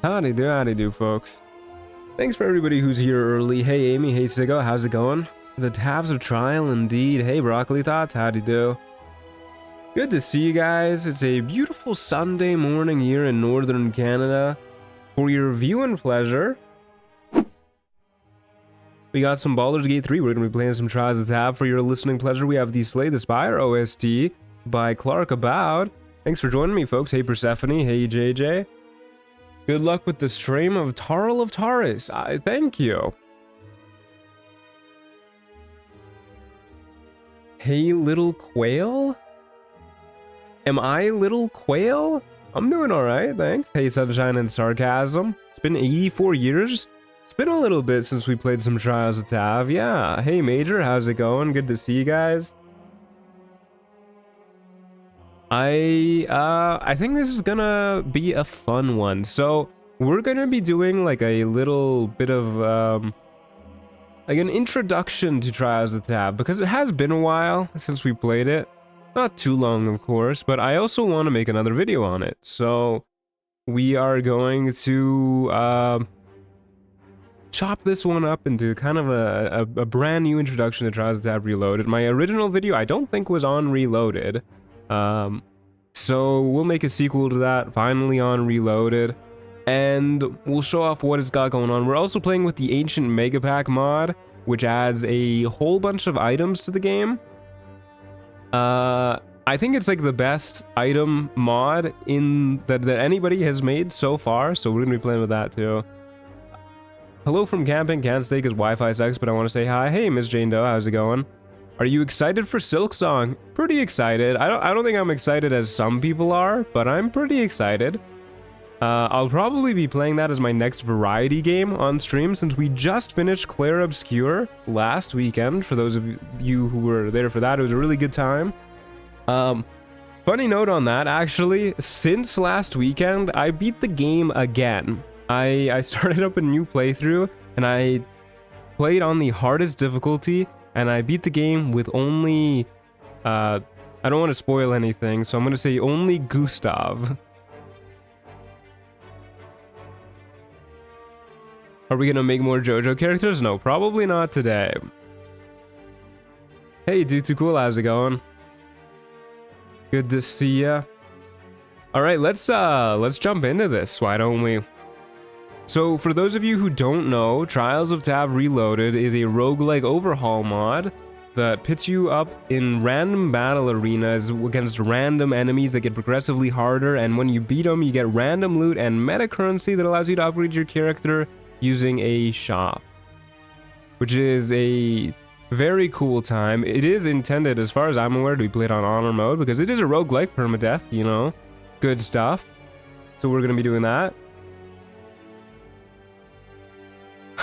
Howdy do, folks. Thanks for everybody who's here early. Hey, Amy. Hey, Sigo. How's it going? The Tavs of Trial, indeed. Hey, Broccoli Thoughts. Howdy do. Good to see you guys. It's a beautiful Sunday morning here in northern Canada. For your viewing pleasure, we got some Baldur's Gate 3. We're going to be playing some Trials of Tav. For your listening pleasure, we have the Slay the Spire OST by Clark Aboud. Thanks for joining me, folks. Hey, Persephone. Hey, JJ. Good luck with the stream of Trials of Tav. Thank you. Hey, little quail? Am I little quail? I'm doing alright, thanks. Hey, Sunshine and Sarcasm. It's been 84 years. It's been a little bit since we played some Trials of Tav. Yeah. Hey, Major, how's it going? Good to see you guys. I think this is gonna be a fun one. So we're gonna be doing like a little bit of like an introduction to Trials of Tav, because it has been a while since we played it. Not too long, of course, but I also want to make another video on it. So we are going to chop this one up into kind of a brand new introduction to Trials of Tav Reloaded. My original video I don't think was on Reloaded. So we'll make a sequel to that, finally on Reloaded, and we'll show off what it's got going on. We're also playing with the Ancient Mega Pack mod, which adds a whole bunch of items to the game. I think it's like the best item mod in that anybody has made so far, so we're gonna be playing with that too. Hello from camping, can't stay because Wi-Fi sucks, but I want to say hi. Hey, Miss Jane Doe, how's it going? Are you excited for Silksong? Pretty excited. I don't think I'm excited as some people are, but I'm pretty excited. I'll probably be playing that as my next variety game on stream, since we just finished Clair Obscure last weekend. For those of you who were there for that, it was a really good time. Funny note on that, actually, since last weekend, I beat the game again. I started up a new playthrough, and I played on the hardest difficulty, and I beat the game with only, I don't want to spoil anything, so I'm going to say only Gustav. Are we going to make more JoJo characters? No, probably not today. Hey, Dude Too Cool, how's it going? Good to see ya. All right, let's jump into this, why don't we? So, for those of you who don't know, Trials of Tav Reloaded is a roguelike overhaul mod that pits you up in random battle arenas against random enemies that get progressively harder, and when you beat them, you get random loot and meta currency that allows you to upgrade your character using a shop, which is a very cool time. It is intended, as far as I'm aware, to be played on honor mode, because it is a roguelike permadeath, you know, good stuff. So we're going to be doing that.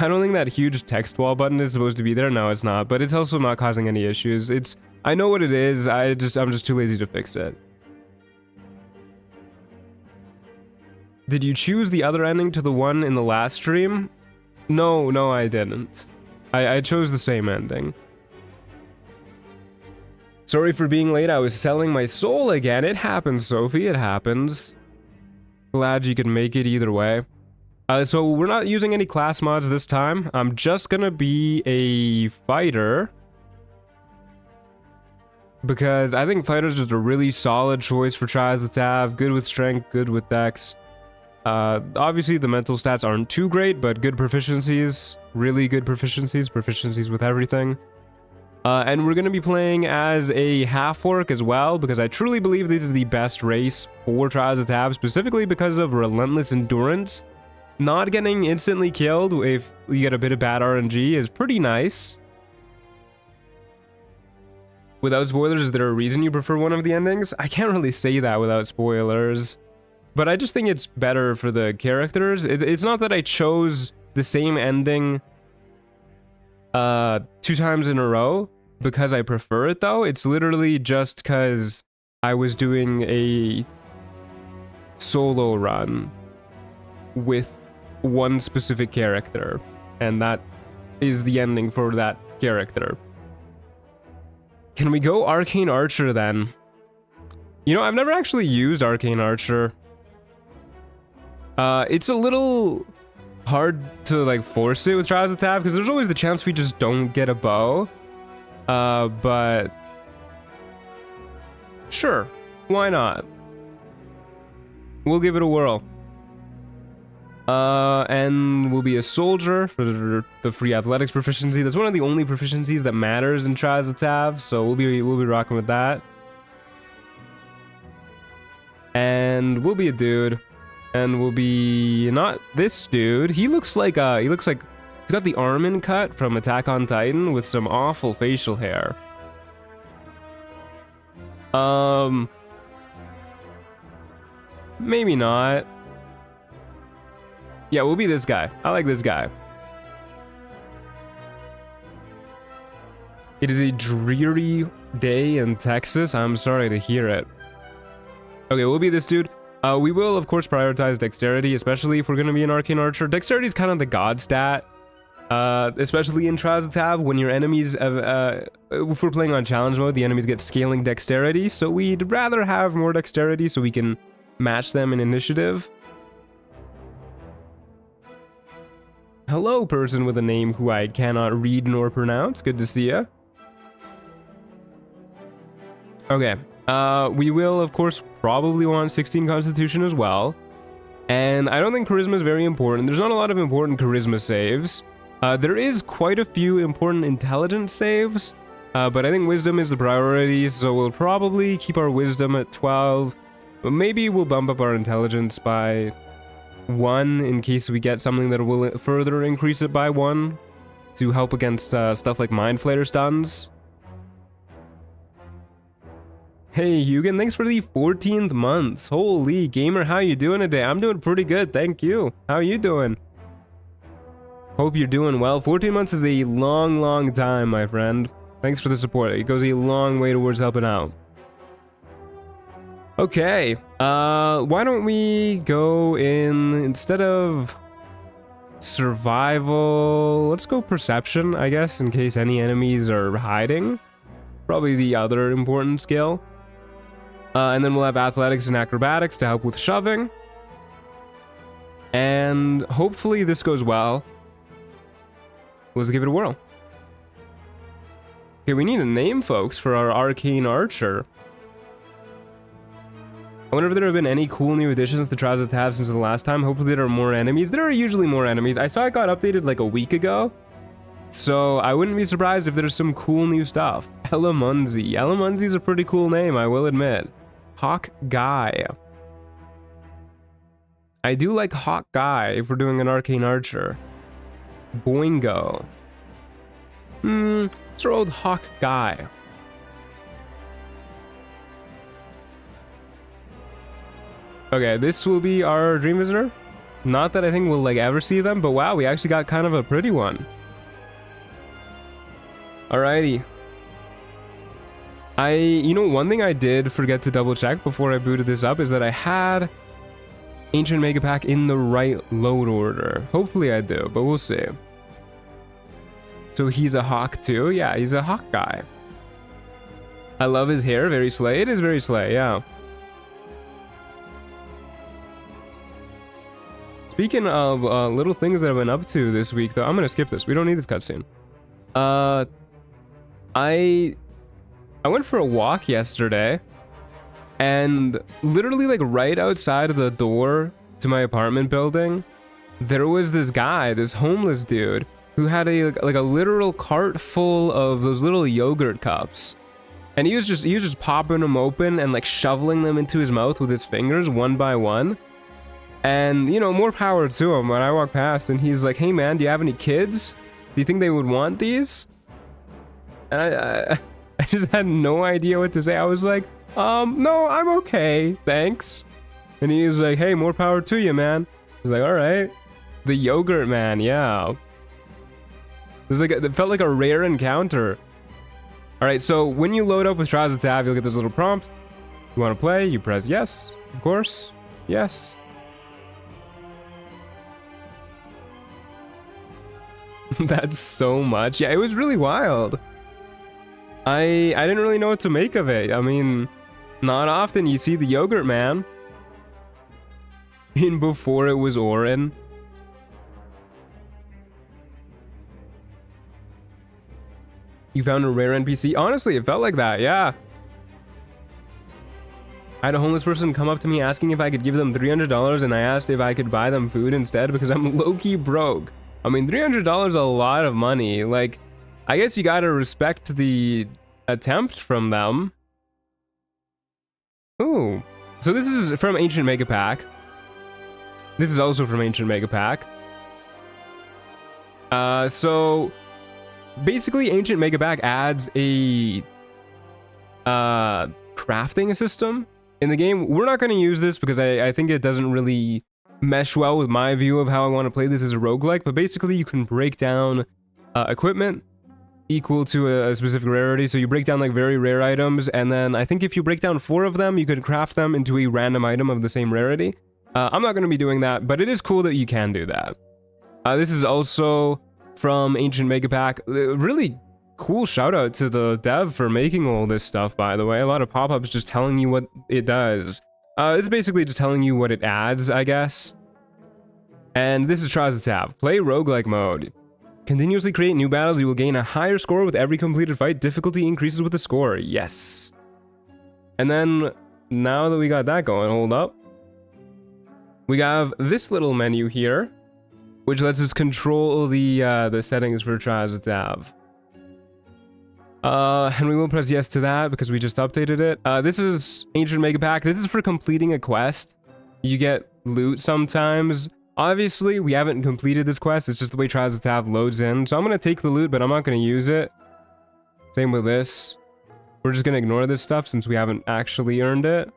I don't think that huge text wall button is supposed to be there. No, it's not, but it's also not causing any issues. I know what it is, I'm just too lazy to fix it. Did you choose the other ending to the one in the last stream? No, I didn't. I chose the same ending. Sorry for being late, I was selling my soul again. It happens, Sophie, it happens. Glad you can make it either way. So we're not using any class mods this time. I'm just gonna be a fighter, because I think fighters is a really solid choice for Trials of Tav. Good with strength, good with dex. Obviously the mental stats aren't too great, but good proficiencies, really good proficiencies with everything. And we're gonna be playing as a half-orc as well, because I truly believe this is the best race for Trials of Tav, specifically because of relentless endurance. Not getting instantly killed if you get a bit of bad RNG is pretty nice. Without spoilers, is there a reason you prefer one of the endings? I can't really say that without spoilers, but I just think it's better for the characters. It's not that I chose the same ending 2 times in a row because I prefer it, though. It's literally just because I was doing a solo run with one specific character, and that is the ending for that character. Can we go Arcane Archer then? You know, I've never actually used Arcane Archer. It's a little hard to like force it with Trials of Tav because there's always the chance we just don't get a bow. But sure, why not? We'll give it a whirl. And we'll be a soldier for the free athletics proficiency. That's one of the only proficiencies that matters in Trials of Tav, so we'll be rocking with that. And we'll be a dude. And we'll be not this dude. He looks like he's got the Armin cut from Attack on Titan with some awful facial hair. Maybe not. Yeah, we'll be this guy. I like this guy. It is a dreary day in Texas. I'm sorry to hear it. Okay, we'll be this dude. We will, of course, prioritize dexterity, especially if we're going to be an arcane archer. Dexterity is kind of the god stat, especially in Trials of Tav, when your enemies, if we're playing on challenge mode, the enemies get scaling dexterity, so we'd rather have more dexterity so we can match them in initiative. Hello, person with a name who I cannot read nor pronounce. Good to see ya. Okay. We will, of course, probably want 16 Constitution as well. And I don't think Charisma is very important. There's not a lot of important Charisma saves. There is quite a few important Intelligence saves. But I think Wisdom is the priority, so we'll probably keep our Wisdom at 12. But maybe we'll bump up our Intelligence by 1 in case we get something that will further increase it by 1 to help against stuff like Mind Flayer stuns. Hey Hugan, thanks for the 14th month. Holy gamer, how you doing today? I'm doing pretty good, thank you. How are you doing? Hope you're doing well. 14 months is a long time, my friend. Thanks for the support. It goes a long way towards helping out. Okay, why don't we go in, instead of survival, let's go perception, I guess, in case any enemies are hiding. Probably the other important skill. And then we'll have athletics and acrobatics to help with shoving. And hopefully this goes well. Let's give it a whirl. Okay, we need a name, folks, for our arcane archer. I wonder if there have been any cool new additions to Trials of Tav since the last time. Hopefully there are more enemies. There are usually more enemies. I saw it got updated like a week ago. So I wouldn't be surprised if there's some cool new stuff. Elamunzi. Elamunzi's a pretty cool name, I will admit. Hawk Guy. I do like Hawk Guy if we're doing an arcane archer. Boingo. It's our old Hawk Guy. Okay, this will be our dream visitor. Not that I think we'll like ever see them, but wow, we actually got kind of a pretty one. Alrighty. You know, one thing I did forget to double check before I booted this up is that I had Ancient Mega Pack in the right load order. Hopefully I do, but we'll see. So he's a hawk too? Yeah, he's a hawk guy. I love his hair, very slay. It is very slay, yeah. Speaking of little things that I've been up to this week, though, I'm gonna skip this. We don't need this cutscene. I went for a walk yesterday, and literally like right outside of the door to my apartment building, there was this guy, this homeless dude, who had a literal cart full of those little yogurt cups, and he was just popping them open and like shoveling them into his mouth with his fingers one by one. And you know, more power to him. When I walked past and he's like, "Hey man, do you have any kids? Do you think they would want these?" And I just had no idea what to say. I was like, no, I'm okay, thanks. And he was like, "Hey, more power to you, man." I was like, all right. The yogurt man, yeah. It was like it felt like a rare encounter. All right, so when you load up with Trials of Tav, you'll get this little prompt. You want to play? You press yes, of course, yes. That's so much. Yeah, it was really wild. I didn't really know what to make of it. I mean, not often you see the yogurt man. in before it was Orin. You found a rare NPC? Honestly, it felt like that, yeah. I had a homeless person come up to me asking if I could give them $300, and I asked if I could buy them food instead because I'm low-key broke. I mean, $300 is a lot of money. Like, I guess you gotta respect the attempt from them. Ooh. So this is from Ancient Mega Pack. This is also from Ancient Mega Pack. So basically Ancient Mega Pack adds a crafting system in the game. We're not going to use this because I think it doesn't really mesh well with my view of how I want to play this as a roguelike, but basically you can break down equipment equal to a specific rarity. So you break down like very rare items, and then I think if you break down 4 of them, you could craft them into a random item of the same rarity. I'm not going to be doing that, but it is cool that you can do that. This is also from Ancient Mega Pack. Really cool shout out to the dev for making all this stuff, by the way. A lot of pop-ups just telling you what it does. It's basically just telling you what it adds, I guess. And this is Trials of Tav. Play roguelike mode. Continuously create new battles. You will gain a higher score with every completed fight. Difficulty increases with the score. Yes. And then, now that we got that going, hold up. We have this little menu here, which lets us control the settings for Trials of Tav. And we will press yes to that because we just updated it. This is Ancient Mega Pack. This is for completing a quest. You get loot sometimes. Obviously, we haven't completed this quest. It's just the way Trials of Tav loads in. So I'm going to take the loot, but I'm not going to use it. Same with this. We're just going to ignore this stuff since we haven't actually earned it.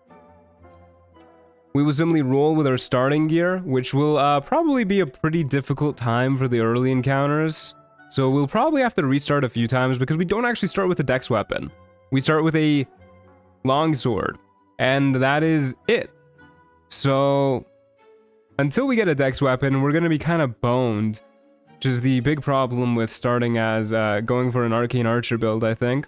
We will simply roll with our starting gear, which will probably be a pretty difficult time for the early encounters. So we'll probably have to restart a few times because we don't actually start with a dex weapon. We start with a longsword, and that is it. So until we get a dex weapon, we're going to be kind of boned, which is the big problem with starting as going for an arcane archer build, I think.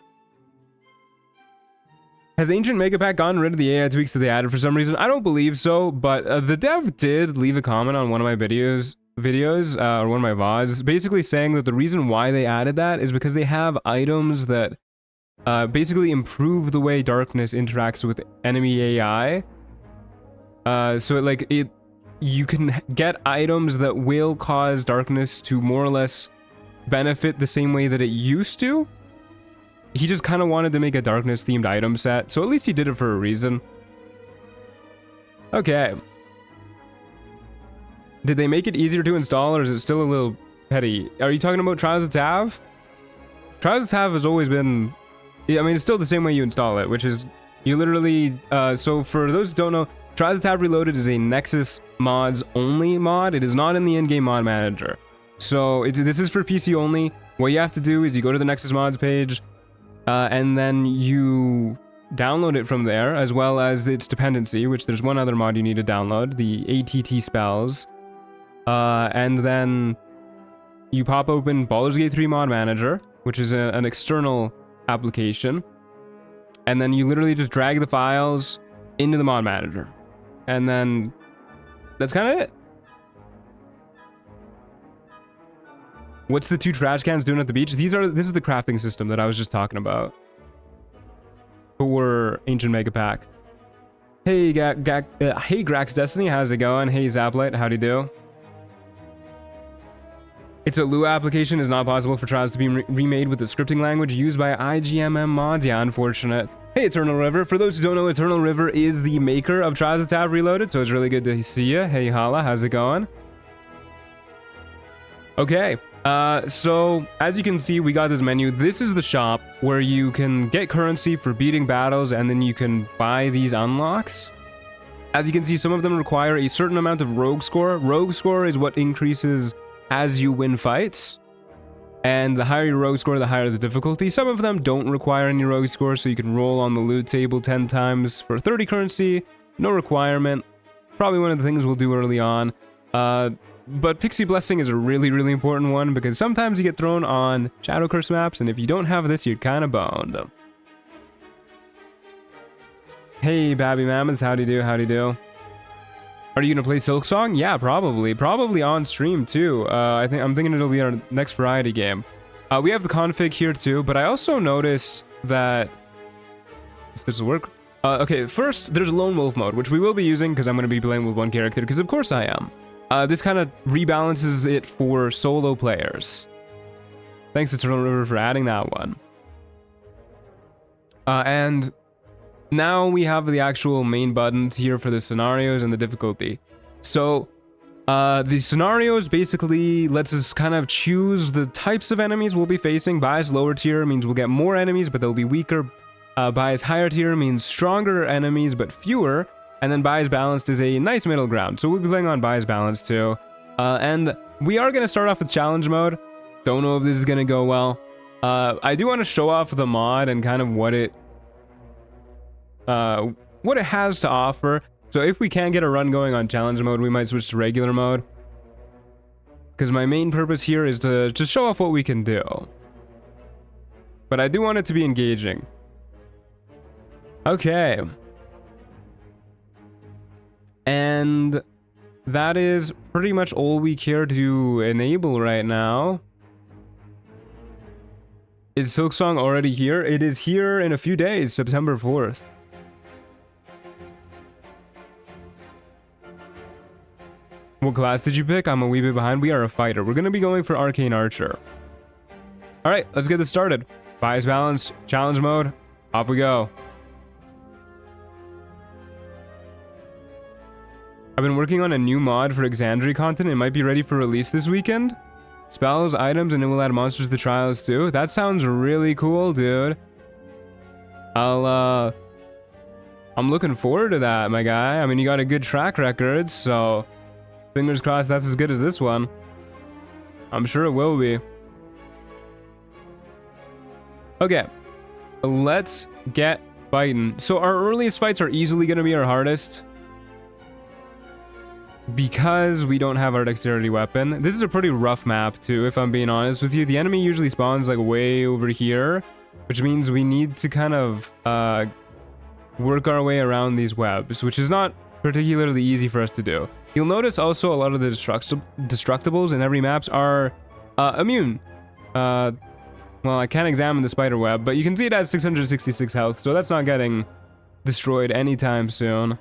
Has Ancient Mega Pack gotten rid of the AI tweaks that they added for some reason? I don't believe so, but the dev did leave a comment on one of my videos or one of my VODs, basically saying that the reason why they added that is because they have items that basically improve the way darkness interacts with enemy AI. So you can get items that will cause darkness to more or less benefit the same way that it used to. He just kind of wanted to make a darkness themed item set, so at least he did it for a reason. Okay. Did they make it easier to install, or is it still a little petty? Are you talking about Trials of Tav? Trials of Tav has always been... I mean, it's still the same way you install it, which is you literally... so for those who don't know, Trials of Tav Reloaded is a Nexus mods only mod. It is not in the in-game mod manager. So this is for PC only. What you have to do is you go to the Nexus mods page, and then you download it from there, as well as its dependency, which there's one other mod you need to download, the ATT Spells. And then you pop open Baldur's Gate 3 Mod Manager, which is an external application. And then you literally just drag the files into the Mod Manager. And then that's kind of it. What's the 2 trash cans doing at the beach? This is the crafting system that I was just talking about for Ancient Mega Pack. Hey, hey Grax Destiny, how's it going? Hey Zaplight, how'd you do? It's a Lua application. It's not possible for Trials to be remade with the scripting language used by IGMM mods. Yeah, unfortunate. Hey, Eternal River. For those who don't know, Eternal River is the maker of Trials of Tav Reloaded, so it's really good to see you. Hey, Hala, how's it going? Okay, so as you can see, we got this menu. This is the shop where you can get currency for beating battles, and then you can buy these unlocks. As you can see, some of them require a certain amount of rogue score. Rogue score is what increases as you win fights, and the higher your rogue score, the higher the difficulty. Some of them don't require any rogue score, so you can roll on the loot table 10 times for 30 currency. No requirement. Probably one of the things we'll do early on. But Pixie Blessing is a really, really important one, because sometimes you get thrown on Shadow Curse maps, and if you don't have this, you're kind of boned. Hey, Babby Mammons, howdy do, howdy do. Are you gonna play Silksong? Yeah, probably on stream too. I'm thinking it'll be our next variety game. We have the config here too, but I also noticed that if this will work. Okay, first there's lone wolf mode, which we will be using because I'm gonna be playing with one character, because of course I am. This kind of rebalances it for solo players. Thanks to Turtle River for adding that one. And now we have the actual main buttons here for the scenarios and the difficulty. So the scenarios basically lets us kind of choose the types of enemies we'll be facing. Bias lower tier means we'll get more enemies, but they'll be weaker. Bias higher tier means stronger enemies, but fewer. And then bias balanced is a nice middle ground. So we'll be playing on bias balanced too. And we are going to start off with challenge mode. Don't know if this is going to go well. I do want to show off the mod and kind of what it has to offer. So if we can't get a run going on challenge mode, we might switch to regular mode, because my main purpose here is to just show off what we can do. But I do want it to be engaging. Okay. And that is pretty much all we care to enable right now. Is Silksong already here? It is here in a few days, September 4th. What class did you pick? I'm a wee bit behind. We are a fighter. We're going to be going for Arcane Archer. Alright, let's get this started. Bias balance, challenge mode, off we go. I've been working on a new mod for Exandria content. It might be ready for release this weekend. Spells, items, and it will add monsters to Trials too. That sounds really cool, dude. I'm looking forward to that, my guy. I mean, you got a good track record, so fingers crossed that's as good as this one. I'm sure it will be. Okay, let's get fighting. So our earliest fights are easily going to be our hardest, because we don't have our dexterity weapon. This is a pretty rough map too, if I'm being honest with you. The enemy usually spawns like way over here, which means we need to kind of work our way around these webs, which is not particularly easy for us to do. You'll notice also a lot of the destructibles in every maps are immune. Well, I can't examine the spider web, but you can see it has 666 health, so that's not getting destroyed anytime soon.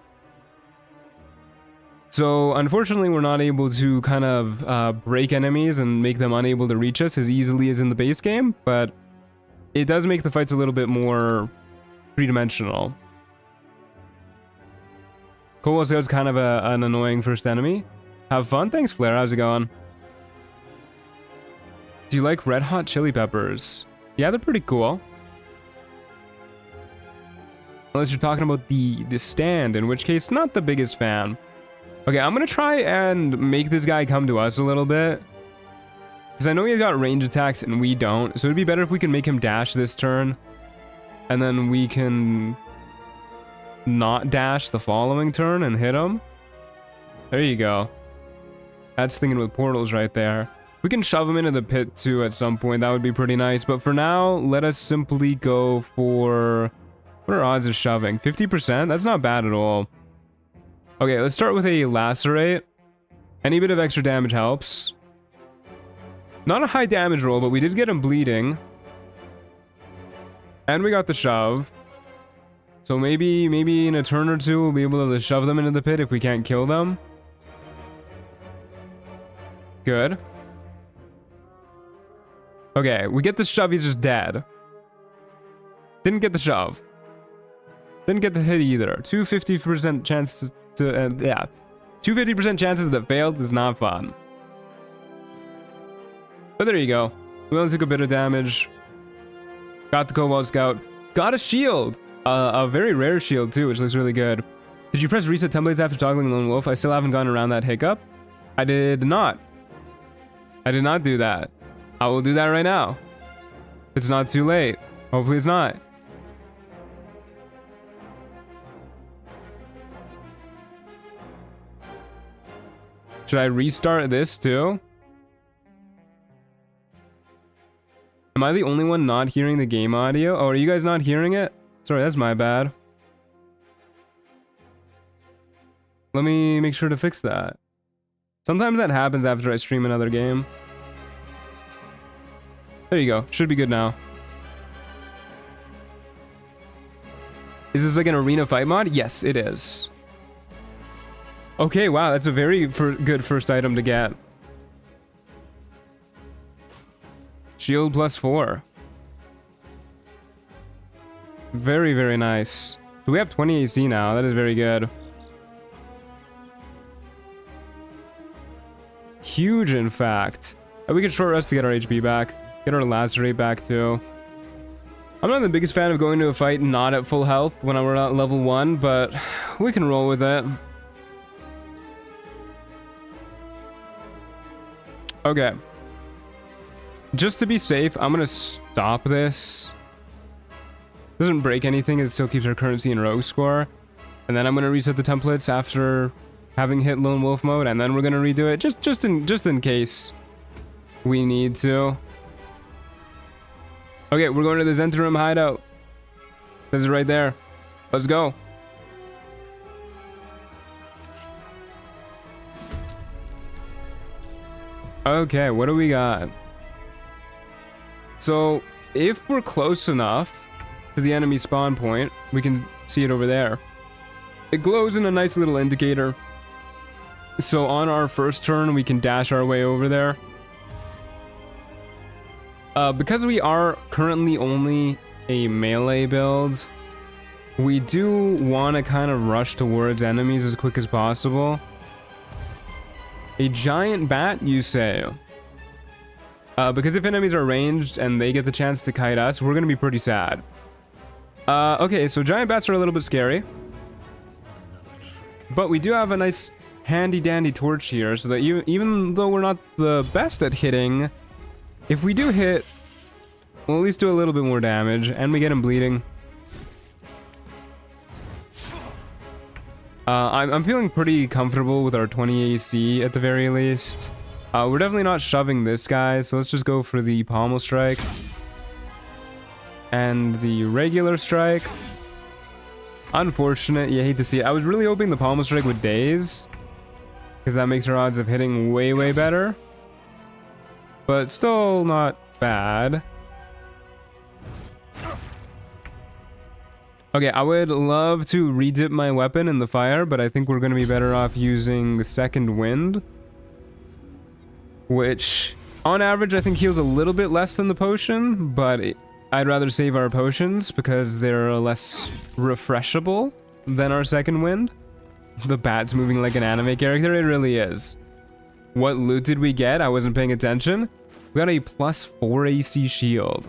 So unfortunately, we're not able to kind of break enemies and make them unable to reach us as easily as in the base game, but it does make the fights a little bit more three-dimensional. Cobalt Scout's kind of an annoying first enemy. Have fun. Thanks, Flair. How's it going? Do you like red hot chili peppers? Yeah, they're pretty cool. Unless you're talking about the stand, in which case, not the biggest fan. Okay, I'm gonna try and make this guy come to us a little bit, because I know he's got range attacks and we don't, so it'd be better if we can make him dash this turn, and then we can not dash the following turn and hit him. There you go. That's thinking with portals right there. We can shove him into the pit too at some point. That would be pretty nice, but for now, let us simply go for... What are odds of shoving? 50%? That's not bad at all. Okay, let's start with a lacerate. Any bit of extra damage helps. Not a high damage roll, but we did get him bleeding. And we got the shove. So maybe in a turn or two, we'll be able to shove them into the pit if we can't kill them. Good. Okay, we get the shove, he's just dead. Didn't get the shove. Didn't get the hit either. 250% chances to, yeah. 250% chances that failed is not fun. But there you go. We only took a bit of damage. Got the Cobalt Scout. Got a shield. A very rare shield too, which looks really good. Did you press reset templates after toggling Lone Wolf? I still haven't gone around that hiccup. I did not. I did not do that. I will do that right now. It's not too late. Hopefully it's not. Should I restart this too? Am I the only one not hearing the game audio? Oh, are you guys not hearing it? Sorry, that's my bad. Let me make sure to fix that. Sometimes that happens after I stream another game. There you go. Should be good now. Is this like an arena fight mod? Yes, it is. Okay, wow, that's a very good first item to get. Shield +4. Very, very nice. So we have 20 AC now. That is very good. Huge, in fact. We can short rest to get our HP back. Get our lacerate back, too. I'm not the biggest fan of going to a fight not at full health when we're at level 1, but we can roll with it. Okay. Just to be safe, I'm gonna stop this. Doesn't break anything, it still keeps our currency and rogue score. And then I'm gonna reset the templates after having hit lone wolf mode, and then we're gonna redo it just in case we need to. Okay, we're going to the Zentarum hideout. This is right there. Let's go. Okay, what do we got? So, if we're close enough to the enemy spawn point, we can see it over there. It glows in a nice little indicator. So on our first turn, we can dash our way over there. Because we are currently only a melee build, we do want to kind of rush towards enemies as quick as possible. A giant bat, you say? Because if enemies are ranged and they get the chance to kite us, we're going to be pretty sad. Okay, so giant bats are a little bit scary. But we do have a nice handy dandy torch here, so that even though we're not the best at hitting, if we do hit, we'll at least do a little bit more damage, and we get him bleeding. I'm feeling pretty comfortable with our 20 AC at the very least. We're definitely not shoving this guy, so let's just go for the pommel strike. And the regular strike. Unfortunate, you hate to see it. I was really hoping the pommel strike would daze, because that makes our odds of hitting way, way better. But still not bad. Okay, I would love to redip my weapon in the fire, but I think we're going to be better off using the second wind. Which, on average, I think heals a little bit less than the potion, but I'd rather save our potions because they're less refreshable than our second wind. The bat's moving like an anime character, it really is. What loot did we get? I wasn't paying attention. We got a +4 AC shield.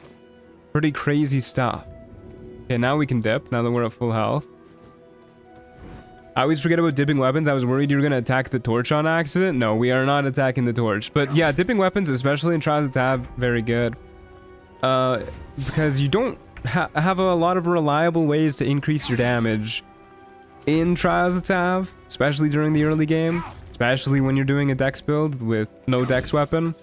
Pretty crazy stuff. Okay, now we can dip, now that we're at full health. I always forget about dipping weapons. I was worried you were going to attack the torch on accident. No, we are not attacking the torch. But yeah, dipping weapons, especially in Trials of Tav, very good. Because you don't have a lot of reliable ways to increase your damage in Trials of Tav, especially during the early game. Especially when you're doing a dex build with no dex weapon.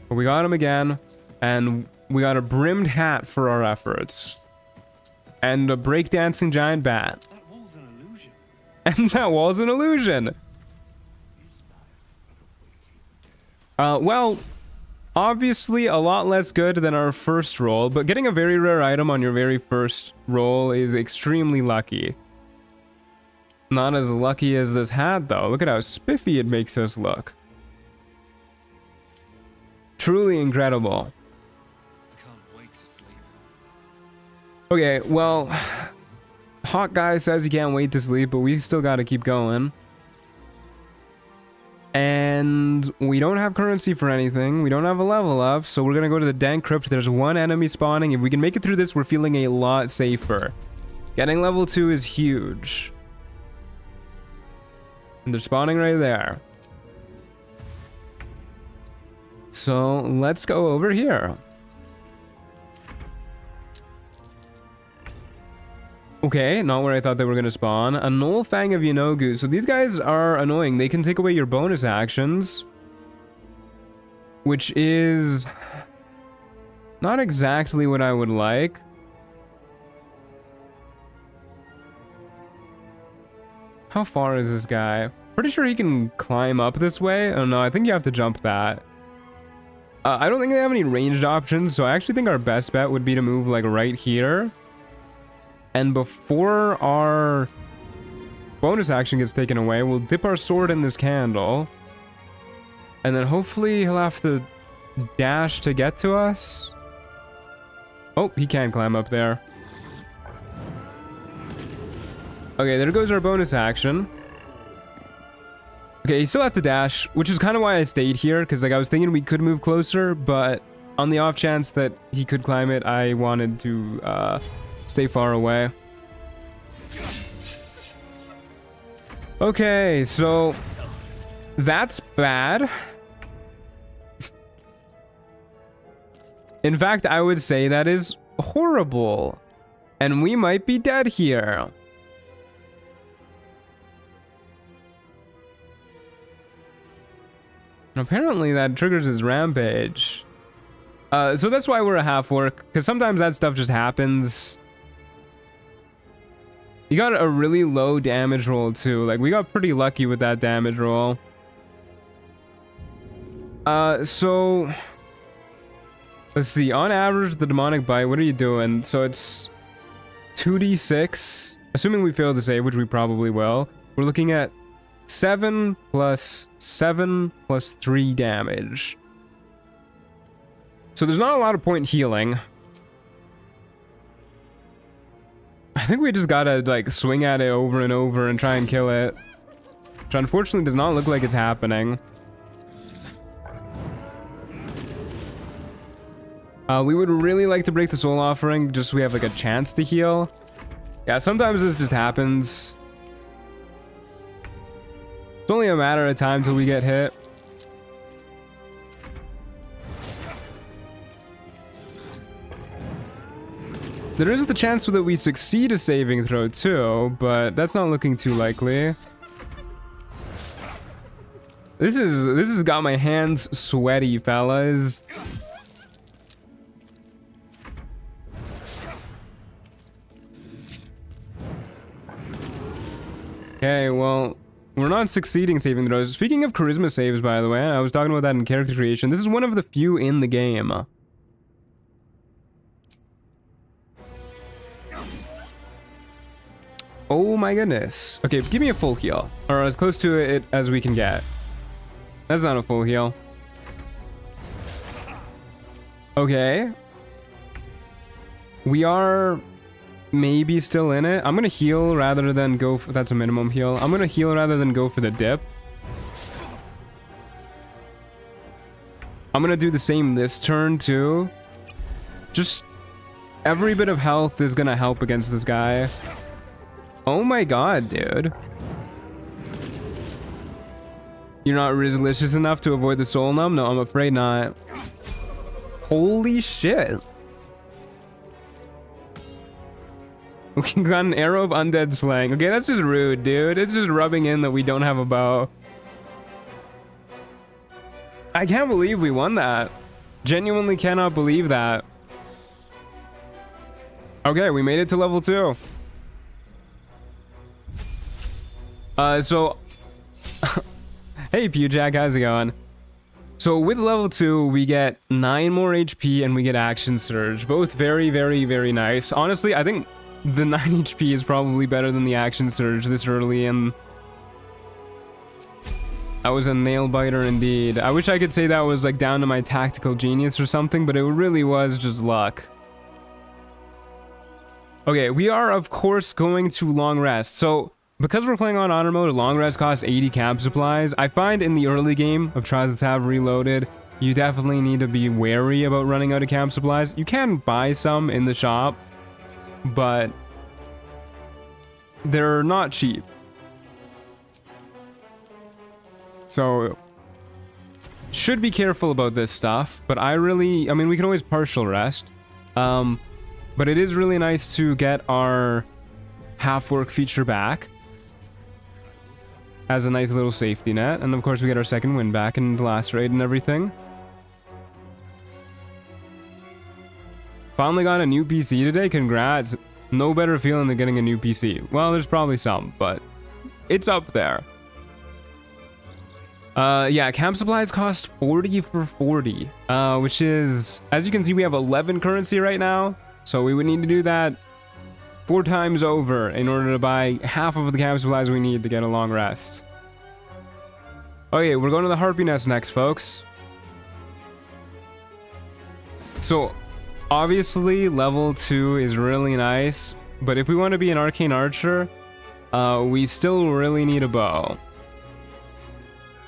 But we got him again, and we got a brimmed hat for our efforts. And a breakdancing giant bat. That wall's an illusion. And that wall's an illusion. Well, obviously a lot less good than our first roll, but getting a very rare item on your very first roll is extremely lucky. Not as lucky as this hat, though. Look at how spiffy it makes us look. Truly incredible. Okay, well, Hawk Guy says he can't wait to sleep, but we still gotta keep going. And we don't have currency for anything. We don't have a level up, so we're gonna go to the Dank Crypt. There's one enemy spawning. If we can make it through this, we're feeling a lot safer. Getting level 2 is huge. And they're spawning right there. So let's go over here. Okay, not where I thought they were going to spawn. A Null Fang of Yanogu. So these guys are annoying. They can take away your bonus actions. Which is not exactly what I would like. How far is this guy? Pretty sure he can climb up this way. Oh no, I think you have to jump that. I don't think they have any ranged options, so I actually think our best bet would be to move like right here. And before our bonus action gets taken away, we'll dip our sword in this candle. And then hopefully he'll have to dash to get to us. Oh, he can climb up there. Okay, there goes our bonus action. Okay, he still has to dash, which is kind of why I stayed here, because like I was thinking we could move closer, but on the off chance that he could climb it, I wanted to stay far away. Okay, so that's bad. In fact, I would say that is horrible. And we might be dead here. Apparently that triggers his rampage. So that's why we're a half orc, because sometimes that stuff just happens. You got a really low damage roll too. Like, we got pretty lucky with that damage roll. So let's see. On average, the demonic bite, what are you doing? So it's 2d6. Assuming we fail to save, which we probably will. We're looking at 7 plus 7 plus 3 damage. So there's not a lot of point healing. I think we just gotta like swing at it over and over and try and kill it. Which unfortunately does not look like it's happening. We would really like to break the soul offering just so we have like a chance to heal. Yeah, sometimes this just happens. It's only a matter of time till we get hit. There is the chance that we succeed a saving throw too, but that's not looking too likely. This has got my hands sweaty, fellas. Okay, well, we're not succeeding saving throws. Speaking of charisma saves, by the way, I was talking about that in character creation. This is one of the few in the game. Oh my goodness. Okay, give me a full heal. Or as close to it as we can get. That's not a full heal. Okay. We are maybe still in it. I'm gonna heal rather than go for... That's a minimum heal. I'm gonna heal rather than go for the dip. I'm gonna do the same this turn too. Just every bit of health is gonna help against this guy. Oh my god, dude. You're not resilientious enough to avoid the soul numb? No, I'm afraid not. Holy shit. We got an arrow of undead slaying. Okay, that's just rude, dude. It's just rubbing in that we don't have a bow. I can't believe we won that. Genuinely cannot believe that. Okay, we made it to level 2. So... Hey, Pewjack, how's it going? So with level 2, we get 9 more HP and we get Action Surge. Both very, very, very nice. Honestly, I think the 9 HP is probably better than the Action Surge this early, and that was a nail biter indeed. I wish I could say that was like down to my tactical genius or something, but it really was just luck. Okay, we are of course going to long rest. So because we're playing on honor mode, a long rest costs 80 camp supplies. I find in the early game of Trials of Tav Reloaded, you definitely need to be wary about running out of camp supplies. You can buy some in the shop, but they're not cheap. So should be careful about this stuff, but I mean, we can always partial rest. But it is really nice to get our half work feature back as a nice little safety net. And of course we get our second win back in the last raid and everything. Finally got a new PC today. Congrats. No better feeling than getting a new PC. Well, there's probably some, but it's up there. Yeah, camp supplies cost 40 for 40, which is, as you can see, we have 11 currency right now. So we would need to do that 4 times over in order to buy half of the camp supplies we need to get a long rest. Okay, we're going to the Harpy Nest next, folks. So, obviously, level 2 is really nice, but if we want to be an Arcane Archer, we still really need a bow.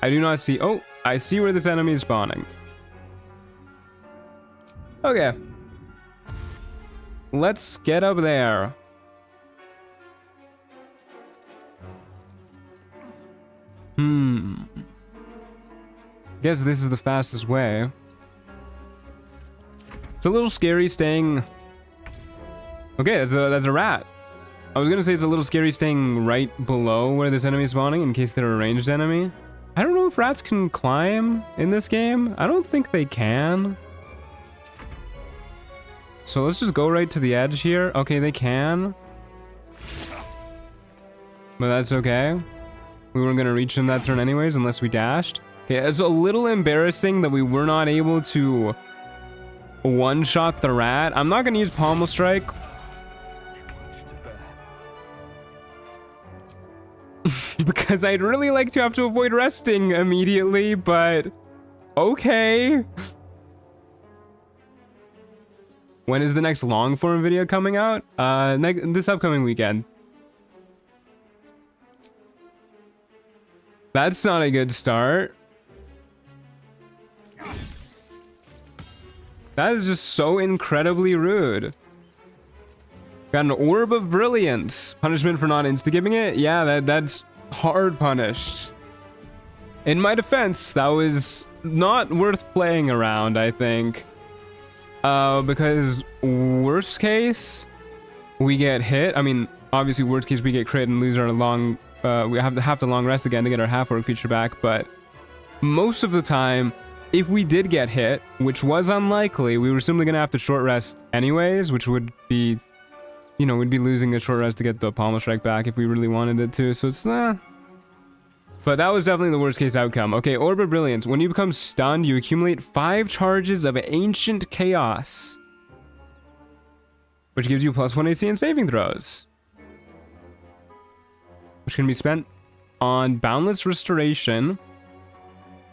I do not see... Oh, I see where this enemy is spawning. Okay. Let's get up there. Guess this is the fastest way. It's a little scary staying... Okay, that's a rat. I was gonna say it's a little scary staying right below where this enemy is spawning in case they're a ranged enemy. I don't know if rats can climb in this game. I don't think they can. So let's just go right to the edge here. Okay, they can. But that's okay. We weren't gonna reach them that turn anyways unless we dashed. Okay, it's a little embarrassing that we were not able to one-shot the rat. I'm not gonna use Pommel Strike. Because I'd really like to have to avoid resting immediately, but okay. When is the next long form video coming out? This upcoming weekend. That's not a good start. That is just so incredibly rude. Got an Orb of Brilliance. Punishment for not insta-giving it? Yeah, that's hard punished. In my defense, that was not worth playing around, I think. Because worst case, we get hit. I mean, obviously worst case, we get crit and lose our long... we have the long rest again to get our half-orc feature back, but most of the time, if we did get hit, which was unlikely, we were simply going to have to short rest anyways, which would be, you know, we'd be losing the short rest to get the Pommel Strike back if we really wanted it to, so it's but that was definitely the worst case outcome. Okay, Orb of Brilliance. When you become stunned, you accumulate 5 charges of Ancient Chaos, which gives you +1 AC and saving throws, which can be spent on Boundless Restoration.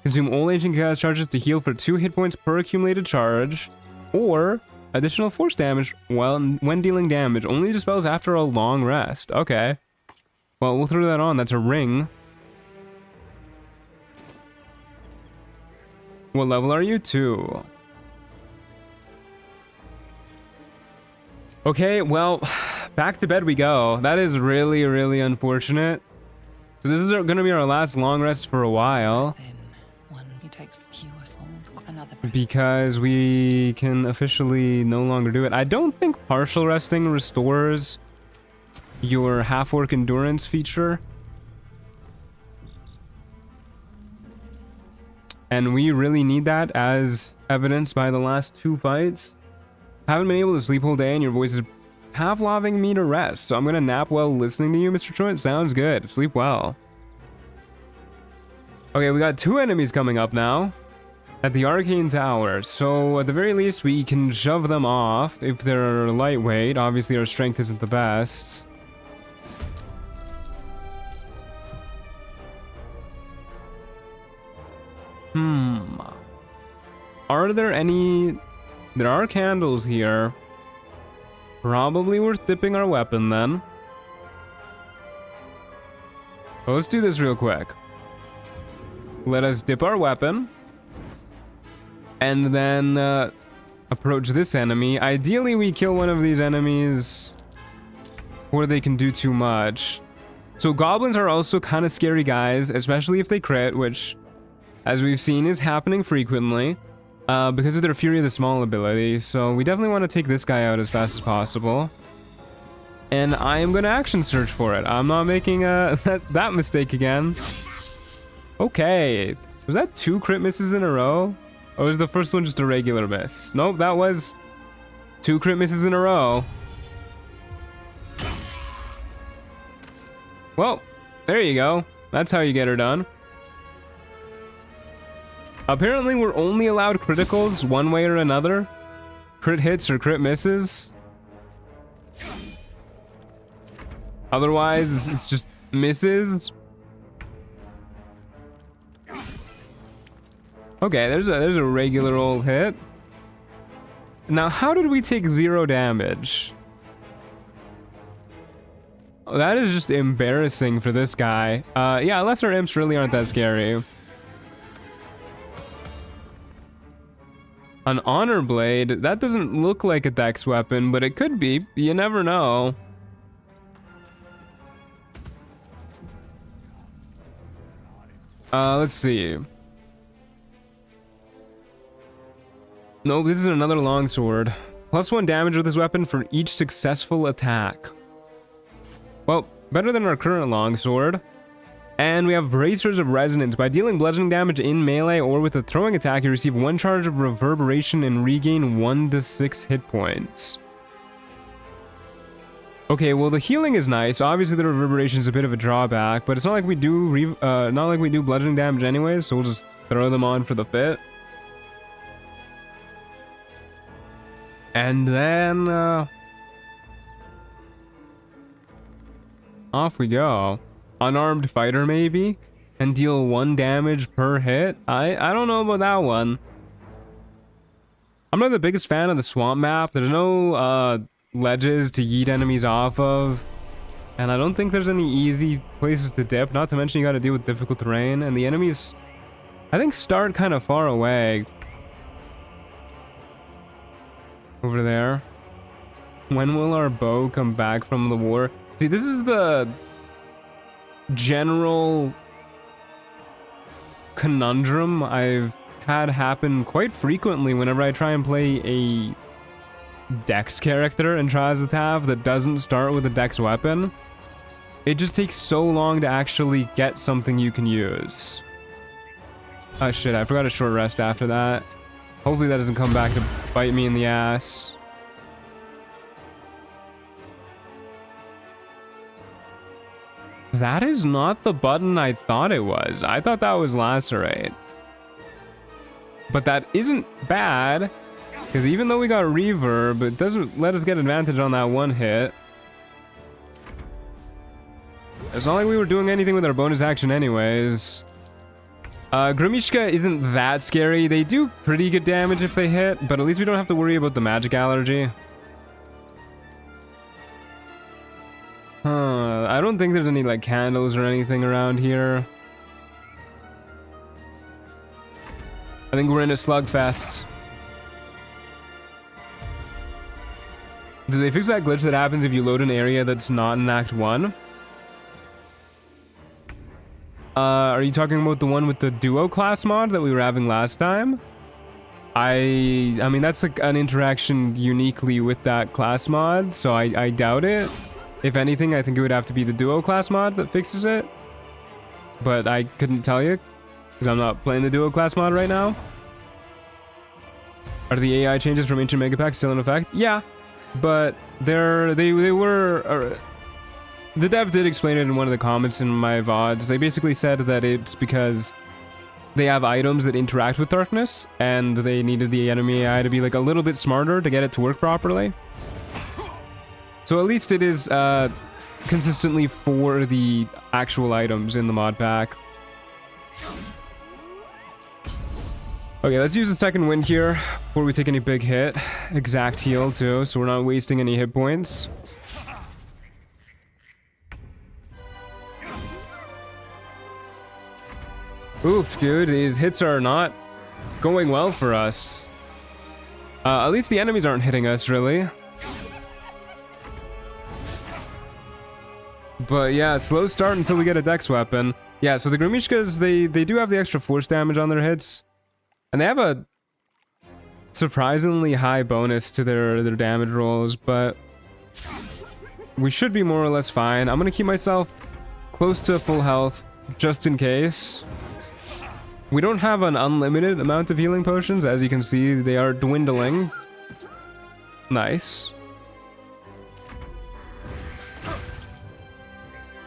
Consume all Ancient Chaos charges to heal for 2 hit points per accumulated charge, or additional force damage when dealing damage. Only dispels after a long rest. Okay. Well, we'll throw that on. That's a ring. What level are you? 2. Okay, well, back to bed we go. That is really, really unfortunate. So this is going to be our last long rest for a while. Because we can officially no longer do it. I don't think partial resting restores your half-orc endurance feature. And we really need that, as evidenced by the last 2 fights. Haven't been able to sleep all day and your voice is Pavloving me to rest. So I'm going to nap while listening to you, Mr. Truant. Sounds good. Sleep well. Okay, we got 2 enemies coming up now at the Arcane Tower. So at the very least, we can shove them off if they're lightweight. Obviously, our strength isn't the best. Are there any... There are candles here. Probably worth dipping our weapon then. Well, let's do this real quick. Let us dip our weapon. And then approach this enemy. Ideally, we kill one of these enemies before they can do too much. So goblins are also kind of scary guys, especially if they crit, which, as we've seen, is happening frequently because of their Fury of the Small ability. So we definitely want to take this guy out as fast as possible. And I am going to action search for it. I'm not making that mistake again. Okay. Was that 2 crit misses in a row? Or was the first one just a regular miss? Nope, that was 2 crit misses in a row. Well, There you go. That's how you get her done. Apparently, we're only allowed criticals one way or another. Crit hits or crit misses. Otherwise, it's just misses. Okay, there's a regular old hit. Now, how did we take 0 damage? That is just embarrassing for this guy. Yeah, lesser imps really aren't that scary. An honor blade, that doesn't look like a dex weapon, but it could be. You never know. Let's see. Nope, this is another longsword. +1 damage with this weapon for each successful attack. Well, better than our current longsword. And we have Bracers of Resonance. By dealing bludgeoning damage in melee or with a throwing attack, you receive 1 charge of reverberation and regain 1 to 6 hit points. Okay, well the healing is nice. Obviously the reverberation is a bit of a drawback, but it's not like we do bludgeoning damage anyways, so we'll just throw them on for the fit. And then off we go. Unarmed fighter maybe, and deal 1 damage per hit. I don't know about that one. I'm not the biggest fan of the swamp map. There's no ledges to yeet enemies off of, and I don't think there's any easy places to dip, not to mention you got to deal with difficult terrain, and the enemies I think start kind of far away over there. When will our bow come back from the war? See, this is the general conundrum I've had happen quite frequently whenever I try and play a dex character in Trials of Tav that doesn't start with a dex weapon. It just takes so long to actually get something you can use. Oh shit, I forgot a short rest after that. Hopefully that doesn't come back to bite me in the ass. That is not the button I thought it was. I thought that was Lacerate. But that isn't bad, because even though we got reverb, it doesn't let us get advantage on that one hit. It's not like we were doing anything with our bonus action anyways. Grimishka isn't that scary. They do pretty good damage if they hit, but at least we don't have to worry about the magic allergy. I don't think there's any like candles or anything around here. I think we're in a slugfest. Did they fix that glitch that happens if you load an area that's not in Act 1? Are you talking about the one with the duo class mod that we were having last time? I mean, that's like an interaction uniquely with that class mod, so I doubt it. If anything, I think it would have to be the duo class mod that fixes it. But I couldn't tell you, because I'm not playing the duo class mod right now. Are the AI changes from Ancient Megapacks still in effect? Yeah, but they were... the dev did explain it in one of the comments in my VODs. They basically said that it's because they have items that interact with darkness, and they needed the enemy AI to be like a little bit smarter to get it to work properly. So at least it is consistently for the actual items in the mod pack. Okay, let's use the second wind here before we take any big hit. Exact heal too, so we're not wasting any hit points. Oof, dude, these hits are not going well for us. At least the enemies aren't hitting us, really. But yeah, slow start until we get a dex weapon. Yeah, so the Grimishkas, they do have the extra force damage on their hits. And they have a surprisingly high bonus to their damage rolls, but we should be more or less fine. I'm gonna keep myself close to full health, just in case. We don't have an unlimited amount of healing potions. As you can see, they are dwindling. Nice.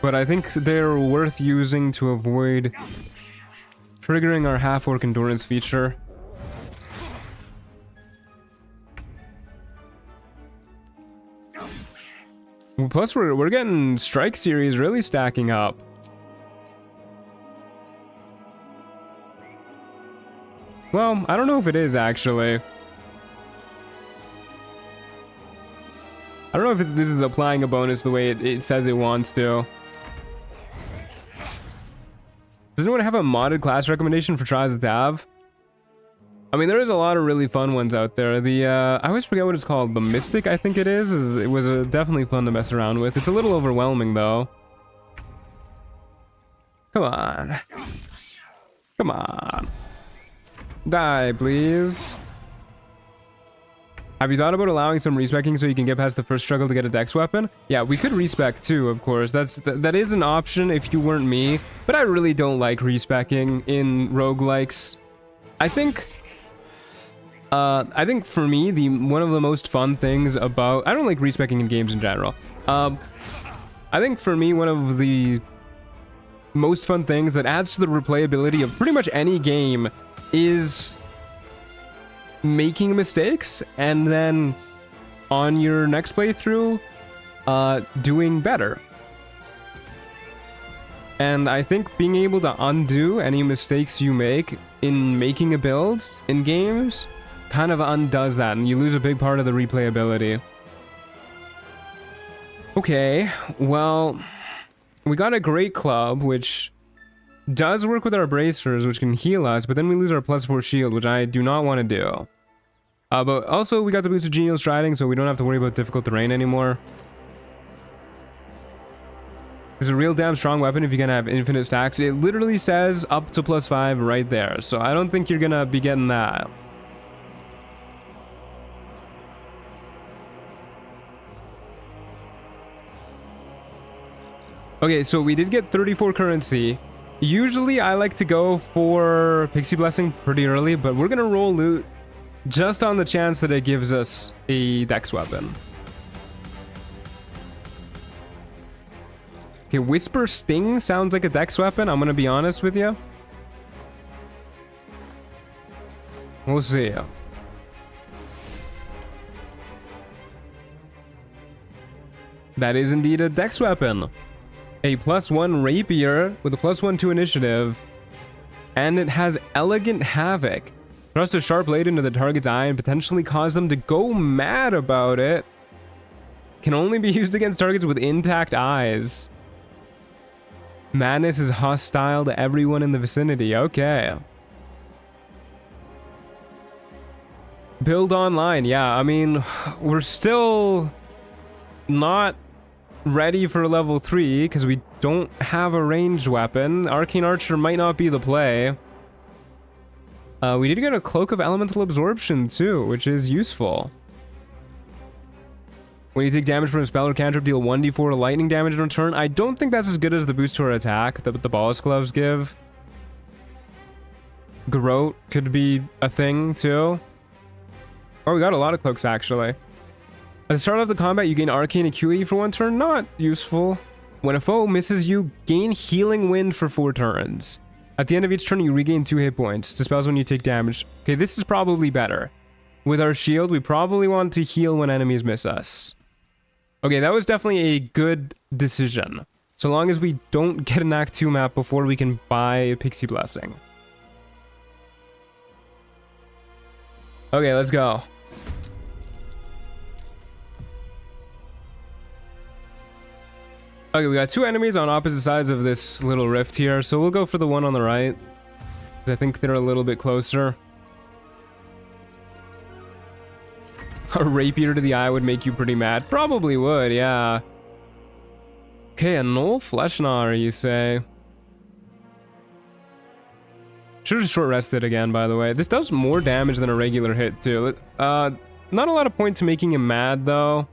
but I think they're worth using to avoid triggering our half-orc endurance feature. Plus, we're getting strike series really stacking up. Well, I don't know if it is actually. I don't know if this is applying a bonus the way it says it wants to. Does anyone have a modded class recommendation for Trials of Tav? I mean, there is a lot of really fun ones out there. The, I always forget what it's called. The Mystic, I think it is. It was definitely fun to mess around with. It's a little overwhelming, though. Come on. Come on. Die, please. Have you thought about allowing some respecking so you can get past the first struggle to get a dex weapon? Yeah, we could respec too, of course. That is an option if you weren't me. But I really don't like respecking in roguelikes. I think for me, one of the most fun things about... I don't like respecking in games in general. I think for me, one of the most fun things that adds to the replayability of pretty much any game is making mistakes and then on your next playthrough, doing better. And I think being able to undo any mistakes you make in making a build in games kind of undoes that, and you lose a big part of the replayability. Okay, well, we got a great club, which does work with our bracers, which can heal us, but then we lose our +4 shield, which I do not want to do. But also, we got the boost of genial striding, so we don't have to worry about difficult terrain anymore. It's a real damn strong weapon if you're gonna have infinite stacks. It literally says up to +5 right there, so I don't think you're gonna be getting that. Okay, so we did get 34 currency. Usually I like to go for Pixie Blessing pretty early, but we're gonna roll loot just on the chance that it gives us a dex weapon. Okay, Whisper Sting sounds like a dex weapon, I'm gonna be honest with you. We'll see. That is indeed a dex weapon. A +1 rapier with a +1 to initiative, and it has Elegant Havoc. Thrust a sharp blade into the target's eye and potentially cause them to go mad about it. Can only be used against targets with intact eyes. Madness is hostile to everyone in the vicinity. Okay. Build online. Yeah, I mean, we're still not ready for level 3 because we don't have a ranged weapon. Arcane Archer might not be the play. We did get a Cloak of Elemental Absorption too, which is useful. When you take damage from a spell or cantrip, deal 1d4 lightning damage in return. I don't think that's as good as the boost to our attack that the Ballast Gloves give. Garrote could be a thing too. Oh, we got a lot of cloaks actually. At the start of the combat, you gain Arcane Acuity for 1 turn. Not useful. When a foe misses you, gain Healing Wind for 4 turns. At the end of each turn, you regain 2 hit points. Dispels when you take damage. Okay, this is probably better. With our shield, we probably want to heal when enemies miss us. Okay, that was definitely a good decision. So long as we don't get an Act 2 map before we can buy a Pixie Blessing. Okay, let's go. Okay, we got 2 enemies on opposite sides of this little rift here, so we'll go for the one on the right. I think they're a little bit closer. A rapier to the eye would make you pretty mad. Probably would, yeah. Okay, a Null Fleshnar, you say. Should have short rested again, by the way. This does more damage than a regular hit, too. Not a lot of point to making him mad, though.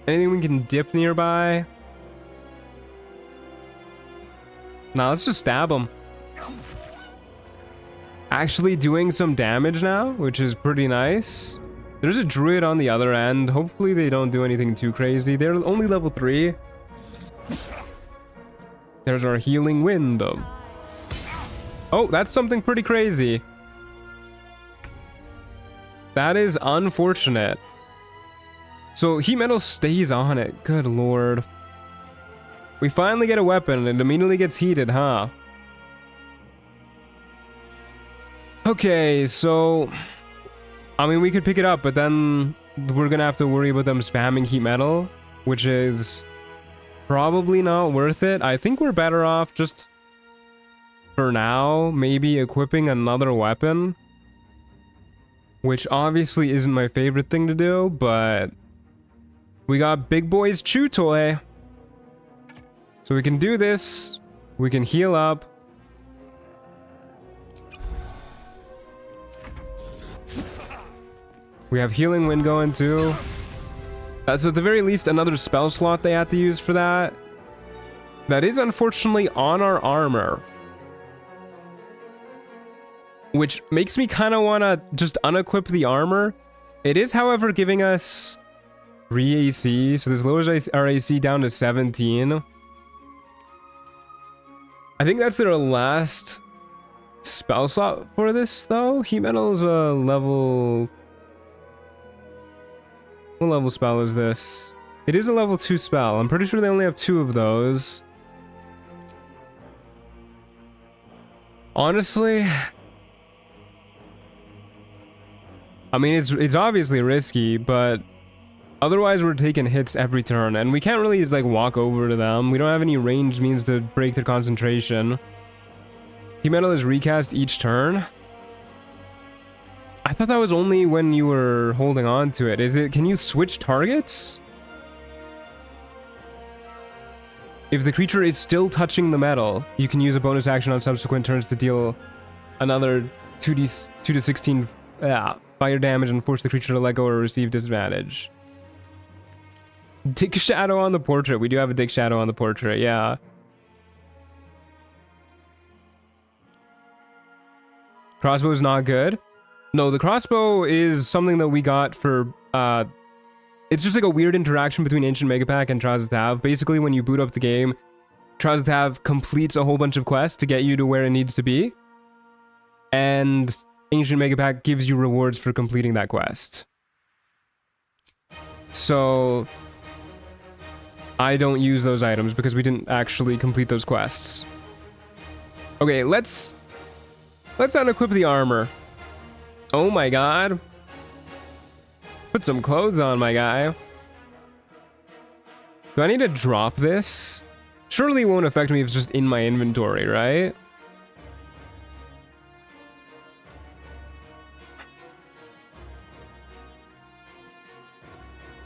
Anything we can dip nearby? Nah, let's just stab him. Actually doing some damage now, which is pretty nice. There's a druid on the other end. Hopefully they don't do anything too crazy. They're only level 3. There's our healing wind. Oh, that's something pretty crazy. That is unfortunate. So heat metal stays on it. Good lord. We finally get a weapon and it immediately gets heated, huh? Okay, so... I mean, we could pick it up, but then we're gonna have to worry about them spamming heat metal, which is probably not worth it. I think we're better off just, for now, maybe equipping another weapon. Which obviously isn't my favorite thing to do, but we got Big Boy's Chew Toy. So we can do this. We can heal up. We have Healing Wind going too. So at the very least, another spell slot they had to use for that. That is unfortunately on our armor. Which makes me kind of want to just unequip the armor. It is, however, giving us 3 AC. So this lowers our AC down to 17. I think that's their last spell slot for this, though. Heat Metal is a level... What level spell is this? It is a level 2 spell. I'm pretty sure they only have 2 of those. Honestly... I mean, it's obviously risky, but... Otherwise, we're taking hits every turn, and we can't really, like, walk over to them. We don't have any ranged means to break their concentration. Heat Metal is recast each turn. I thought that was only when you were holding on to it. Is it? Can you switch targets? If the creature is still touching the metal, you can use a bonus action on subsequent turns to deal another 2 to 16 fire damage and force the creature to let go or receive disadvantage. Dick Shadow on the portrait. We do have a Dick Shadow on the portrait, yeah. Crossbow is not good. No, the crossbow is something that we got for, it's just like a weird interaction between Ancient Megapack and Trials of Tav. Basically, when you boot up the game, Trials of Tav completes a whole bunch of quests to get you to where it needs to be. And Ancient Megapack gives you rewards for completing that quest. So, I don't use those items because we didn't actually complete those quests. Okay, let's unequip the armor. Oh my god. Put some clothes on, my guy. Do I need to drop this? Surely it won't affect me if it's just in my inventory, right?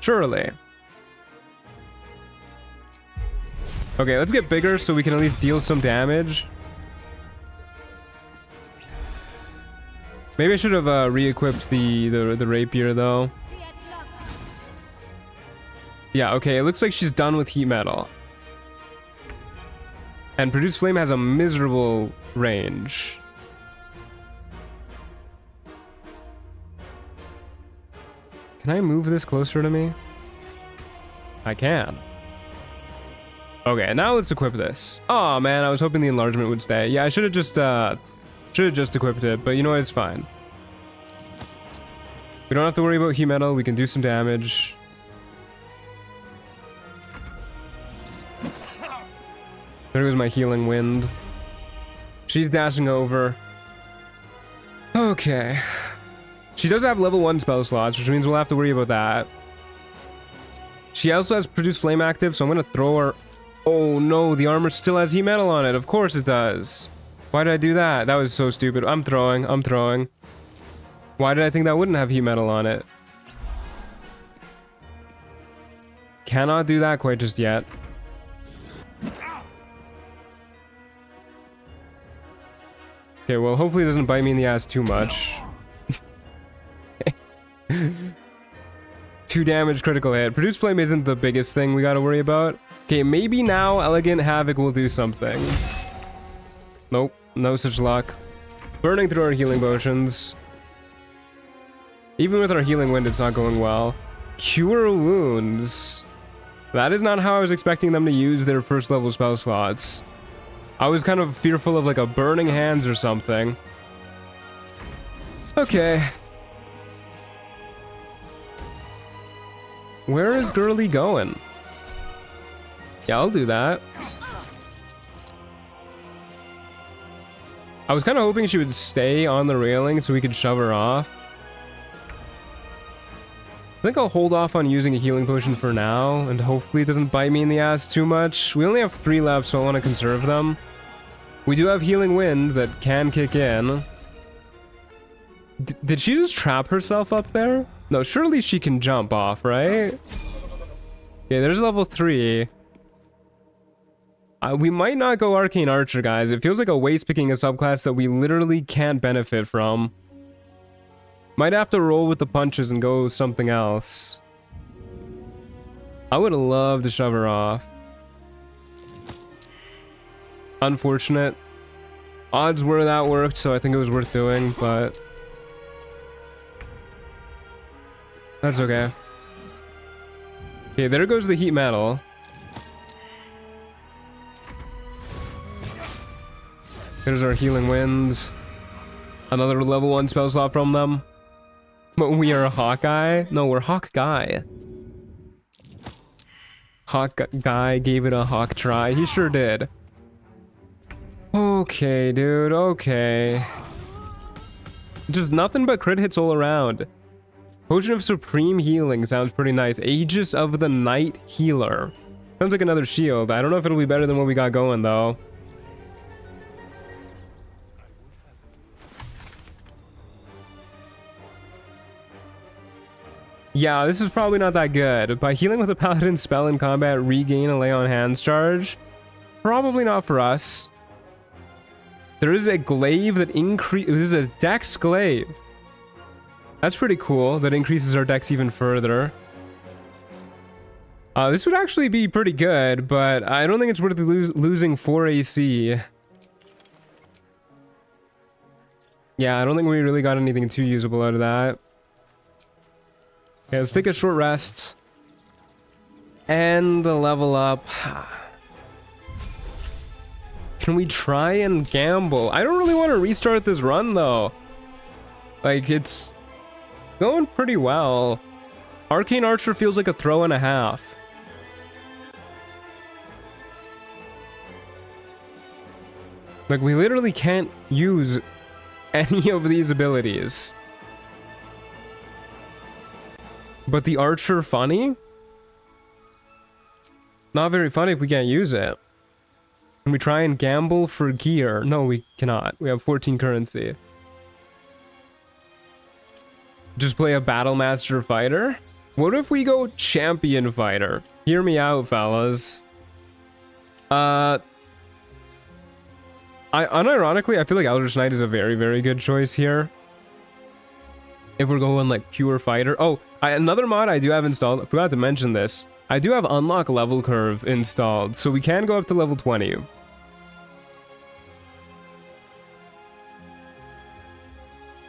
Surely. Okay, let's get bigger so we can at least deal some damage. Maybe I should have re-equipped the rapier though. Yeah, okay, it looks like she's done with heat metal. And Produce Flame has a miserable range. Can I move this closer to me? I can. Okay, now let's equip this. Oh man, I was hoping the enlargement would stay. Yeah, I should have just equipped it, but you know what, it's fine. We don't have to worry about heat metal, we can do some damage. There goes my healing wind. She's dashing over. Okay. She does have level 1 spell slots, which means we'll have to worry about that. She also has Produce Flame active, so I'm gonna throw her... Oh no, the armor still has heat metal on it. Of course it does. Why did I do that? That was so stupid. I'm throwing. Why did I think that wouldn't have heat metal on it? Cannot do that quite just yet. Okay, well, hopefully it doesn't bite me in the ass too much. 2 damage critical hit. Produce Flame isn't the biggest thing we gotta worry about. Okay, maybe now Elegant Havoc will do something. Nope, no such luck. Burning through our healing potions. Even with our healing wind, it's not going well. Cure wounds. That is not how I was expecting them to use their first level spell slots. I was kind of fearful of like a burning hands or something. Okay. Where is Girly going? Yeah, I'll do that. I was kind of hoping she would stay on the railing so we could shove her off. I think I'll hold off on using a healing potion for now, and hopefully it doesn't bite me in the ass too much. We only have 3 left, so I want to conserve them. We do have healing wind that can kick in. Did she just trap herself up there? No, surely she can jump off, right? Okay, there's level 3. We might not go Arcane Archer, guys. It feels like a waste picking a subclass that we literally can't benefit from. Might have to roll with the punches and go something else. I would love to shove her off. Unfortunate. Odds were that worked, so I think it was worth doing, but... that's okay. Okay, there goes the heat metal. There's our healing winds. Another level 1 spell slot from them. But we are a Hawkeye? No, we're Hawk Guy. Hawk Guy gave it a hawk try. He sure did. Okay, dude. Okay. Just nothing but crit hits all around. Potion of Supreme Healing sounds pretty nice. Aegis of the Night Healer. Sounds like another shield. I don't know if it'll be better than what we got going, though. Yeah, this is probably not that good. By healing with a paladin spell in combat, regain a lay on hands charge. Probably not for us. There is a glaive that increases. This is a dex glaive. That's pretty cool. That increases our dex even further. This would actually be pretty good, but I don't think it's worth losing 4 AC. Yeah, I don't think we really got anything too usable out of that. Okay, let's take a short rest. And a level up. Can we try and gamble? I don't really want to restart this run, though. Like, it's going pretty well. Arcane Archer feels like a throw and a half. Like, we literally can't use any of these abilities. But the Archer funny? Not very funny if we can't use it. Can we try and gamble for gear? No, we cannot. We have 14 currency. Just play a Battle Master fighter? What if we go Champion fighter? Hear me out, fellas. Unironically, I feel like Eldritch Knight is a very, very good choice here. If we're going like pure fighter. Oh, another mod I do have installed. I forgot to mention this. I do have unlock level curve installed, so we can go up to level 20.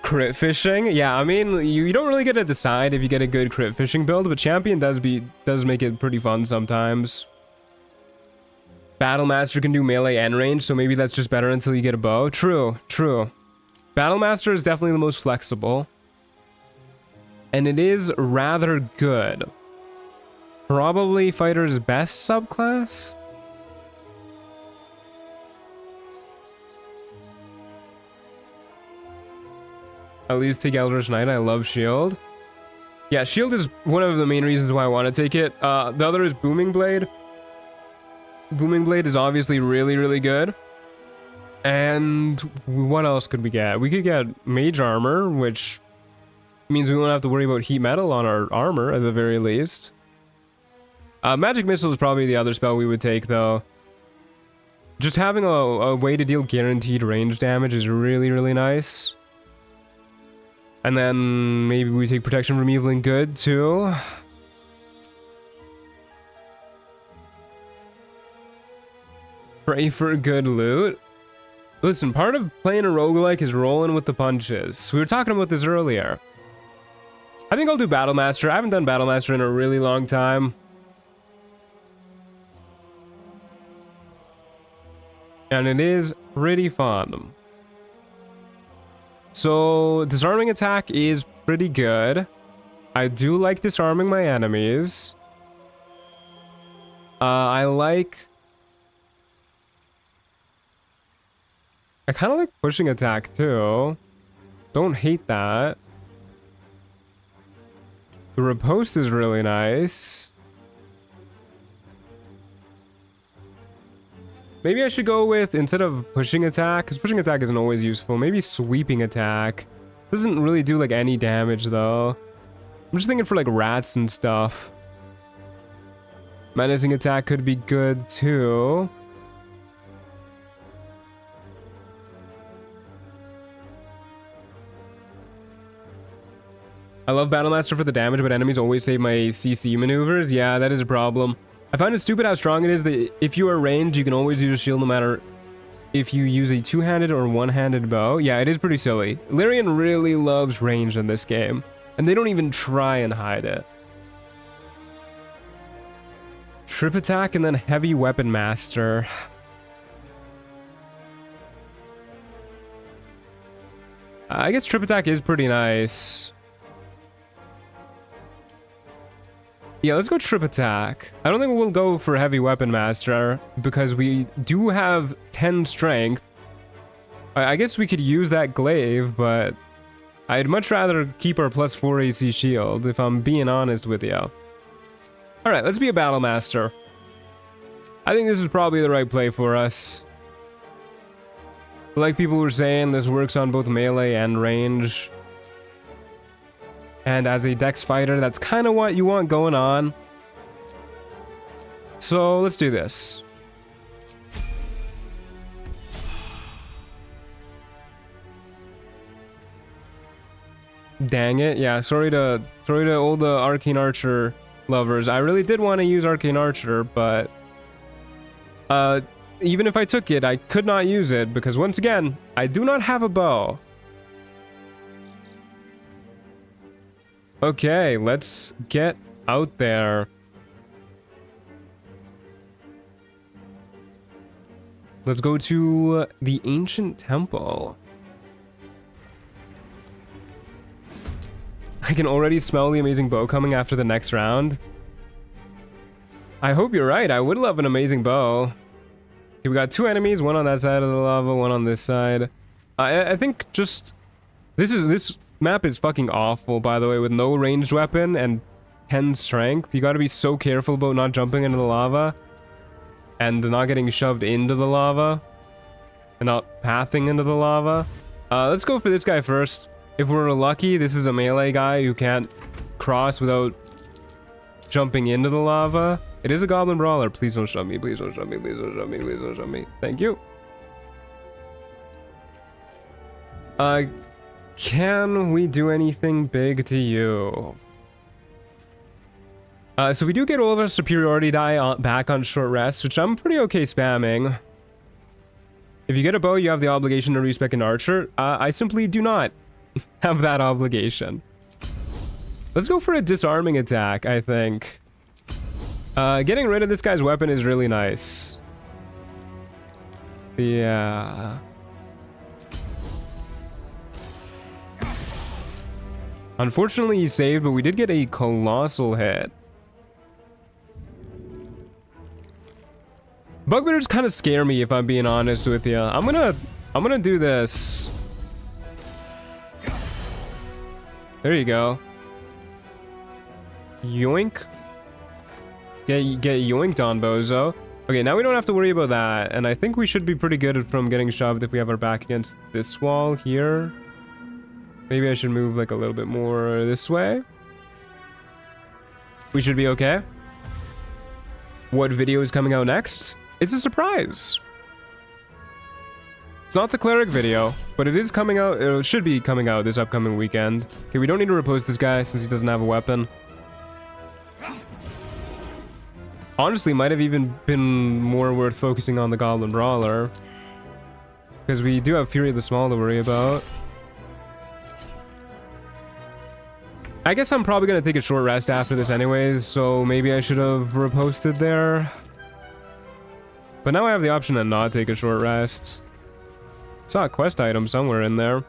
Crit fishing? Yeah, I mean, you don't really get to decide if you get a good crit fishing build, but Champion does make it pretty fun sometimes. Battle Master can do melee and range, so maybe that's just better until you get a bow. True, true. Battle Master is definitely the most flexible. And it is rather good. Probably fighter's best subclass? At least take Eldritch Knight. I love Shield. Yeah, Shield is one of the main reasons why I want to take it. The other is Booming Blade. Booming Blade is obviously really, really good. And what else could we get? We could get Mage Armor, which means we won't have to worry about heat metal on our armor at the very least. Magic Missile is probably the other spell we would take, though. Just having a way to deal guaranteed range damage is really, really nice. And then maybe we take Protection from Evil and Good, too. Pray for good loot. Listen, part of playing a roguelike is rolling with the punches. We were talking about this earlier. I think I'll do Battle Master. I haven't done Battle Master in a really long time. And it is pretty fun. So, disarming attack is pretty good. I do like disarming my enemies. I kind of like pushing attack too. Don't hate that. The riposte is really nice. Maybe I should go with, instead of pushing attack, because pushing attack isn't always useful, maybe sweeping attack. Doesn't really do like any damage though. I'm just thinking for like rats and stuff. Menacing attack could be good too. I love Battlemaster for the damage, but enemies always save my CC maneuvers. Yeah, that is a problem. I find it stupid how strong it is that if you are ranged, you can always use a shield no matter if you use a two-handed or one-handed bow. Yeah, it is pretty silly. Lyrian really loves range in this game, and they don't even try and hide it. Trip attack and then heavy weapon master. I guess trip attack is pretty nice. Yeah, let's go trip attack. I don't think we'll go for heavy weapon master because we do have 10 strength. I guess we could use that glaive, but I'd much rather keep our +4 AC shield if I'm being honest with you. Alright, let's be a battle master. I think this is probably the right play for us. Like people were saying, this works on both melee and range. And as a dex fighter, that's kind of what you want going on. So let's do this. Dang it. Yeah, sorry to all the Arcane Archer lovers. I really did want to use Arcane Archer, but even if I took it, I could not use it because once again, I do not have a bow. Okay, let's get out there. Let's go to the ancient temple. I can already smell the amazing bow coming after the next round. I hope you're right. I would love an amazing bow. Okay, we got 2 enemies, one on that side of the lava, one on this side. I think just this map is fucking awful, by the way, with no ranged weapon and 10 strength. You gotta be so careful about not jumping into the lava and not getting shoved into the lava and not pathing into the lava. Let's go for this guy first. If we're lucky, this is a melee guy who can't cross without jumping into the lava. It is a goblin brawler. Please don't shove me. Please don't shove me. Please don't shove me. Please don't shove me. Thank you. Can we do anything big to you? So we do get all of our superiority die back on short rest, which I'm pretty okay spamming. If you get a bow, you have the obligation to respec an archer. I simply do not have that obligation. Let's go for a disarming attack, I think. Getting rid of this guy's weapon is really nice. Yeah. Unfortunately, he saved, but we did get a colossal hit. Bugbeaters kind of scare me, if I'm being honest with you. I'm gonna do this. There you go. Yoink. Get yoinked on, bozo. Okay, now we don't have to worry about that, and I think we should be pretty good from getting shoved if we have our back against this wall here. Maybe I should move like a little bit more this way. We should be okay. What video is coming out next? It's a surprise. It's not the cleric video, but it is coming out. It should be coming out this upcoming weekend. Okay, we don't need to repose this guy since he doesn't have a weapon. Honestly, might have even been more worth focusing on the Goblin Brawler. Because we do have Fury of the Small to worry about. I guess I'm probably gonna take a short rest after this anyways, so maybe I should have reposted there. But now I have the option to not take a short rest. Saw a quest item somewhere in there.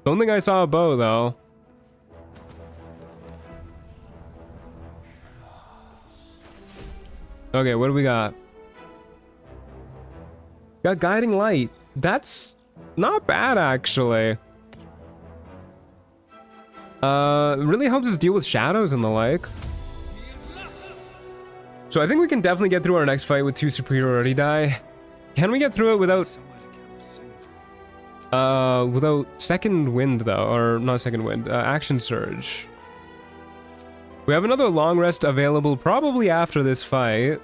Don't think I saw a bow though. Okay, what do we got? Got guiding light. That's not bad actually. Really helps us deal with shadows and the like. So I think we can definitely get through our next fight with 2 superiority die. Can we get through it without second wind though, or not second wind, action surge? We have another long rest available probably after this fight.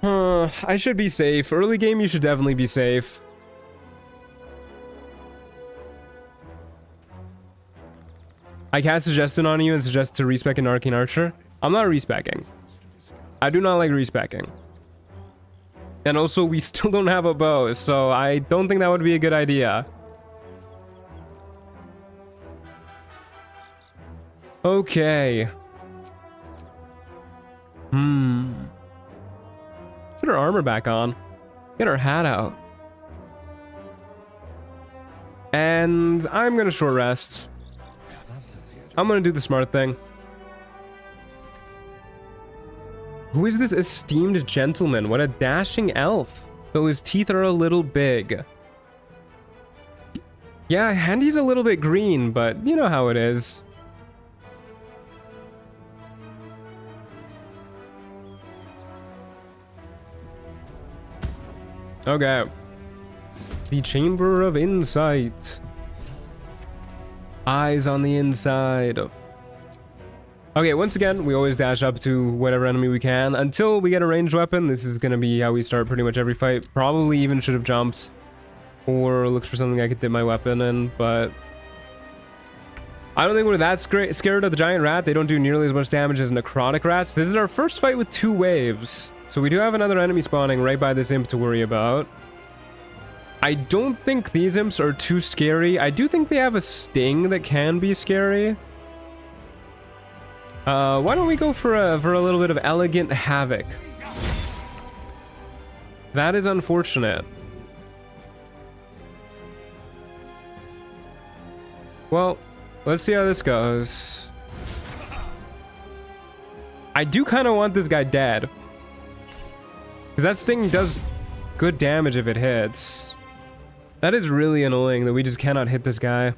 I should be safe. Early game, you should definitely be safe. I cast Suggestion on you and suggest to respec an Arcane Archer. I'm not respecing. I do not like respecing. And also, we still don't have a bow, so I don't think that would be a good idea. Okay. Put our armor back on. Get our hat out. And I'm gonna short rest. I'm gonna do the smart thing. Who is this esteemed gentleman? What a dashing elf. Though his teeth are a little big. Yeah, and he's a little bit green, but you know how it is. Okay. The Chamber of Insight. Eyes on the inside. Okay, once again, we always dash up to whatever enemy we can until we get a ranged weapon. This is going to be how we start pretty much every fight. Probably even should have jumped or looked for something I could dip my weapon in, but I don't think we're that scared of the giant rat. They don't do nearly as much damage as necrotic rats. This is our first fight with 2 waves. So we do have another enemy spawning right by this imp to worry about. I don't think these imps are too scary. I do think they have a sting that can be scary. Why don't we go for a little bit of elegant havoc? That is unfortunate. Well, let's see how this goes. I do kind of want this guy dead. Because that sting does good damage if it hits. That is really annoying that we just cannot hit this guy.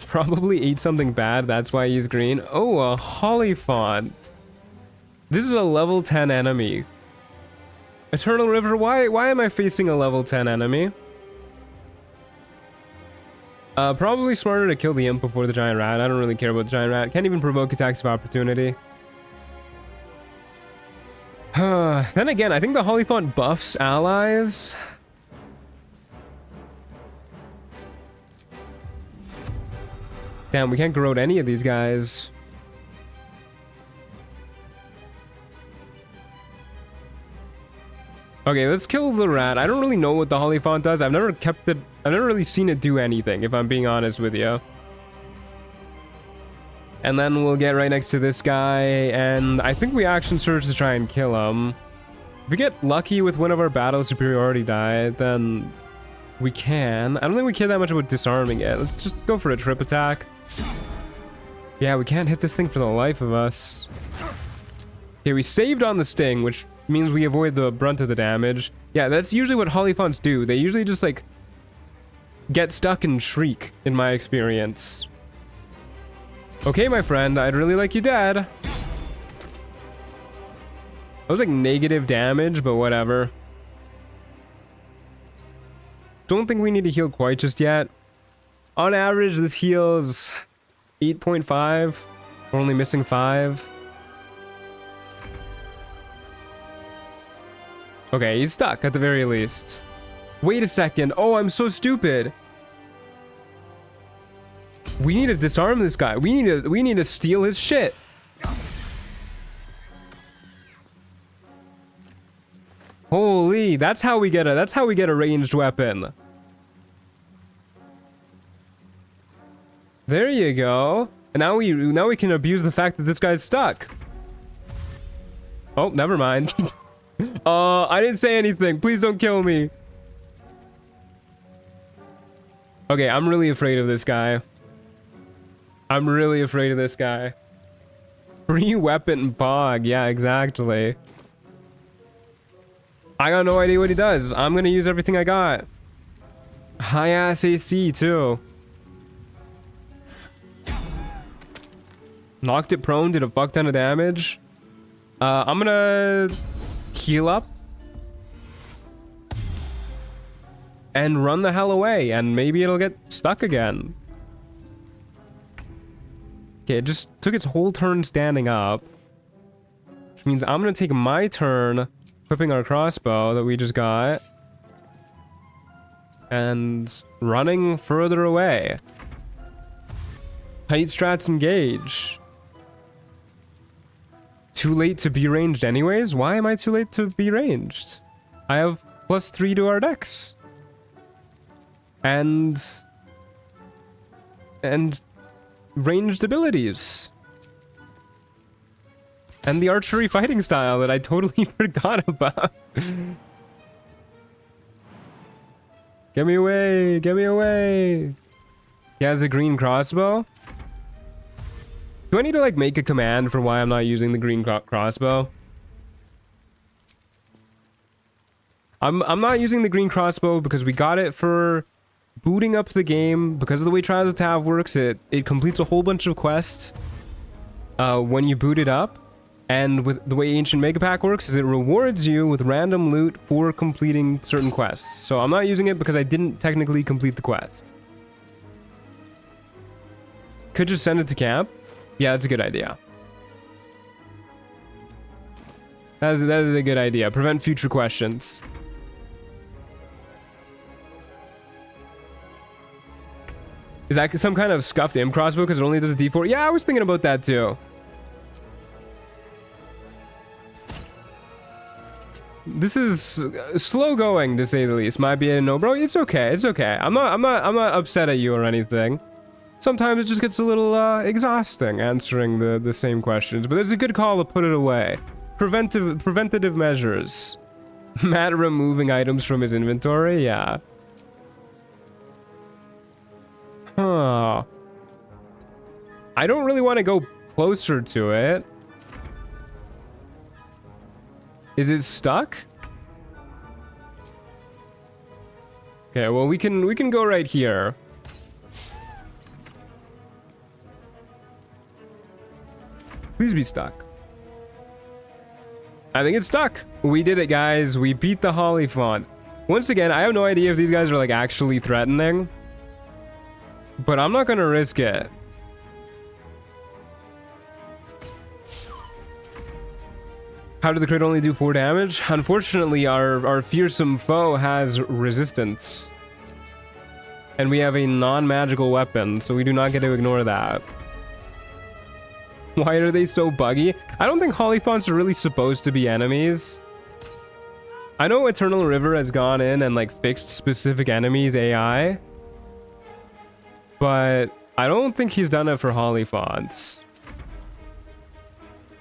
Probably ate something bad, that's why he's green. Oh, a Hollyphant. This is a level 10 enemy. Eternal River, why am I facing a level 10 enemy? Probably smarter to kill the imp before the giant rat. I don't really care about the giant rat. Can't even provoke attacks of opportunity. Then again, I think the Hollyphant buffs allies. Damn, we can't corrode any of these guys. Okay, let's kill the rat. I don't really know what the Hollyphant does. I've never really seen it do anything, if I'm being honest with you. And then we'll get right next to this guy, and I think we action surge to try and kill him. If we get lucky with one of our battle superiority die, then we can. I don't think we care that much about disarming it. Let's just go for a trip attack. Yeah, we can't hit this thing for the life of us. Okay, we saved on the sting, which means we avoid the brunt of the damage. Yeah, that's usually what Hollyphants do. They usually just, like, get stuck and shriek, in my experience. Okay, my friend, I'd really like you dead. That was like negative damage, but whatever. Don't think we need to heal quite just yet. On average, this heals 8.5. We're only missing 5. Okay, he's stuck at the very least. Wait a second. Oh, I'm so stupid. We need to disarm this guy. We need to steal his shit. Holy, that's how we get a ranged weapon. There you go. And now we can abuse the fact that this guy's stuck. Oh, never mind. I didn't say anything. Please don't kill me. Okay, I'm really afraid of this guy. I'm really afraid of this guy. Free weapon bog. Yeah, exactly. I got no idea what he does. I'm gonna use everything I got. High ass AC too. Knocked it prone, did a fuck ton of damage. I'm gonna heal up. And run the hell away, and maybe it'll get stuck again. Okay, it just took its whole turn standing up. Which means I'm gonna take my turn equipping our crossbow that we just got. And running further away. Tight strats engage. Too late to be ranged anyways? Why am I too late to be ranged? I have +3 to our dex. And ranged abilities. And the archery fighting style that I totally forgot about. Get me away, get me away. He has a green crossbow. Do I need to like make a command for why I'm not using the green crossbow? I'm not using the green crossbow because we got it for booting up the game. Because of the way Trials of Tav works, it completes a whole bunch of quests when you boot it up. And with the way Ancient Mega Pack works is it rewards you with random loot for completing certain quests. So I'm not using it because I didn't technically complete the quest. Could just send it to camp. Yeah, that's a good idea. That is a good idea. Prevent future questions. Is that some kind of scuffed imp crossbow because it only does a D4? Yeah, I was thinking about that too. This is slow going to say the least. Might be a no, bro. It's okay. It's okay. I'm not upset at you or anything. Sometimes it just gets a little exhausting answering the same questions, but there's a good call to put it away. Preventative measures. Matt removing items from his inventory. Yeah. Huh. I don't really want to go closer to it. Is it stuck? Okay, well we can go right here. Please be stuck. I think it's stuck. We did it, guys. We beat the Holly font. Once again, I have no idea if these guys are like actually threatening. But I'm not gonna risk it. How did the crit only do 4 damage? Unfortunately, our fearsome foe has resistance. And we have a non-magical weapon, so we do not get to ignore that. Why are they so buggy? I don't think Hollyphonts are really supposed to be enemies. I know Eternal River has gone in and like fixed specific enemies AI. But I don't think he's done it for Hollyphonts.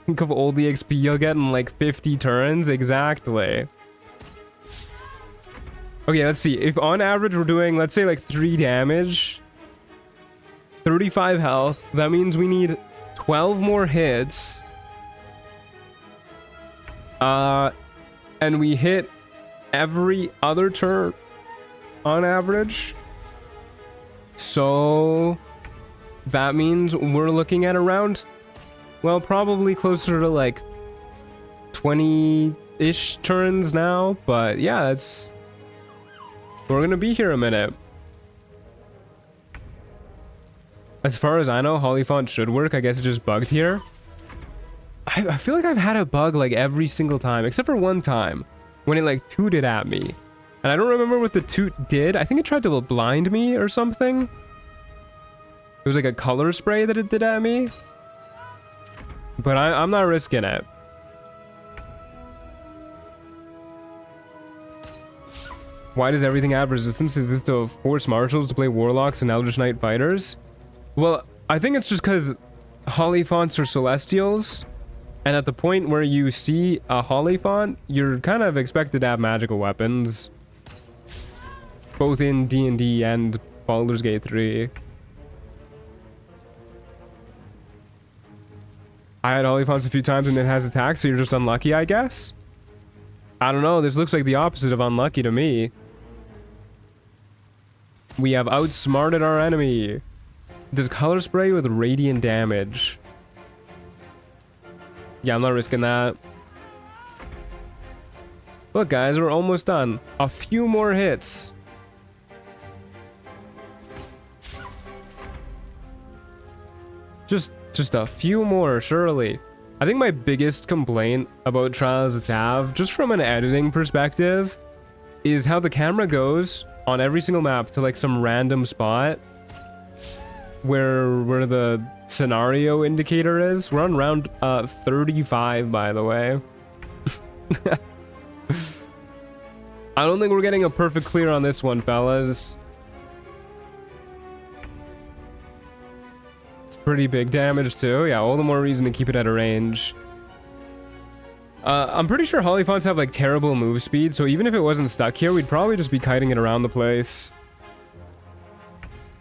Think of all the XP you'll get in like 50 turns. Exactly. Okay, let's see. If on average we're doing, let's say like 3 damage, 35 health, that means we need 12 more hits. And we hit every other turn on average. So that means we're looking at around, well, probably closer to like 20-ish turns now. But yeah, that's... We're gonna be here a minute. As far as I know, Hollyfont should work. I guess it just bugged here. I feel like I've had a bug like every single time, except for one time when it like tooted at me. And I don't remember what the toot did. I think it tried to blind me or something. It was like a color spray that it did at me. But I'm not risking it. Why does everything add resistance? Is this to force marshals to play warlocks and Eldritch Knight fighters? Well, I think it's just because Holophants are celestials, and at the point where you see a Holophant, you're kind of expected to have magical weapons, both in D&D and Baldur's Gate 3. I had Holophants a few times and it has attacks, so you're just unlucky, I guess? I don't know, this looks like the opposite of unlucky to me. We have outsmarted our enemy. Does color spray with radiant damage? Yeah, I'm not risking that. Look, guys, we're almost done. A few more hits. Just a few more, surely. I think my biggest complaint about Trials of Tav, just from an editing perspective, is how the camera goes on every single map to like some random spot where the scenario indicator is. We're on round 35, by the way. I don't think we're getting a perfect clear on this one, fellas. It's pretty big damage too. Yeah, all the more reason to keep it at a range. I'm pretty sure Holophants have like terrible move speed, so even if it wasn't stuck here, we'd probably just be kiting it around the place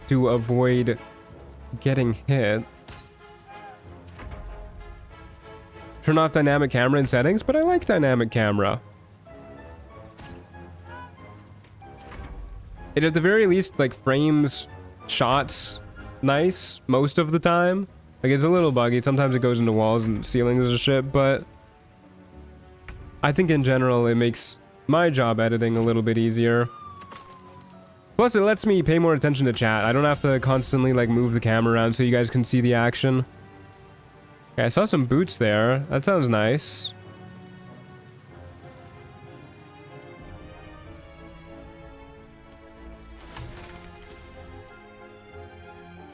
to avoid getting hit. Turn off dynamic camera in settings, but I like dynamic camera. It at the very least like frames shots nice most of the time. Like it's a little buggy. Sometimes it goes into walls and ceilings and shit, but I think in general it makes my job editing a little bit easier. Plus it lets me pay more attention to chat. I don't have to constantly like move the camera around so you guys can see the action. Okay, I saw some boots there. That sounds nice.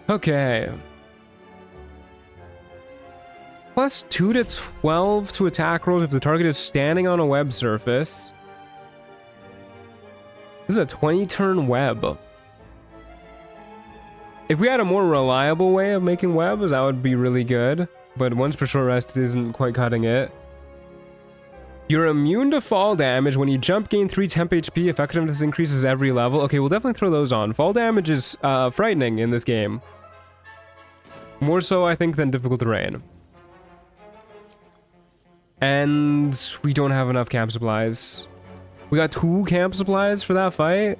Okay. Plus 2 to 12 to attack rolls if the target is standing on a web surface. This is a 20-turn web. If we had a more reliable way of making webs, that would be really good. But once per short rest isn't quite cutting it. You're immune to fall damage. When you jump, gain 3 temp HP. Effectiveness increases every level. Okay, we'll definitely throw those on. Fall damage is frightening in this game. More so, I think, than difficult terrain. And we don't have enough camp supplies. We got 2 camp supplies for that fight?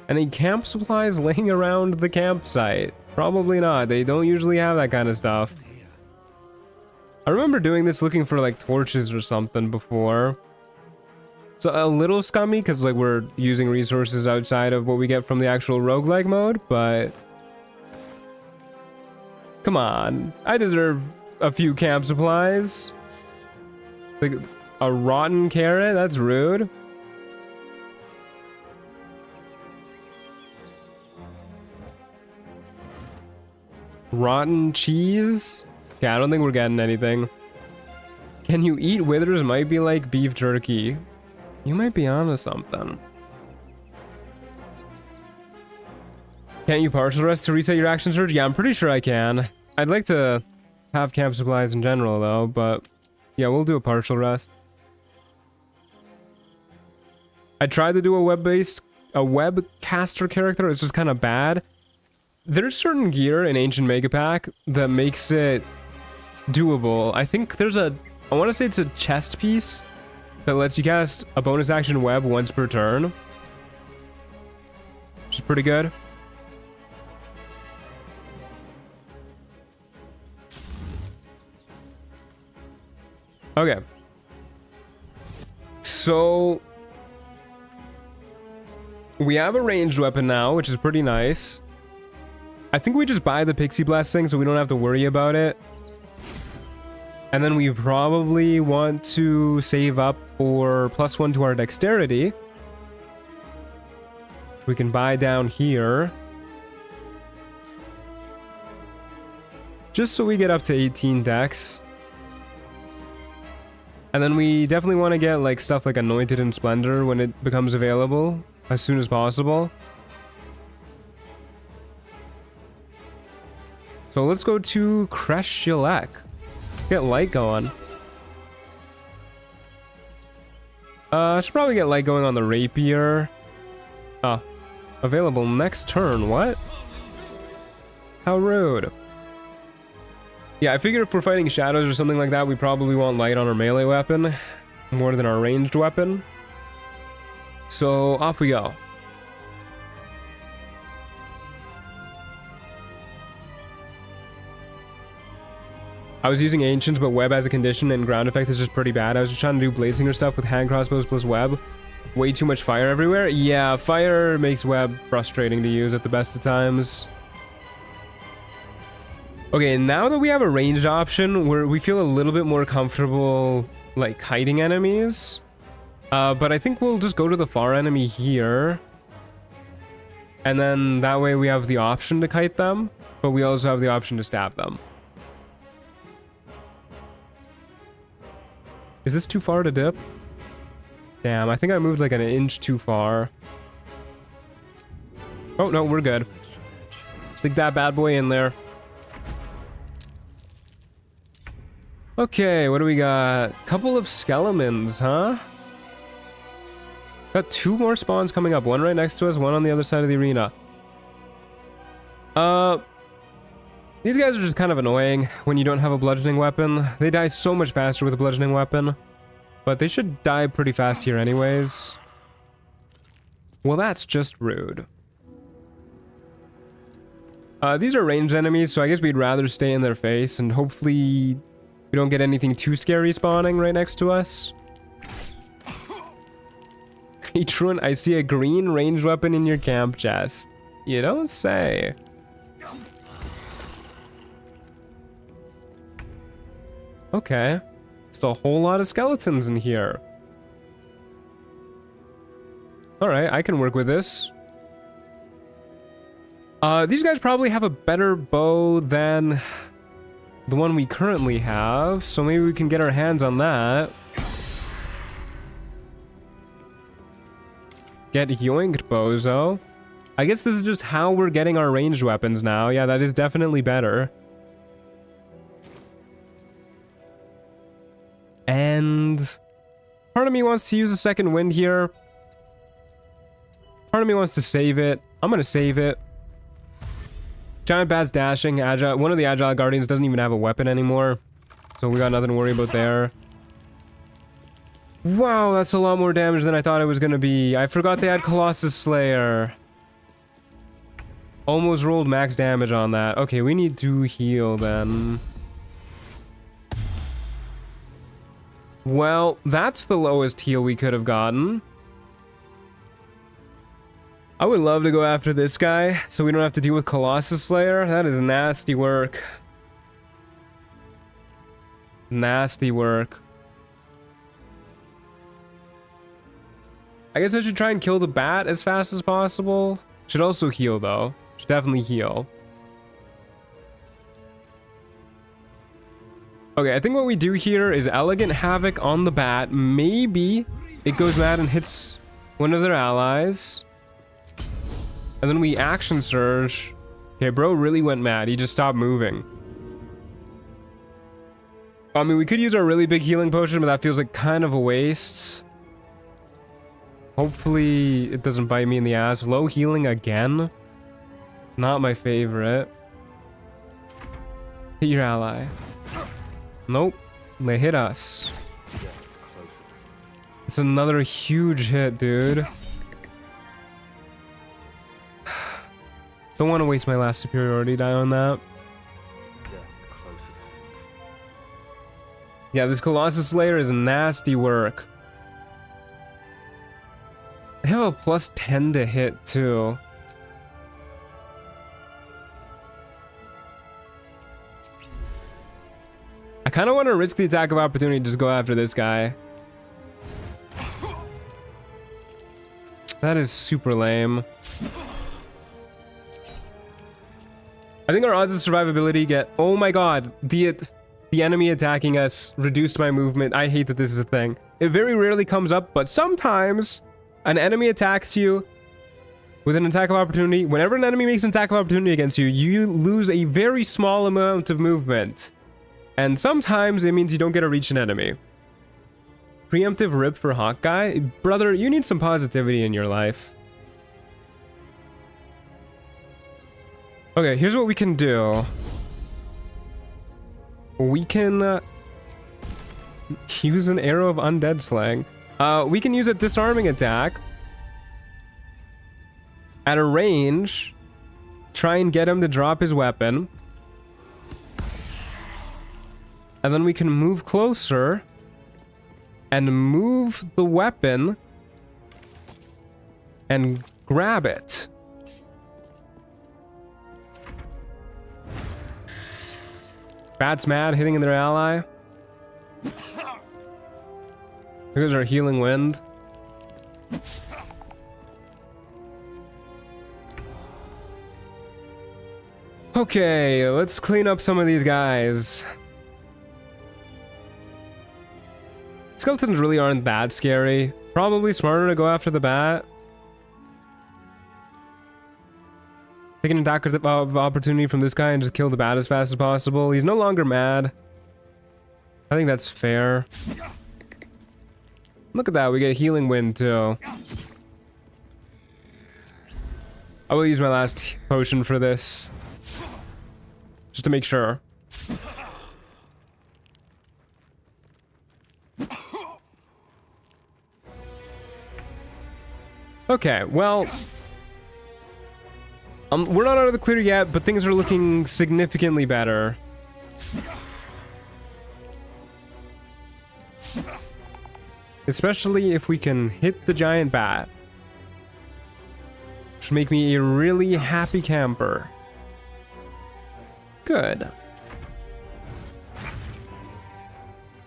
Any camp supplies laying around the campsite? Probably not. They don't usually have that kind of stuff. I remember doing this looking for like torches or something before. So a little scummy because like we're using resources outside of what we get from the actual roguelike mode, but come on. I deserve a few camp supplies. Like a rotten carrot? That's rude. Rotten cheese? Okay, I don't think we're getting anything. Can you eat withers? Might be like beef jerky. You might be onto something. Can't you partial rest to reset your action surge? Yeah, I'm pretty sure I can. I'd like to have camp supplies in general though, but yeah, we'll do a partial rest. I tried to do a web caster character. It's just kind of bad. There's certain gear in Ancient Mega Pack that makes it doable. I think there's I want to say it's a chest piece that lets you cast a bonus action web once per turn, which is pretty good. Okay. So we have a ranged weapon now, which is pretty nice. I think we just buy the Pixie Blast thing so we don't have to worry about it. And then we probably want to save up for +1 to our dexterity. Which we can buy down here. Just so we get up to 18 dex. And then we definitely want to get like stuff like Anointed and Splendor when it becomes available as soon as possible. So let's go to Kreshulek. Get light going. Should probably get light going on the Rapier. Available next turn. What? How rude. Yeah, I figured if we're fighting shadows or something like that, we probably want light on our melee weapon more than our ranged weapon. So off we go. I was using Ancients, but web as a condition and ground effect is just pretty bad. I was just trying to do Blade-Singer stuff with hand crossbows plus web. Way too much fire everywhere. Yeah, fire makes web frustrating to use at the best of times. Okay, now that we have a ranged option, we feel a little bit more comfortable, like, kiting enemies. But I think we'll just go to the far enemy here. And then that way we have the option to kite them, but we also have the option to stab them. Is this too far to dip? Damn, I think I moved like an inch too far. Oh, no, we're good. Stick that bad boy in there. Okay, what do we got? Couple of skeletons, huh? Got two more spawns coming up. One right next to us, one on the other side of the arena. These guys are just kind of annoying when you don't have a bludgeoning weapon. They die so much faster with a bludgeoning weapon. But they should die pretty fast here anyways. Well, that's just rude. These are ranged enemies, so I guess we'd rather stay in their face and hopefully we don't get anything too scary spawning right next to us. Hey Truant, I see a green ranged weapon in your camp chest. You don't say. Okay. Still a whole lot of skeletons in here. Alright, I can work with this. These guys probably have a better bow than the one we currently have, so maybe we can get our hands on that. Get yoinked, bozo. I guess this is just how we're getting our ranged weapons now. Yeah, that is definitely better. And part of me wants to use a second wind here. Part of me wants to save it. I'm gonna save it. Giant Bat's dashing. Agile. One of the Agile Guardians doesn't even have a weapon anymore, so we got nothing to worry about there. Wow, that's a lot more damage than I thought it was gonna be. I forgot they had Colossus Slayer. Almost rolled max damage on that. Okay, we need to heal then. Well, that's the lowest heal we could have gotten. I would love to go after this guy, so we don't have to deal with Colossus Slayer. That is nasty work. Nasty work. I guess I should try and kill the bat as fast as possible. Should also heal, though. Should definitely heal. Okay, I think what we do here is Elegant Havoc on the bat. Maybe it goes mad and hits one of their allies. And then we Action Surge. Okay, bro really went mad. He just stopped moving. I mean, we could use our really big healing potion, but that feels like kind of a waste. Hopefully it doesn't bite me in the ass. Low healing again. It's not my favorite. Hit your ally. Nope. They hit us. It's another huge hit, dude. Don't want to waste my last superiority die on that. Yeah, this Colossus Slayer is nasty work. I have a plus 10 to hit, too. I kind of want to risk the attack of opportunity to just go after this guy. That is super lame. I think our odds of survivability get... Oh my god. The the enemy attacking us reduced my movement. I hate that this is a thing. It very rarely comes up, but sometimes an enemy attacks you with an attack of opportunity. Whenever an enemy makes an attack of opportunity against you, you lose a very small amount of movement. And sometimes it means you don't get to reach an enemy. Preemptive rip for Hawkeye? Brother, you need some positivity in your life. Okay, here's what we can do. We can use an arrow of undead slang. We can use a disarming attack at a range. Try and get him to drop his weapon. And then we can move closer and move the weapon and grab it. Bats mad, hitting their ally. Here's our healing wind. Okay, let's clean up some of these guys. Skeletons really aren't that scary. Probably smarter to go after the bat. Take an attack of opportunity from this guy and just kill the bat as fast as possible. He's no longer mad. I think that's fair. Look at that, we get healing wind too. I will use my last potion for this. Just to make sure. Okay, well... we're not out of the clear yet, but things are looking significantly better. Especially if we can hit the giant bat. Which will make me a really happy camper. Good.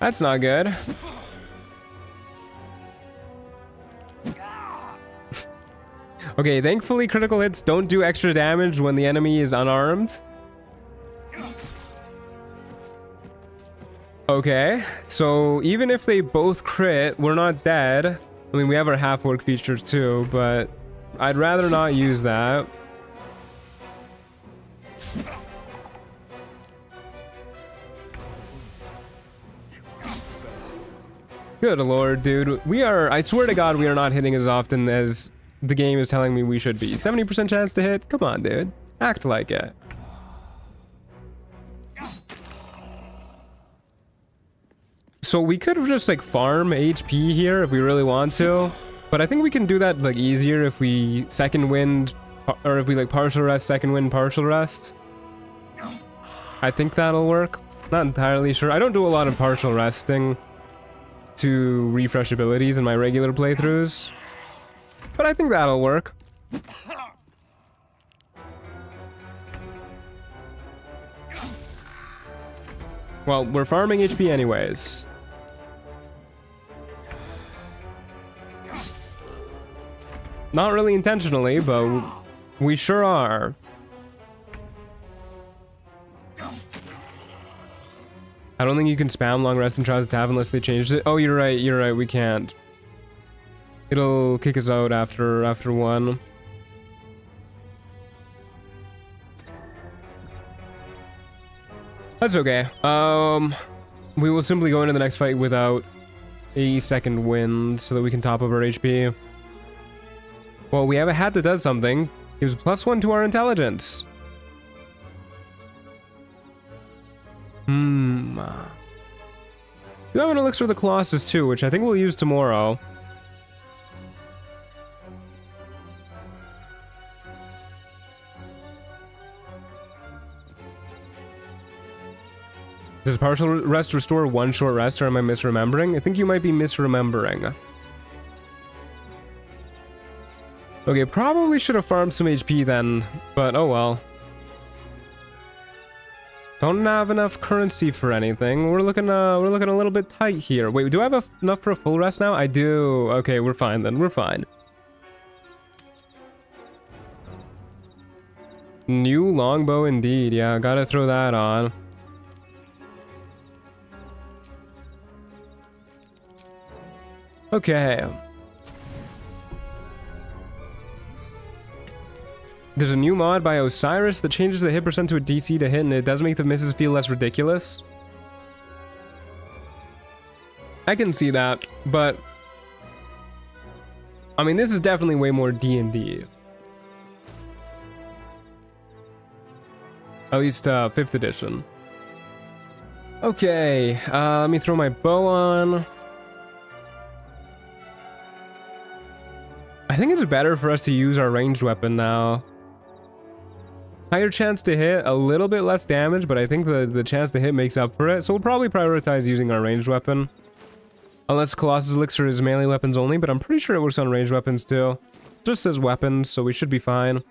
That's not good. Okay, thankfully critical hits don't do extra damage when the enemy is unarmed. Okay, so even if they both crit, we're not dead. I mean, we have our half-orc features too, but I'd rather not use that. Good lord, dude. We are, I swear to God, we are not hitting as often as the game is telling me we should be. 70% chance to hit? Come on, dude. Act like it. So we could just like farm HP here if we really want to. But I think we can do that like easier if we second wind, or if we like partial rest, second wind, partial rest. I think that'll work. Not entirely sure. I don't do a lot of partial resting to refresh abilities in my regular playthroughs. But I think that'll work. Well, we're farming HP anyways. Not really intentionally, but we sure are. I don't think you can spam long rest in Trials of Tav unless they changed it. Oh, you're right, we can't. It'll kick us out after one. That's okay. We will simply go into the next fight without a second wind so that we can top up our HP. Well, we have a hat that does something. Gives +1 to our intelligence. You have an elixir of the Colossus too, which I think we'll use tomorrow. Does partial rest restore one short rest, or am I misremembering? I think you might be misremembering. Okay, probably should have farmed some HP then, but oh well. Don't have enough currency for anything. We're looking a little bit tight here. Wait, do I have enough for a full rest now? I do. Okay, we're fine then. We're fine. New longbow indeed. Yeah, gotta throw that on. Okay. There's a new mod by Osiris that changes the hit percent to a DC to hit, and it does make the misses feel less ridiculous. I can see that, but I mean, this is definitely way more D&D. At least 5th edition. Okay, let me throw my bow on. I think it's better for us to use our ranged weapon now. Higher chance to hit, a little bit less damage, but I think the chance to hit makes up for it. So we'll probably prioritize using our ranged weapon. Unless Colossus Elixir is melee weapons only, but I'm pretty sure it works on ranged weapons too. Just says weapons, so we should be fine.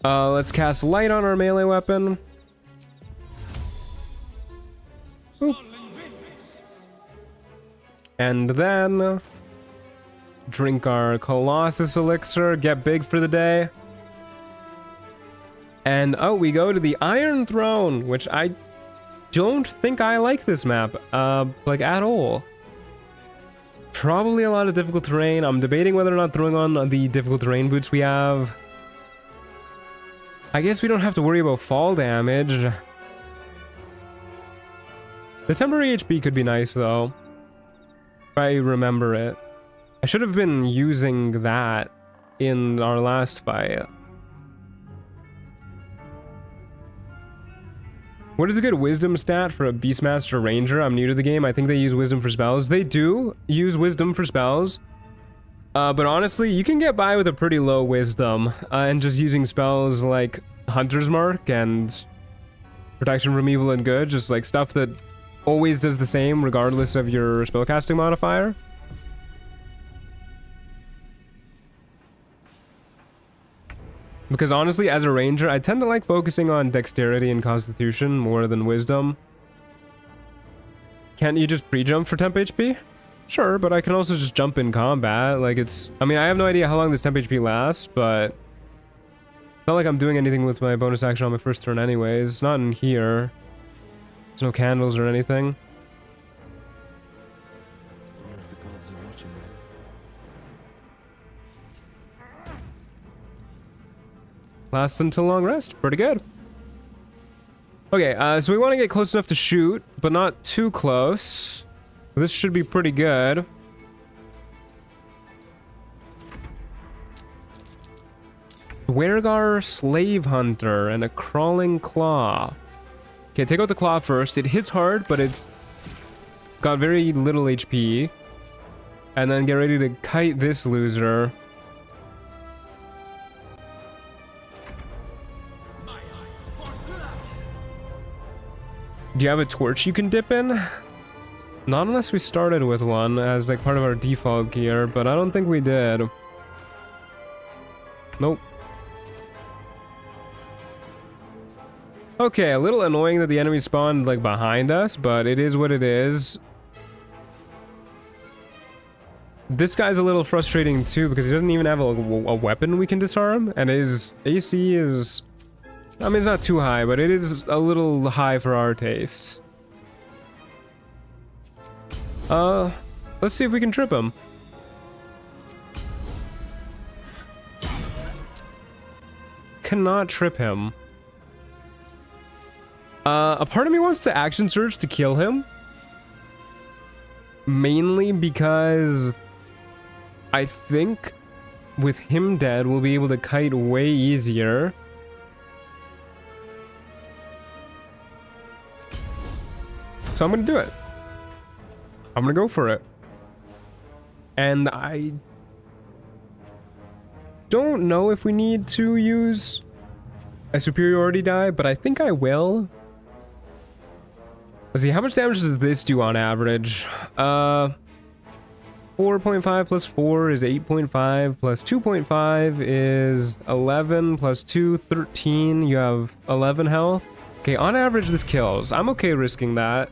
Let's cast Light on our melee weapon. Ooh. And then drink our Colossus Elixir, get big for the day. And oh, we go to the Iron Throne, which I don't think I like this map, like at all. Probably a lot of difficult terrain. I'm debating whether or not throwing on the difficult terrain boots we have. I guess we don't have to worry about fall damage. The temporary HP could be nice though, if I remember it. I should have been using that in our last fight. What is a good wisdom stat for a Beastmaster Ranger? I'm new to the game. I think they use wisdom for spells. They do use wisdom for spells. But honestly, you can get by with a pretty low wisdom. And just using spells like Hunter's Mark and Protection from Evil and Good. Just like stuff that always does the same regardless of your spellcasting modifier. Because honestly, as a ranger, I tend to like focusing on dexterity and constitution more than wisdom. Can't you just pre-jump for temp HP? Sure, but I can also just jump in combat. Like it's... I mean, I have no idea how long this temp HP lasts, but... It's not like I'm doing anything with my bonus action on my first turn anyways. It's not in here. There's no candles or anything. Lasts until long rest. Pretty good. Okay, so we want to get close enough to shoot, but not too close. This should be pretty good. Wergar Slave Hunter and a Crawling Claw. Okay, take out the claw first. It hits hard, but it's got very little HP. And then get ready to kite this loser. Do you have a torch you can dip in? Not unless we started with one as like part of our default gear, but I don't think we did. Nope. Okay, a little annoying that the enemy spawned like behind us, but it is what it is. This guy's a little frustrating too because he doesn't even have a weapon we can disarm, and his AC is... I mean, it's not too high, but it is a little high for our tastes. Let's see if we can trip him. Cannot trip him. A part of me wants to action surge to kill him. Mainly because I think with him dead, we'll be able to kite way easier. So I'm gonna do it. I'm gonna go for it. And I don't know if we need to use a superiority die, but I think I will. Let's see, how much damage does this do on average? 4.5 plus 4 is 8.5, plus 2.5 is 11, plus 2, 13. You have 11 health. Okay, on average this kills. I'm okay risking that.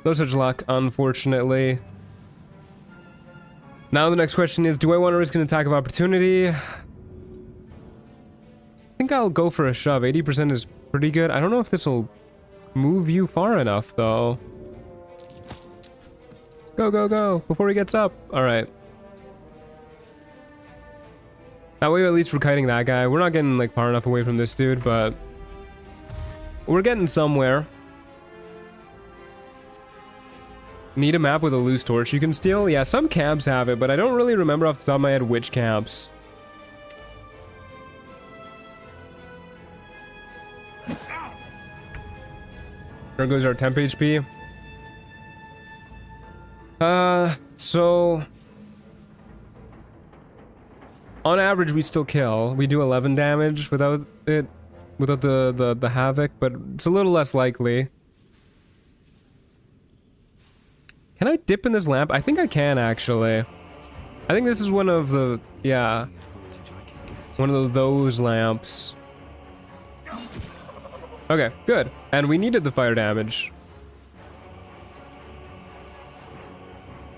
No such luck, unfortunately. Now the next question is, do I want to risk an attack of opportunity? I think I'll go for a shove. 80% is pretty good. I don't know if this will move you far enough, though. Go, go, go, before he gets up. All right. That way, at least we're kiting that guy. We're not getting, like, far enough away from this dude, but we're getting somewhere. Need a map with a loose torch you can steal? Yeah, some camps have it, but I don't really remember off the top of my head which camps. There goes our temp HP. So on average we still kill. We do 11 damage without it, without the havoc, but it's a little less likely. Can I dip in this lamp? I think I can, actually. I think this is one of the, yeah, one of those lamps. Okay, good. And we needed the fire damage.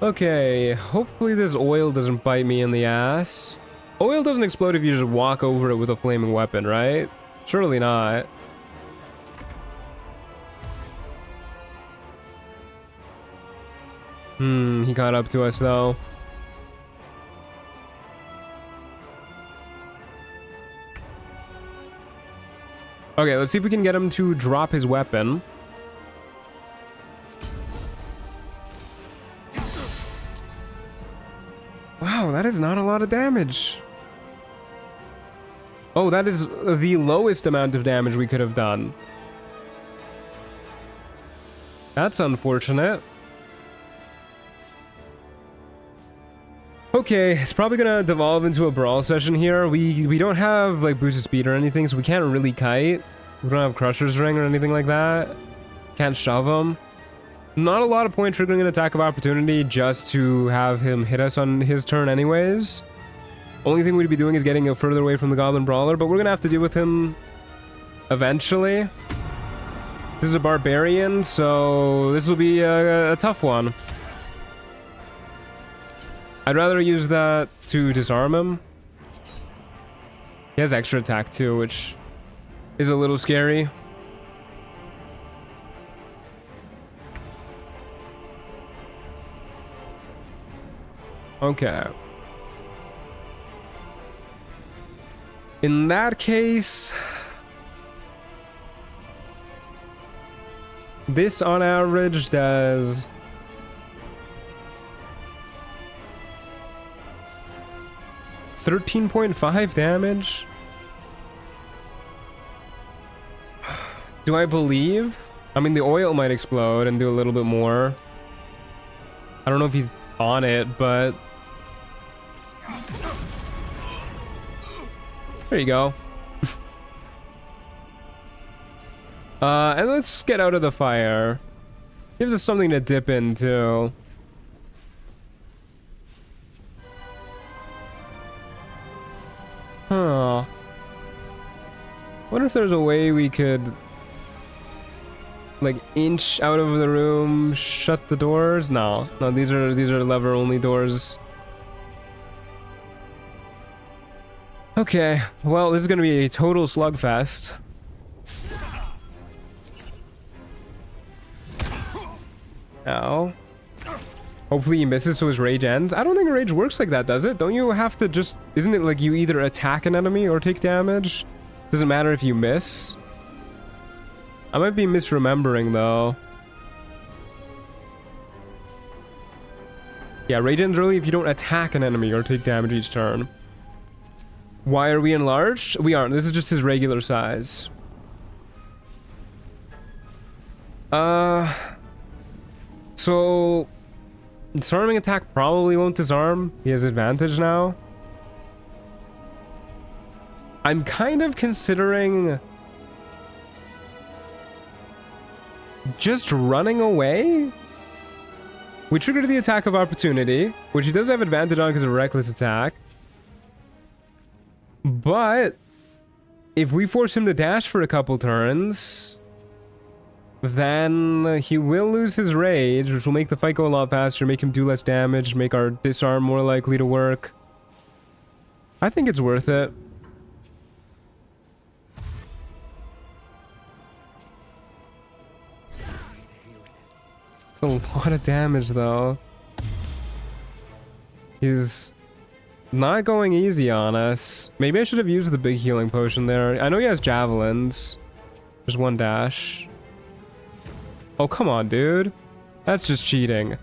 Okay, hopefully this oil doesn't bite me in the ass. Oil doesn't explode if you just walk over it with a flaming weapon, right? Surely not. He got up to us though. Okay, let's see if we can get him to drop his weapon. Wow, that is not a lot of damage. Oh, that is the lowest amount of damage we could have done. That's unfortunate. Okay, it's probably gonna devolve into a brawl session here. We don't have like boosted speed or anything, so we can't really kite. We don't have Crusher's Ring or anything like that. Can't shove him. Not a lot of point triggering an attack of opportunity just to have him hit us on his turn anyways. Only thing we'd be doing is getting further away from the Goblin Brawler, but we're gonna have to deal with him eventually. This is a Barbarian, so this will be a tough one. I'd rather use that to disarm him. He has extra attack too, which is a little scary. Okay. In that case, this on average does 13.5 damage. Do I believe? I mean, the oil might explode and do a little bit more. I don't know if he's on it, but there you go. And let's get out of the fire. Gives us something to dip into. Huh. Wonder if there's a way we could like inch out of the room, shut the doors? No, these are lever only doors. Okay, well, this is gonna be a total slugfest. Ow. Hopefully he misses so his rage ends. I don't think rage works like that, does it? Don't you have to just... Isn't it like you either attack an enemy or take damage? Doesn't matter if you miss? I might be misremembering though. Yeah, rage ends early if you don't attack an enemy or take damage each turn. Why are we enlarged? We aren't. This is just his regular size. So... Disarming attack probably won't disarm. He has advantage now. I'm kind of considering just running away. We triggered the attack of opportunity, which he does have advantage on because of reckless attack. But if we force him to dash for a couple turns, then he will lose his rage, which will make the fight go a lot faster, make him do less damage, make our disarm more likely to work. I think it's worth it. It's a lot of damage, though. He's not going easy on us. Maybe I should have used the big healing potion there. I know he has javelins. There's one dash. Oh, come on, dude. That's just cheating.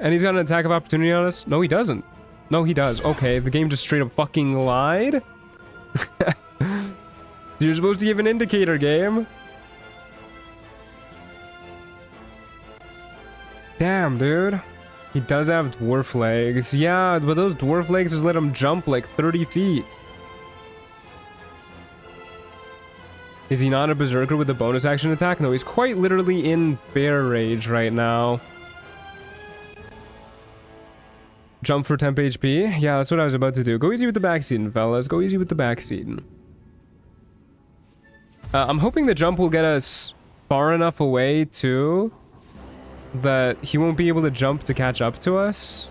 And he's got an attack of opportunity on us? No, he doesn't. No, he does. Okay, the game just straight up fucking lied. You're supposed to give an indicator, game. Damn, dude. He does have dwarf legs. Yeah, but those dwarf legs just let him jump like 30 feet. Is he not a berserker with a bonus action attack? No, he's quite literally in bear rage right now. Jump for temp HP? Yeah, that's what I was about to do. Go easy with the backseating, fellas. Go easy with the backseating. I'm hoping the jump will get us far enough away, too, that he won't be able to jump to catch up to us.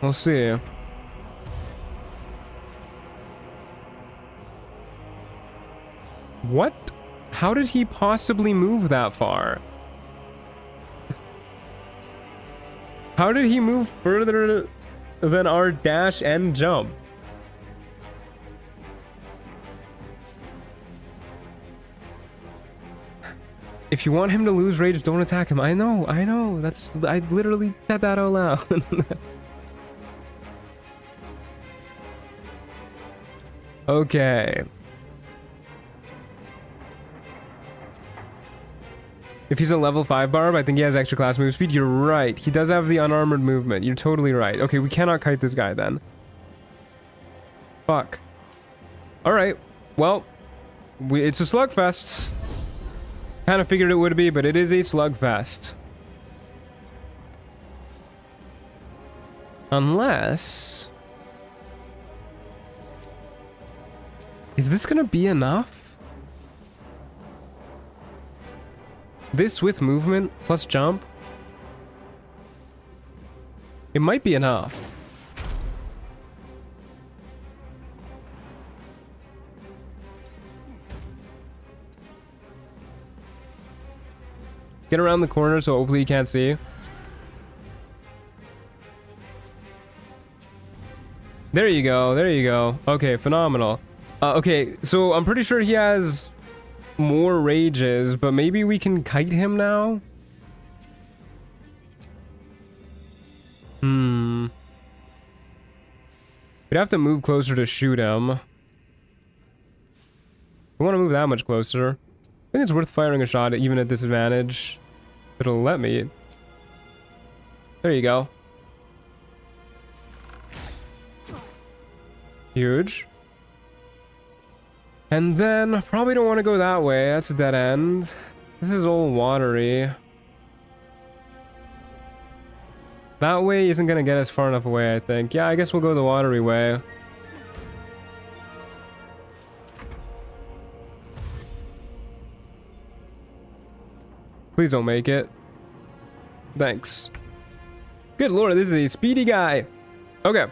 We'll see. What? How did he possibly move that far? How did he move further than our dash and jump? If you want him to lose rage, don't attack him. I know. I literally said that out loud. Okay. If he's a level 5 barb, I think he has extra class move speed. You're right. He does have the unarmored movement. You're totally right. Okay, we cannot kite this guy then. Fuck. Alright. Well, it's a slugfest. Kind of figured it would be, but it is a slugfest. Unless... Is this gonna be enough? This with movement plus jump? It might be enough. Get around the corner so hopefully you can't see. There you go, there you go. Okay, phenomenal. Okay, so I'm pretty sure he has more rages, but maybe we can kite him now? We'd have to move closer to shoot him. We want to move that much closer. I think it's worth firing a shot even at disadvantage. It'll let me. There you go. Huge. And then, probably don't want to go that way. That's a dead end. This is all watery. That way isn't going to get us far enough away, I think. Yeah, I guess we'll go the watery way. Please don't make it. Thanks. Good lord, this is a speedy guy. Okay.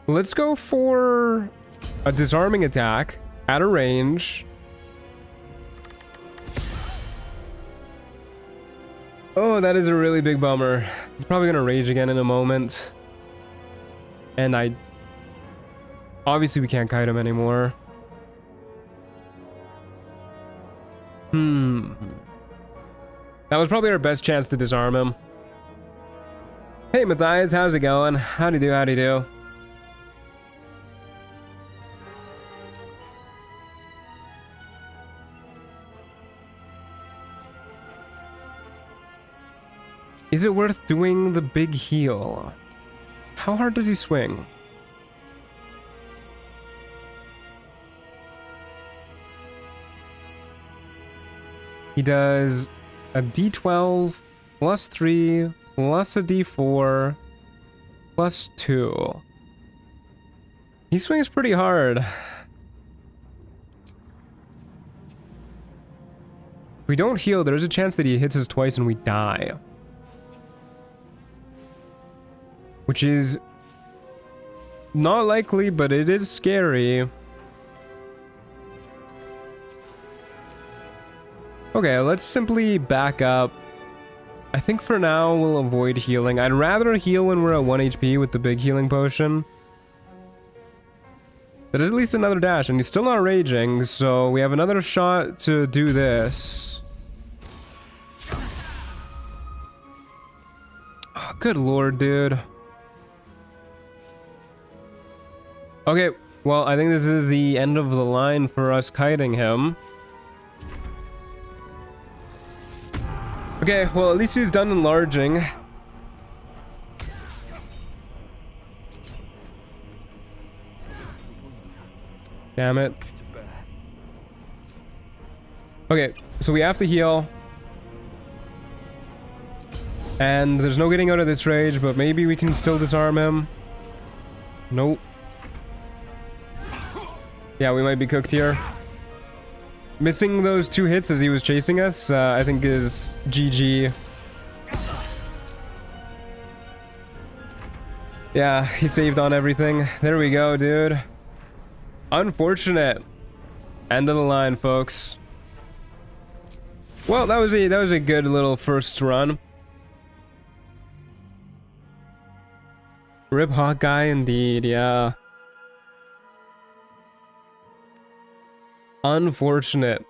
Let's go for a disarming attack at a range. Oh, that is a really big bummer. He's probably gonna rage again in a moment. And obviously we can't kite him anymore. That was probably our best chance to disarm him. Hey Matthias, how's it going? Howdy do, howdy do. Is it worth doing the big heal? How hard does he swing? He does a d12 plus 3 plus a d4 plus 2. He swings pretty hard. If we don't heal, there's a chance that he hits us twice and we die. Which is not likely, but it is scary. Okay, let's simply back up. I think for now we'll avoid healing. I'd rather heal when we're at 1 HP with the big healing potion. That is at least another dash, and he's still not raging, so we have another shot to do this. Oh, good lord, dude. Okay, well, I think this is the end of the line for us kiting him. Okay, well, at least he's done enlarging. Damn it. Okay, so we have to heal. And there's no getting out of this rage, but maybe we can still disarm him. Nope. Yeah, we might be cooked here. Missing those 2 hits as he was chasing us, I think is GG. Yeah, he saved on everything. There we go, dude. Unfortunate. End of the line, folks. Well, that was a good little first run. Rip Hawkeye indeed, yeah. Unfortunate.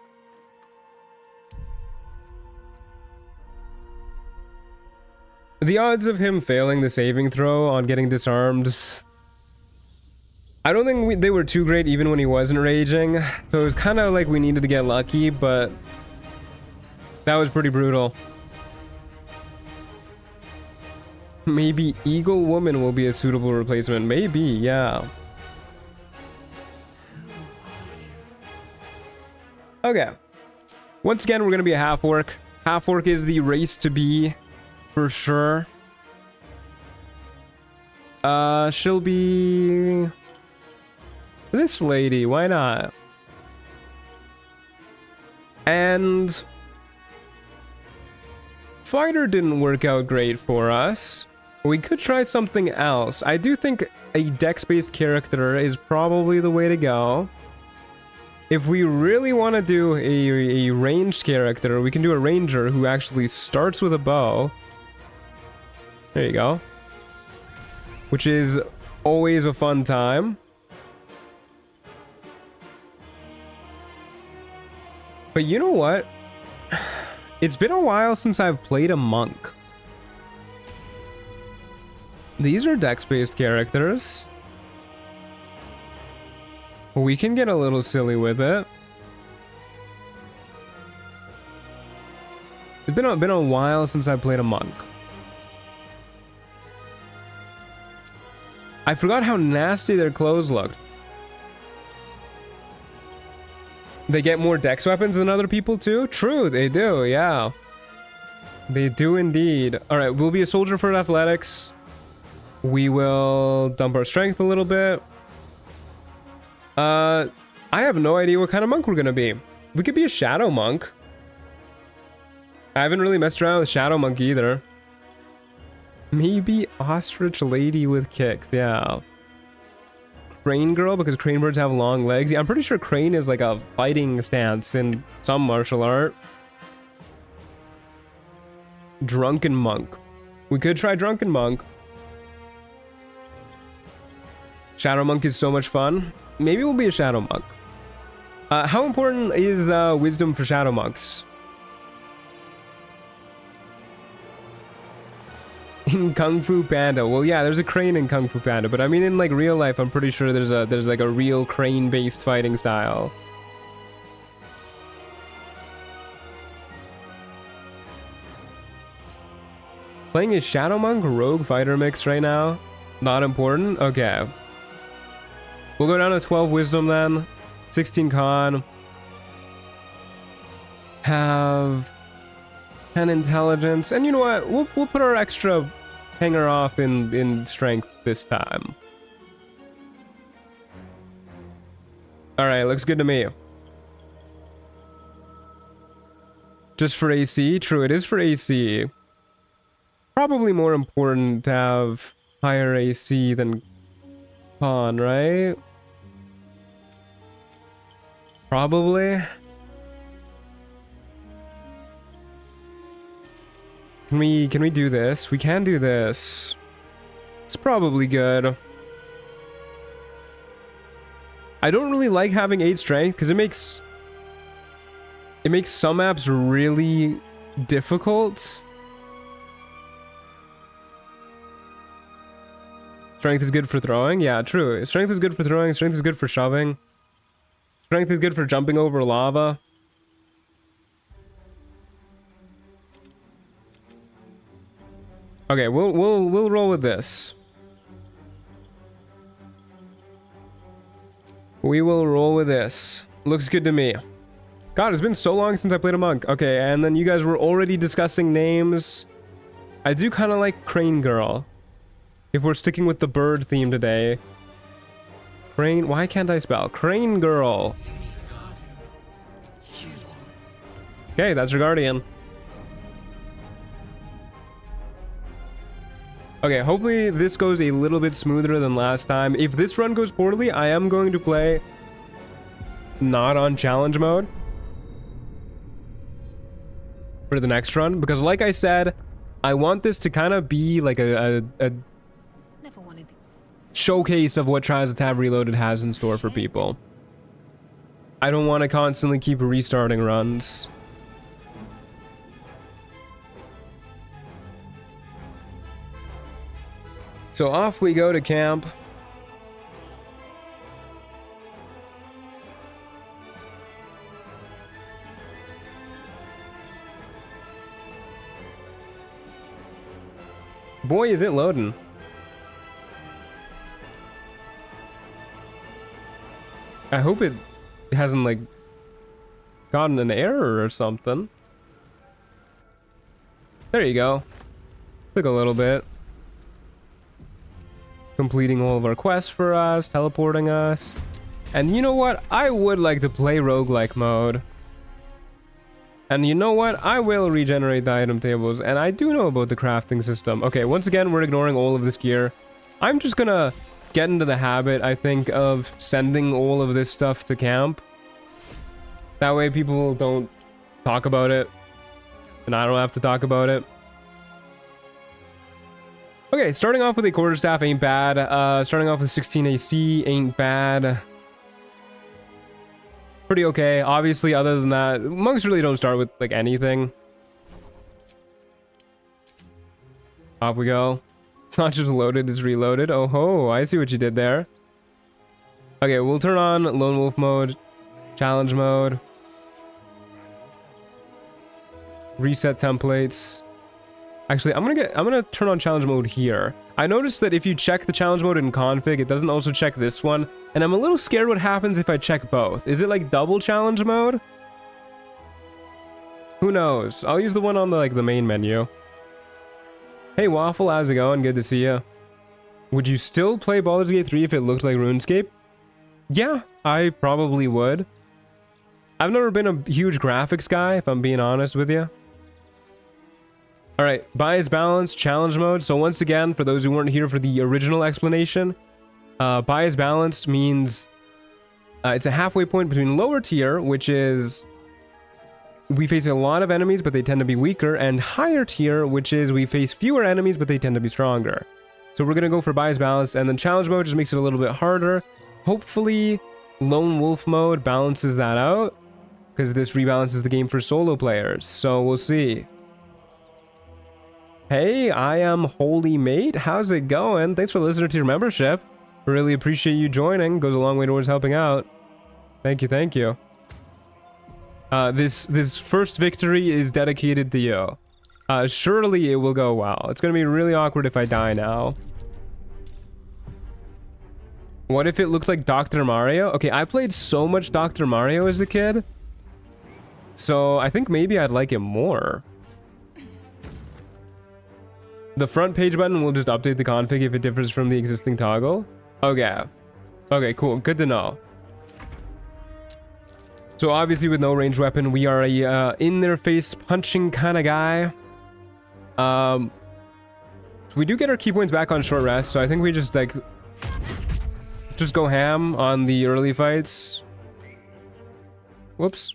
The odds of him failing the saving throw on getting disarmed, I don't think they were too great even when he wasn't raging. So it was kind of like we needed to get lucky, but that was pretty brutal. Maybe Eagle Woman will be a suitable replacement. Maybe, yeah. Okay. Once again, we're going to be a half orc. Half orc is the race to be, for sure. She'll be this lady. Why not? And fighter didn't work out great for us. We could try something else. I do think a dex-based character is probably the way to go. If we really want to do a ranged character, we can do a ranger who actually starts with a bow. There you go. Which is always a fun time. But you know what? It's been a while since I've played a monk. These are dex-based characters. We can get a little silly with it. It's been a while since I played a monk. I forgot how nasty their clothes looked. They get more dex weapons than other people too? True, they do, yeah. They do indeed. Alright, we'll be a soldier for athletics. We will dump our strength a little bit. I have no idea what kind of monk we're gonna be. We could be a shadow monk. I haven't really messed around with shadow monk either. Maybe ostrich lady with kicks, yeah. Crane girl, because crane birds have long legs. Yeah, I'm pretty sure crane is like a fighting stance in some martial art. Drunken monk. We could try drunken monk. Shadow monk is so much fun. Maybe we'll be a shadow monk. How important is wisdom for shadow monks? In Kung Fu Panda. Well, yeah, there's a crane in Kung Fu Panda, but I mean in like real life, I'm pretty sure there's like a real crane-based fighting style. Playing a shadow monk rogue fighter mix right now. Not important. Okay. We'll go down to 12 wisdom then. 16 con. Have 10 intelligence. And you know what? We'll put our extra hanger off in strength this time. Alright, looks good to me. Just for AC? True, it is for AC. Probably more important to have higher AC than con, right? Probably. Can we do this? We can do this. It's probably good. I don't really like having 8 strength because it makes some maps really difficult. Strength is good for throwing. Yeah, true. Strength is good for throwing. Strength is good for shoving. Strength is good for jumping over lava. Okay, we'll roll with this. We will roll with this. Looks good to me. God, it's been so long since I played a monk. Okay, and then you guys were already discussing names. I do kind of like Crane Girl. If we're sticking with the bird theme today. Crane... Why can't I spell? Crane Girl. Okay, that's your guardian. Okay, hopefully this goes a little bit smoother than last time. If this run goes poorly, I am going to play not on challenge mode for the next run. Because like I said, I want this to kind of be like a showcase of what Trials of Tav Reloaded has in store for people. I don't want to constantly keep restarting runs. So off we go to camp. Boy, is it loading. I hope it hasn't, like, gotten an error or something. There you go. Took a little bit. Completing all of our quests for us, teleporting us. And you know what? I would like to play roguelike mode. And you know what? I will regenerate the item tables. And I do know about the crafting system. Okay, once again, we're ignoring all of this gear. I'm just gonna get into the habit, I think, of sending all of this stuff to camp. That way people don't talk about it. And I don't have to talk about it. Okay, starting off with a quarterstaff ain't bad. Starting off with 16 AC ain't bad. Pretty okay. Obviously, other than that, monks really don't start with, like, anything. Off we go. It's not just loaded, it's reloaded. Oh ho, I see what you did there. Okay, we'll turn on Lone Wolf mode. Challenge mode. Reset templates. Actually, I'm gonna turn on challenge mode here. I noticed that if you check the challenge mode in config, it doesn't also check this one. And I'm a little scared what happens if I check both. Is it like double challenge mode? Who knows? I'll use the one on the, like, the main menu. Hey Waffle, how's it going? Good to see you. Would you still play Baldur's Gate 3 if it looked like RuneScape? Yeah, I probably would. I've never been a huge graphics guy, if I'm being honest with you. Alright, bias balance, challenge mode. So once again, for those who weren't here for the original explanation, bias balanced means it's a halfway point between lower tier, which is we face a lot of enemies, but they tend to be weaker, and higher tier, which is we face fewer enemies, but they tend to be stronger. So we're going to go for bias balanced, and then challenge mode just makes it a little bit harder. Hopefully, Lone Wolf mode balances that out, because this rebalances the game for solo players. So we'll see. Hey, I am Holy Mate. How's it going? Thanks for listening to your membership. Really appreciate you joining. Goes a long way towards helping out. Thank you, thank you. This first victory is dedicated to you. Surely it will go well. It's gonna be really awkward if I die now. What if it looked like Dr. Mario? Okay, I played so much Dr. Mario as a kid. So I think maybe I'd like it more. The front page button will just update the config if it differs from the existing toggle. Okay. Okay, cool. Good to know. So obviously with no ranged weapon, we are a in-their-face punching kind of guy. So we do get our key points back on short rest, so I think we just go ham on the early fights. Whoops.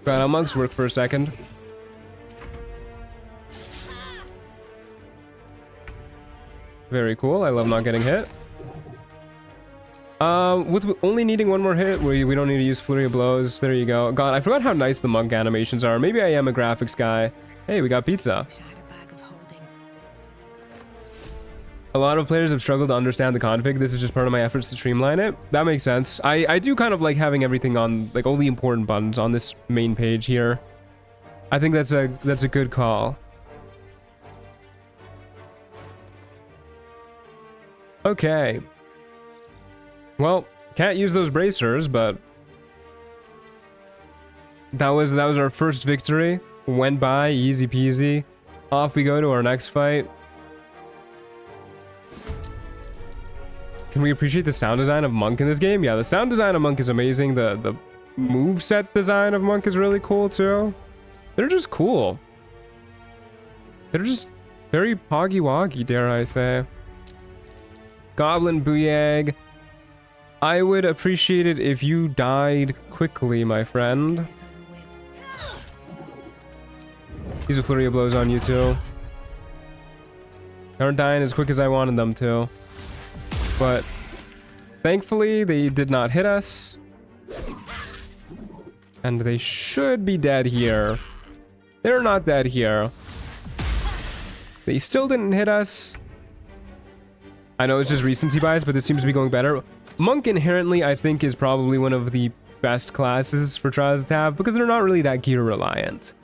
Got our monks work for a second. Very cool. I love not getting hit. With only needing one more hit, we don't need to use Flurry of Blows. There you go. God, I forgot how nice the monk animations are. Maybe I am a graphics guy. Hey, we got pizza. A lot of players have struggled to understand the config. This is just part of my efforts to streamline it. That makes sense. I do kind of like having everything on, like, all the important buttons on this main page here. I think that's a good call. Okay. Well, can't use those bracers, but that was our first victory. Went by easy peasy. Off we go to our next fight. Can we appreciate the sound design of Monk in this game? Yeah, the sound design of Monk is amazing. The moveset design of Monk is really cool too. They're just cool. They're just very poggy-woggy, dare I say. Goblin Booyag. I would appreciate it if you died quickly, my friend. Use a Flurry of Blows on you too. They aren't dying as quick as I wanted them to. But thankfully, they did not hit us. And they should be dead here. They're not dead here. They still didn't hit us. I know it's just recency bias, but this seems to be going better. Monk inherently, I think, is probably one of the best classes for Trials of Tav because they're not really that gear reliant.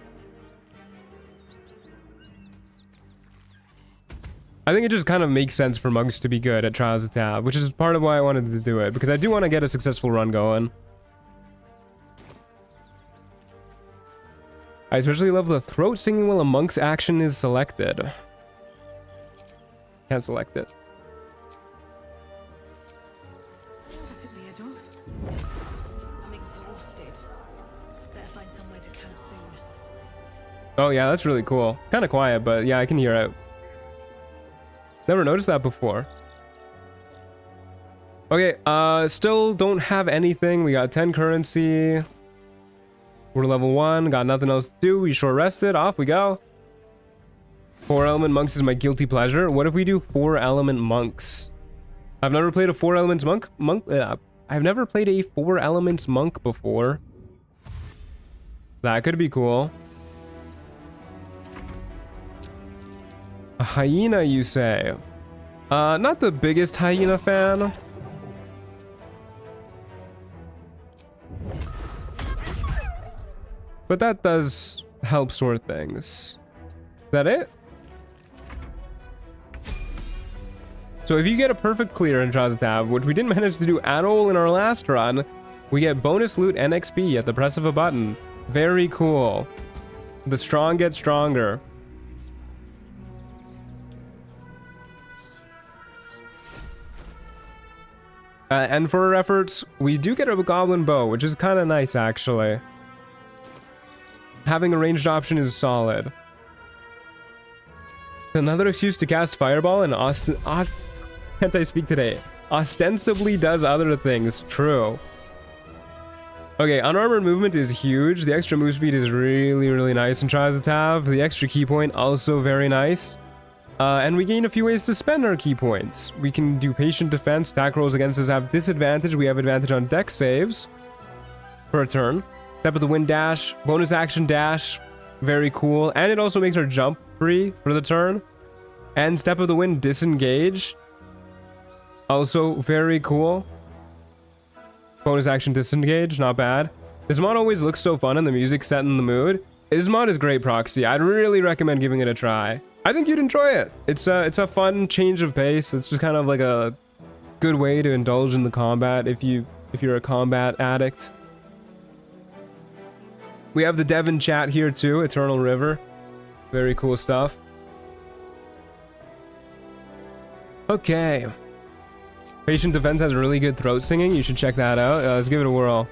I think it just kind of makes sense for monks to be good at Trials of Tav, which is part of why I wanted to do it, because I do want to get a successful run going. I especially love the throat singing while a monk's action is selected. Can't select it. That took the edge off. I'm exhausted. Better find somewhere to camp soon. Oh yeah, that's really cool. Kind of quiet, but yeah, I can hear it. Never noticed that before. Okay, still don't have anything. We got 10 currency. We're level 1. Got nothing else to do. We short rested. Off we go. 4 element monks is my guilty pleasure. What if we do 4 element monks? I've never played a 4 elements monk. I've never played a 4 elements monk before. That could be cool. A hyena, you say? Not the biggest hyena fan. But that does help sort things. Is that it? So if you get a perfect clear in Trials of Tav, which we didn't manage to do at all in our last run, we get bonus loot and XP at the press of a button. Very cool. The strong get stronger. And for our efforts, we do get a goblin bow, which is kind of nice, actually. Having a ranged option is solid. Another excuse to cast Fireball and can't I speak today? Ostensibly does other things. True. Okay, unarmored movement is huge. The extra move speed is really, really nice in Trials of Tav. The extra key point, also very nice. And we gain a few ways to spend our key points. We can do patient defense. Attack rolls against us have disadvantage. We have advantage on dex saves for a turn. Step of the wind dash. Bonus action dash. Very cool. And it also makes our jump free for the turn. And step of the wind disengage. Also very cool. Bonus action disengage. Not bad. This mod always looks so fun and the music set in the mood. This mod is great proxy. I'd really recommend giving it a try. I think you'd enjoy it. It's a fun change of pace. It's just kind of like a good way to indulge in the combat if you're a combat addict. We have the Devon chat here too, Eternal River. Very cool stuff. Okay. Patient Defense has really good throat singing. You should check that out. Let's give it a whirl.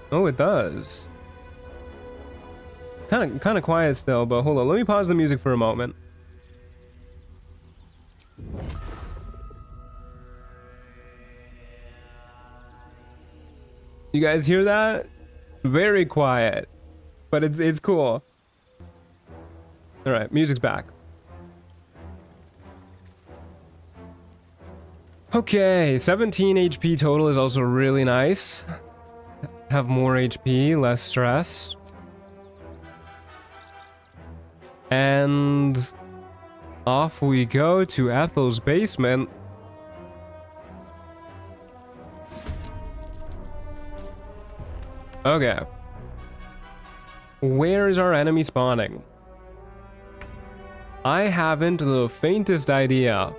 Oh, it does. Kind of quiet still, but hold on. Let me pause the music for a moment. You guys hear that? Very quiet, but it's cool. All right, music's back. Okay, 17 HP total is also really nice. Have more HP, less stress. And off we go to Ethel's basement. Okay. Where is our enemy spawning? I haven't the faintest idea.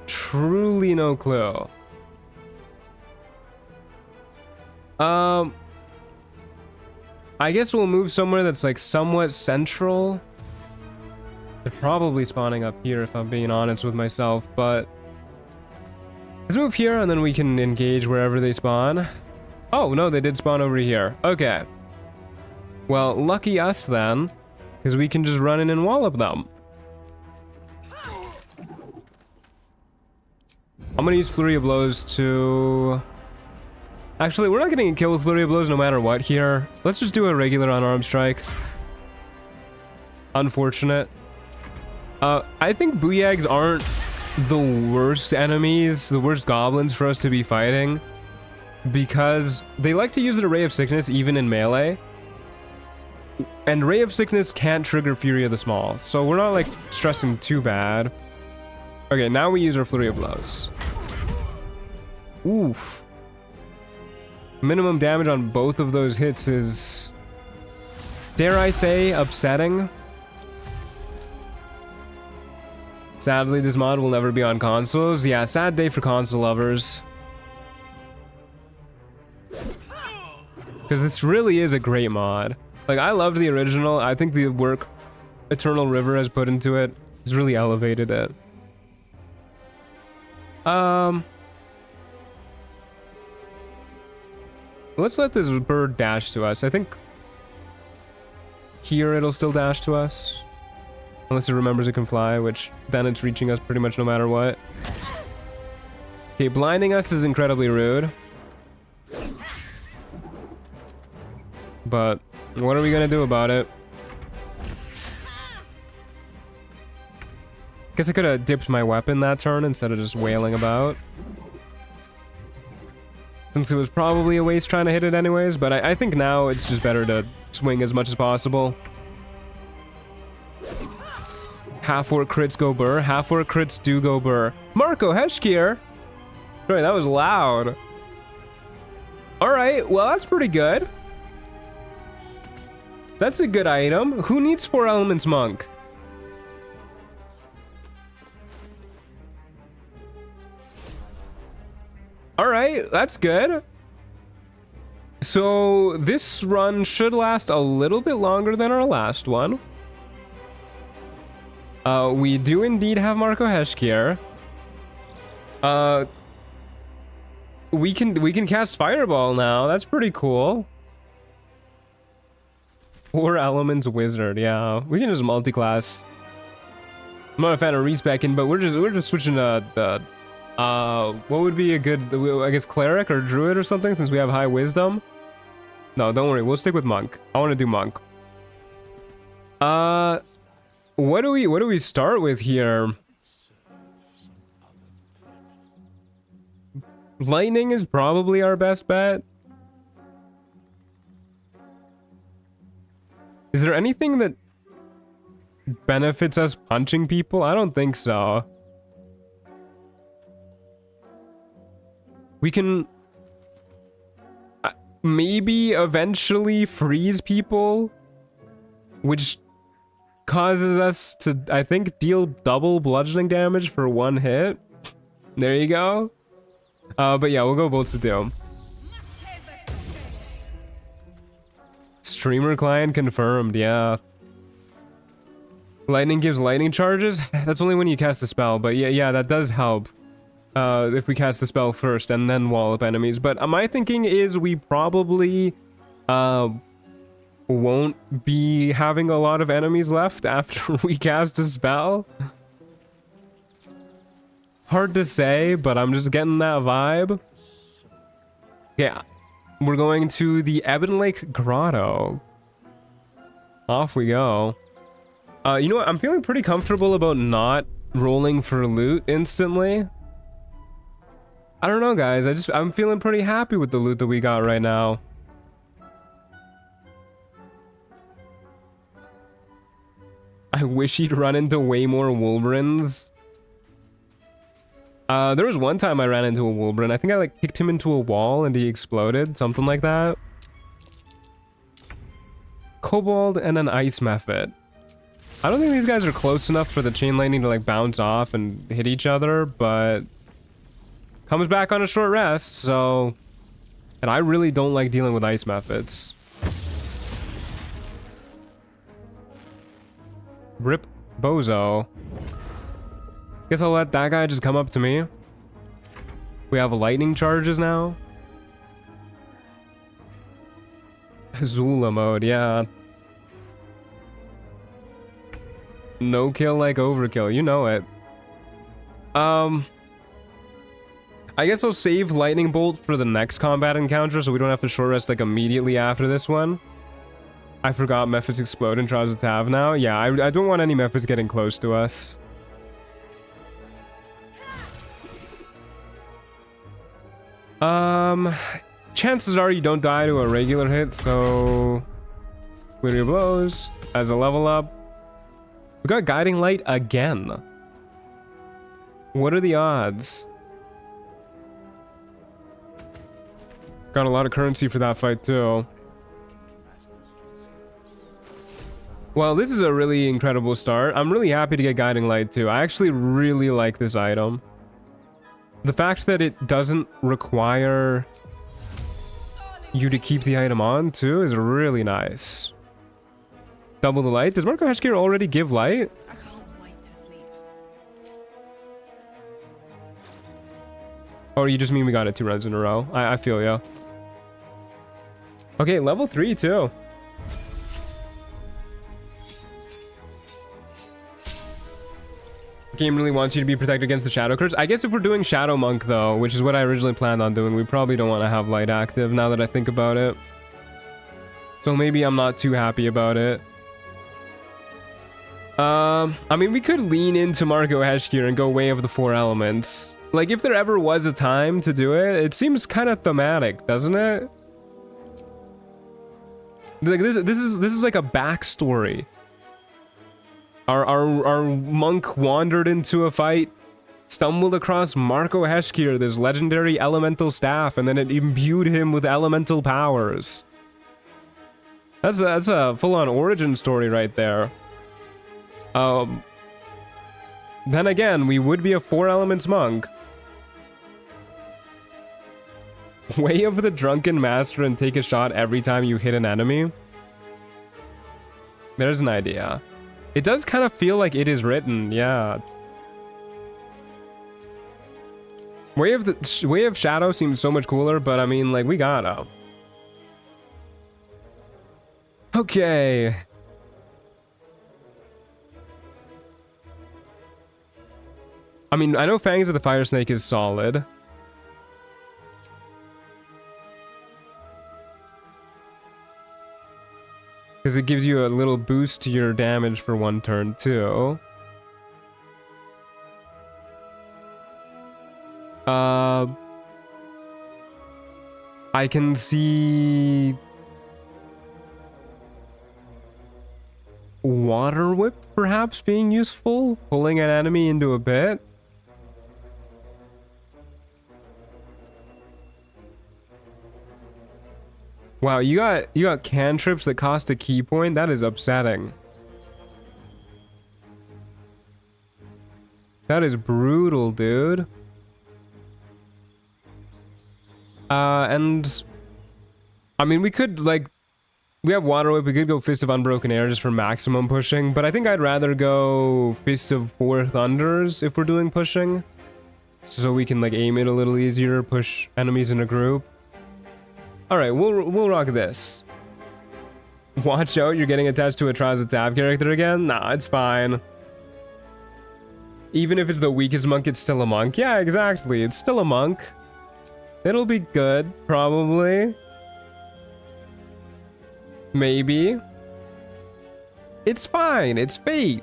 Truly no clue. I guess we'll move somewhere that's like somewhat central. They're probably spawning up here if I'm being honest with myself, but let's move here and then we can engage wherever they spawn. Oh, no, they did spawn over here. Okay. Well, lucky us then, because we can just run in and wallop them. I'm gonna use Flurry of Blows to... Actually, we're not getting a kill with Flurry of Blows no matter what here. Let's just do a regular unarmed strike. Unfortunate. I think Booyags aren't the worst enemies, the worst goblins for us to be fighting, because they like to use the Ray of Sickness even in melee. And Ray of Sickness can't trigger Fury of the Small, so we're not like stressing too bad. Okay, now we use our Flurry of Blows. Oof. Minimum damage on both of those hits is, dare I say, upsetting. Sadly, this mod will never be on consoles. Yeah, sad day for console lovers. Because this really is a great mod. Like, I loved the original. I think the work Eternal River has put into it has really elevated it. Let's let this bird dash to us. I think here it'll still dash to us. Unless it remembers it can fly, which then it's reaching us pretty much no matter what. Okay, blinding us is incredibly rude. But what are we gonna do about it? Guess I could have dipped my weapon that turn instead of just wailing about. Since it was probably a waste trying to hit it anyways, but I think now it's just better to swing as much as possible. Half-orc crits go burr. Half-orc crits do go burr. Marco Heshkir! Sorry, that was loud. Alright, well that's pretty good. That's a good item. Who needs 4 Elements Monk? Alright, that's good. So this run should last a little bit longer than our last one. We do indeed have Marco Heshkir. We can cast Fireball now. That's pretty cool. 4 Elements Wizard, yeah. We can just multi-class. I'm not a fan of respecking, but we're just switching to the what would be a good, I guess, Cleric or Druid or something, since we have high Wisdom. No, don't worry, we'll stick with Monk. I want to do Monk. What do we start with here? Lightning is probably our best bet. Is there anything that benefits us punching people? I don't think so. We can maybe eventually freeze people, which causes us to, I think, deal double bludgeoning damage for 1 hit. There you go. But yeah, we'll go Bolts of Doom. Streamer client confirmed, yeah. Lightning gives lightning charges? That's only when you cast a spell, but yeah, that does help. If we cast the spell first and then wallop enemies. But my thinking is we probably won't be having a lot of enemies left after we cast a spell. Hard to say, but I'm just getting that vibe. Yeah, we're going to the Ebon Lake Grotto. Off we go. You know what? I'm feeling pretty comfortable about not rolling for loot instantly. I don't know, guys. I'm feeling pretty happy with the loot that we got right now. I wish he'd run into way more Wolverines. There was one time I ran into a Wolverine. I think I like kicked him into a wall and he exploded. Something like that. Kobold and an Ice Mephit. I don't think these guys are close enough for the chain lightning to like bounce off and hit each other, but comes back on a short rest, so... And I really don't like dealing with Ice Mephits. Rip Bozo. Guess I'll let that guy just come up to me. We have lightning charges now. Zula mode, yeah. No kill like overkill, you know it. I guess I'll save Lightning Bolt for the next combat encounter so we don't have to short rest like immediately after this one. I forgot Mephits explode in Trials of Tav now. Yeah, I don't want any Mephits getting close to us. Chances are you don't die to a regular hit, so... Flurry of Blows as a level up. We got Guiding Light again. What are the odds? Got a lot of currency for that fight too. Well, this is a really incredible start. I'm really happy to get Guiding Light too. I actually really like this item. The fact that it doesn't require you to keep the item on too is really nice. Double the light. Does Marco Heshkir already give light? I can't wait to sleep. Or you just mean we got it 2 runs in a row? I feel ya. Okay, level 3 too. Game really wants you to be protected against the Shadow Curse. I guess if we're doing Shadow Monk though, which is what I originally planned on doing, we probably don't want to have light active now that I think about it. So maybe I'm not too happy about it. I mean, we could lean into Marco Heshkir and go Way of the 4 Elements. Like, if there ever was a time to do it, it seems kind of thematic, doesn't it? Like, this is like a backstory. Our monk wandered into a fight, stumbled across Marco Heshkir, this legendary elemental staff, and then it imbued him with elemental powers. That's a full-on origin story right there. Then again, we would be a 4 elements monk. Way of the Drunken Master and take a shot every time you hit an enemy. There's an idea. It does kind of feel like it is written, yeah. Way of Shadow seems so much cooler, but I mean, like, we gotta. Okay. I mean, I know Fangs of the Fire Snake is solid. Because it gives you a little boost to your damage for 1 turn, too. I can see... Water Whip, perhaps, being useful? Pulling an enemy into a bit? Wow, you got cantrips that cost a key point? That is upsetting. That is brutal, dude. And I mean, we could, like, we have Water Whip, we could go Fist of Unbroken Air just for maximum pushing, but I think I'd rather go Fist of 4 Thunders if we're doing pushing. So we can, like, aim it a little easier, push enemies in a group. Alright, we'll rock this. Watch out, you're getting attached to a Trials of Tav character again? Nah, it's fine. Even if it's the weakest monk, it's still a monk. Yeah, exactly, it's still a monk. It'll be good, probably. Maybe. It's fine. It's fate.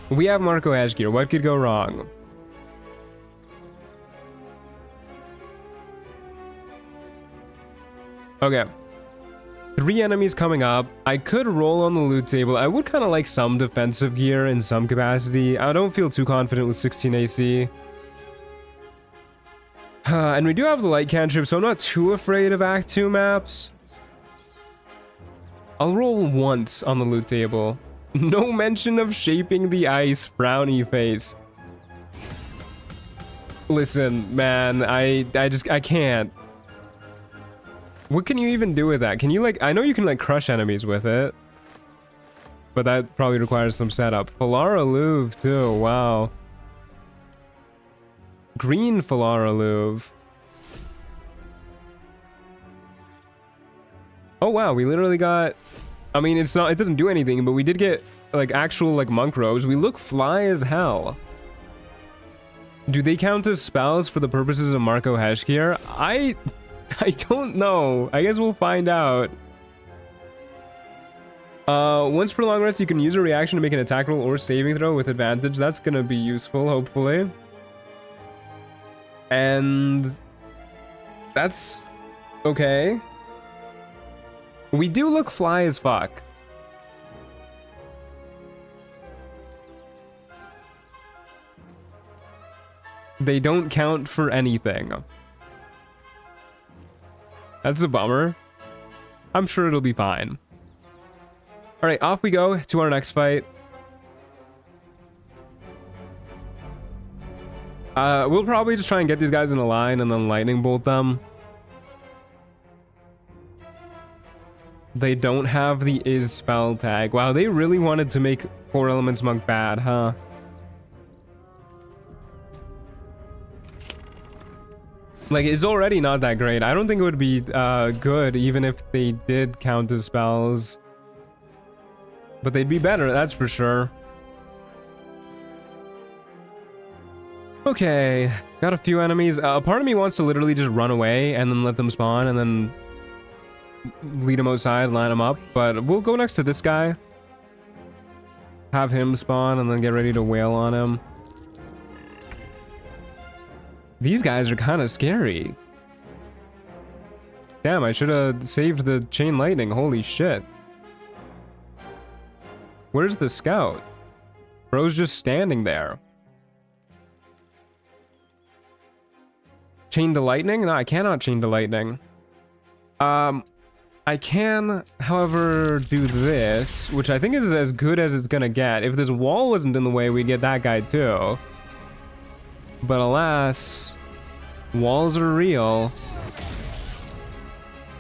We have Marco Ashgear. What could go wrong? Okay. 3 enemies coming up. I could roll on the loot table. I would kind of like some defensive gear in some capacity. I don't feel too confident with 16 AC. And we do have the light cantrip, so I'm not too afraid of Act 2 maps. I'll roll once on the loot table. No mention of shaping the ice, frowny face. Listen, man, I can't. What can you even do with that? Can you, like, I know you can, like, crush enemies with it. But that probably requires some setup. Falara Louvre, too. Wow. Green Falara Louvre. Oh, wow. We literally got... I mean, it doesn't do anything, but we did get, like, actual, like, monk robes. We look fly as hell. Do they count as spells for the purposes of Marco Heshkir? I don't know. I guess we'll find out. Once per long rest, you can use a reaction to make an attack roll or saving throw with advantage. That's gonna be useful, hopefully. And that's okay. We do look fly as fuck. They don't count for anything. That's a bummer. I'm sure it'll be fine. Alright, off we go to our next fight. We'll probably just try and get these guys in a line and then lightning bolt them. They don't have the is spell tag. Wow, they really wanted to make 4 Elements Monk bad, huh? Like, it's already not that great. I don't think it would be good even if they did count as spells. But they'd be better, that's for sure. Okay, got a few enemies. A part of me wants to literally just run away and then let them spawn and then lead them outside, line them up. But we'll go next to this guy. Have him spawn and then get ready to wail on him. These guys are kind of scary. Damn, I should have saved the chain lightning. Holy shit. Where's the scout? Bro's just standing there. Chain to lightning? No, I cannot chain to lightning. I can, however, do this, which I think is as good as it's gonna get. If this wall wasn't in the way, we'd get that guy too. But alas, walls are real.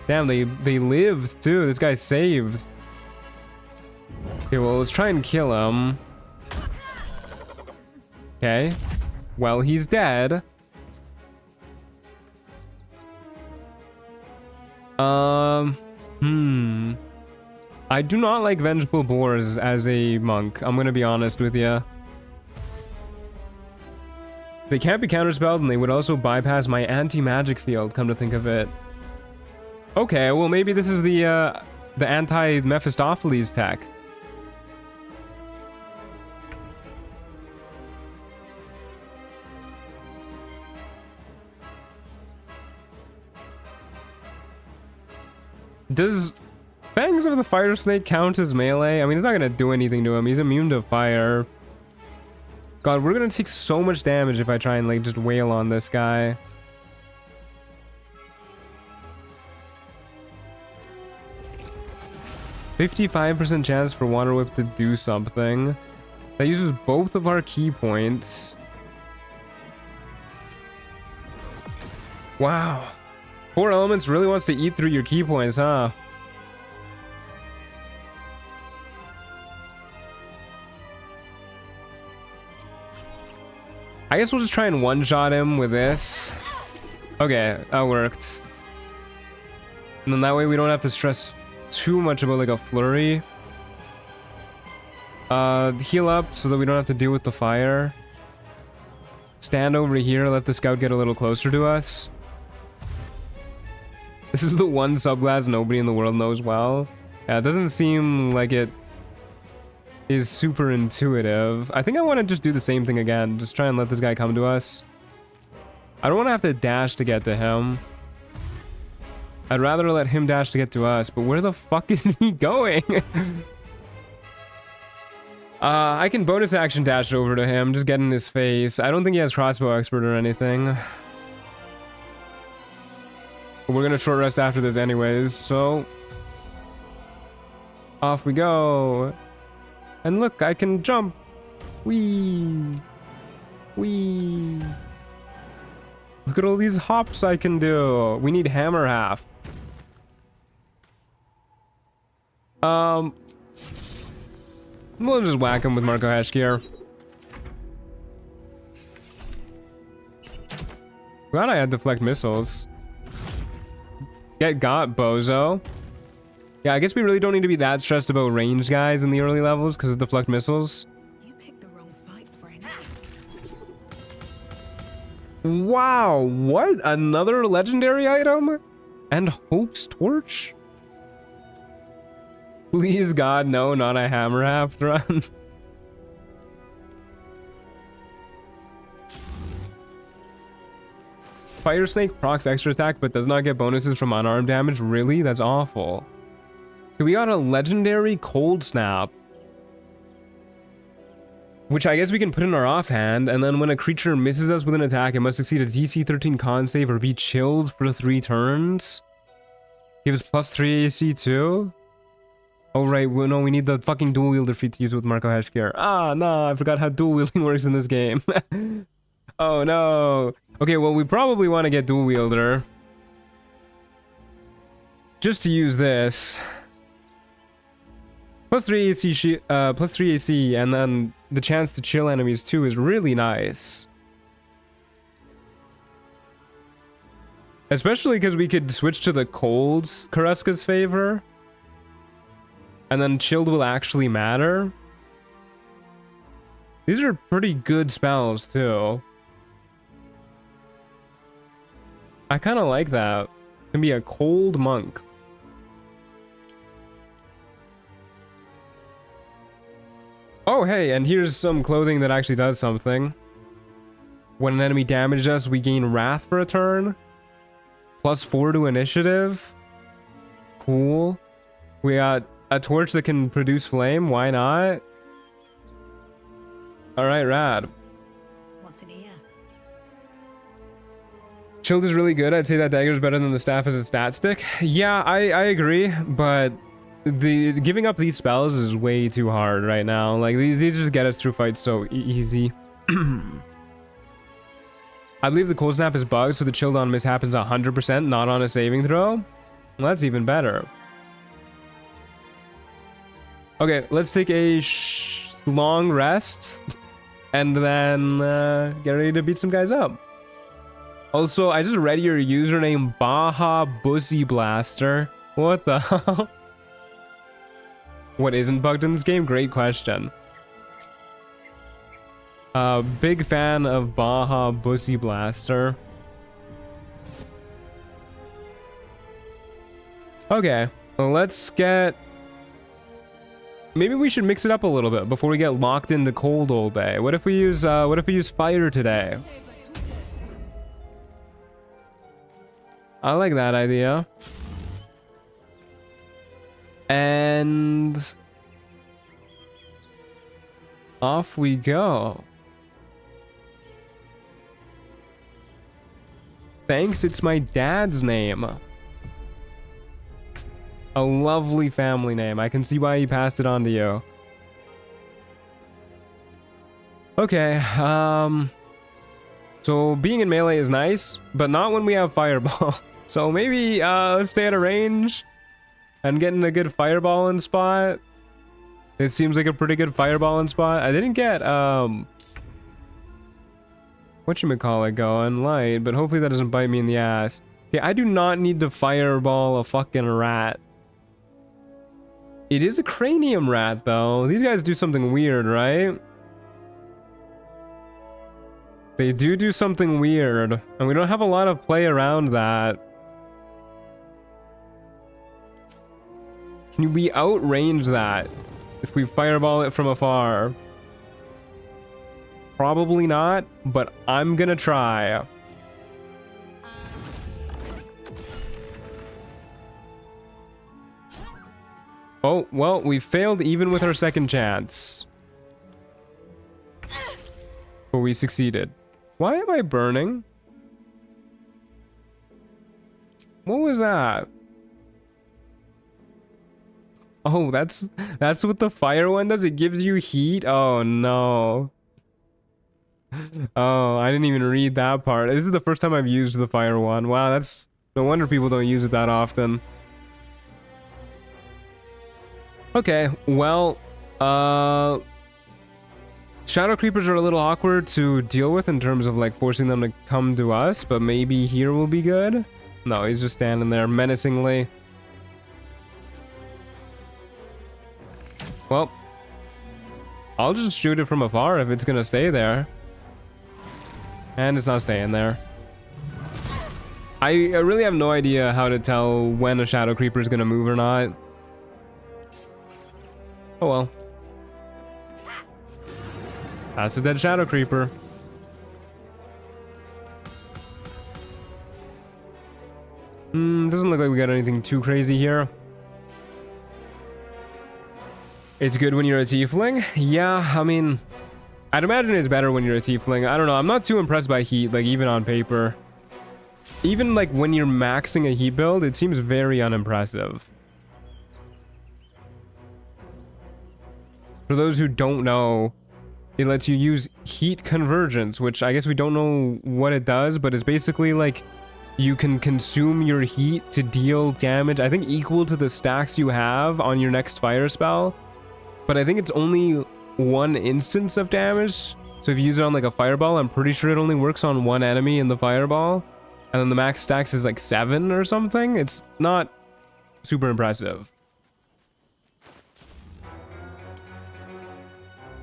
Damn, they lived too. This guy saved. Okay, well, let's try and kill him. Okay. Well, he's dead. I do not like Vengeful Boars as a monk. I'm gonna be honest with you. They can't be counterspelled, and they would also bypass my anti-magic field, come to think of it. Okay, well, maybe this is the anti-Mephistopheles tech. Does Fangs of the Fire Snake count as melee? I mean, it's not gonna do anything to him. He's immune to fire. God, we're gonna take so much damage if I try and, like, just wail on this guy. %55% chance for Water Whip to do something. That uses both of our key points. Wow. 4 Elements really wants to eat through your key points, huh? I guess we'll just try and one-shot him with this. Okay, that worked. And then that way we don't have to stress too much about, like, a flurry. Heal up so that we don't have to deal with the fire. stand over here, let the scout get a little closer to us. This is the one subclass nobody in the world knows well. Yeah, it doesn't seem like it is super intuitive. I think I want to just do the same thing again. Just try and let this guy come to us. I don't want to have to dash to get to him. I'd rather let him dash to get to us, but where the fuck is he going? I can bonus action dash over to him, just get in his face. I don't think he has crossbow expert or anything. But we're gonna short rest after this anyways, so... off we go. And look, I can jump. Whee! Whee! Look at all these hops I can do. We need hammer half. We'll just whack him with Marco Heshkir. Glad I had deflect missiles. Get got, bozo. Yeah, I guess we really don't need to be that stressed about ranged guys in the early levels because of deflect missiles. You picked the wrong fight, friend. Wow, what? Another legendary item? And Hope's Torch? Please God, no, not a hammer half run. Fire Snake procs extra attack but does not get bonuses from unarmed damage? Really? That's awful. Okay, we got a legendary Cold Snap. Which I guess we can put in our offhand, and then when a creature misses us with an attack, it must succeed a DC 13 con save or be chilled for 3 turns. Gives plus 3 AC too? Oh right, well, no, we need the fucking dual wielder feat to use with Marco Heshkir. Ah, no, I forgot how dual wielding works in this game. Oh no. Okay, well, we probably want to get dual wielder. Just to use this. Plus 3 AC, plus 3 AC, and then the chance to chill enemies too is really nice. Especially because we could switch to the cold Karuska's favor. And then chilled will actually matter. These are pretty good spells too. I kind of like that. Can be a cold monk. Oh, hey, and here's some clothing that actually does something. When an enemy damages us, we gain Wrath for a turn. Plus 4 to initiative. Cool. We got a torch that can produce flame. Why not? Alright, rad. What's in here? Chilled is really good. I'd say that dagger is better than the staff as a stat stick. Yeah, I agree, but the giving up these spells is way too hard right now. Like these just get us through fights so easy. I believe the cold snap is bugged, so the chilled on miss happens 100%, not on a saving throw. Well, that's even better. Okay, let's take a long rest and then get ready to beat some guys up. Also, I just read your username, Baja Bussy Blaster. What the hell? What isn't bugged in this game? Great question. Big fan of Baja Bussy Blaster. Okay, well, let's get... Maybe we should mix it up a little bit before we get locked into cold all day. What if we use fire today? I like that idea. And off we go. Thanks, it's my dad's name. A lovely family name. I can see why he passed it on to you. Okay, so being in melee is nice, but not when we have fireball. So maybe stay at a range and get in a good fireballing spot. It seems like a pretty good fireballing spot. I didn't get whatchamacallit going, light, but hopefully that doesn't bite me in the ass. Yeah, I do not need to fireball a fucking rat. It is a cranium rat though. These guys do something weird, right? They do something weird, and we don't have a lot of play around that. Can we outrange that if we fireball it from afar? Probably not, but I'm gonna try. Oh, well, we failed even with our second chance. But we succeeded. Why am I burning? What was that? Oh, that's what the fire one does? It gives you heat? Oh, no. Oh, I didn't even read that part. This is the first time I've used the fire one. Wow, that's... No wonder people don't use it that often. Okay, well, shadow creepers are a little awkward to deal with in terms of like forcing them to come to us, but maybe here will be good. No, he's just standing there menacingly. Well, I'll just shoot it from afar if it's gonna stay there. And it's not staying there. I really have no idea how to tell when a shadow creeper is gonna move or not. Oh well. That's a dead shadow creeper. Doesn't look like we got anything too crazy here. It's good when you're a tiefling? Yeah, I mean, I'd imagine it's better when you're a tiefling. I don't know, I'm not too impressed by heat, like even on paper. Even like when you're maxing a heat build, it seems very unimpressive. For those who don't know, it lets you use heat convergence, which I guess we don't know what it does, but it's basically like you can consume your heat to deal damage, I think equal to the stacks you have on your next fire spell. But I think it's only one instance of damage. So if you use it on like a fireball, I'm pretty sure it only works on one enemy in the fireball. And then the max stacks is like 7 or something. It's not super impressive.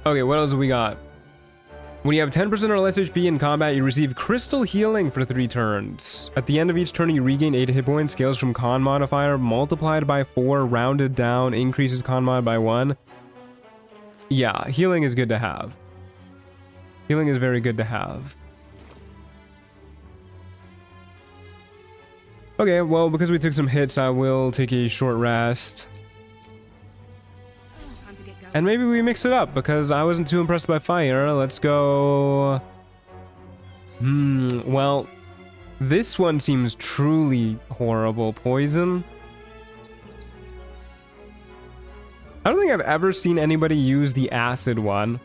Okay, what else do we got? When you have 10% or less HP in combat, you receive crystal healing for 3 turns. At the end of each turn, you regain 8 hit points. Scales from con modifier, multiplied by 4, rounded down, increases con mod by 1. Yeah, healing is good to have. Healing is very good to have. Okay, well, because we took some hits, I will take a short rest. And maybe we mix it up, because I wasn't too impressed by fire. Let's go... well, this one seems truly horrible. Poison. I don't think I've ever seen anybody use the acid one.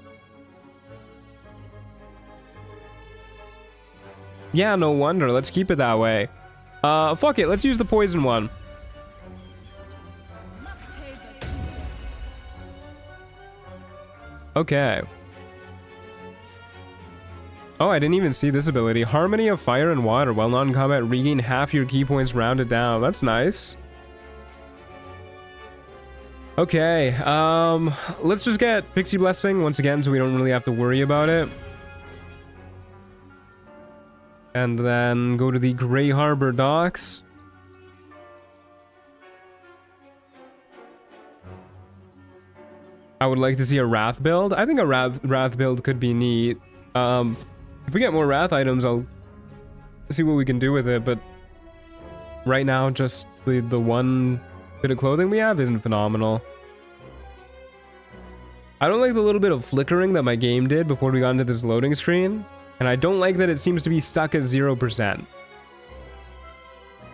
Yeah, no wonder. Let's keep it that way. Fuck it. Let's use the poison one. Okay. Oh, I didn't even see this ability. Harmony of fire and water. While not in combat, regain half your key points rounded down. That's nice. Okay, let's just get Pixie Blessing once again so we don't really have to worry about it. And then go to the Grey Harbor docks. I would like to see a Wrath build. I think a Wrath build could be neat. If we get more Wrath items, I'll see what we can do with it, but right now, just the one bit of clothing we have isn't phenomenal. I don't like the little bit of flickering that my game did before we got into this loading screen, and I don't like that it seems to be stuck at 0%.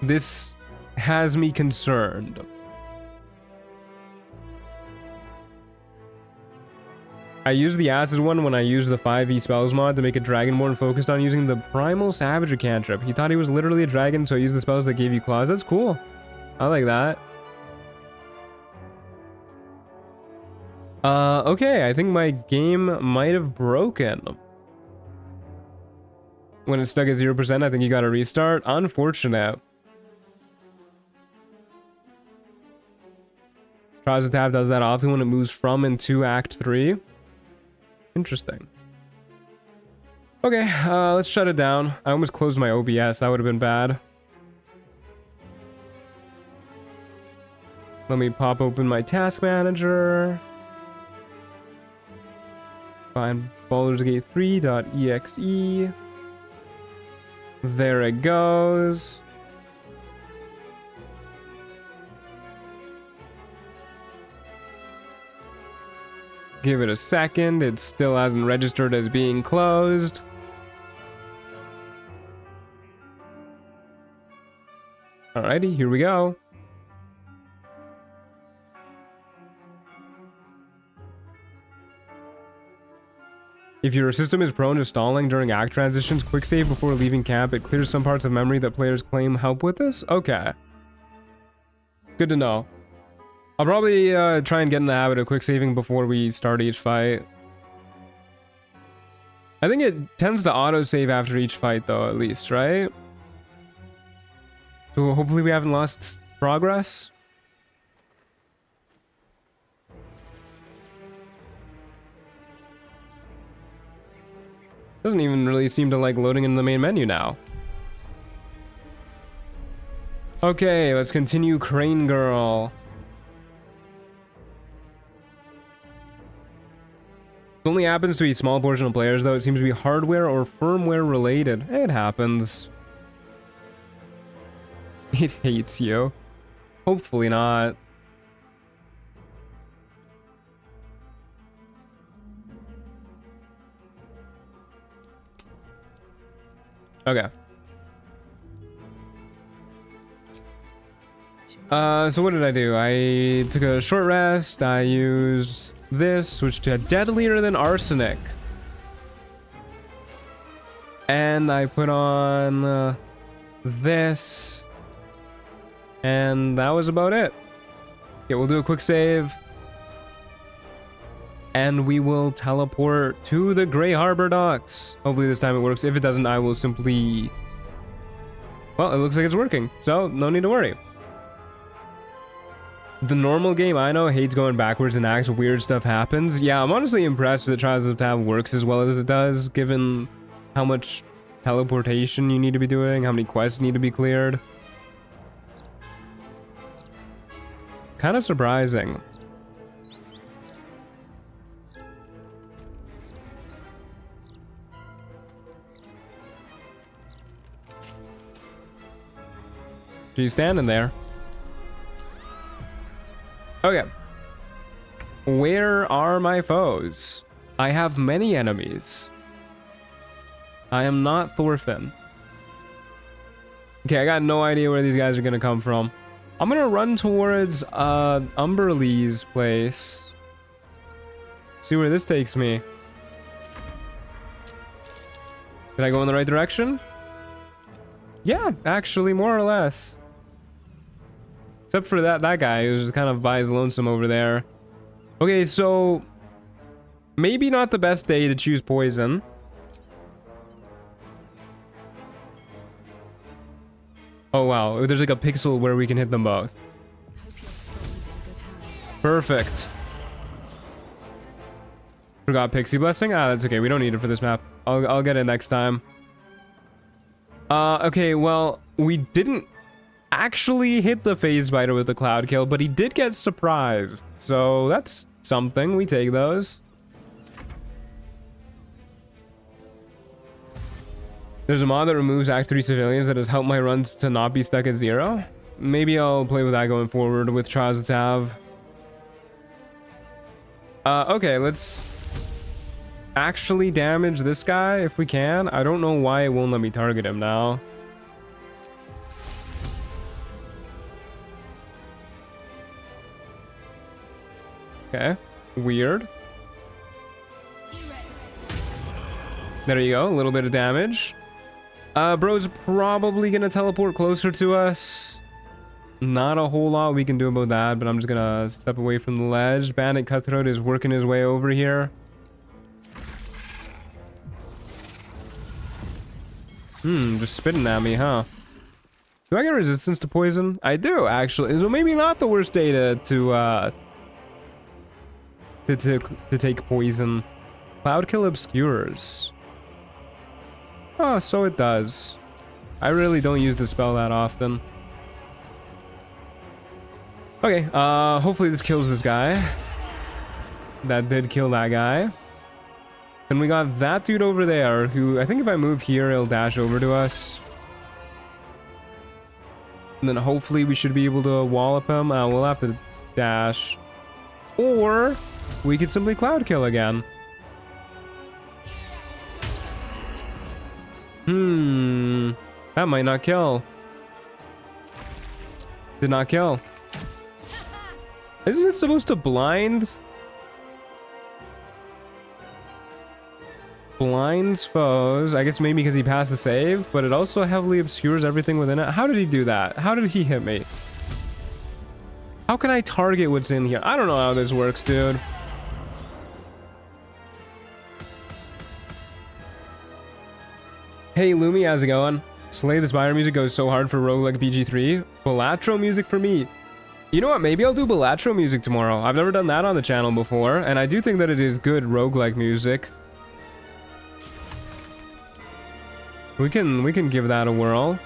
This has me concerned. I used the acid one when I used the 5e spells mod to make a dragonborn focused on using the primal savage cantrip. He thought he was literally a dragon, so I used the spells that gave you claws. That's cool. I like that. Okay, I think my game might have broken. When it's stuck at 0%, I think you gotta restart. Unfortunate. Trials of Tav does that often when it moves from and to Act 3. Interesting. Okay, let's shut it down. I almost closed my OBS. That would have been bad. Let me pop open my task manager. Find Baldur's Gate 3.exe. There it goes. Give it a second. It still hasn't registered as being closed. Alrighty, here we go. If your system is prone to stalling during act transitions, quick save before leaving camp. It clears some parts of memory that players claim help with this. Okay. Good to know. I'll probably try and get in the habit of quick saving before we start each fight. I think it tends to auto-save after each fight though, at least, right? So hopefully we haven't lost progress. Doesn't even really seem to like loading in the main menu now. Okay, let's continue Crane Girl. It only happens to a small portion of players though. It seems to be hardware or firmware related. It happens. It hates you. Hopefully not. Okay. So what did I do? I took a short rest. I used this, switched to deadlier than arsenic. And I put on this. And that was about it. Okay, we'll do a quick save. And we will teleport to the Grey Harbor docks. Hopefully this time it works. If it doesn't, I will simply... Well, it looks like it's working, so no need to worry. The normal game, I know, hates going backwards in acts. Weird stuff happens. Yeah, I'm honestly impressed that Trials of Tav works as well as it does, given how much teleportation you need to be doing, how many quests need to be cleared. Kind of surprising. She's standing there. Okay. Where are my foes? I have many enemies. I am not Thorfinn. Okay, I got no idea where these guys are gonna come from. I'm gonna run towards Umberlee's place. See where this takes me. Did I go in the right direction? Yeah, actually, more or less. Except for that guy who's just kind of by his lonesome over there. Okay, so maybe not the best day to choose poison. Oh wow, there's like a pixel where we can hit them both. Perfect. Forgot Pixie Blessing? Ah, that's okay. We don't need it for this map. I'll get it next time. Okay, well, we didn't actually hit the phase spider with the cloud kill, but he did get surprised. So that's something. We take those. There's a mod that removes Act 3 civilians that has helped my runs to not be stuck at 0. Maybe I'll play with that going forward with Trials of Tav. Okay, let's actually damage this guy if we can. I don't know why it won't let me target him now. Okay, weird. There you go, a little bit of damage. Bro's probably gonna teleport closer to us. Not a whole lot we can do about that, but I'm just gonna step away from the ledge. Bandit Cutthroat is working his way over here. Just spitting at me, huh? Do I get resistance to poison? I do, actually. So maybe not the worst data to take poison. Cloud kill obscures. Oh, so it does. I really don't use the spell that often. Okay, hopefully this kills this guy. That did kill that guy. And we got that dude over there, who I think if I move here, he'll dash over to us. And then hopefully we should be able to wallop him. We'll have to dash. Or we could simply cloud kill again. That might not kill. Did not kill. Isn't it supposed to blind? Blinds foes. I guess maybe because he passed the save, but it also heavily obscures everything within it. How did he do that? How did he hit me? How can I target what's in here? I don't know how this works, dude. Hey Lumi, how's it going? Slay the Spire music goes so hard for Roguelike BG3. Balatro music for me. You know what? Maybe I'll do Balatro music tomorrow. I've never done that on the channel before, and I do think that it is good roguelike music. We can give that a whirl.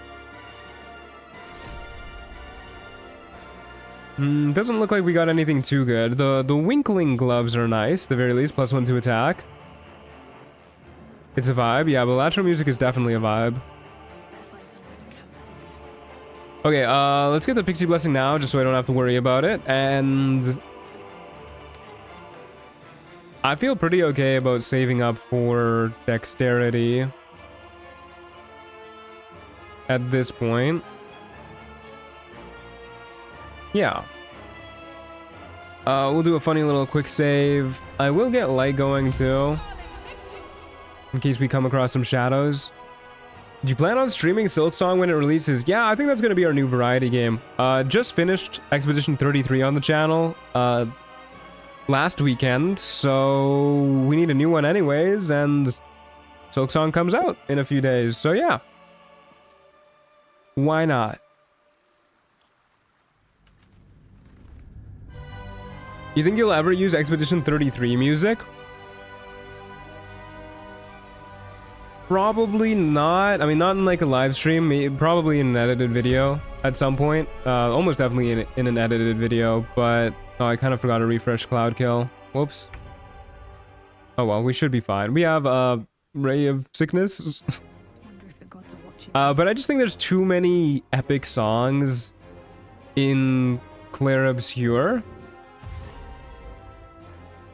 Doesn't look like we got anything too good. The Winkling gloves are nice, at the very least, +1 to attack. It's a vibe. Yeah, Balatro music is definitely a vibe. Okay, let's get the Pixie Blessing now, just so I don't have to worry about it. And I feel pretty okay about saving up for Dexterity at this point. Yeah. We'll do a funny little quick save. I will get light going too, in case we come across some shadows. Do you plan on streaming Silksong when it releases? Yeah, I think that's going to be our new variety game. Just finished Expedition 33 on the channel last weekend, so we need a new one anyways, and Silksong comes out in a few days, so yeah. Why not? You think you'll ever use Expedition 33 music? Probably not. I mean, not in like a live stream. Probably in an edited video at some point. Almost definitely in an edited video. But oh, I kind of forgot to refresh Cloud Kill. Whoops. Oh well, we should be fine. We have Ray of Sickness. But I just think there's too many epic songs in Clair Obscure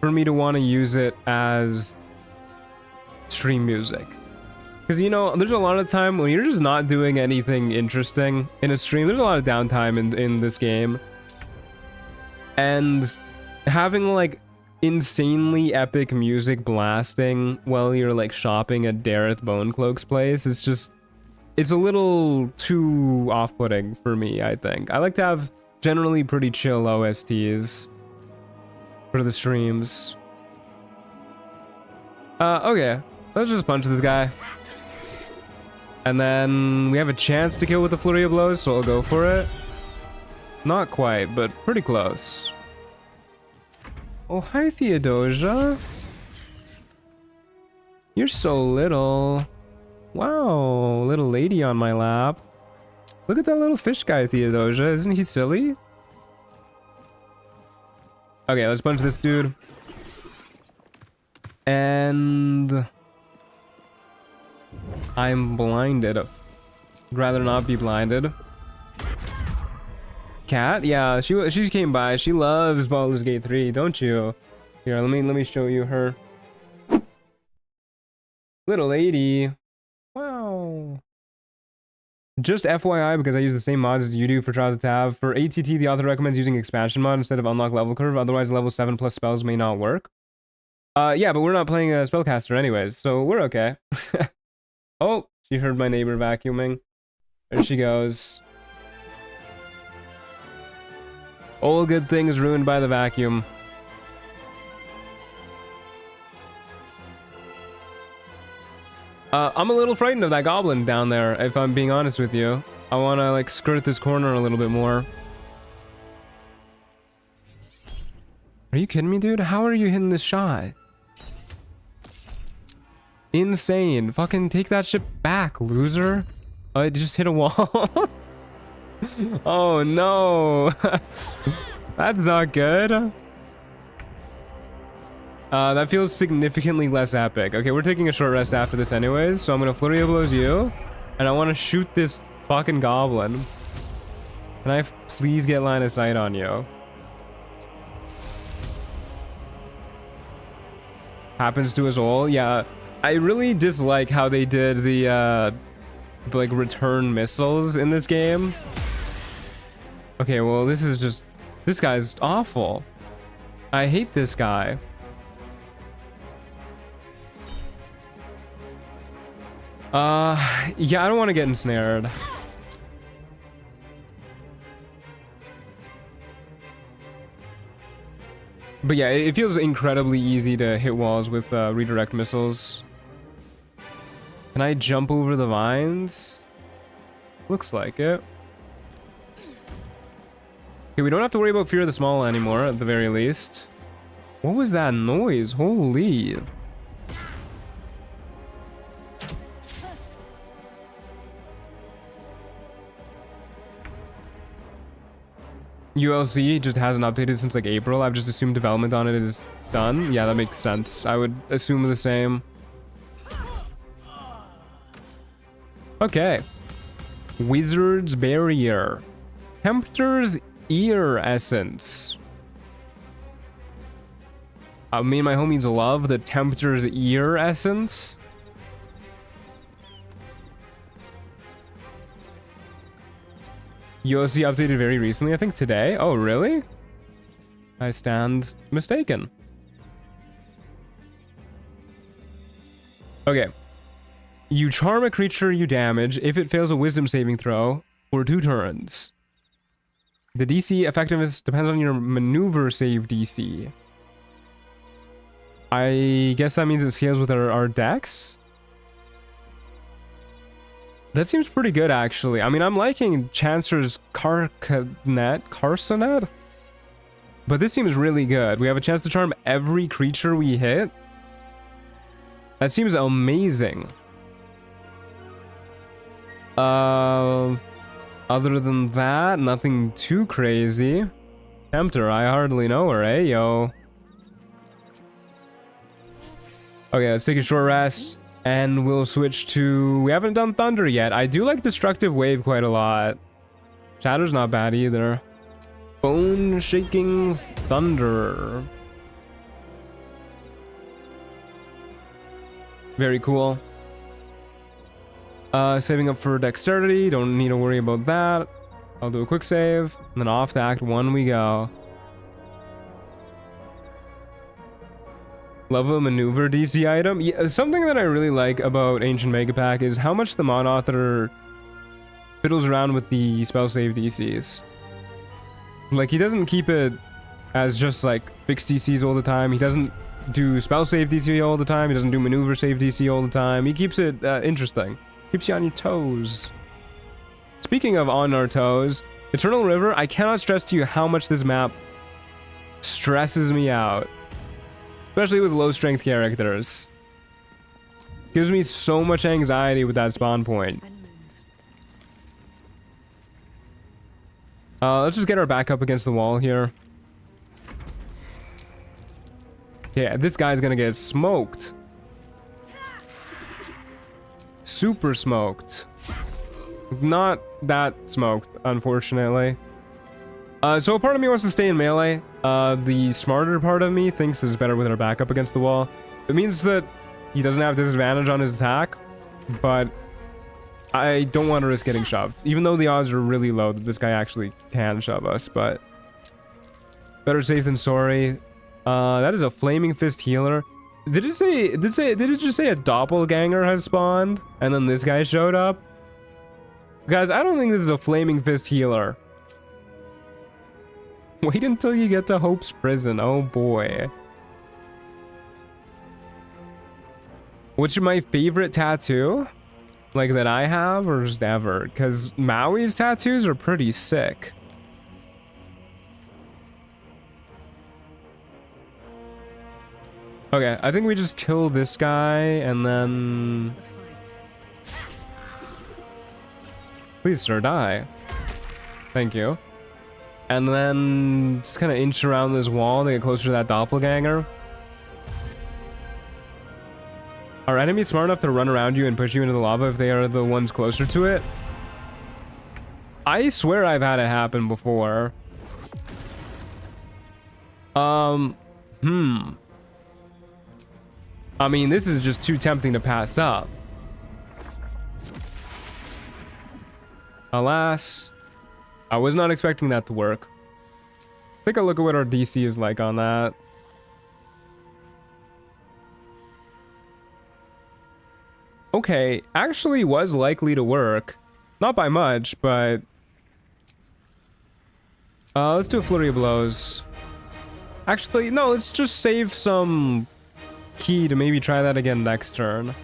for me to want to use it as stream music. Because, you know, there's a lot of time when you're just not doing anything interesting in a stream. There's a lot of downtime in this game. And having, like, insanely epic music blasting while you're, like, shopping at Dareth Bonecloak's place is just... It's a little too off-putting for me, I think. I like to have generally pretty chill OSTs for the streams. Okay. Let's just punch this guy. And then we have a chance to kill with the Flurry of Blows, so I'll go for it. Not quite, but pretty close. Oh, hi, Theodosia. You're so little. Wow, little lady on my lap. Look at that little fish guy, Theodosia. Isn't he silly? Okay, let's punch this dude. And... I'm blinded. I'd rather not be blinded. Cat? Yeah, she came by. She loves Baldur's Gate 3, don't you? Here, let me show you her. Little lady. Wow. Just FYI, because I use the same mods as you do for Trials of Tav, for ATT the author recommends using expansion mod instead of unlock level curve, otherwise level 7 plus spells may not work. Yeah, but we're not playing a spellcaster anyways, so we're okay. Oh, she heard my neighbor vacuuming. There she goes. All good things ruined by the vacuum. I'm a little frightened of that goblin down there, if I'm being honest with you. I want to, like, skirt this corner a little bit more. Are you kidding me, dude? How are you hitting this shot? Insane. Fucking take that shit back, loser. Oh, it just hit a wall. Oh no. That's not good. That feels significantly less epic. Okay, we're taking a short rest after this anyways, so I'm gonna flurry of blows you, and I want to shoot this fucking goblin. Can I please get line of sight on you? Happens to us all. Yeah, I really dislike how they did the like return missiles in this game. Okay, well this guy's awful. I hate this guy. Yeah, I don't want to get ensnared. But yeah, it feels incredibly easy to hit walls with redirect missiles. Can I jump over the vines? Looks like it. Okay, we don't have to worry about Fear of the Small anymore, at the very least. What was that noise? Holy. ULC just hasn't updated since like April. I've just assumed development on it is done. Yeah, that makes sense. I would assume the same. Okay. Wizard's Barrier. Tempter's Ear Essence. Me and my homies love the Tempter's Ear Essence. ULC updated very recently, I think today. Oh, really? I stand mistaken. Okay. You charm a creature you damage if it fails a wisdom saving throw for 2 turns. The DC effectiveness depends on your maneuver save DC. I guess that means it scales with our dex. That seems pretty good, actually. I mean, I'm liking Chancer's Carcanet, but this seems really good. We have a chance to charm every creature we hit. That seems amazing. Other than that, nothing too crazy. Tempter, I hardly know her, eh, yo? Okay, let's take a short rest. And we'll switch to... We haven't done Thunder yet. I do like Destructive Wave quite a lot. Shatter's not bad either. Bone Shaking Thunder. Very cool. Saving up for Dexterity. Don't need to worry about that. I'll do a quick save. And then off to Act 1 we go. Love a maneuver DC item. Yeah, something that I really like about Ancient Megapack is how much the mod author fiddles around with the spell save DCs. Like, he doesn't keep it as just like fixed DCs all the time. He doesn't do spell save DC all the time. He doesn't do maneuver save DC all the time. He keeps it interesting. Keeps you on your toes. Speaking of on our toes, Eternal River, I cannot stress to you how much this map stresses me out. Especially with low strength characters. Gives me so much anxiety with that spawn point. Let's just get our back up against the wall here. Yeah, this guy's gonna get smoked. Super smoked. Not that smoked, unfortunately. So a part of me wants to stay in melee. The smarter part of me thinks it's better with our back up against the wall. It means that he doesn't have disadvantage on his attack, but I don't want to risk getting shoved. Even though the odds are really low that this guy actually can shove us, but better safe than sorry. That is a Flaming Fist healer. Did it just say a doppelganger has spawned and then this guy showed up? Guys, I don't think this is a Flaming Fist healer. Wait until you get to Hope's Prison. Oh boy. What's my favorite tattoo? Like that I have or just ever? Because Maui's tattoos are pretty sick. Okay, I think we just kill this guy and then... The fight. Please, sir, die. Thank you. And then just kind of inch around this wall to get closer to that doppelganger. Are enemies smart enough to run around you and push you into the lava if they are the ones closer to it? I swear I've had it happen before. I mean, this is just too tempting to pass up. Alas, I was not expecting that to work. Take a look at what our DC is like on that. Okay, actually was likely to work. Not by much, but... let's do a flurry of blows. Actually, no, let's just save some key to maybe try that again next turn.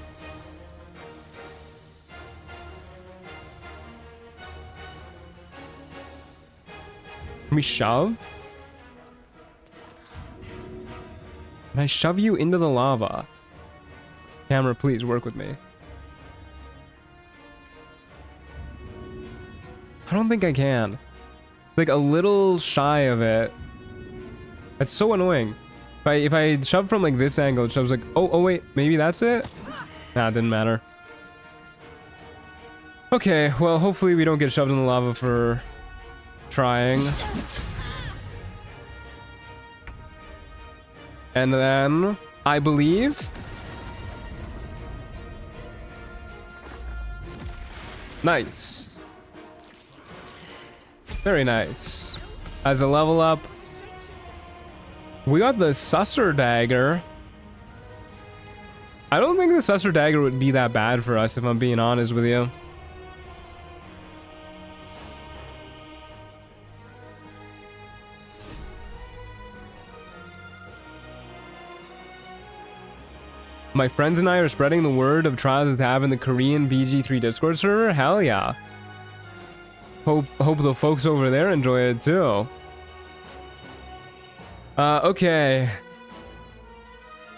Can we shove? Can I shove you into the lava? Camera, please work with me. I don't think I can. It's like a little shy of it. That's so annoying. If I shove from like this angle, it shoves like, oh wait, maybe that's it? Nah, it didn't matter. Okay, well, hopefully we don't get shoved in the lava for trying. And then, I believe... Nice. Very nice. As a level up, we got the Susser Dagger. I don't think the Susser Dagger would be that bad for us, if I'm being honest with you. My friends and I are spreading the word of Trials of Tav in the Korean BG3 Discord server. Hell yeah. Hope the folks over there enjoy it too. Okay.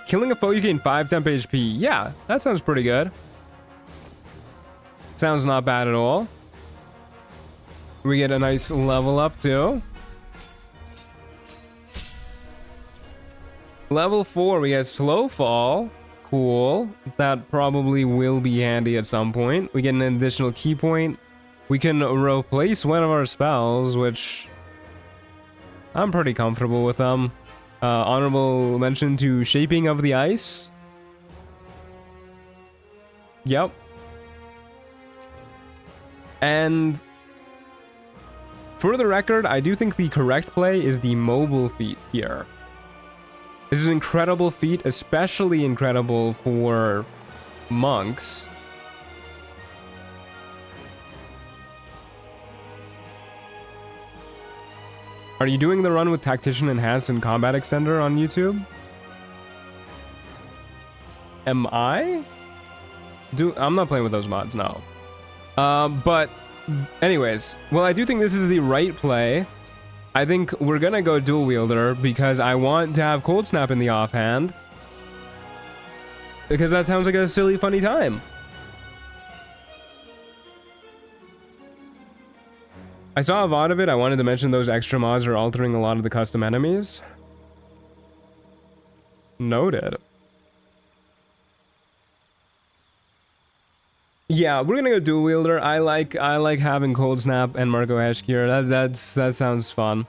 Killing a foe, you gain 5 temp HP. Yeah, that sounds pretty good. Sounds not bad at all. We get a nice level up too. Level 4, we get slow fall. Cool. That probably will be handy at some point. We get an additional key point. We can replace one of our spells, which I'm pretty comfortable with them. Honorable mention to Shaping of the Ice. Yep. And for the record, I do think the correct play is the mobile feat here. This is an incredible feat, especially incredible for monks. Are you doing the run with Tactician Enhanced and Combat Extender on YouTube? Am I? I'm not playing with those mods, no. But anyways, well, I do think this is the right play. I think we're gonna go dual wielder because I want to have Cold Snap in the offhand. Because that sounds like a silly, funny time. I saw a VOD of it. I wanted to mention those extra mods are altering a lot of the custom enemies. Noted. Yeah, we're gonna go dual wielder. I like having Cold Snap and Marco Heshkir. That sounds fun.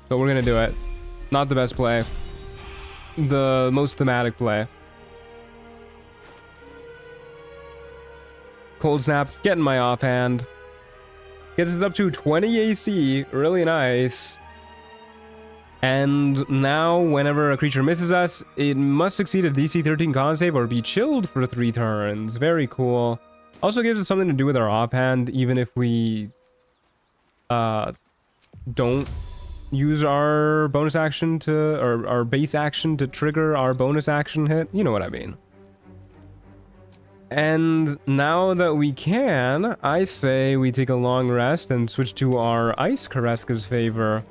But we're gonna do it. Not the best play. The most thematic play. Cold Snap, getting my offhand. Gets it up to 20 AC. Really nice. And now, whenever a creature misses us, it must succeed a DC 13 con save or be chilled for 3 turns. Very cool. Also gives us something to do with our offhand, even if we don't use our bonus action to, or our base action to trigger our bonus action hit. You know what I mean. And now that we can, I say we take a long rest and switch to our Ice Kareska's favor.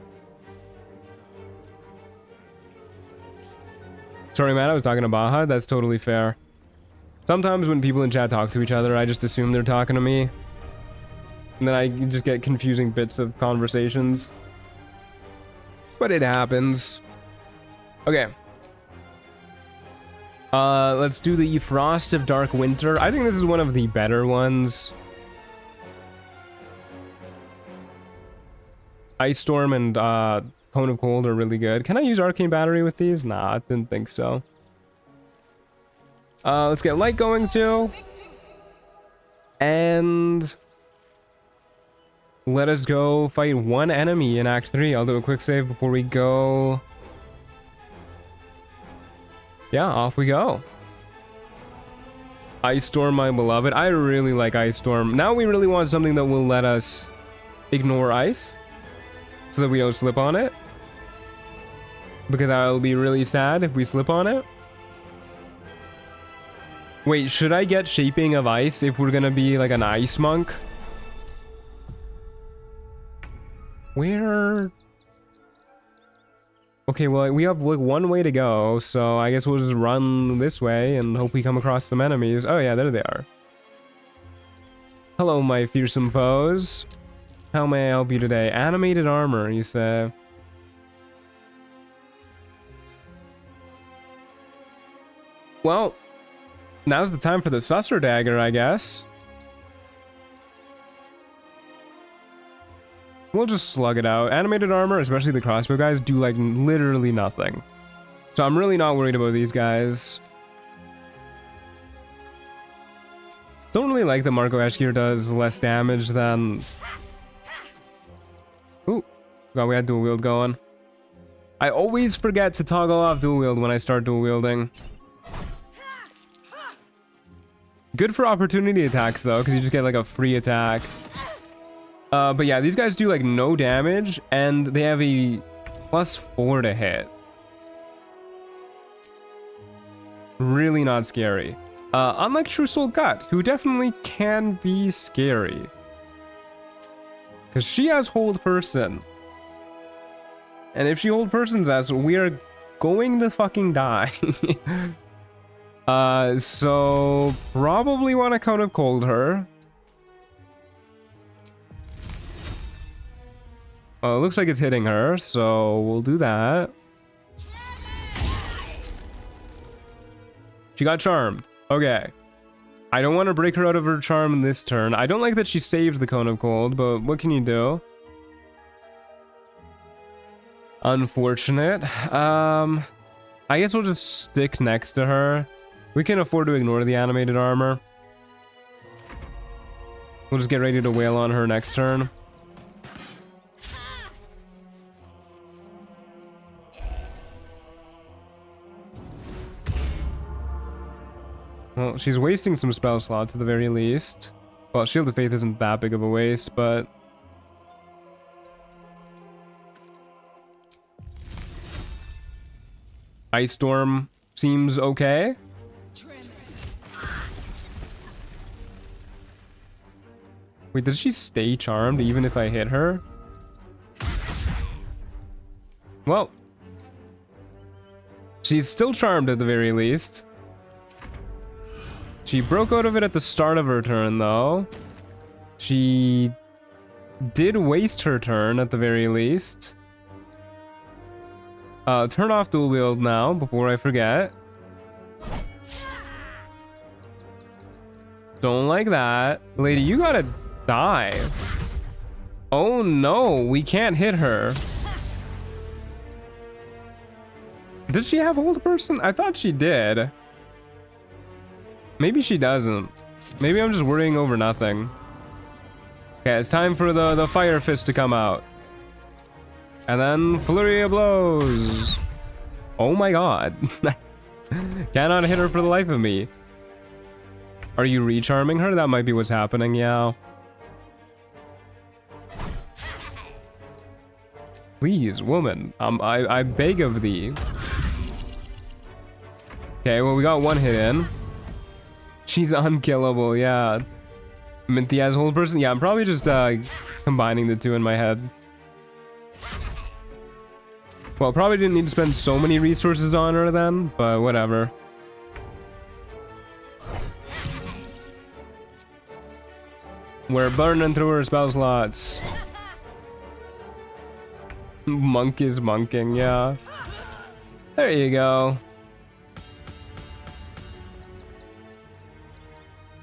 Sorry, man, I was talking to Baja. That's totally fair. Sometimes when people in chat talk to each other, I just assume they're talking to me. And then I just get confusing bits of conversations. But it happens. Okay. Let's do the Frost of Dark Winter. I think this is one of the better ones. Ice Storm and Cone of Cold are really good. Can I use Arcane Battery with these? Nah, I didn't think so. Let's get Light going too. And let us go fight one enemy in Act 3. I'll do a quick save before we go. Yeah, off we go. Ice Storm, my beloved. I really like Ice Storm. Now we really want something that will let us ignore ice so that we don't slip on it. Because I'll be really sad if we slip on it. Wait, should I get Shaping of Ice if we're gonna be like an ice monk? Where? Okay, well, we have like one way to go, so I guess we'll just run this way and hope we come across some enemies. Oh yeah, there they are. Hello, my fearsome foes. How may I help you today? Animated armor, you say. Well, now's the time for the Susser Dagger, I guess. We'll just slug it out. Animated armor, especially the crossbow guys, do like literally nothing. So I'm really not worried about these guys. Don't really like that Marco Eshkir does less damage than... Ooh, God, we had dual wield going. I always forget to toggle off dual wield when I start dual wielding. Good for opportunity attacks though, because you just get like a free attack. But yeah, these guys do like no damage, and they have a +4 to hit. Really not scary. Unlike True Soul Gut, who definitely can be scary. Because she has Hold Person. And if she Hold Person's us, we are going to fucking die. So probably want to Cone of Cold her. Oh, it looks like it's hitting her, so we'll do that. She got charmed. Okay. I don't want to break her out of her charm this turn. I don't like that she saved the Cone of Cold, but what can you do? Unfortunate. I guess we'll just stick next to her. We can afford to ignore the animated armor. We'll just get ready to wail on her next turn. Well, she's wasting some spell slots at the very least. Well, Shield of Faith isn't that big of a waste, but... Ice Storm seems okay. Wait, does she stay charmed even if I hit her? Well, she's still charmed at the very least. She broke out of it at the start of her turn, though. She did waste her turn at the very least. Turn off dual wield now before I forget. Don't like that. Lady, you gotta die. Oh no, we can't hit her. Does she have Hold Person? I thought she did. Maybe she doesn't. Maybe I'm just worrying over nothing. Okay, it's time for the Fire Fist to come out. And then Flurry of Blows. Oh my god. Cannot hit her for the life of me. Are you recharming her? That might be what's happening, yeah. Please, woman. I beg of thee. Okay, well, we got one hit in. She's unkillable, yeah. Minty has Hold Person? Yeah, I'm probably just combining the two in my head. Well, probably didn't need to spend so many resources on her then, but whatever. We're burning through her spell slots. Monk is monking, yeah. There you go.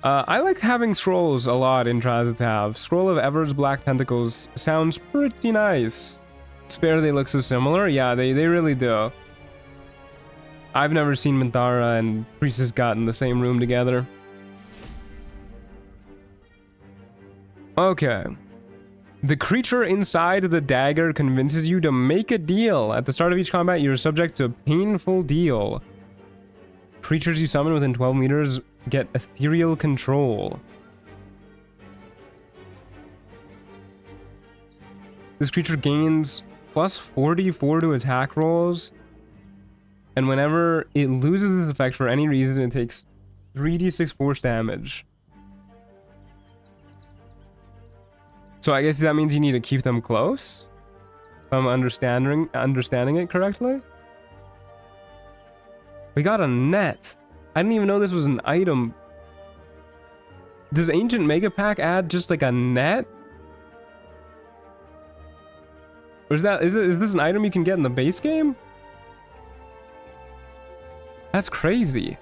I like having scrolls a lot in Trials of Tav. Scroll of Ever's Black Tentacles sounds pretty nice. It's fair they look so similar. Yeah, they really do. I've never seen Minthara and Priestess got in the same room together. Okay. The creature inside the dagger convinces you to make a deal. At the start of each combat, you're subject to a painful deal. Creatures you summon within 12 meters get ethereal control. This creature gains plus 44 to attack rolls. And whenever it loses this effect for any reason, it takes 3d6 force damage. So I guess that means you need to keep them close? If I'm understanding it correctly? We got a net. I didn't even know this was an item. Does Ancient Mega Pack add just like a net? Or is this an item you can get in the base game? That's crazy.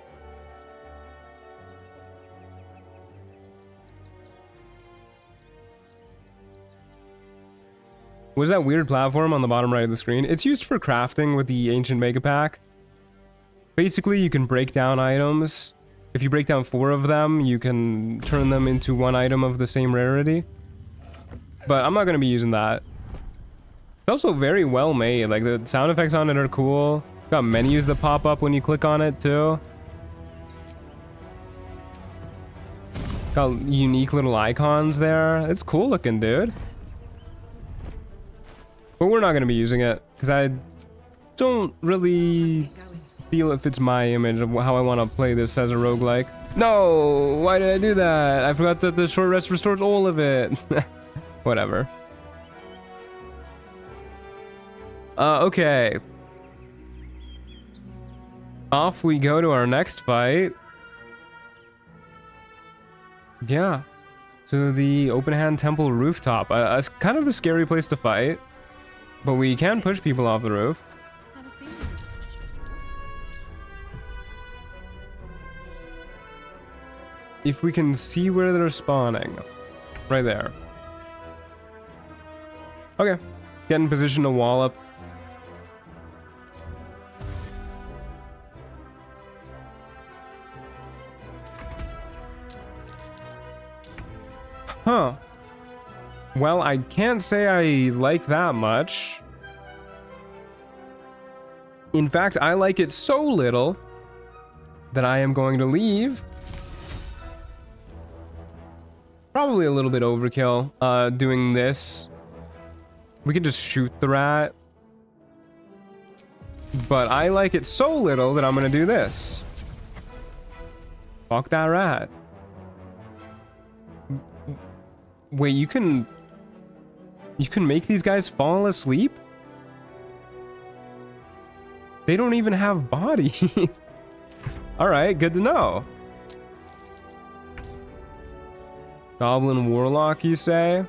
Was that weird platform on the bottom right of the screen? It's used for crafting with the Ancient Mega Pack. Basically, you can break down items. If you break down 4 of them, you can turn them into 1 item of the same rarity. But I'm not going to be using that. It's also very well made. Like, the sound effects on it are cool. It's got menus that pop up when you click on it, too. Got unique little icons there. It's cool looking, dude. But we're not going to be using it, because I don't really feel it fits my image of how I want to play this as a roguelike. No! Why did I do that? I forgot that the short rest restores all of it. Whatever. Okay. Off we go to our next fight. Yeah. So the Open Hand Temple rooftop. It's kind of a scary place to fight. But we can push people off the roof. If we can see where they're spawning. Right there. Okay. Get in position to wallop. Huh. Well, I can't say I like that much. In fact, I like it so little that I am going to leave. Probably a little bit overkill, doing this. We can just shoot the rat. But I like it so little that I'm gonna do this. Fuck that rat. Wait, you can make these guys fall asleep? They don't even have bodies. Alright, good to know. Goblin Warlock, you say?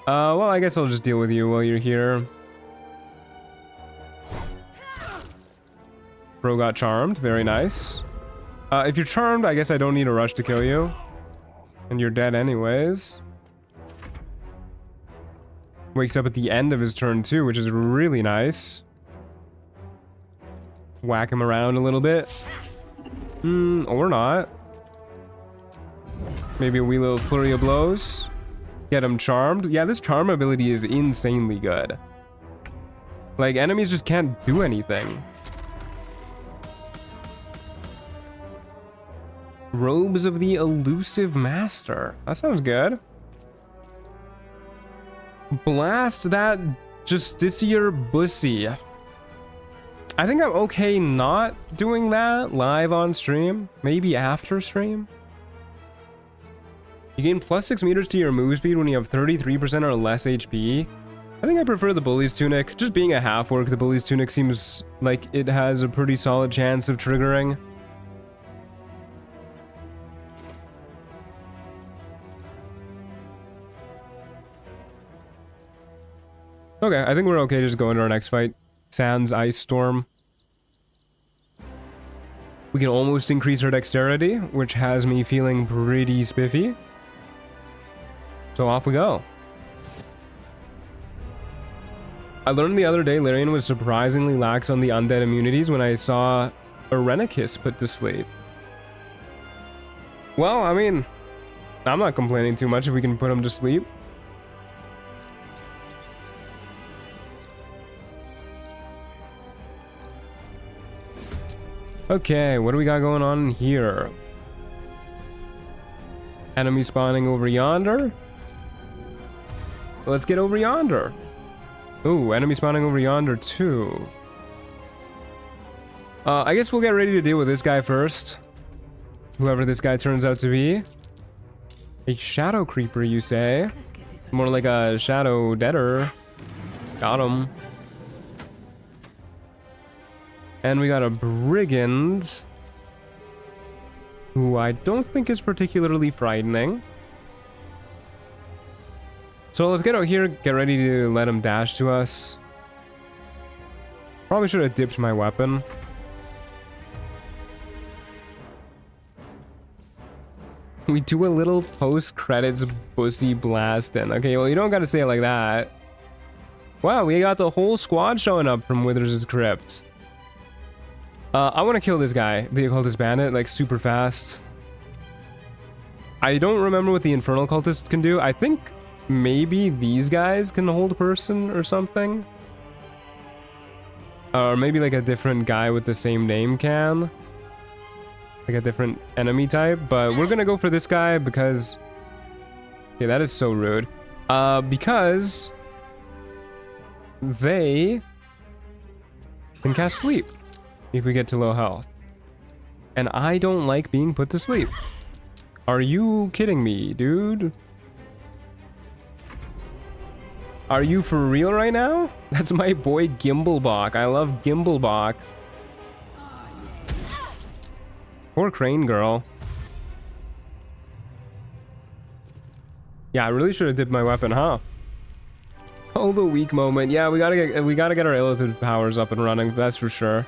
Well, I guess I'll just deal with you while you're here. Bro got charmed, very nice. If you're charmed, I guess I don't need a rush to kill you. And you're dead anyways. Wakes up at the end of his turn too, which is really nice. Whack him around a little bit. Or not. Maybe a wee little flurry of blows. Get him charmed. Yeah, this charm ability is insanely good. Like, enemies just can't do anything. Robes of the Elusive Master. That sounds good. Blast that Justiciar Bussy. I think I'm okay not doing that live on stream. Maybe after stream. You gain plus 6 meters to your move speed when you have 33% or less HP. I think I prefer the Bully's Tunic. Just being a half-orc, the Bully's Tunic seems like it has a pretty solid chance of triggering. Okay, I think we're okay to just go into our next fight. Sans Ice Storm. We can almost increase our dexterity, which has me feeling pretty spiffy. So off we go. I learned the other day Larian was surprisingly lax on the undead immunities when I saw Arenikis put to sleep. Well, I mean, I'm not complaining too much if we can put him to sleep. Okay, what do we got going on here? Enemy spawning over yonder? Let's get over yonder. Ooh, enemy spawning over yonder too. I guess we'll get ready to deal with this guy first. Whoever this guy turns out to be. A shadow creeper, you say? More like a shadow deader. Got him. And we got a brigand, who I don't think is particularly frightening. So let's get out here, get ready to let him dash to us. Probably should have dipped my weapon. We do a little post-credits bussy blasting. Okay, well, you don't gotta say it like that. Wow, we got the whole squad showing up from Withers' Crypt. I want to kill this guy, the Occultist Bandit, like super fast. I don't remember what the Infernal Cultist can do. I think maybe these guys can hold a person or something. Or maybe like a different guy with the same name can. Like a different enemy type. But we're gonna go for this guy because... yeah, that is so rude. Because... they... can cast Sleep if we get to low health. And I don't like being put to sleep. Are you kidding me, dude? Are you for real right now? That's my boy Gimblebach. I love Gimblebach. Poor Crane Girl. Yeah, I really should have dipped my weapon, huh? Oh, the weak moment. Yeah, we gotta get our Illithid powers up and running, that's for sure.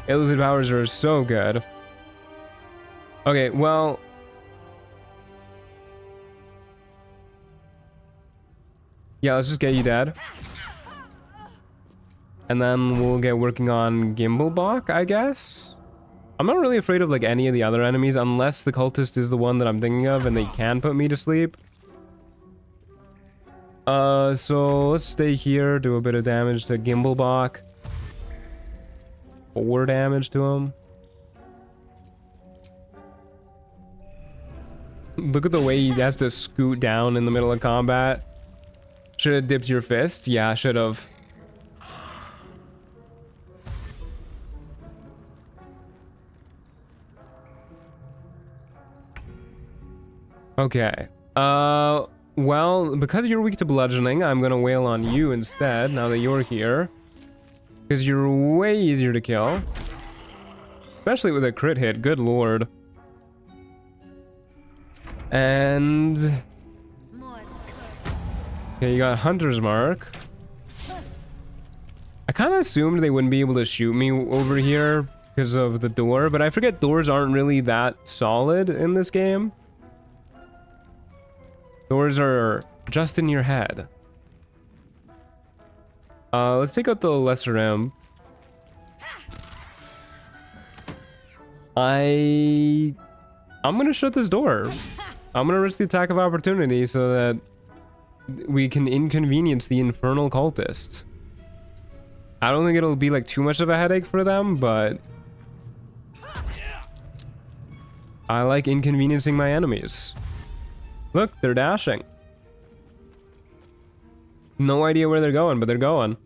Illithid powers are so good. Okay, well... yeah, let's just get you dead. And then we'll get working on Gimblebach, I guess? I'm not really afraid of like any of the other enemies unless the cultist is the one that I'm thinking of and they can put me to sleep. So let's stay here, do a bit of damage to Gimblebach. 4 damage to him. Look at the way he has to scoot down in the middle of combat. Should have dipped your fist? Yeah, should have. Okay. Well, because you're weak to bludgeoning, I'm gonna wail on you instead, now that you're here. Because you're way easier to kill. Especially with a crit hit, good lord. And... okay, you got Hunter's Mark. I kind of assumed they wouldn't be able to shoot me over here because of the door, but I forget doors aren't really that solid in this game. Doors are just in your head. Let's take out the Lesser Imp. I'm gonna shut this door. I'm gonna risk the attack of opportunity so that we can inconvenience the Infernal Cultists. I don't think it'll be like too much of a headache for them, but I like inconveniencing my enemies. Look, they're dashing. No idea where they're going, but they're going.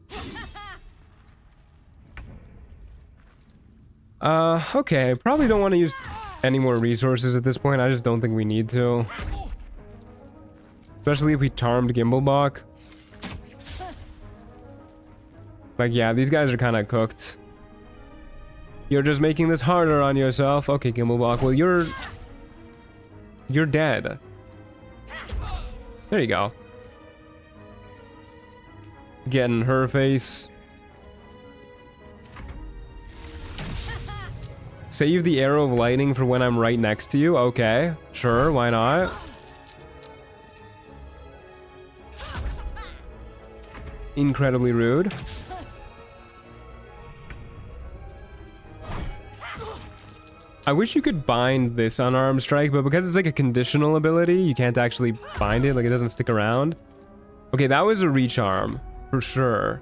Okay, probably don't want to use any more resources at this point. I just don't think we need to. Especially if we charmed Gimblebach. Like, yeah, these guys are kind of cooked. You're just making this harder on yourself. Okay, Gimblebach, well, you're dead. There you go. Get in her face. Save the arrow of lightning for when I'm right next to you. Okay, sure, why not? Incredibly rude. I wish you could bind this unarmed strike, but because it's like a conditional ability, you can't actually bind it. Like, it doesn't stick around. Okay, that was a recharm for sure.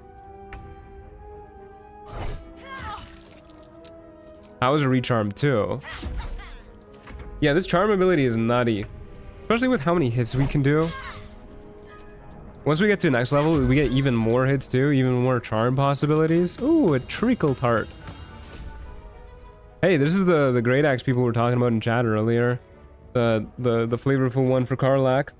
That was a recharm too. Yeah, this charm ability is nutty, especially with how many hits we can do. Once we get to the next level, we get even more hits too, even more charm possibilities. Ooh, a treacle tart. Hey, this is the great axe people were talking about in chat earlier. The flavorful one for Karlak.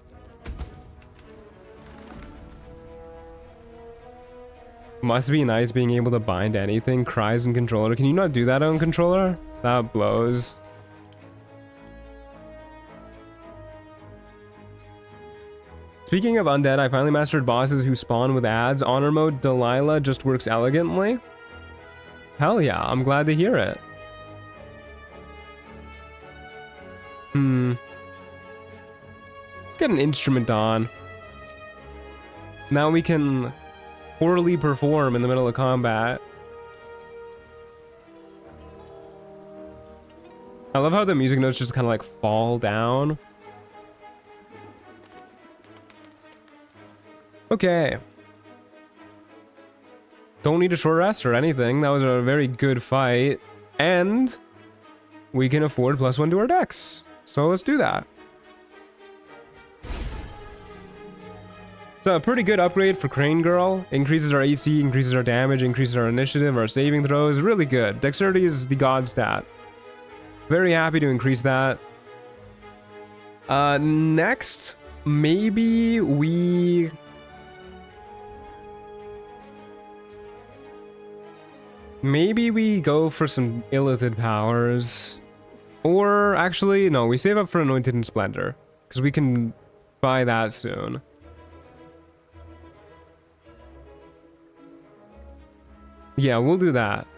Must be nice being able to bind anything. Cries in controller. Can you not do that on controller? That blows. Speaking of undead, I finally mastered bosses who spawn with ads. Honor mode Delilah just works elegantly. Hell yeah, I'm glad to hear it. Let's get an instrument on. Now we can poorly perform in the middle of combat. I love how the music notes just kind of like fall down. Okay. Don't need a short rest or anything. That was a very good fight. And we can afford +1 to our decks. So let's do that. It's a pretty good upgrade for Crane Girl. Increases our AC, increases our damage, increases our initiative, our saving throws. Really good. Dexterity is the god stat. Very happy to increase that. Next, maybe we... Maybe we go for some illithid powers. Or actually, no, we save up for Anointed and Splendor. Because we can buy that soon. Yeah, we'll do that.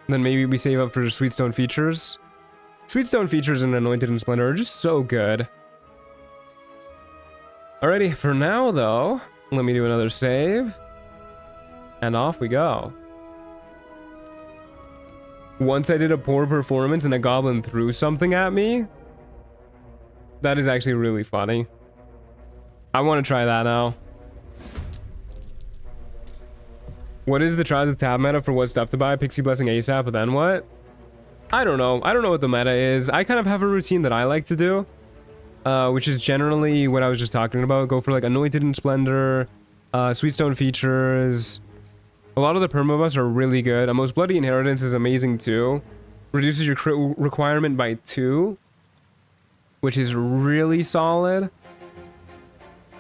Then maybe we save up for Sweetstone Features. Sweetstone Features and Anointed and Splendor are just so good. Alrighty, for now though, let me do another save. And off we go. Once I did a poor performance and a goblin threw something at me. That is actually really funny. I want to try that now. What is the Trials of Tav meta for what stuff to buy? Pixie Blessing ASAP, but then what? I don't know. I don't know what the meta is. I kind of have a routine that I like to do. Which is generally what I was just talking about. Go for like Anointed and Splendor, Sweetstone Features. A lot of the perma buffs are really good. A Most Bloody Inheritance is amazing too. Reduces your crit requirement by 2. Which is really solid.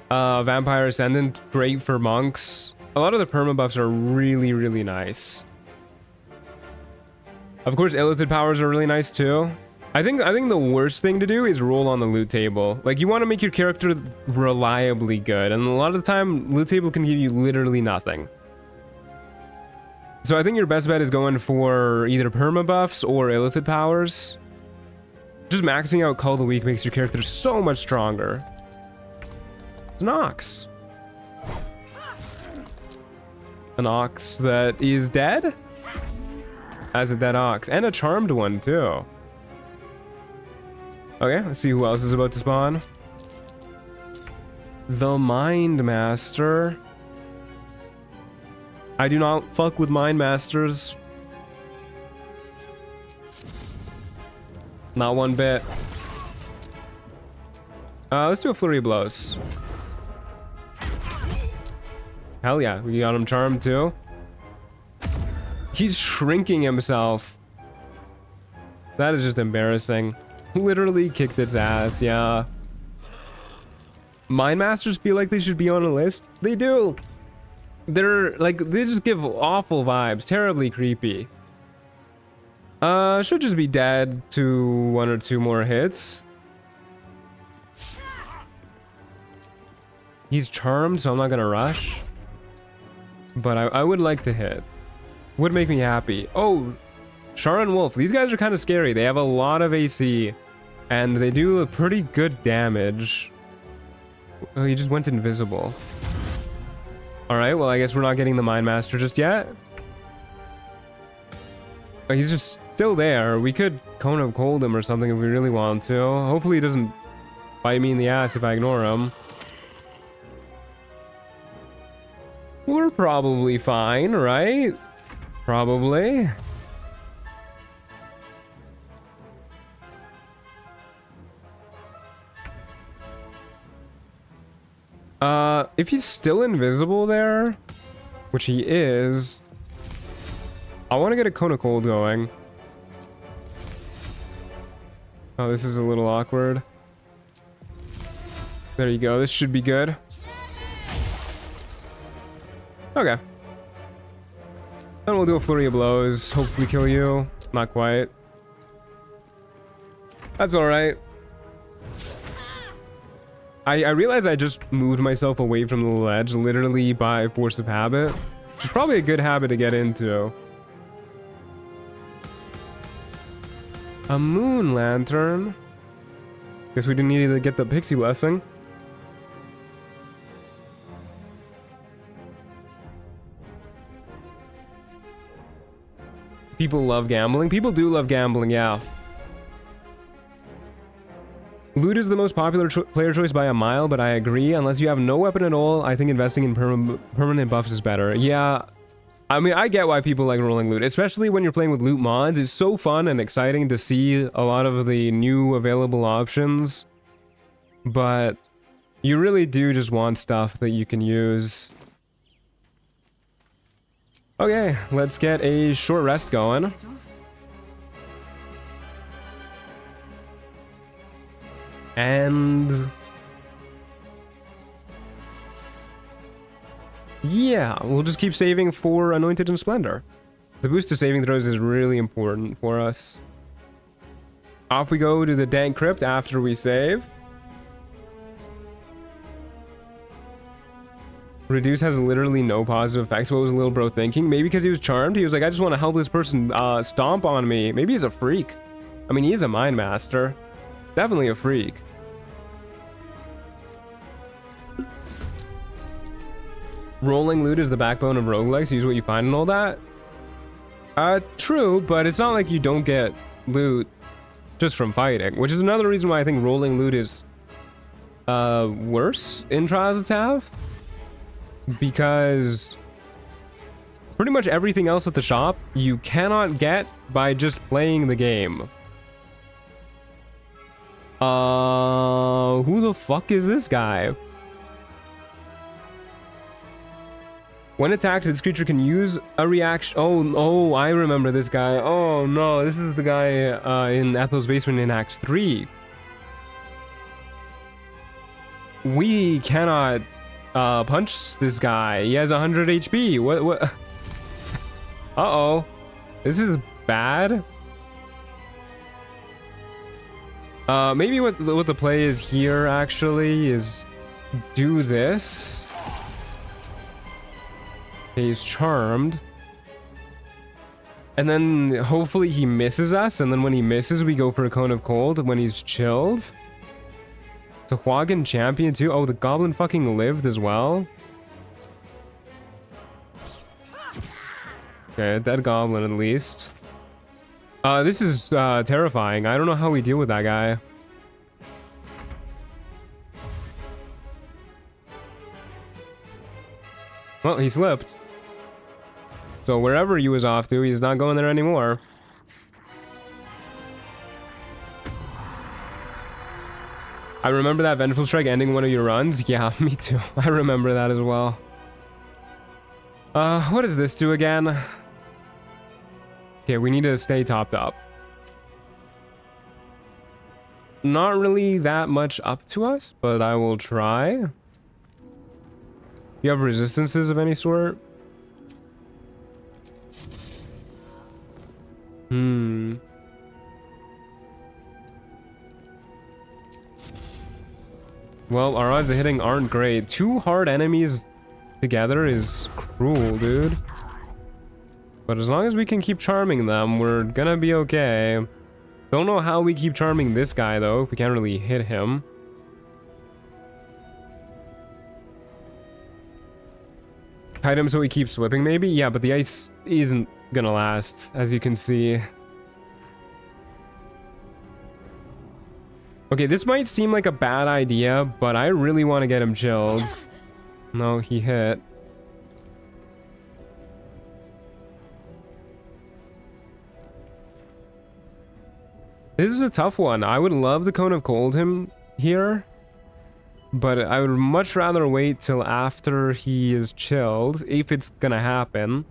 Vampire Ascendant, great for monks. A lot of the perma buffs are really, really nice. Of course, illithid powers are really nice too. I think the worst thing to do is roll on the loot table. Like, you want to make your character reliably good, and a lot of the time, loot table can give you literally nothing. So I think your best bet is going for either perma buffs or illithid powers. Just maxing out Call of the Week makes your character so much stronger. It's an ox. An ox that is dead? As a dead ox. And a charmed one, too. Okay, let's see who else is about to spawn. The Mind Master. I do not fuck with Mind Masters. Not one bit. Let's do a Flurry of Blows. Hell yeah, we got him charmed too. He's shrinking himself. That is just embarrassing. Literally kicked its ass, yeah. Mind Masters feel like they should be on a list. They do. They're like, they just give awful vibes. Terribly creepy. Should just be dead to 1 or 2 more hits. He's charmed, so I'm not gonna rush. But I would like to hit. Would make me happy. Oh, Char and Wolf. These guys are kind of scary. They have a lot of AC. And they do a pretty good damage. Oh, he just went invisible. Alright, well, I guess we're not getting the Mind Master just yet. Oh, he's just still there. We could Cone of Cold him or something if we really want to. Hopefully he doesn't bite me in the ass if I ignore him. We're probably fine, right? Probably. If he's still invisible there, which he is, I want to get a Cone of Cold going. Oh, this is a little awkward. There you go. This should be good. Okay. Then we'll do a flurry of blows. Hopefully kill you. Not quite. That's alright. I realize I just moved myself away from the ledge literally by force of habit. Which is probably a good habit to get into. A moon lantern. Guess we didn't need to get the pixie blessing. People love gambling. People do love gambling, yeah. Loot is the most popular player choice by a mile, but I agree. Unless you have no weapon at all, I think investing in permanent buffs is better. Yeah, I mean, I get why people like rolling loot, especially when you're playing with loot mods. It's so fun and exciting to see a lot of the new available options. But you really do just want stuff that you can use. Okay, let's get a short rest going. And yeah, we'll just keep saving for Anointed and Splendor. The boost to saving throws is really important for us. Off we go to the Dank Crypt after we save. Reduce has literally no positive effects. What was little bro thinking? Maybe because he was charmed. He was like, I just want to help this person stomp on me. Maybe he's a freak. I mean, he is a Mind Master. Definitely a freak. Rolling loot is the backbone of roguelikes. Use what you find and all that. True, but it's not like you don't get loot just from fighting, which is another reason why I think rolling loot is worse in Trials of Tav. Because pretty much everything else at the shop you cannot get by just playing the game. Who the fuck is this guy? When attacked, this creature can use a reaction. Oh, I remember this guy. Oh no, this is the guy in Ethel's basement in Act 3. We cannot punch this guy. He has 100 HP. What? Uh-oh. This is bad. Maybe what the play is here actually is do this. He's charmed. And then hopefully he misses us, and then when he misses we go for a Cone of Cold when he's chilled. So Huagin champion too. Oh, the goblin fucking lived as well. Okay, a dead goblin at least. This is terrifying. I don't know how we deal with that guy. Well, he slipped. So wherever he was off to, he's not going there anymore. I remember that Vengeful Strike ending one of your runs. Yeah, me too. I remember that as well. What does this do again? Okay, we need to stay topped up. not really that much up to us, but I will try. You have resistances of any sort? Well, our odds of hitting aren't great. 2 hard enemies together is cruel, dude. But as long as we can keep charming them, we're gonna be okay. Don't know how we keep charming this guy, though, if we can't really hit him. Hide him so he keeps slipping, maybe? Yeah, but the ice isn't gonna last, as you can see. Okay, this might seem like a bad idea, but I really want to get him chilled. No, he hit. This is a tough one. I would love to Cone of Cold him here, but I would much rather wait till after he is chilled, if it's gonna happen.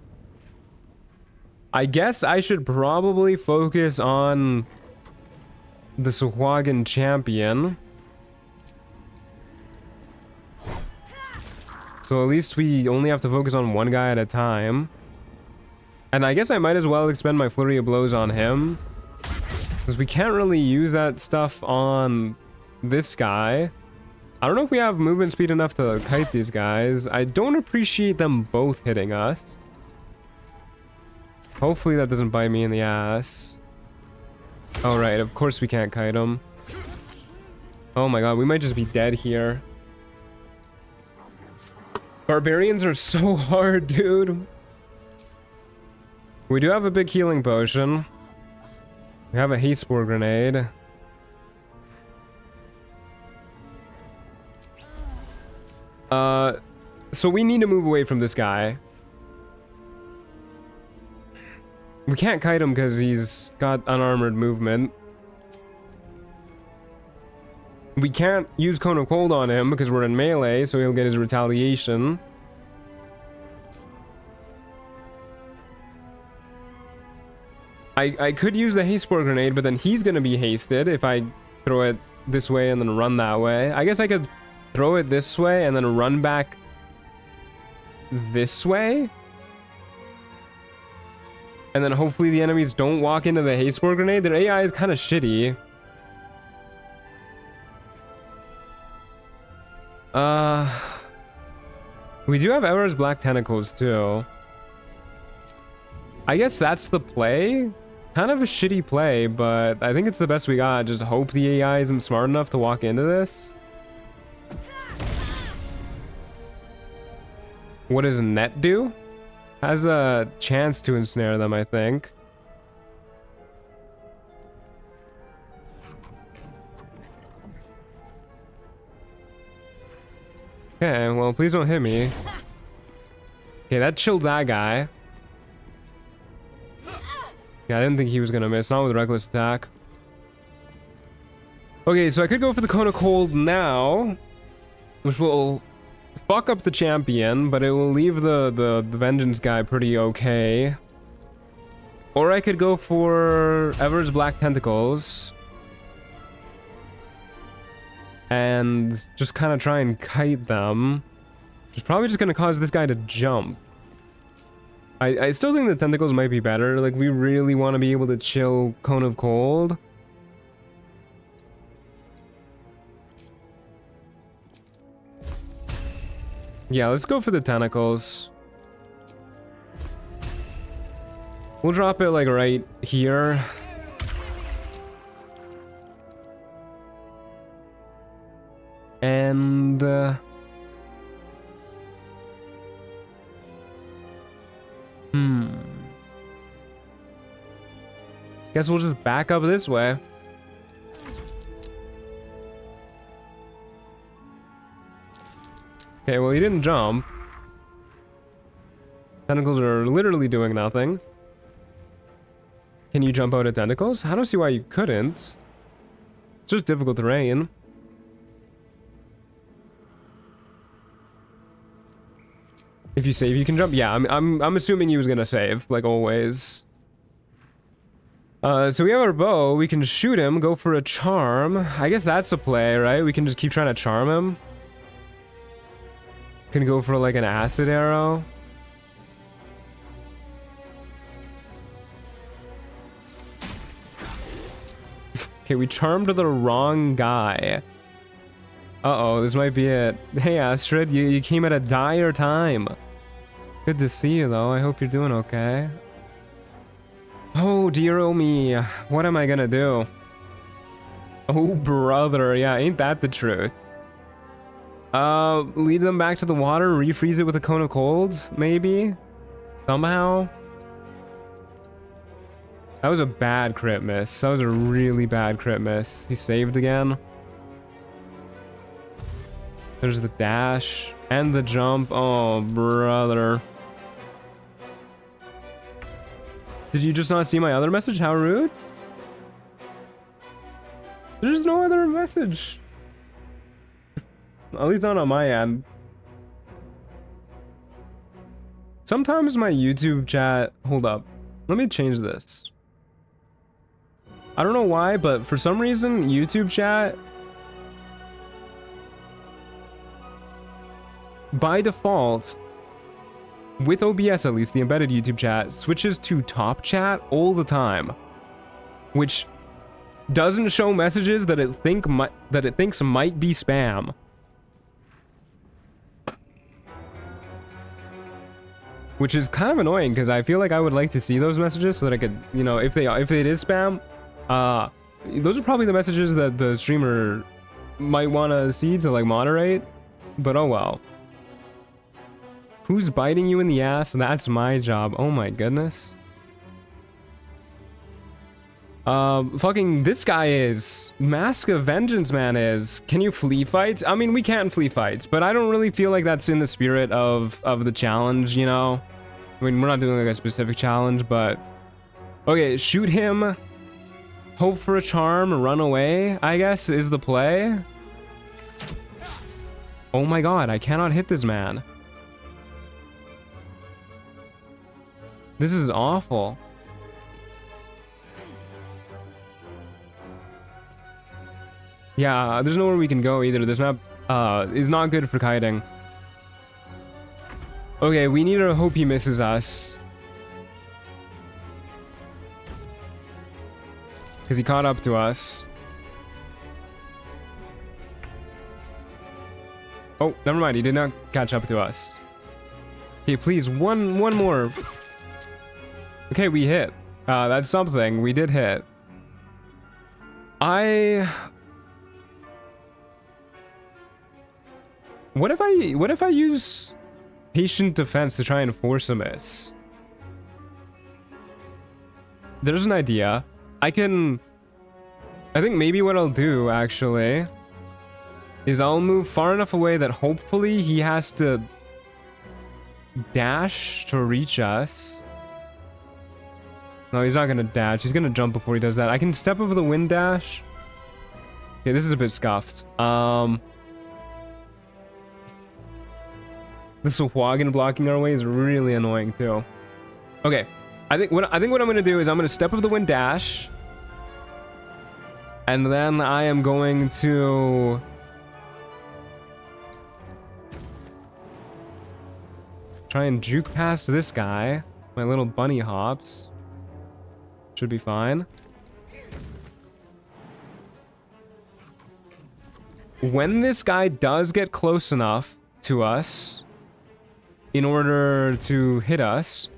I guess I should probably focus on the Sahuagin champion. So at least we only have to focus on one guy at a time. And I guess I might as well expend my Flurry of Blows on him, because we can't really use that stuff on this guy. I don't know if we have movement speed enough to kite these guys. I don't appreciate them both hitting us. Hopefully that doesn't bite me in the ass. Oh, right. Of course we can't kite him. Oh my god, we might just be dead here. Barbarians are so hard, dude. We do have a big healing potion. We have a haste spore grenade. So we need to move away from this guy. We can't kite him because he's got unarmored movement. We can't use Cone of Cold on him because we're in melee, so he'll get his retaliation. I could use the haste spore grenade, but then he's gonna be hasted if I throw it this way and then run that way. I guess I could throw it this way and then run back this way. And then hopefully the enemies don't walk into the haste spore grenade. Their AI is kind of shitty. We do have Ever's Black Tentacles too. I guess that's the play. Kind of a shitty play, but I think it's the best we got. Just hope the AI isn't smart enough to walk into this. What does Net do? Has a chance to ensnare them, I think. Okay, well, please don't hit me. Okay, that chilled that guy. Yeah, I didn't think he was gonna miss. Not with Reckless Attack. Okay, so I could go for the Cone of Cold now, which will fuck up the champion, but it will leave the Vengeance guy pretty okay. Or I could go for Ever's Black Tentacles and just kind of try and kite them, which is probably just going to cause this guy to jump. I still think the Tentacles might be better. Like, we really want to be able to chill Cone of Cold. Yeah, let's go for the Tentacles. We'll drop it, like, right here. And... Guess we'll just back up this way. Okay, well, he didn't jump. Tentacles are literally doing nothing. Can you jump out of tentacles? I don't see why you couldn't. It's just difficult terrain. If you save, you can jump. Yeah, I'm assuming he was gonna save, like always. So we have our bow. We can shoot him, go for a charm. I guess that's a play, right? We can just keep trying to charm him. Can go for like an acid arrow. Okay, we charmed the wrong guy. Uh-oh, this might be it. Hey, Astrid, you came at a dire time. Good to see you, though. I hope you're doing okay. Oh, dear oh me. What am I gonna do? Oh, brother. Yeah, ain't that the truth? Lead them back to the water, refreeze it with a cone of colds, maybe? Somehow? That was a bad crit miss. That was a really bad crit miss. He saved again. There's the dash and the jump. Oh, brother. Did you just not see my other message? How rude. There's no other message. At least not on my end. Sometimes my YouTube chat... Hold up. Let me change this. I don't know why, but for some reason, YouTube chat... by default, with OBS at least, the embedded YouTube chat switches to top chat all the time, which doesn't show messages that it thinks might be spam. Which is kind of annoying because I feel like I would like to see those messages so that I could, you know, if it is spam, those are probably the messages that the streamer might want to see to like moderate. But oh well. Who's biting you in the ass? That's my job. Oh my goodness. Fucking this guy is. Mask of Vengeance man is. Can you flee fights? I mean, we can flee fights, but I don't really feel like that's in the spirit of the challenge, you know? I mean, we're not doing like a specific challenge, but... Okay, shoot him. Hope for a charm, run away, I guess, is the play. Oh my god, I cannot hit this man. This is awful. Yeah, there's nowhere we can go either. This map is not good for kiting. Okay, we need to hope he misses us. Because he caught up to us. Oh, never mind. He did not catch up to us. Okay, please, one more. Okay, we hit. That's something. We did hit. What if I use patient defense to try and force a miss? There's an idea. I think maybe what I'll do actually is I'll move far enough away that hopefully he has to dash to reach us. No, he's not gonna dash. He's gonna jump before he does that. I can step over the wind dash. Okay, this is a bit scuffed. This wagon blocking our way is really annoying too. Okay, I think what I'm gonna do is I'm gonna step over the wind dash, and then I am going to try and juke past this guy. My little bunny hops should be fine. When this guy does get close enough to us in order to hit us,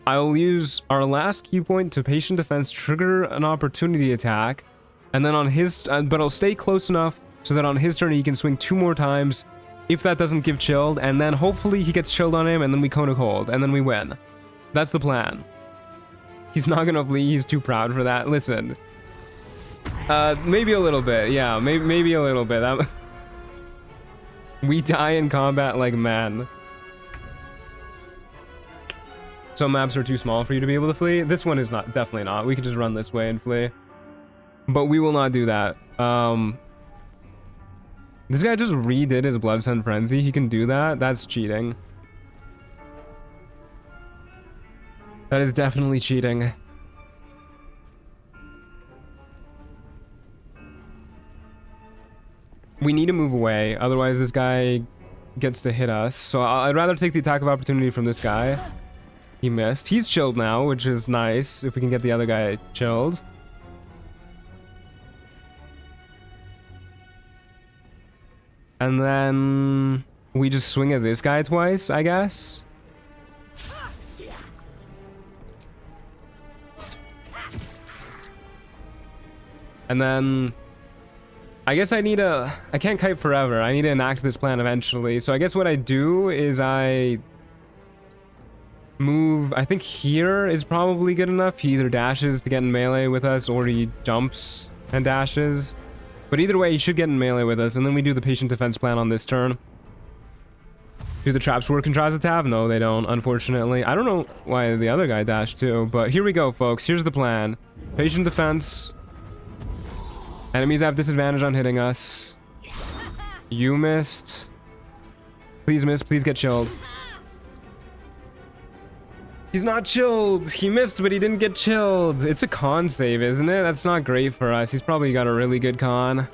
I'll use our last key point to patient defense, trigger an opportunity attack, and then on his but I'll stay close enough so that on his turn he can swing 2 more times if that doesn't give chilled, and then hopefully he gets chilled on him and then we cone a cold and then we win. That's the plan. He's not gonna flee, he's too proud for that. Listen. Maybe a little bit, yeah, maybe a little bit. We die in combat like men. Some maps are too small for you to be able to flee. This one is not, definitely not. We can just run this way and flee. But we will not do that. This guy just redid his Bloodsun Frenzy. He can do that. That's cheating. That is definitely cheating. We need to move away, otherwise this guy gets to hit us. So I'd rather take the attack of opportunity from this guy. He missed. He's chilled now, which is nice, if we can get the other guy chilled. And then we just swing at this guy twice, I guess. And then I guess I can't kite forever. I need to enact this plan eventually. So I guess what I do is I move, I think here is probably good enough. He either dashes to get in melee with us or he jumps and dashes. But either way, he should get in melee with us. And then we do the patient defense plan on this turn. Do the traps work in Trials of Tav? No, they don't, unfortunately. I don't know why the other guy dashed too, but here we go, folks. Here's the plan. Patient defense. Enemies have disadvantage on hitting us. You missed. Please miss. Please get chilled. He's not chilled. He missed, but he didn't get chilled. It's a con save, isn't it? That's not great for us. He's probably got a really good con.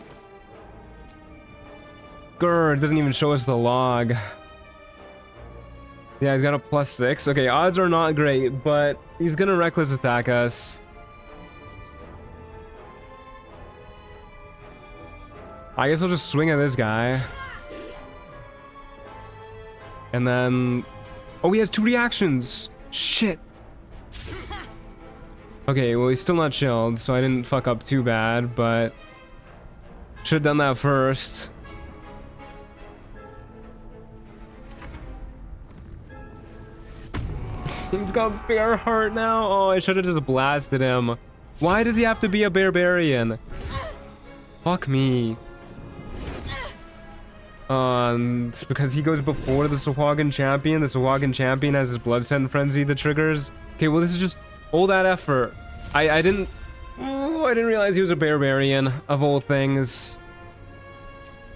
Grr, it doesn't even show us the log. Yeah, he's got a +6. Okay, odds are not great, but he's gonna reckless attack us. I guess I'll just swing at this guy. And then... Oh, he has 2 reactions! Shit! Okay, well, he's still not chilled, so I didn't fuck up too bad, but... Should've done that first. He's got bear heart now. Oh, I should've just blasted him. Why does he have to be a barbarian? Fuck me. It's because he goes before the Sahuagin champion. The Sahuagin champion has his blood scent frenzy that triggers. Okay, well, this is just all that effort. I didn't realize he was a barbarian of all things.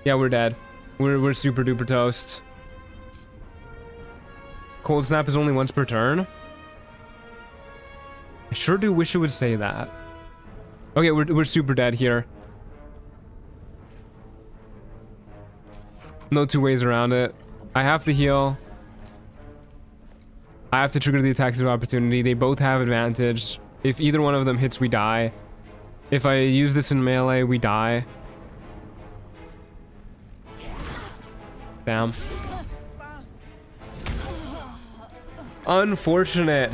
Yeah, we're dead. We're super duper toast. Cold snap is only once per turn. I sure do wish it would say that. Okay, we're super dead here. No two ways around it. I have to heal. I have to trigger the attacks of opportunity. They both have advantage. If either one of them hits, we die. If I use this in melee, we die. Damn. Unfortunate.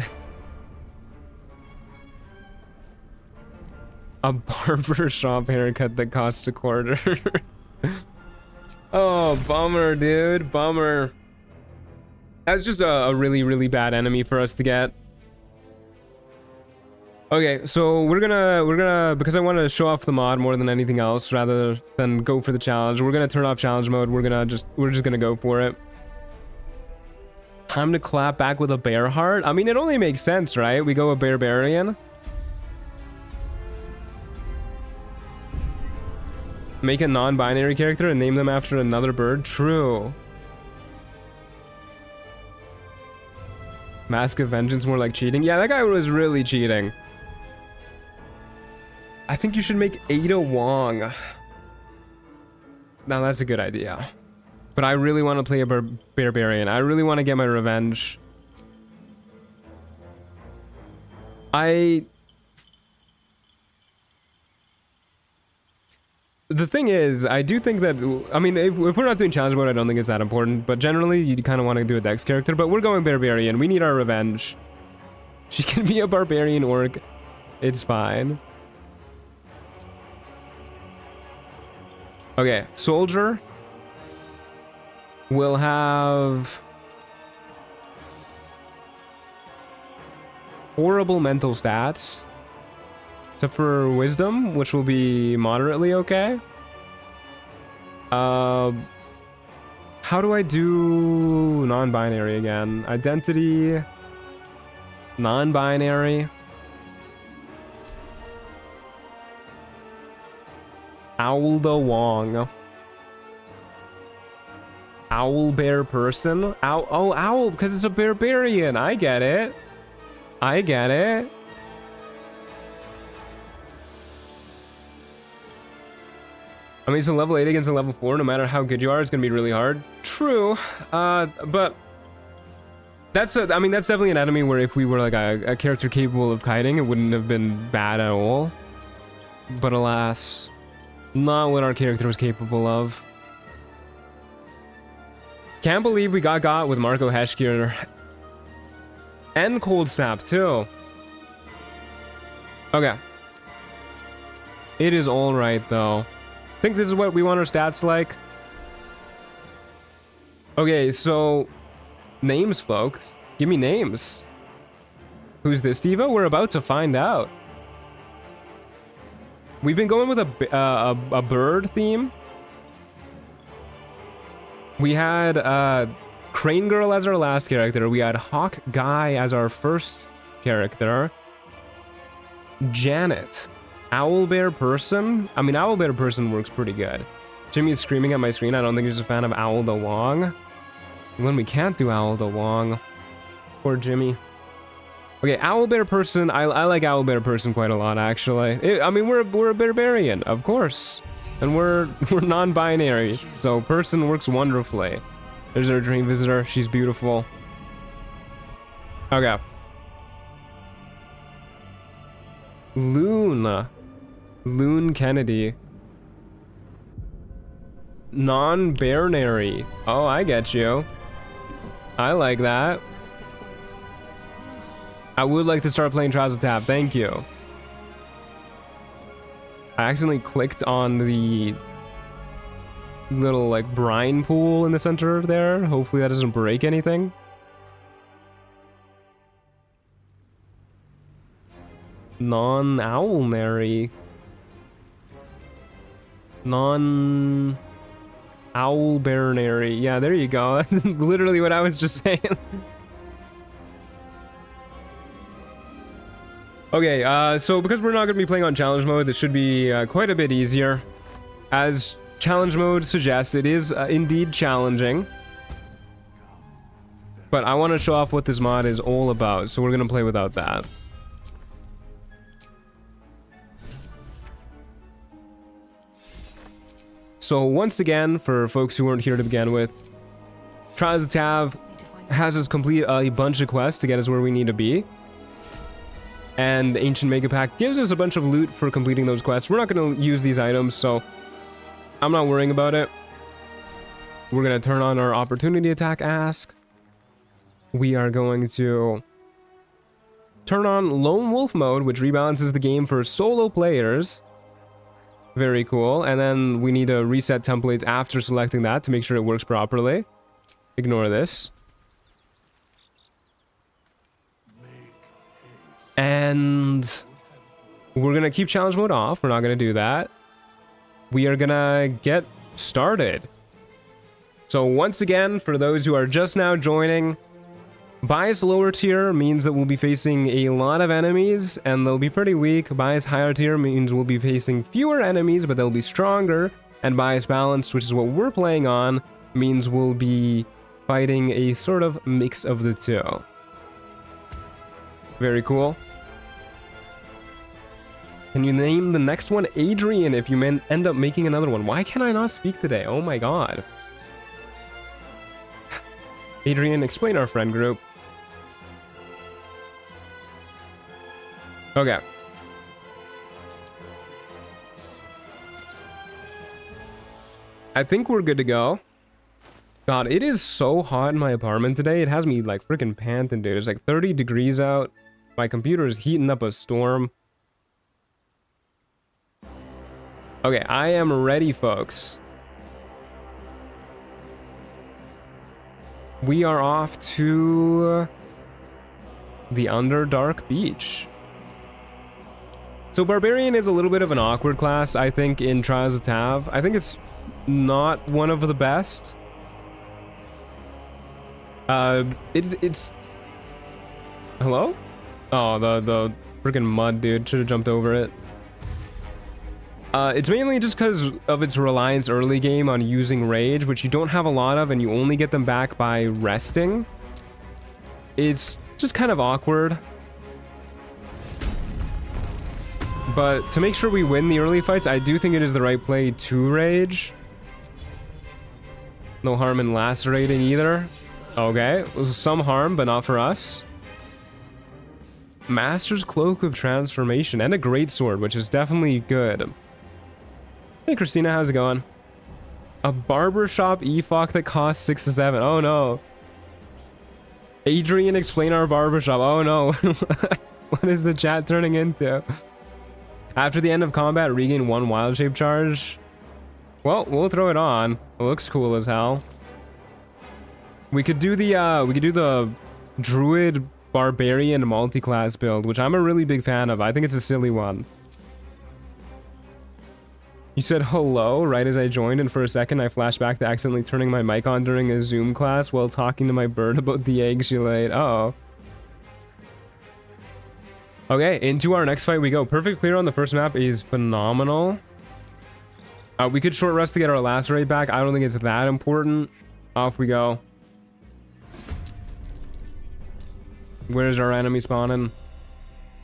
A barber shop haircut that costs $0.25. Oh, bummer, dude. Bummer. That's just a really, really bad enemy for us to get. Okay, so we're gonna, because I want to show off the mod more than anything else, rather than go for the challenge, we're gonna turn off challenge mode. We're just gonna go for it. Time to clap back with a bear heart. I mean, it only makes sense, right? We go a barbarian. Make a non-binary character and name them after another bird. True. Mask of Vengeance, more like cheating. Yeah, that guy was really cheating. I think you should make Ada Wong. Now that's a good idea. But I really want to play a barbarian. I really want to get my revenge. The thing is, I do think that, I mean, if we're not doing challenge mode, I don't think it's that important, but generally, you kind of want to do a dex character, but we're going barbarian. We need our revenge. She can be a barbarian orc. It's fine. Okay, soldier will have horrible mental stats. Except for wisdom, which will be moderately okay. How do I do non-binary again? Identity, non-binary. Owlda Wong. Owl bear person. Oh, owl, because it's a barbarian. I get it. I get it. I mean, so level 8 against a level 4, no matter how good you are, it's gonna be really hard. True, but I mean, that's definitely an enemy where if we were like a character capable of kiting, it wouldn't have been bad at all. But alas, not what our character was capable of. Can't believe we got with Marco Heshkir. And Cold Snap, too. Okay. It is alright, though. I think this is what we want our stats like. Okay, so... names, folks. Give me names. Who's this, Diva? We're about to find out. We've been going with a bird theme. We had Crane Girl as our last character. We had Hawk Guy as our first character. Janet. Owlbear Person. I mean, Owlbear Person works pretty good. Jimmy is screaming at my screen. I don't think he's a fan of Owl the Wong. When we can't do Owl the Wong. Poor Jimmy. Okay, Owlbear Person. I like Owlbear Person quite a lot, actually. I mean, we're a barbarian, of course. And we're non-binary, so person works wonderfully. There's our dream visitor. She's beautiful. Okay. Loon Kennedy. Non-binary. Oh, I get you. I like that. I would like to start playing Trials of Tav. Thank you. I accidentally clicked on the little like brine pool in the center there. Hopefully that doesn't break anything. Non-owlnary. Non-owlbearnary. Yeah, there you go. That's literally what I was just saying. Okay, so because we're not going to be playing on challenge mode, this should be quite a bit easier. As challenge mode suggests, it is indeed challenging. But I want to show off what this mod is all about, so we're going to play without that. So once again, for folks who weren't here to begin with, Trials of Tav has us complete a bunch of quests to get us where we need to be. And the Ancient Mega Pack gives us a bunch of loot for completing those quests. We're not going to use these items, so I'm not worrying about it. We're going to turn on our Opportunity Attack Ask. We are going to turn on Lone Wolf Mode, which rebalances the game for solo players. Very cool. And then we need to reset templates after selecting that to make sure it works properly. Ignore this. And we're going to keep challenge mode off. We're not going to do that. We are going to get started. So once again, for those who are just now joining, bias lower tier means that we'll be facing a lot of enemies and they'll be pretty weak. Bias higher tier means we'll be facing fewer enemies, but they'll be stronger. And bias balanced, which is what we're playing on, means we'll be fighting a sort of mix of the two. Very cool. Can you name the next one? Adrian, if you end up making another one. Why can I not speak today? Oh my god. Adrian, explain our friend group. Okay. I think we're good to go. God, it is so hot in my apartment today. It has me like freaking panting, dude. It's like 30 degrees out. My computer is heating up a storm. Okay, I am ready, folks. We are off to the Underdark Beach. So Barbarian is a little bit of an awkward class, I think, in Trials of Tav. I think it's not one of the best. It's... Hello? Oh, the freaking mud, dude. Should have jumped over it. It's mainly just because of its reliance early game on using rage, which you don't have a lot of, and you only get them back by resting. It's just kind of awkward. But to make sure we win the early fights, I do think it is the right play to rage. No harm in lacerating either. Okay, some harm, but not for us. Master's Cloak of Transformation and a great sword, which is definitely good. Hey Christina, how's it going? A barbershop EFOC that costs 6 to 7. Oh no. Adrian, explain our barbershop. Oh no. What is the chat turning into? After the end of combat, regain 1 wild shape charge. Well, we'll throw it on. It looks cool as hell. We could do the druid barbarian multi-class build, which I'm a really big fan of. I think it's a silly one. You said hello right as I joined, and for a second I flashed back to accidentally turning my mic on during a Zoom class while talking to my bird about the egg she laid. Uh-oh. Okay, into our next fight we go. Perfect clear on the first map is phenomenal. We could short rest to get our lacerate back. I don't think it's that important. Off we go. Where's our enemy spawning?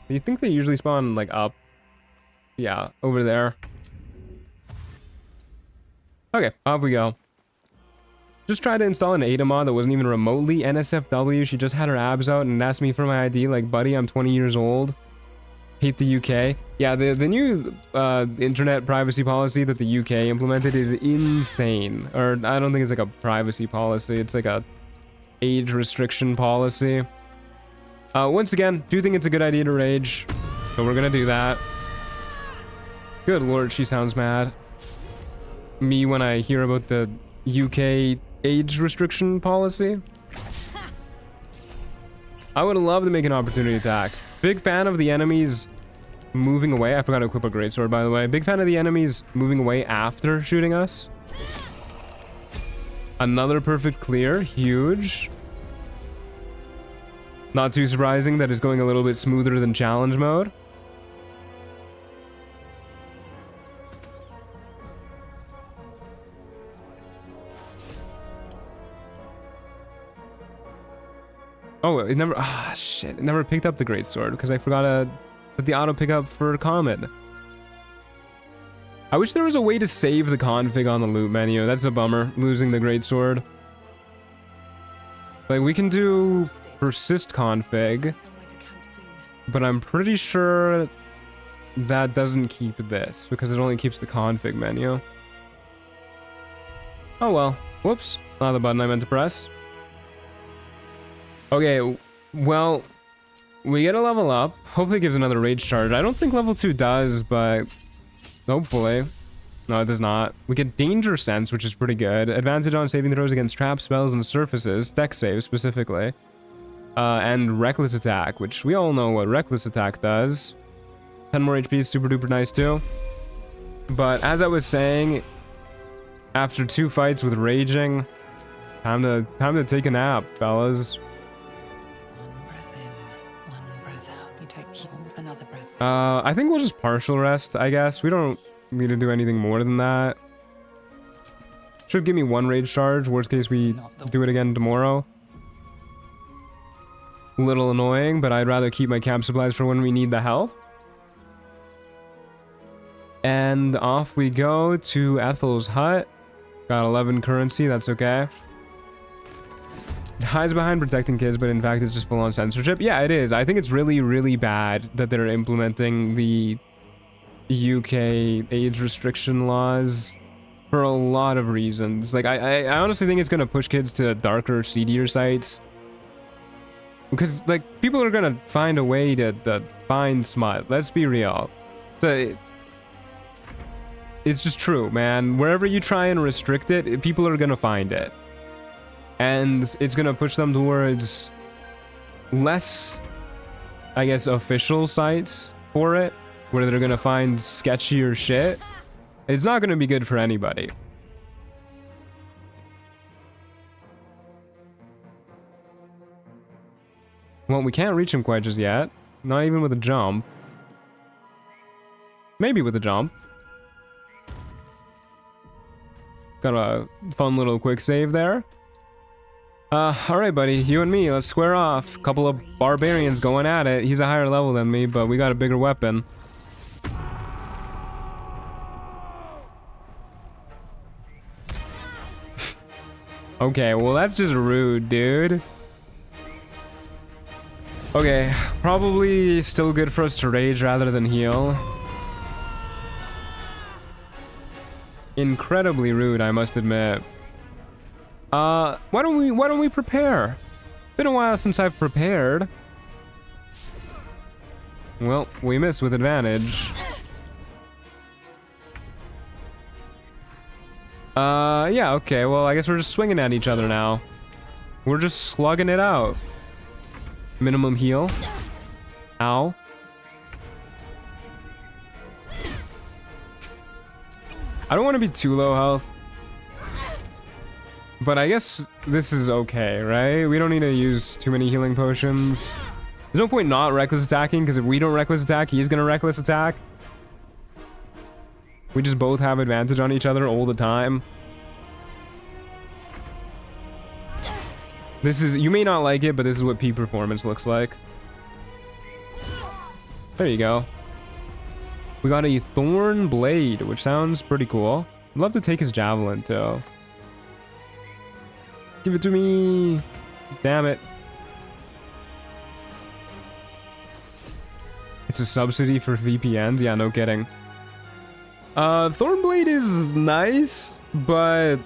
Do you think they usually spawn like up? Yeah, over there. Okay, off we go. Just tried to install an ATA mod that wasn't even remotely NSFW. She just had her abs out and asked me for my ID. Like, buddy, I'm 20 years old. Hate the UK. Yeah, the new internet privacy policy that the UK implemented is insane. Or I don't think it's like a privacy policy. It's like a age restriction policy. Once again, do think it's a good idea to rage. So we're gonna do that. Good lord, she sounds mad. Me when I hear about the UK age restriction policy. I would love to make an opportunity attack. Big fan of the enemies moving away. I forgot to equip a greatsword, by the way. Big fan of the enemies moving away after shooting us. Another perfect clear. Huge. Not too surprising that it's going a little bit smoother than challenge mode. Oh, it never... Ah, shit. It never picked up the greatsword because I forgot to put the auto pickup for Comet. I wish there was a way to save the config on the loot menu. That's a bummer, losing the greatsword. Like, we can do persist config, but I'm pretty sure that doesn't keep this because it only keeps the config menu. Oh well. Whoops. Not the button I meant to press. Okay, well, we get a level up. Hopefully it gives another rage charge. I don't think level 2 does, but hopefully. No, it does not. We get danger sense, which is pretty good. Advantage on saving throws against traps, spells, and surfaces. Dex save, specifically. And reckless attack, which we all know what reckless attack does. 10 more HP is super duper nice, too. But as I was saying, after 2 fights with raging, time to take a nap, fellas. I think we'll just partial rest, I guess. We don't need to do anything more than that. Should give me 1 rage charge. Worst case, we do it again tomorrow. A little annoying, but I'd rather keep my camp supplies for when we need the help. And off we go to Ethel's hut. Got 11 currency, that's okay. It hides behind protecting kids, but in fact it's just full-on censorship. Yeah, it is. I think it's really, really bad that they're implementing the UK age restriction laws for a lot of reasons. Like, I honestly think it's going to push kids to darker, seedier sites. Because, like, people are going to find a way to find smut. Let's be real. So, it's just true, man. Wherever you try and restrict it, people are going to find it. And it's going to push them towards less, I guess, official sites for it, where they're going to find sketchier shit. It's not going to be good for anybody. Well, we can't reach him quite just yet. Not even with a jump. Maybe with a jump. Got a fun little quick save there. Alright buddy, you and me, let's square off. Couple of barbarians going at it. He's a higher level than me, but we got a bigger weapon. Okay, well that's just rude, dude. Okay, probably still good for us to rage rather than heal. Incredibly rude, I must admit. Why don't we prepare? Been a while since I've prepared. Well, we miss with advantage. Yeah, okay, well, I guess we're just swinging at each other now. We're just slugging it out. Minimum heal. Ow. I don't want to be too low health. But I guess this is okay, right? We don't need to use too many healing potions. There's no point not reckless attacking, because if we don't reckless attack, he's gonna reckless attack. We just both have advantage on each other all the time. This is, you may not like it, but this is what peak performance looks like. There you go. We got a Thorn Blade, which sounds pretty cool. I'd love to take his Javelin, too. Give it to me! Damn it. It's a subsidy for VPNs? Yeah, no kidding. Thornblade is nice, but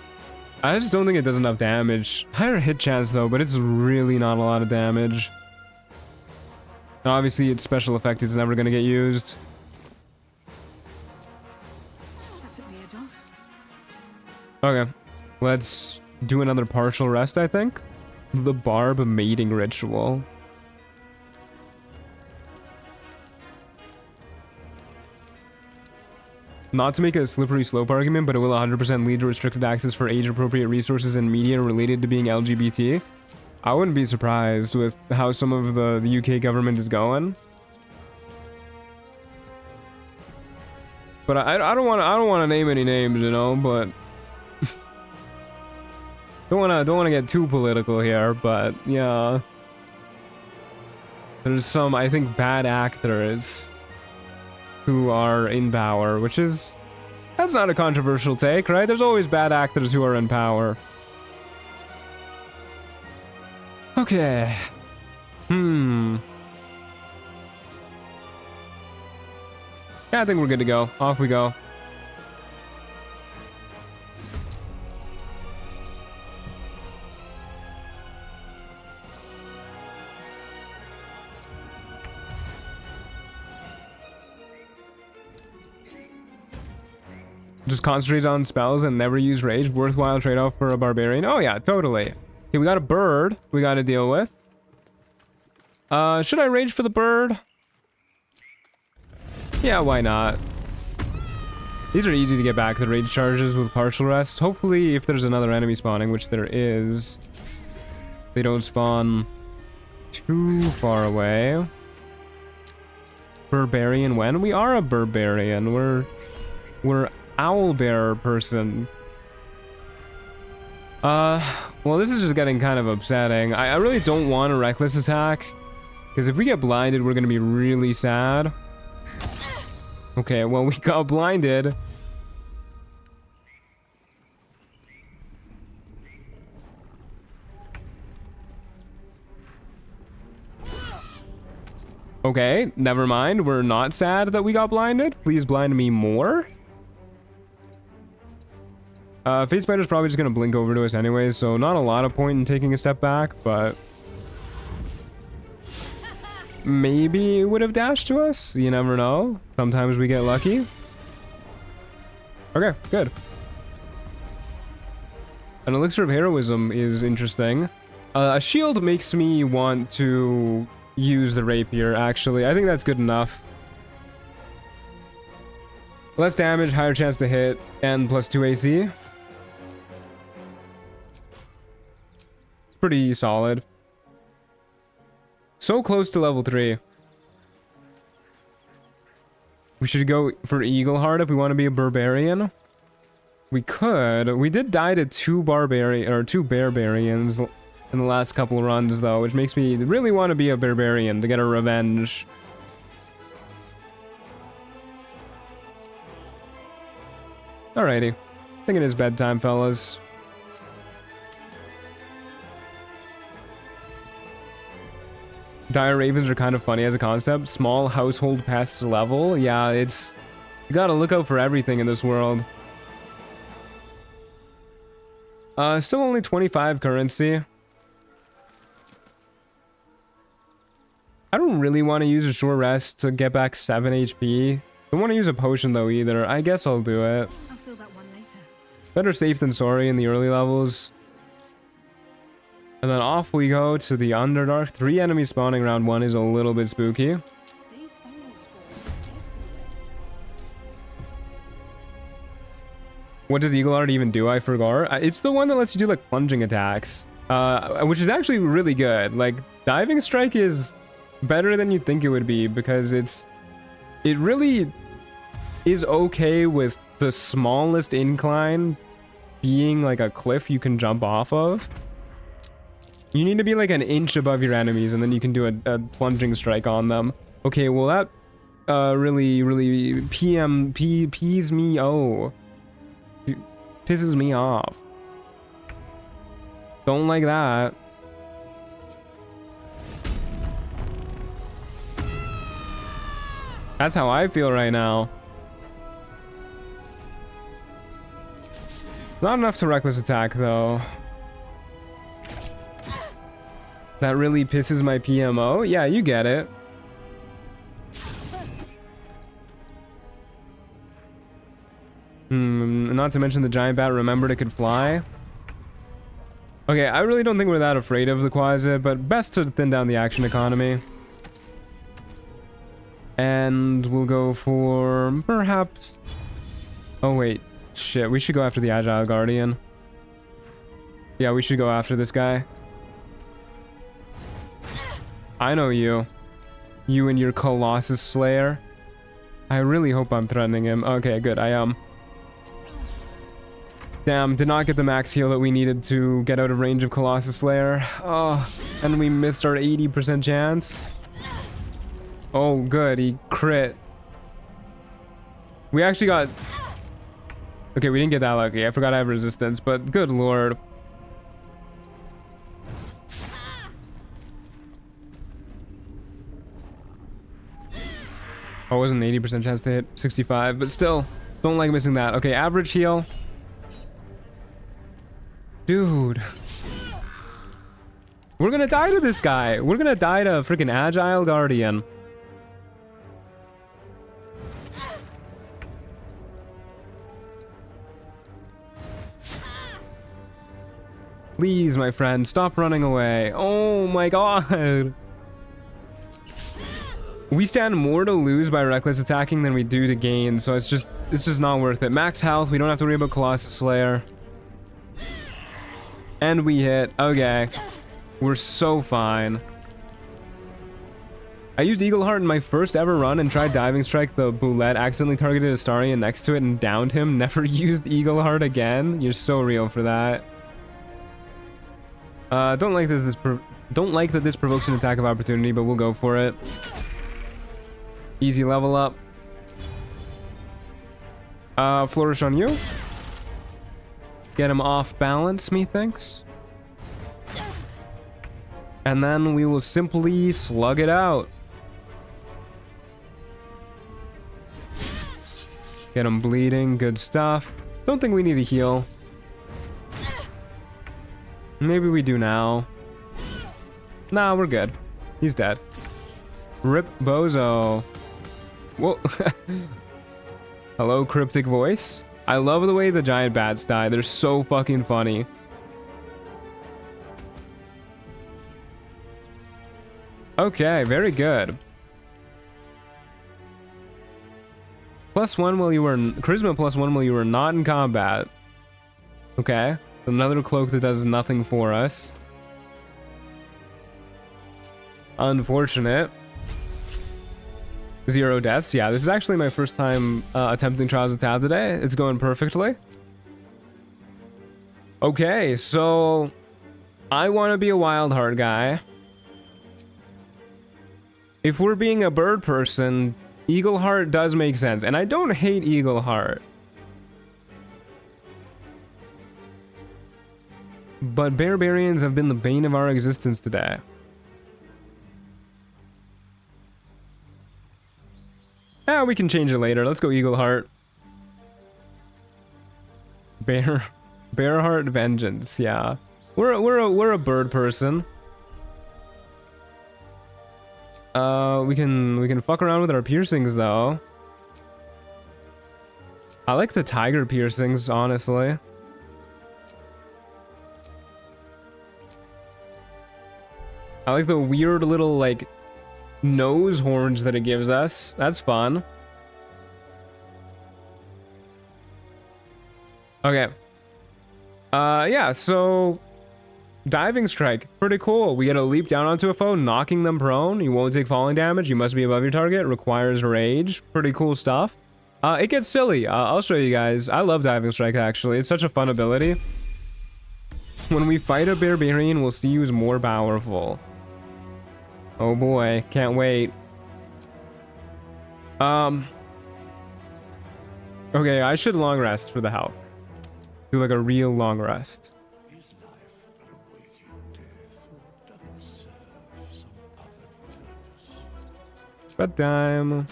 I just don't think it does enough damage. Higher hit chance though, but it's really not a lot of damage. Obviously, its special effect is never gonna get used. That took the edge off. Okay, let's do another partial rest, I think. The Barb Mating Ritual. Not to make a slippery slope argument, but it will 100% lead to restricted access for age-appropriate resources and media related to being LGBT. I wouldn't be surprised with how some of the UK government is going. But I don't want to name any names, you know, but don't want to get too political here, but yeah. There's some, I think, bad actors who are in power, which is, that's not a controversial take, right? There's always bad actors who are in power. Okay. Yeah, I think we're good to go. Off we go. Just concentrate on spells and never use rage. Worthwhile trade-off for a barbarian. Oh yeah, totally. Okay, we got a bird we got to deal with. Should I rage for the bird? Yeah, why not? These are easy to get back, the rage charges with partial rest. Hopefully, if there's another enemy spawning, which there is, they don't spawn too far away. Barbarian when? We are a barbarian. We're owlbearer person. Well, this is just getting kind of upsetting. I really don't want a reckless attack, because if we get blinded, we're gonna be really sad. Okay, well, we got blinded. Okay, never mind. We're not sad that we got blinded. Please blind me more. Fate Spider's probably just gonna blink over to us anyway, so not a lot of point in taking a step back, but maybe it would have dashed to us. You never know. Sometimes we get lucky. Okay, good. An elixir of heroism is interesting. A shield makes me want to use the rapier, actually. I think that's good enough. Less damage, higher chance to hit, and plus 2 AC. Pretty solid. So close to level 3. We should go for Eagle Heart if we want to be a barbarian. We could. We did die to two barbarians in the last couple of runs though, which makes me really want to be a barbarian to get a revenge. Alrighty. I think it is bedtime, fellas. Dire Ravens are kind of funny as a concept. Small household pests level. Yeah, it's... You gotta look out for everything in this world. Still only 25 currency. I don't really want to use a short rest to get back 7 HP. Don't want to use a potion though either. I guess I'll do it. I'll fill that one later. Better safe than sorry in the early levels. And then off we go to the Underdark. 3 enemies spawning round 1 is a little bit spooky. These fungal spores are everywhere. What does Eagle Heart even do? I forgot. It's the one that lets you do like plunging attacks. Which is actually really good. Like, Diving Strike is better than you'd think it would be because it really is okay with the smallest incline being like a cliff you can jump off of. You need to be like an inch above your enemies and then you can do a plunging strike on them. Okay, well that really pees me. Oh, pisses me off. Don't like that. That's how I feel right now. Not enough to reckless attack though. That really pisses my PMO. Yeah, you get it. Not to mention the giant bat remembered it could fly. Okay, I really don't think we're that afraid of the Quasit, but best to thin down the action economy. And we'll go for perhaps... Oh wait, shit, we should go after the Agile Guardian. Yeah, we should go after this guy. I know you. You and your Colossus Slayer. I really hope I'm threatening him. Okay, good, I am. Damn, did not get the max heal that we needed to get out of range of Colossus Slayer. Oh, and we missed our 80% chance. Oh, good, he crit. We actually got... Okay, we didn't get that lucky. I forgot I have resistance, but good lord. Oh, it wasn't an 80% chance to hit 65, but still, don't like missing that. Okay, average heal. Dude. We're gonna die to this guy. We're gonna die to a freaking Agile Guardian. Please, my friend, stop running away. Oh my god. We stand more to lose by reckless attacking than we do to gain, so it's just not worth it. Max health, we don't have to worry about Colossus Slayer. And we hit. Okay. We're so fine. I used Eagle Heart in my first ever run and tried Diving Strike. The Boulette accidentally targeted Astarion next to it and downed him. Never used Eagle Heart again. You're so real for that. Don't like that this provokes an attack of opportunity, but we'll go for it. Easy level up. Flourish on you. Get him off balance, methinks. And then we will simply slug it out. Get him bleeding, good stuff. Don't think we need a heal. Maybe we do now. Nah, we're good. He's dead. Rip Bozo. Whoa. Hello, cryptic voice. I love the way the giant bats die. They're so fucking funny. Okay, very good. +1 while you were charisma +1 while you were not in combat. Okay, another cloak that does nothing for us. Unfortunate. 0 deaths. Yeah, this is actually my first time attempting Trials of Tav today. It's going perfectly. Okay, so I want to be a wild heart guy. If we're being a bird person, Eagle Heart does make sense, and I don't hate Eagle Heart. But barbarians have been the bane of our existence today. Ah, we can change it later. Let's go Eagle Heart. Bear Heart Vengeance. Yeah, we're a bird person. We can fuck around with our piercings though. I like the tiger piercings, honestly. I like the weird little like nose horns that it gives us. That's fun. Okay. Yeah, so diving strike, pretty cool. We get a leap down onto a foe, knocking them prone. You won't take falling damage. You must be above your target. Requires rage. Pretty cool stuff. It gets silly. I'll show you guys. I love diving strike, actually. It's such a fun ability. When we fight a barbarian, we'll see who's more powerful. Oh boy, can't wait. Okay, I should long rest for the health. Do like a real long rest. Is life an awaking death, or does it serve some other purpose? Bedtime.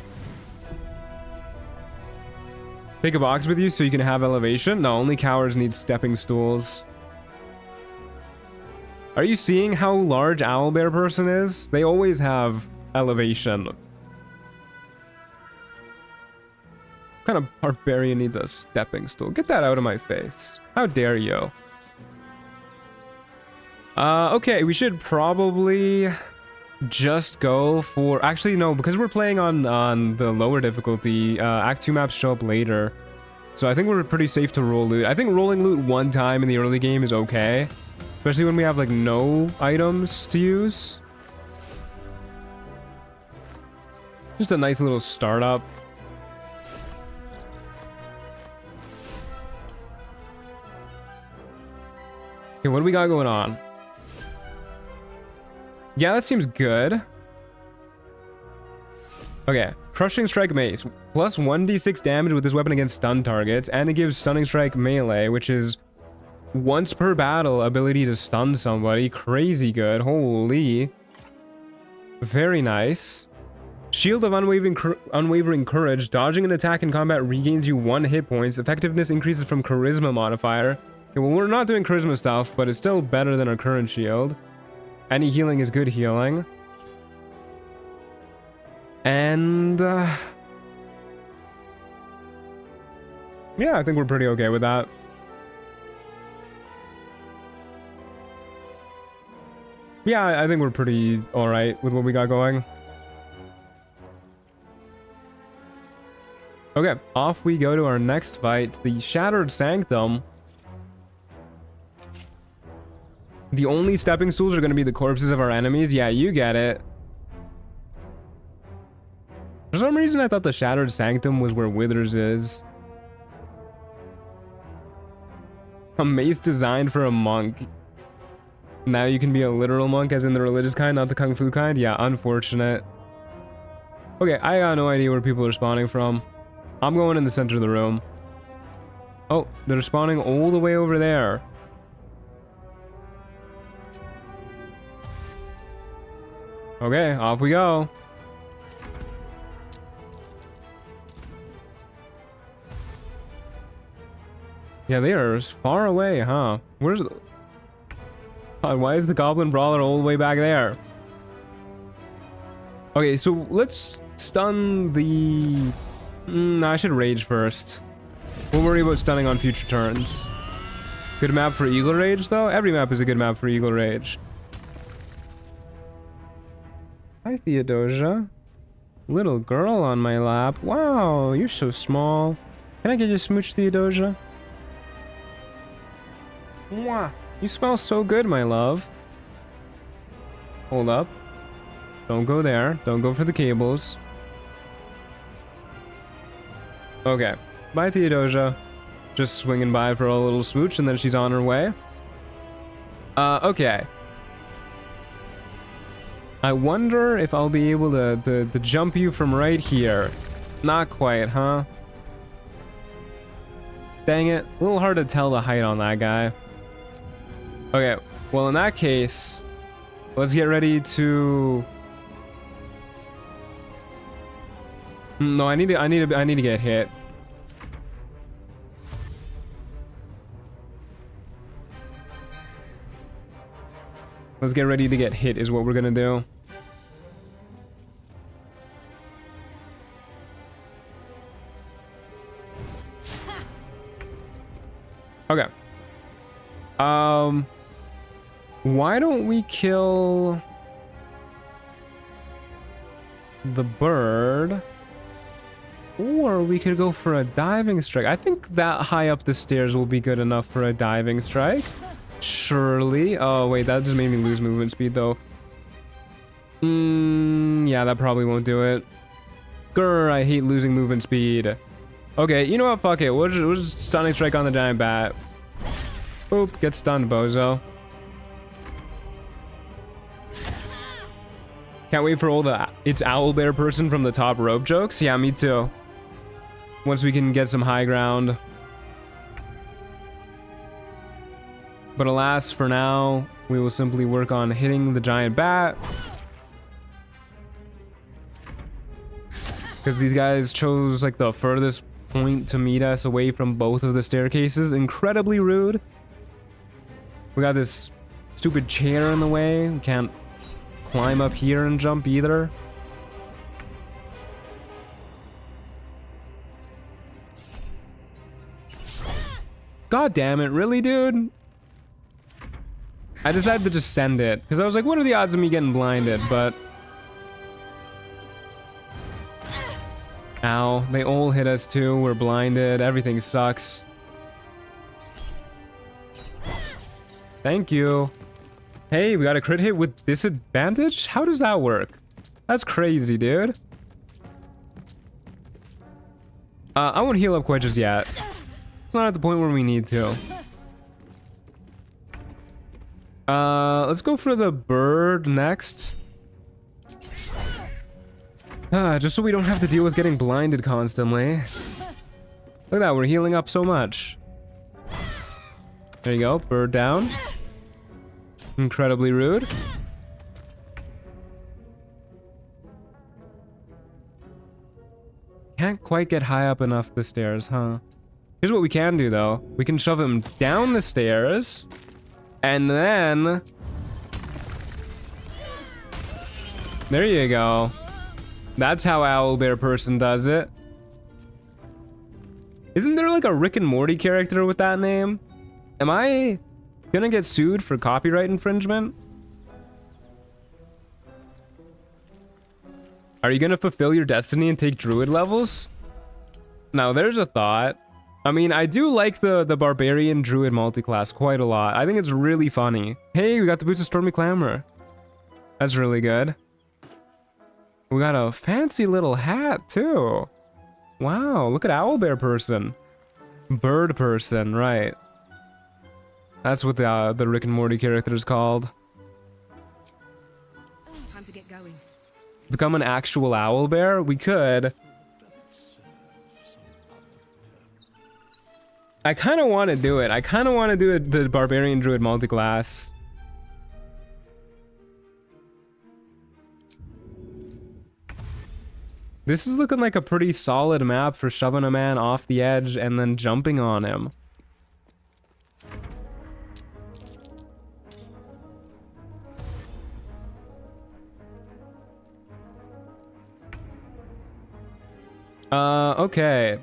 Take a box with you so you can have elevation? No, only cowards need stepping stools. Are you seeing how large Owlbear person is? They always have elevation. What kind of barbarian needs a stepping stool? Get that out of my face. How dare you? Okay, we should probably just go for... Actually, no, because we're playing on the lower difficulty, Act 2 maps show up later. So I think we're pretty safe to roll loot. I think rolling loot one time in the early game is okay. Especially when we have, like, no items to use. Just a nice little startup. Okay, what do we got going on? Yeah, that seems good. Okay, Crushing Strike Mace. Plus 1d6 damage with this weapon against stun targets. And it gives Stunning Strike Melee, which is once per battle ability to stun somebody. Crazy good. Holy. Very nice. Shield of Unwavering Courage. Dodging an attack in combat regains you 1 hit points. Effectiveness increases from Charisma modifier. Okay, well, we're not doing Charisma stuff, but it's still better than our current shield. Any healing is good healing. And... yeah, I think we're pretty okay with that. Yeah, I think we're pretty alright with what we got going. Okay, off we go to our next fight, the Shattered Sanctum. The only stepping stools are going to be the corpses of our enemies. Yeah, you get it. For some reason, I thought the Shattered Sanctum was where Withers is. A mace designed for a monk. Now you can be a literal monk, as in the religious kind, not the kung fu kind? Yeah, unfortunate. Okay, I got no idea where people are spawning from. I'm going in the center of the room. Oh, they're spawning all the way over there. Okay, off we go. Yeah, they are far away, huh? Where's the... God, why is the Goblin Brawler all the way back there? Okay, so let's stun the... Nah, I should rage first. We'll worry about stunning on future turns. Good map for Eagle Rage, though? Every map is a good map for Eagle Rage. Hi, Theodosia. Little girl on my lap. Wow, you're so small. Can I get you a smooch, Theodosia? Mwah. You smell so good, my love. Hold up. Don't go there. Don't go for the cables. Okay. Bye, Theodosia. Just swinging by for a little smooch, and then she's on her way. Okay. I wonder if I'll be able to jump you from right here. Not quite, huh? Dang it. A little hard to tell the height on that guy. Okay, well, in that case, let's get ready to... No, I need to get hit. Let's get ready to get hit is what we're gonna do. Okay. Why don't we kill the bird? Or we could go for a diving strike. I think that high up the stairs will be good enough for a diving strike. Surely. Oh, wait, that just made me lose movement speed, though. Yeah, that probably won't do it. Grr, I hate losing movement speed. Okay, you know what? Fuck it. We'll just stunning strike on the giant bat. Boop, get stunned, bozo. Can't wait for all the it's owlbear person from the top rope jokes. Yeah, me too. Once we can get some high ground. But alas, for now, we will simply work on hitting the giant bat. Because these guys chose like the furthest point to meet us away from both of the staircases. Incredibly rude. We got this stupid chair in the way. We can't climb up here and jump either. God damn it, really, dude? I decided to just send it because I was like, what are the odds of me getting blinded? But ow, they all hit us too. We're blinded. Everything sucks. Thank you. Hey, we got a crit hit with disadvantage? How does that work? That's crazy, dude. I won't heal up quite just yet. It's not at the point where we need to. Let's go for the bird next. Just so we don't have to deal with getting blinded constantly. Look at that, we're healing up so much. There you go, bird down. Incredibly rude. Can't quite get high up enough the stairs, huh? Here's what we can do, though. We can shove him down the stairs. And then... there you go. That's how Owlbear person does it. Isn't there like a Rick and Morty character with that name? Am I gonna get sued for copyright infringement? Are you gonna fulfill your destiny and take druid levels? Now there's a thought. I mean, I do like the barbarian druid multiclass quite a lot. I think it's really funny. Hey, we got the boots of Stormy Clamor. That's really good. We got a fancy little hat too. Wow, look at Owlbear person. Bird person, right. That's what the Rick and Morty character is called. Time to get going. Become an actual owlbear? We could. I kind of want to do it. I kind of want to do it, the barbarian druid multiclass. This is looking like a pretty solid map for shoving a man off the edge and then jumping on him. Okay.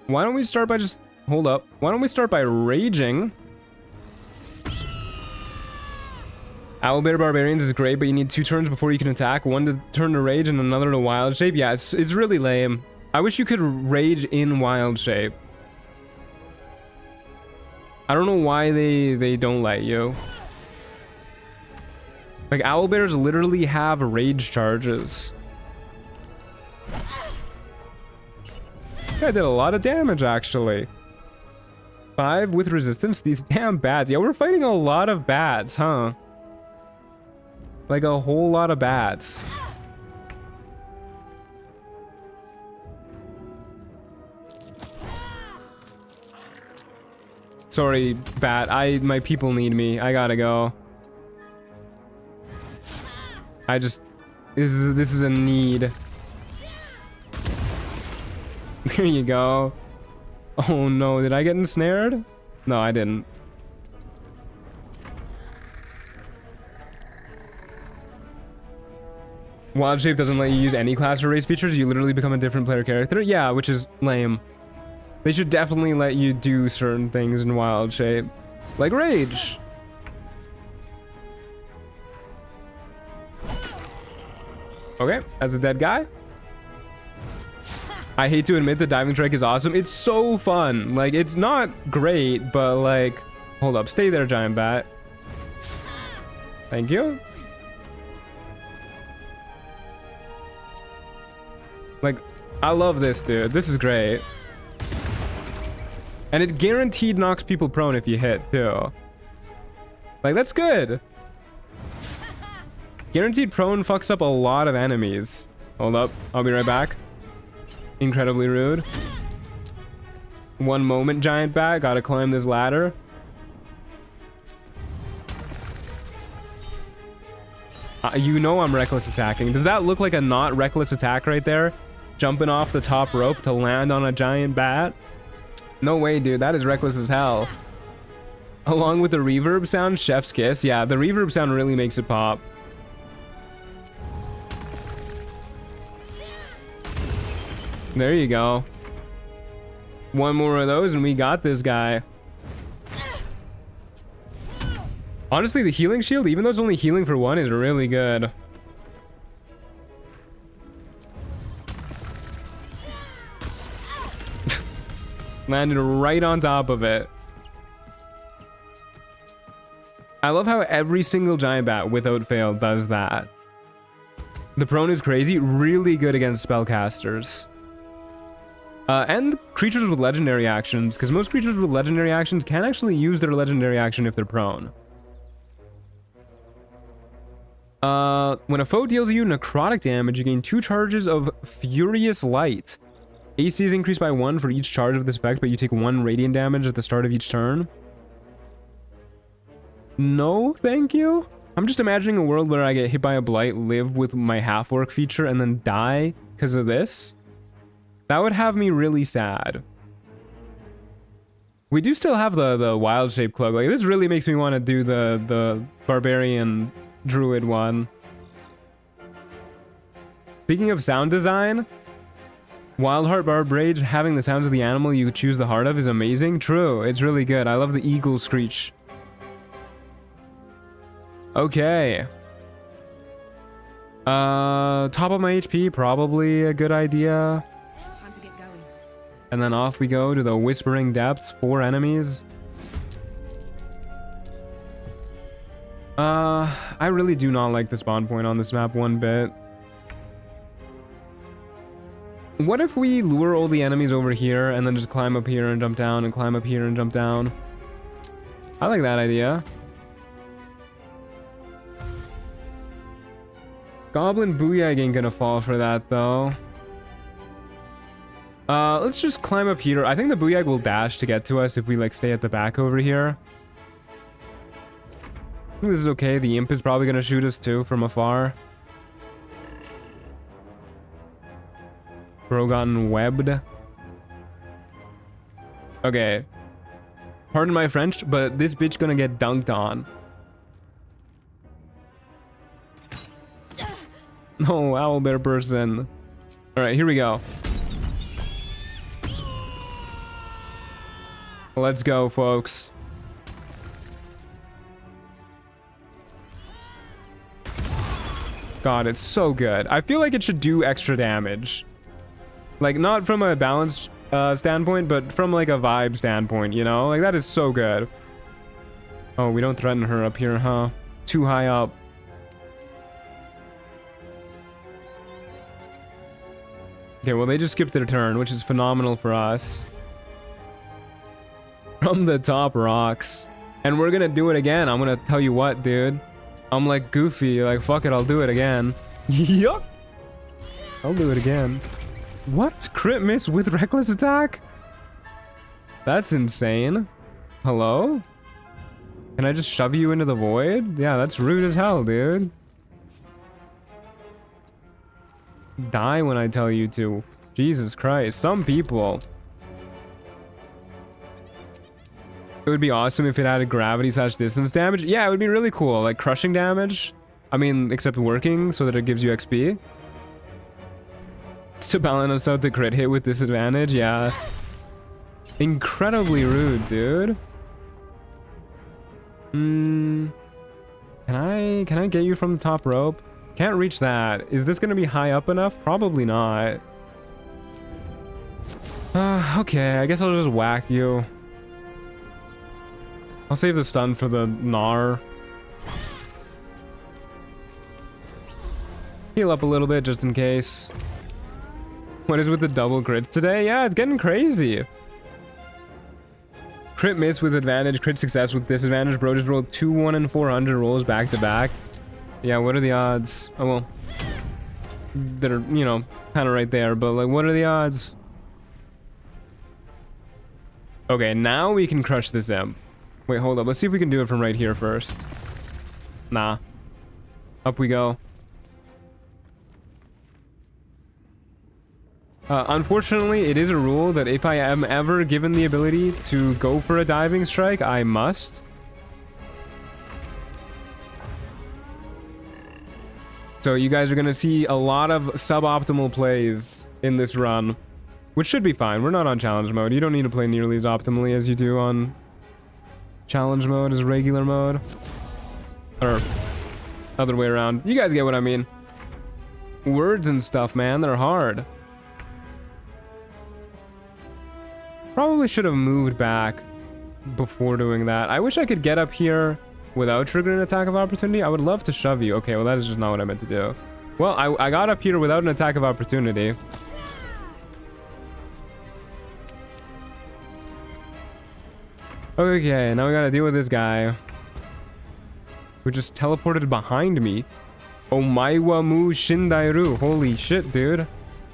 Why don't we start by just... hold up. Why don't we start by raging? Owlbear Barbarians is great, but you need 2 turns before you can attack. 1 to turn to rage and another to wild shape. Yeah, it's really lame. I wish you could rage in wild shape. I don't know why they don't let you. Like, owlbears literally have rage charges. I did a lot of damage, actually. 5 with resistance. These damn bats. Yeah, we're fighting a lot of bats, huh? Like a whole lot of bats. Sorry, bat. My people need me. I gotta go. This is a need. Here you go. Oh no, did I get ensnared? No, I didn't. Wild Shape doesn't let you use any class or race features. You literally become a different player character. Yeah, which is lame. They should definitely let you do certain things in Wild Shape. Like Rage. Okay, that's a dead guy. I hate to admit the diving strike is awesome. It's so fun. Like, it's not great, but like... Hold up, stay there, giant bat. Thank you. Like, I love this, dude. This is great. And it guaranteed knocks people prone if you hit, too. Like, that's good. Guaranteed prone fucks up a lot of enemies. Hold up, I'll be right back. Incredibly rude. One moment, giant bat. Gotta climb this ladder. You know I'm reckless attacking. Does that look like a not reckless attack right there? Jumping off the top rope to land on a giant bat? No way, dude. That is reckless as hell. Along with the reverb sound, chef's kiss. Yeah, the reverb sound really makes it pop. There you go. One more of those and we got this guy. Honestly, the healing shield, even though it's only healing for one, is really good. Landed right on top of it. I love how every single giant bat, without fail, does that. The prone is crazy. Really good against spellcasters. And creatures with legendary actions, because most creatures with legendary actions can actually use their legendary action if they're prone. When a foe deals you necrotic damage, you gain 2 charges of Furious Light. AC is increased by 1 for each charge of this effect, but you take 1 radiant damage at the start of each turn. No, thank you. I'm just imagining a world where I get hit by a blight, live with my half-orc feature, and then die because of this. That would have me really sad. We do still have the wild shape cloak. Like, this really makes me want to do the barbarian druid one. Speaking of sound design, Wildheart Barb Rage, having the sounds of the animal you choose the heart of is amazing. True, it's really good. I love the eagle screech. Okay. Top of my HP, probably a good idea. Time to get going. And then off we go to the Whispering Depths, 4 enemies. I really do not like the spawn point on this map one bit. What if we lure all the enemies over here and then just climb up here and jump down and climb up here and jump down? I like that idea. Goblin Booyag ain't gonna fall for that though. Let's just climb up here. I think the Booyag will dash to get to us if we like stay at the back over here. I think this is okay. The imp is probably gonna shoot us too from afar. Bro gotten webbed. Okay. Pardon my French, but this bitch gonna get dunked on. No, owlbear person. Alright, here we go. Let's go, folks. God, it's so good. I feel like it should do extra damage. Like, not from a balance standpoint, but from like a vibe standpoint, you know? Like, that is so good. Oh, we don't threaten her up here, huh? Too high up. Okay, well, they just skipped their turn, which is phenomenal for us. From the top rocks. And we're gonna do it again. I'm gonna tell you what, dude. I'm like Goofy, like, fuck it, I'll do it again. Yup! I'll do it again. What? Crit miss with reckless attack? That's insane. Hello? Can I just shove you into the void? Yeah, that's rude as hell, dude. Die when I tell you to. Jesus Christ. Some people. It would be awesome if it added gravity / distance damage. Yeah, it would be really cool. Like crushing damage. I mean, except working so that it gives you XP. To balance out the crit hit with disadvantage. Yeah. Incredibly rude, dude. Can I get you from the top rope? Can't reach that. Is this gonna be high up enough? Probably not. Okay, I guess I'll just whack you. I'll save the stun for the Gnar. Heal up a little bit just in case. What is with the double crits today? Yeah, it's getting crazy. Crit miss with advantage, crit success with disadvantage. Bro just rolled 2 1 and 400 rolls back to back. Yeah, what are the odds? Oh well, they're, you know, kind of right there, but like, what are the odds? Okay, now we can crush this imp. Wait, hold up. Let's see if we can do it from right here first. Nah. Up we go. Unfortunately, it is a rule that if I am ever given the ability to go for a diving strike, I must. So you guys are going to see a lot of suboptimal plays in this run, which should be fine. We're not on challenge mode. You don't need to play nearly as optimally as you do on challenge mode as regular mode. Or other way around. You guys get what I mean. Words and stuff, man, they're hard. Probably should have moved back before doing that. I wish I could get up here without triggering an attack of opportunity. I would love to shove you. Okay, well, that is just not what I meant to do. Well, I got up here without an attack of opportunity. Okay, now we gotta deal with this guy who just teleported behind me. Omaiwa mu shindairu. Holy shit, dude.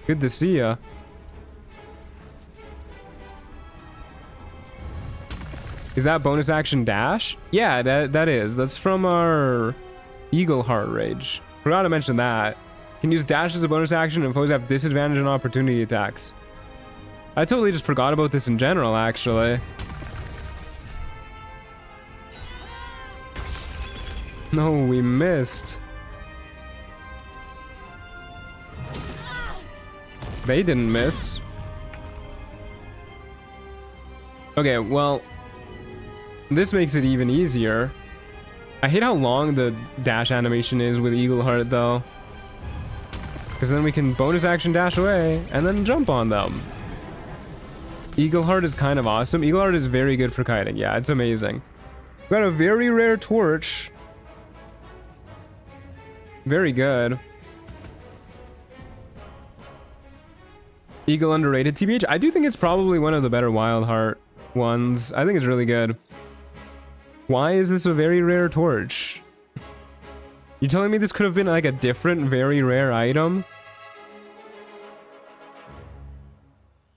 Good to see ya. Is that bonus action dash? Yeah, that is. That's from our Eagle Heart Rage. Forgot to mention that. Can use dash as a bonus action and foes have disadvantage on opportunity attacks. I totally just forgot about this in general, actually. No, we missed. They didn't miss. Okay, well, this makes it even easier. I hate how long the dash animation is with Eagle Heart, though. Because then we can bonus action dash away and then jump on them. Eagle Heart is kind of awesome. Eagle Heart is very good for kiting. Yeah, it's amazing. Got a very rare torch. Very good. Eagle underrated, TBH. I do think it's probably one of the better Wild Heart ones. I think it's really good. Why is this a very rare torch? You telling me this could have been like a different very rare item?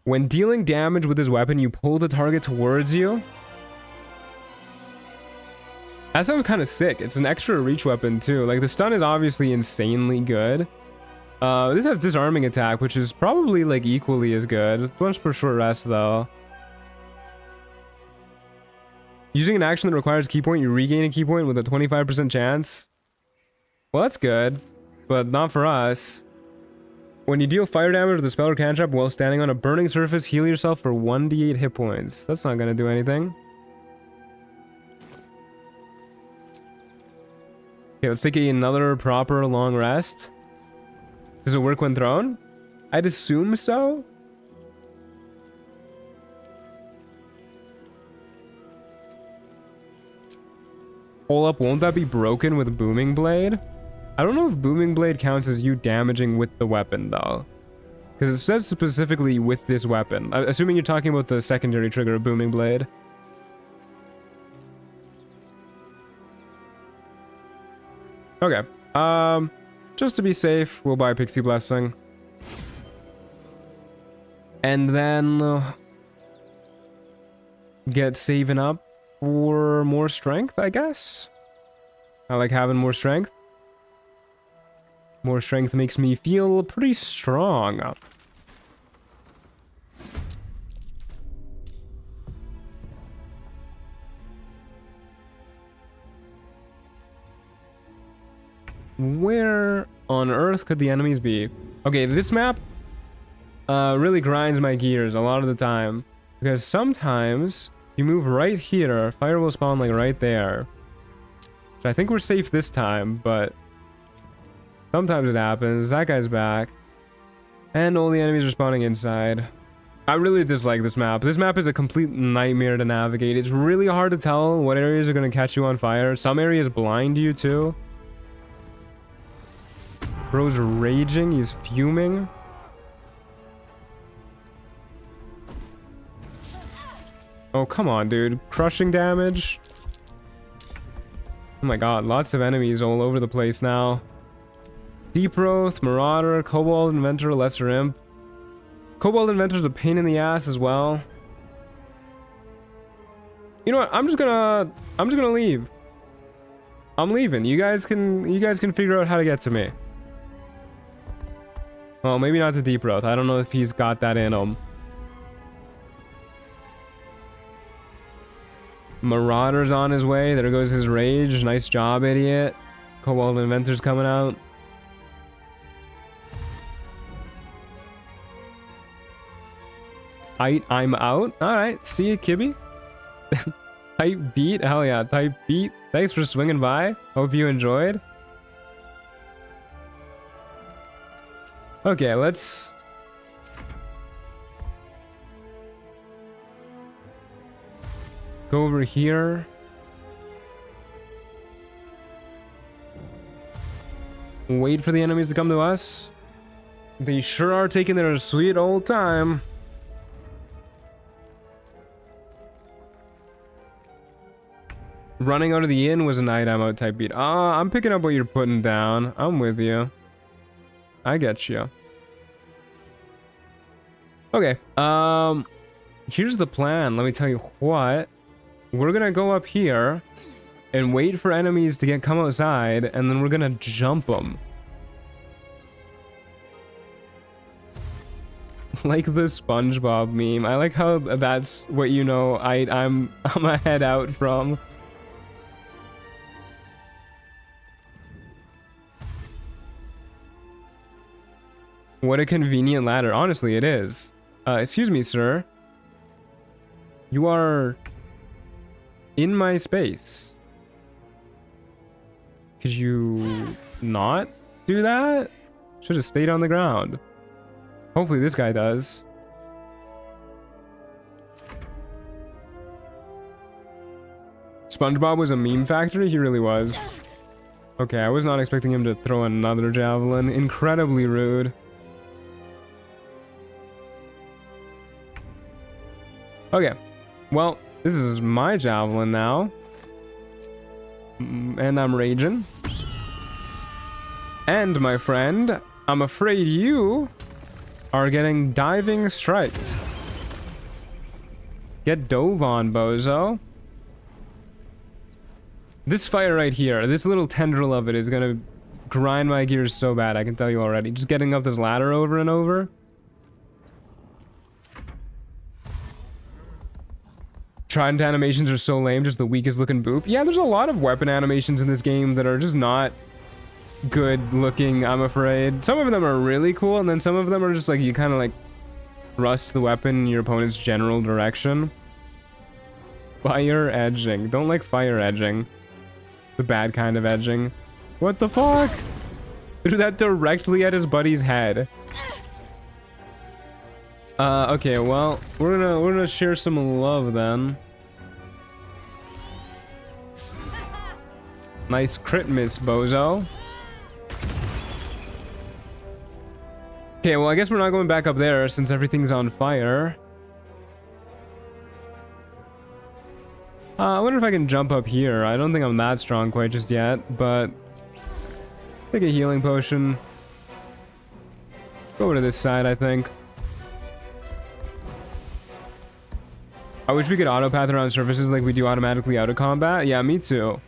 When dealing damage with this weapon, you pull the target towards you. That sounds kind of sick. It's an extra reach weapon too. Like, the stun is obviously insanely good. This has disarming attack, which is probably like equally as good. It's once per short rest though. Using an action that requires key point, you regain a key point with a 25% chance. Well, that's good, but not for us. When you deal fire damage with a spell or cantrip while standing on a burning surface, heal yourself for 1d8 hit points. That's not gonna do anything. Okay, let's take another proper long rest. Does it work when thrown? I'd assume so. Hold up, won't that be broken with Booming Blade? I don't know if Booming Blade counts as you damaging with the weapon, though. Because it says specifically with this weapon. Assuming you're talking about the secondary trigger of Booming Blade. Okay. Just to be safe, we'll buy Pixie Blessing. And then get saving up for more strength, I guess. I like having more strength. More strength makes me feel pretty strong. Where on earth could the enemies be? Okay, this map really grinds my gears a lot of the time. Because sometimes you move right here, fire will spawn like right there. So I think we're safe this time, but sometimes it happens. That guy's back. And all the enemies are spawning inside. I really dislike this map. This map is a complete nightmare to navigate. It's really hard to tell what areas are going to catch you on fire. Some areas blind you too. Bro's raging. He's fuming. Oh, come on, dude. Crushing damage. Oh my god, lots of enemies all over the place now. Deep Growth, Marauder, Kobold Inventor, Lesser Imp. Kobold Inventor's a pain in the ass as well. You know what? I'm just gonna leave. I'm leaving. You guys can figure out how to get to me. Well, maybe not to Deep Growth. I don't know if he's got that in him. Marauder's on his way. There goes his rage. Nice job, idiot. Kobold Inventor's coming out. I'm out. Alright, see you, Kibby. Type beat. Hell yeah, type beat. Thanks for swinging by. Hope you enjoyed. Okay, let's... go over here. Wait for the enemies to come to us. They sure are taking their sweet old time. Running out of the inn was a night ammo type beat. I'm picking up what you're putting down. I'm with you. I get you. Okay. Here's the plan. Let me tell you what. We're gonna go up here and wait for enemies to come outside, and then we're gonna jump them. Like the SpongeBob meme. I like how that's what you know I'm a head out from. What a convenient ladder. Honestly, it is. Excuse me, sir. You are in my space. Could you not do that? Should have stayed on the ground. Hopefully this guy does. SpongeBob was a meme factory? He really was. Okay, I was not expecting him to throw another javelin. Incredibly rude. Okay, well, this is my javelin now. And I'm raging. And my friend, I'm afraid you are getting diving striked. Get dove on, bozo. This fire right here, this little tendril of it is gonna grind my gears so bad, I can tell you already. Just getting up this ladder over and over. Trident animations are so lame, just the weakest looking boop. Yeah, there's a lot of weapon animations in this game that are just not good looking, I'm afraid. Some of them are really cool, and then some of them are just like, you kind of like thrust the weapon in your opponent's general direction. Fire edging. Don't like fire edging. The bad kind of edging. What the fuck? Threw that directly at his buddy's head. Okay, well, we're gonna share some love then. Nice crit miss, bozo. Okay, well, I guess we're not going back up there since everything's on fire. I wonder if I can jump up here. I don't think I'm that strong quite just yet, but take a healing potion. Go over to this side, I think. I wish we could auto-path around surfaces like we do automatically out of combat. Yeah, me too.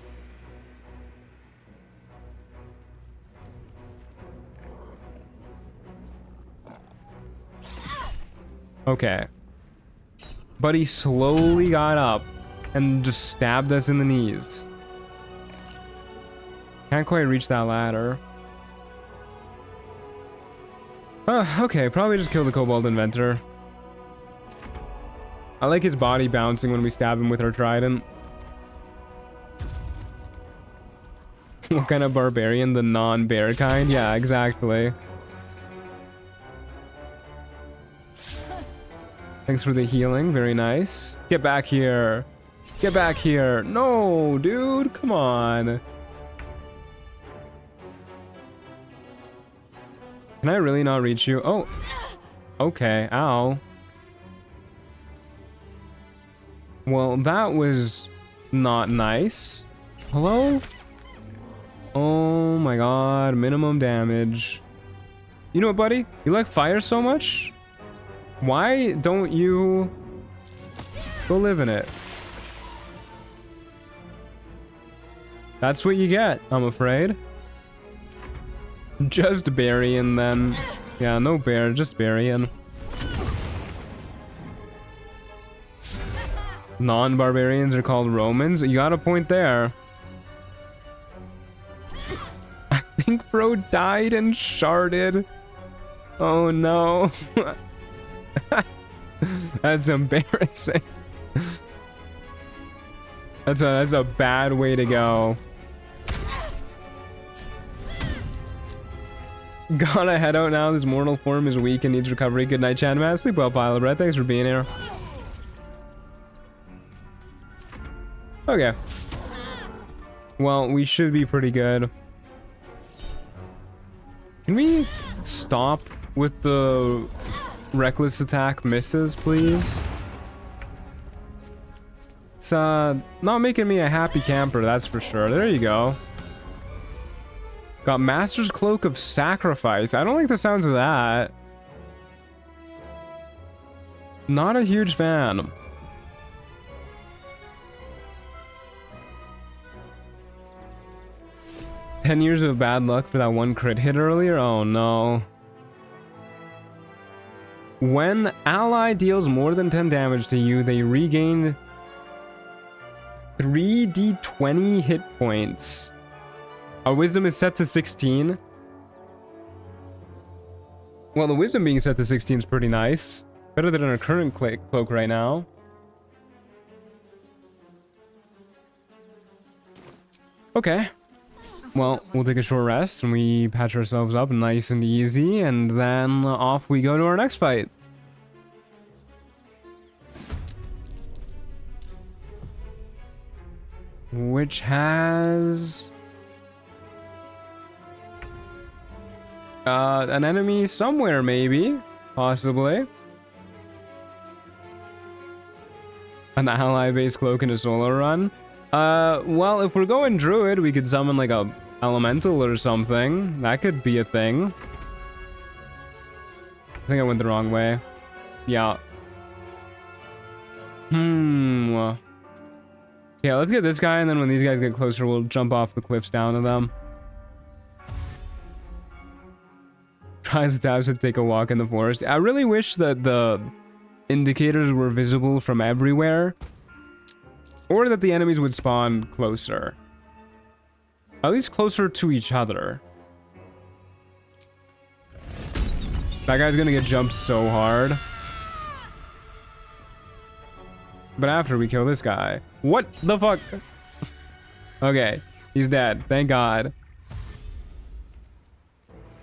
Okay. Buddy slowly got up and just stabbed us in the knees. Can't quite reach that ladder. Okay, probably just kill the Kobold Inventor. I like his body bouncing when we stab him with our trident. What kind of barbarian? The non-bear kind? Yeah, exactly. Thanks for the healing. Very nice. Get back here. Get back here. No, dude. Come on. Can I really not reach you? Oh. Okay. Ow. Well, that was not nice. Hello? Oh my god. Minimum damage. You know what, buddy? You like fire so much? Why don't you go live in it? That's what you get, I'm afraid. Just burying then. Yeah, no bear, just burying. Non-barbarians are called Romans. You got a point there. I think bro died and sharded. Oh no. That's embarrassing. That's a bad way to go. Gotta head out now. This mortal form is weak and needs recovery. Good night, Chan Man. Sleep well, pile of bread. Thanks for being here. Okay. Well, we should be pretty good. Can we stop with the reckless attack misses, please? It's not making me a happy camper, that's for sure. There you go. Got Master's Cloak of Sacrifice. I don't like the sounds of that. Not a huge fan. "10 years of bad luck for that one crit hit earlier? Oh no. When ally deals more than 10 damage to you, they regain 3d20 hit points. Our wisdom is set to 16. Well, the wisdom being set to 16 is pretty nice. Better than our current cloak right now. Okay. Well, we'll take a short rest and we patch ourselves up nice and easy, and then off we go to our next fight. Which has an enemy somewhere, maybe, possibly. An ally-based cloak in a solo run. Well, if we're going druid, we could summon like a elemental or something. That could be a thing. I think I went the wrong way. Yeah. Yeah, let's get this guy, and then when these guys get closer, we'll jump off the cliffs down to them. Trials of Tav said take a walk in the forest. I really wish that the indicators were visible from everywhere, or that the enemies would spawn closer. At least closer to each other. That guy's gonna get jumped so hard. But after we kill this guy. What the fuck? Okay, he's dead. Thank God.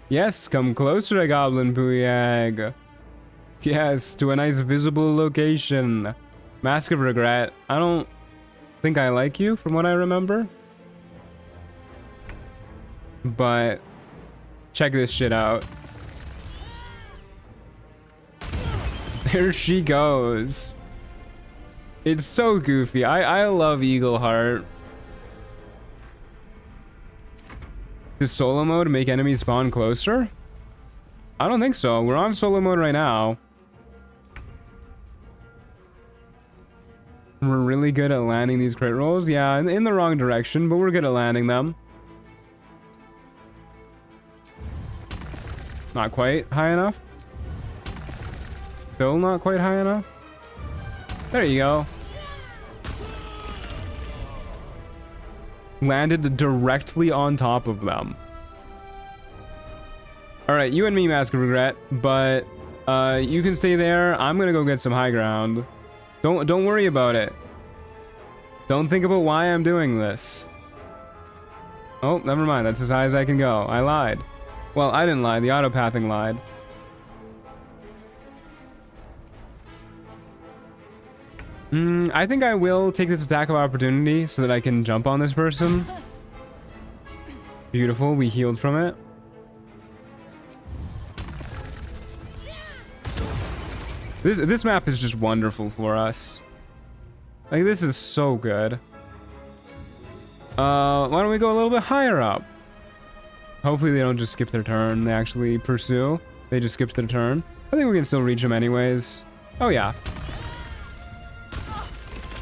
Yes, come closer, Goblin Puyag. Yes, to a nice visible location. Mask of Regret. I don't think I like you from what I remember. But check this shit out. There she goes. It's so goofy. I love Eagleheart. Does solo mode make enemies spawn closer? I don't think so. We're on solo mode right now. We're really good at landing these crit rolls. Yeah, in the wrong direction, but we're good at landing them. Not quite high enough. Still not quite high enough. There you go. landed directly on top of them. Alright, you and me, Mask of Regret, but you can stay there. I'm gonna go get some high ground. Don't worry about it. Don't think about why I'm doing this. Oh, never mind. That's as high as I can go. I lied. Well, I didn't lie. The autopathing lied. I think I will take this attack of opportunity so that I can jump on this person. Beautiful. We healed from it. This map is just wonderful for us. Like, this is so good. Why don't we go a little bit higher up? Hopefully they don't just skip their turn. They actually pursue. They just skipped their turn. I think we can still reach them anyways. Oh, yeah.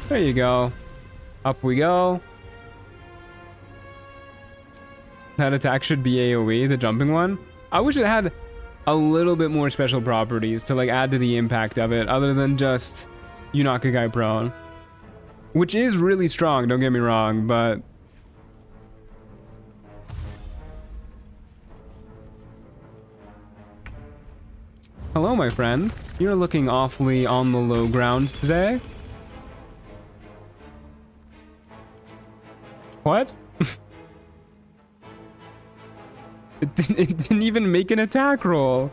There you go. Up we go. That attack should be AoE, the jumping one. I wish it had a little bit more special properties to like add to the impact of it, other than just you knock a guy prone. Which is really strong, don't get me wrong, but... Hello, my friend. You're looking awfully on the low ground today. What? It didn't even make an attack roll.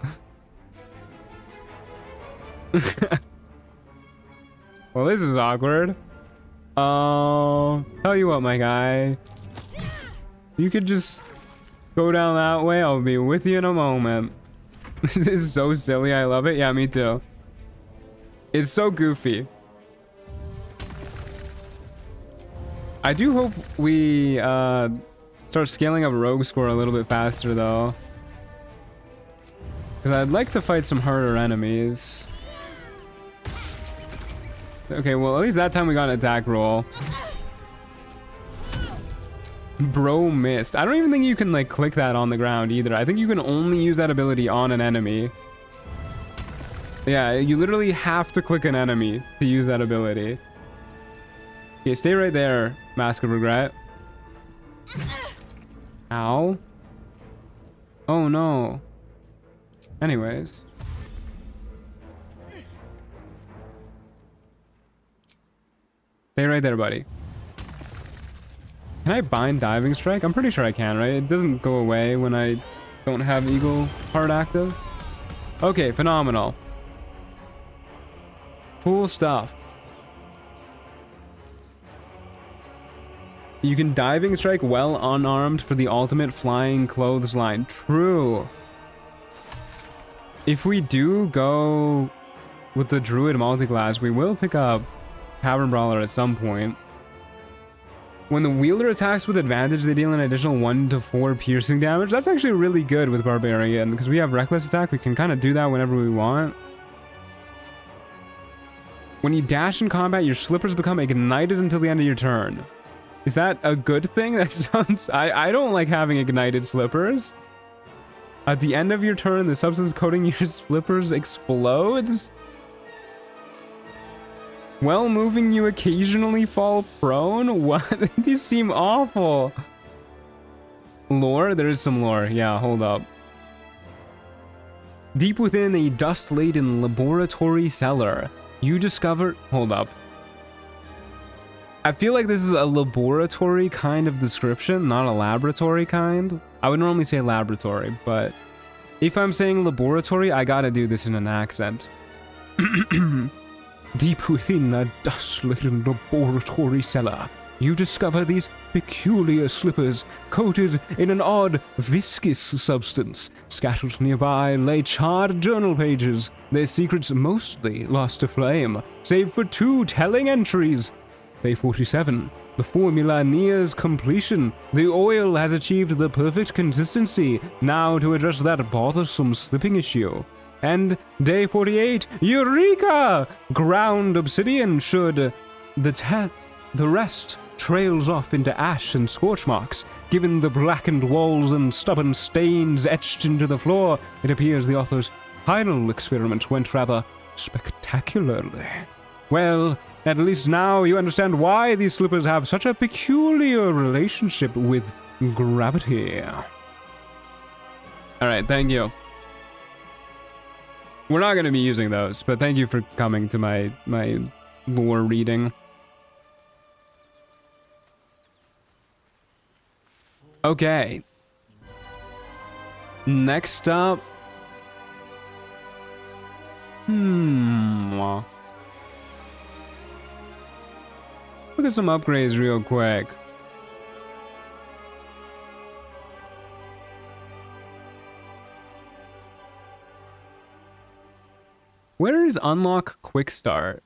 Well, this is awkward. Tell you what, my guy. You could just go down that way. I'll be with you in a moment. This is so silly. I love it. Yeah, me too. It's so goofy. I do hope we start scaling up rogue score a little bit faster though, because I'd like to fight some harder enemies. Okay, well at least that time we got an attack roll. Bro missed. I don't even think you can like click that on the ground either. I think you can only use that ability on an enemy. Yeah, you literally have to click an enemy to use that ability. Okay, stay right there, Mask of Regret. Ow. Oh no. Anyways. Stay right there, buddy. Can I bind Diving Strike? I'm pretty sure I can, right? It doesn't go away when I don't have Eagle Heart active. Okay, phenomenal. Cool stuff. You can Diving Strike well unarmed for the ultimate flying clothesline. True. If we do go with the Druid multiclass, we will pick up Cavern Brawler at some point. When the wielder attacks with advantage, they deal an additional 1 to 4 piercing damage. That's actually really good with Barbarian, because we have Reckless Attack. We can kind of do that whenever we want. When you dash in combat, your slippers become ignited until the end of your turn. Is that a good thing? That sounds... I don't like having ignited slippers. At the end of your turn, the substance coating your slippers explodes. While moving, you occasionally fall prone? What? These seem awful. Lore? There is some lore. Yeah, hold up. Deep within a dust-laden laboratory cellar, you discover... Hold up. I feel like this is a laboratory kind of description, not a laboratory kind. I would normally say laboratory, but if I'm saying laboratory, I gotta do this in an accent. Deep within a dust-laden laboratory cellar, you discover these peculiar slippers coated in an odd, viscous substance. Scattered nearby lay charred journal pages, their secrets mostly lost to flame, save for 2 telling entries. Day 47. The formula nears completion. The oil has achieved the perfect consistency. Now to address that bothersome slipping issue. And day 48. Eureka! Ground obsidian should... The rest trails off into ash and scorch marks. Given the blackened walls and stubborn stains etched into the floor, it appears the author's final experiment went rather spectacularly. Well, At least now you understand why these slippers have such a peculiar relationship with gravity. Alright, thank you. We're not going to be using those, but thank you for coming to my lore reading. Okay. Next up. Look at some upgrades real quick. Where is unlock quick start?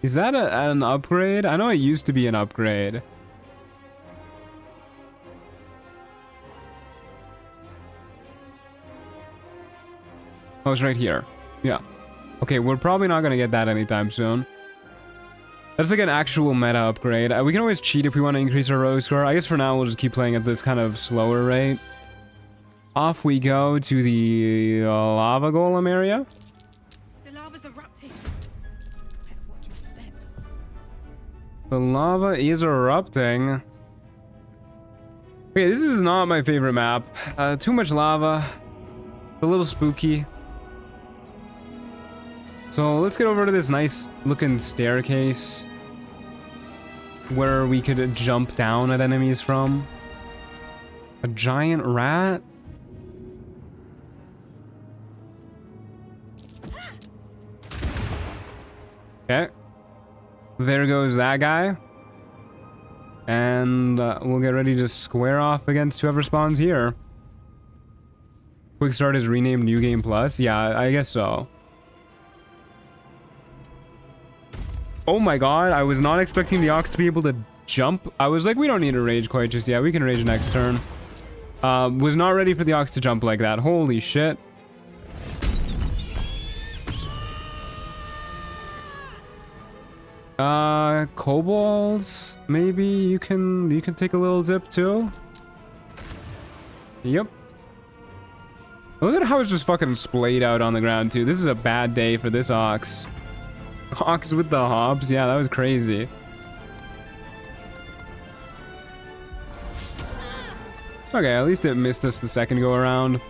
Is that an upgrade? I know it used to be an upgrade. Oh, it's right here. Yeah. Okay, we're probably not gonna get that anytime soon. That's like an actual meta upgrade. We can always cheat if we want to increase our rogue score. I guess for now we'll just keep playing at this kind of slower rate. Off we go to the lava golem area. The lava's erupting. Better watch my step. The lava is erupting. Okay, this is not my favorite map. Too much lava. A little spooky. So let's get over to this nice looking staircase where we could jump down at enemies from. A giant rat? Okay. There goes that guy. And we'll get ready to square off against whoever spawns here. Quick Start is renamed New Game Plus? Yeah, I guess so. Oh my god, I was not expecting the Ox to be able to jump. I was like, we don't need to rage quite just yet. We can rage next turn. Was not ready for the Ox to jump like that. Holy shit. Kobolds? Maybe you can take a little dip too? Yep. Look at how it's just fucking splayed out on the ground too. This is a bad day for this Ox. Ox with the hops? Yeah, that was crazy. Okay, at least it missed us the second go around.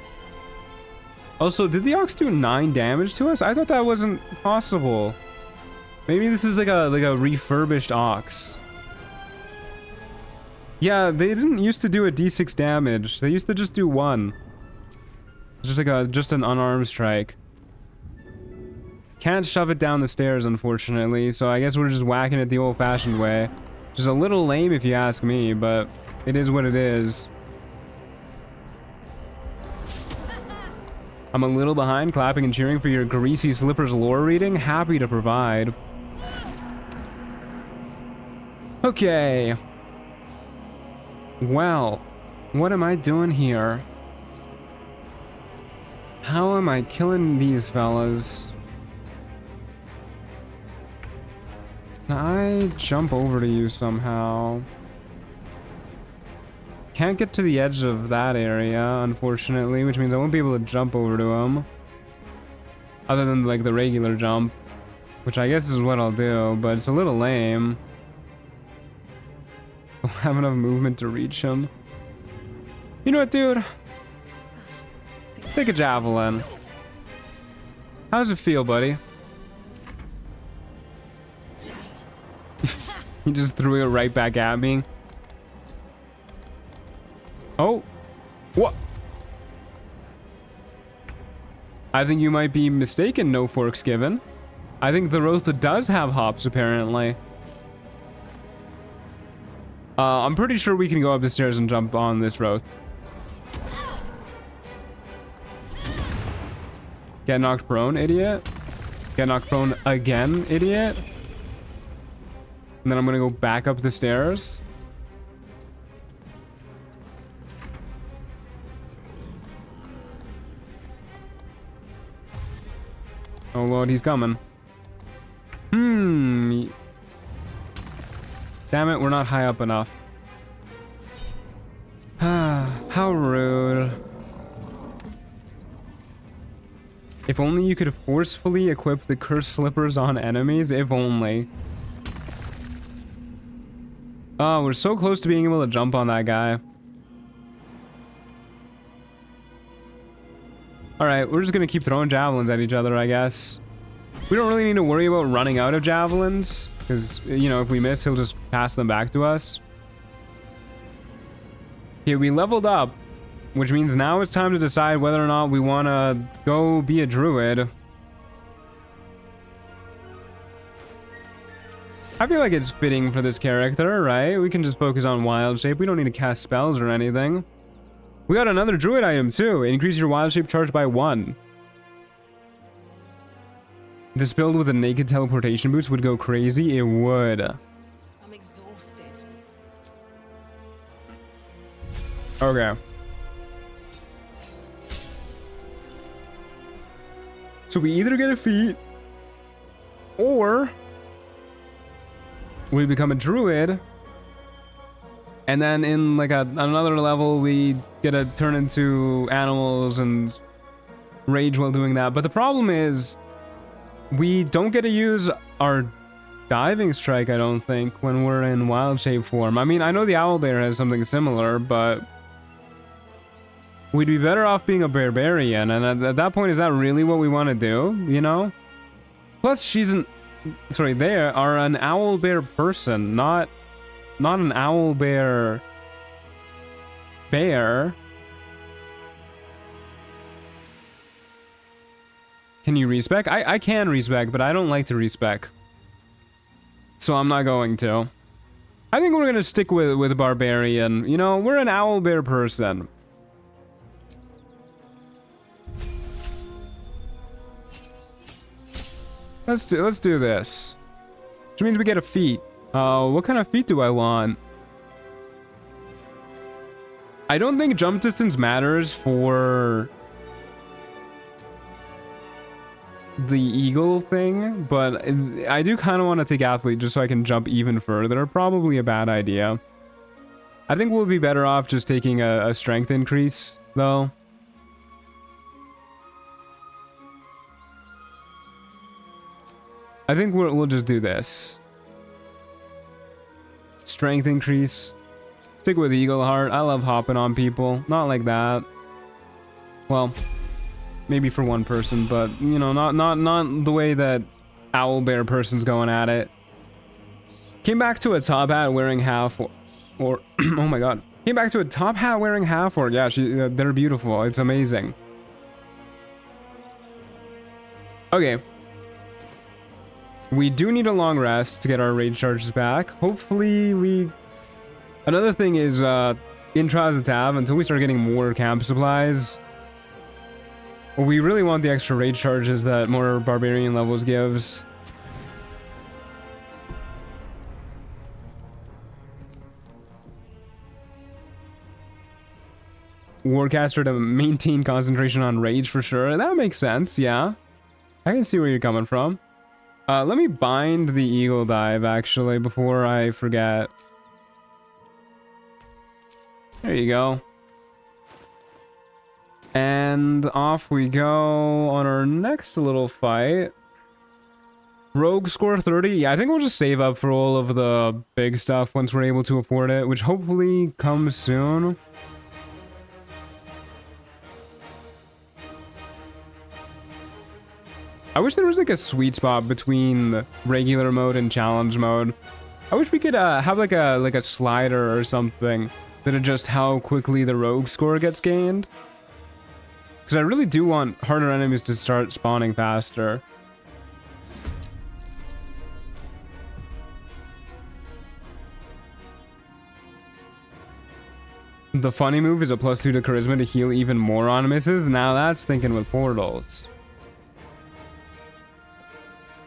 Also, did the Ox do 9 damage to us? I thought that wasn't possible. Maybe this is like a refurbished Ox. Yeah, they didn't used to do a d6 damage. They used to just do 1. Just like just an unarmed strike. Can't shove it down the stairs, unfortunately, so I guess we're just whacking it the old-fashioned way. Just a little lame if you ask me, but it is what it is. I'm a little behind, clapping and cheering for your greasy slippers lore reading. Happy to provide. Okay. Well, what am I doing here? How am I killing these fellas? Can I jump over to you somehow? Can't get to the edge of that area, unfortunately, which means I won't be able to jump over to him. Other than, like, the regular jump. Which I guess is what I'll do, but it's a little lame. I don't have enough movement to reach him. You know what, dude? Take a javelin. How does it feel, buddy? He just threw it right back at me. Oh. What? I think you might be mistaken, no forks given. I think the Rotha does have hops, apparently. I'm pretty sure we can go up the stairs and jump on this Roth. Get knocked prone, idiot. Get knocked prone again, idiot. And then I'm gonna go back up the stairs. Oh lord, he's coming. Damn it, we're not high up enough. Ah, how rude. If only you could forcefully equip the cursed slippers on enemies. If only. Oh, we're so close to being able to jump on that guy. Alright, we're just gonna keep throwing javelins at each other, I guess. We don't really need to worry about running out of javelins, because, you know, if we miss, he'll just pass them back to us. Okay, we leveled up, which means now it's time to decide whether or not we want to go be a druid. I feel like it's fitting for this character, right? We can just focus on wild shape. We don't need to cast spells or anything. We got another druid item too. Increase your wild shape charge by 1. This build with a naked teleportation boost would go crazy. It would. I'm exhausted. Okay. So we either get a feat, or we become a druid, and then in like another level we get to turn into animals and rage while doing that. But the problem is we don't get to use our diving strike, I don't think, when we're in wild shape form. I mean, I know the owlbear has something similar, but we'd be better off being a barbarian. And at that point, is that really what we want to do, you know? Plus, they are an owlbear person, not an owlbear bear. Can you respec? I can respec, but I don't like to respec. So I'm not going to. I think we're gonna stick with barbarian. You know, we're an owlbear person. Let's do this. Which means we get a feat. What kind of feat do I want? I don't think jump distance matters for the eagle thing, but I do kind of want to take athlete just so I can jump even further. Probably a bad idea. I think we'll be better off just taking a strength increase, though. I think we'll just do this. Strength increase. Stick with Eagle Heart. I love hopping on people. Not like that. Well, maybe for one person, but you know, not the way that owlbear person's going at it. Came back to a top hat wearing half or oh my god. Came back to a top hat wearing half orc. Yeah, they're beautiful. It's amazing. Okay. We do need a long rest to get our rage charges back. Hopefully we... Another thing is, in Trials of Tav, until we start getting more camp supplies, we really want the extra rage charges that more barbarian levels gives. Warcaster to maintain concentration on rage for sure. That makes sense, yeah. I can see where you're coming from. Let me bind the eagle dive, actually, before I forget. There you go. And off we go on our next little fight. Rogue score 30. Yeah, I think we'll just save up for all of the big stuff once we're able to afford it, which hopefully comes soon. I wish there was like a sweet spot between regular mode and challenge mode. I wish we could have like a slider or something that adjusts how quickly the rogue score gets gained. Because I really do want harder enemies to start spawning faster. The funny move is a +2 to charisma to heal even more on misses. Now that's thinking with portals.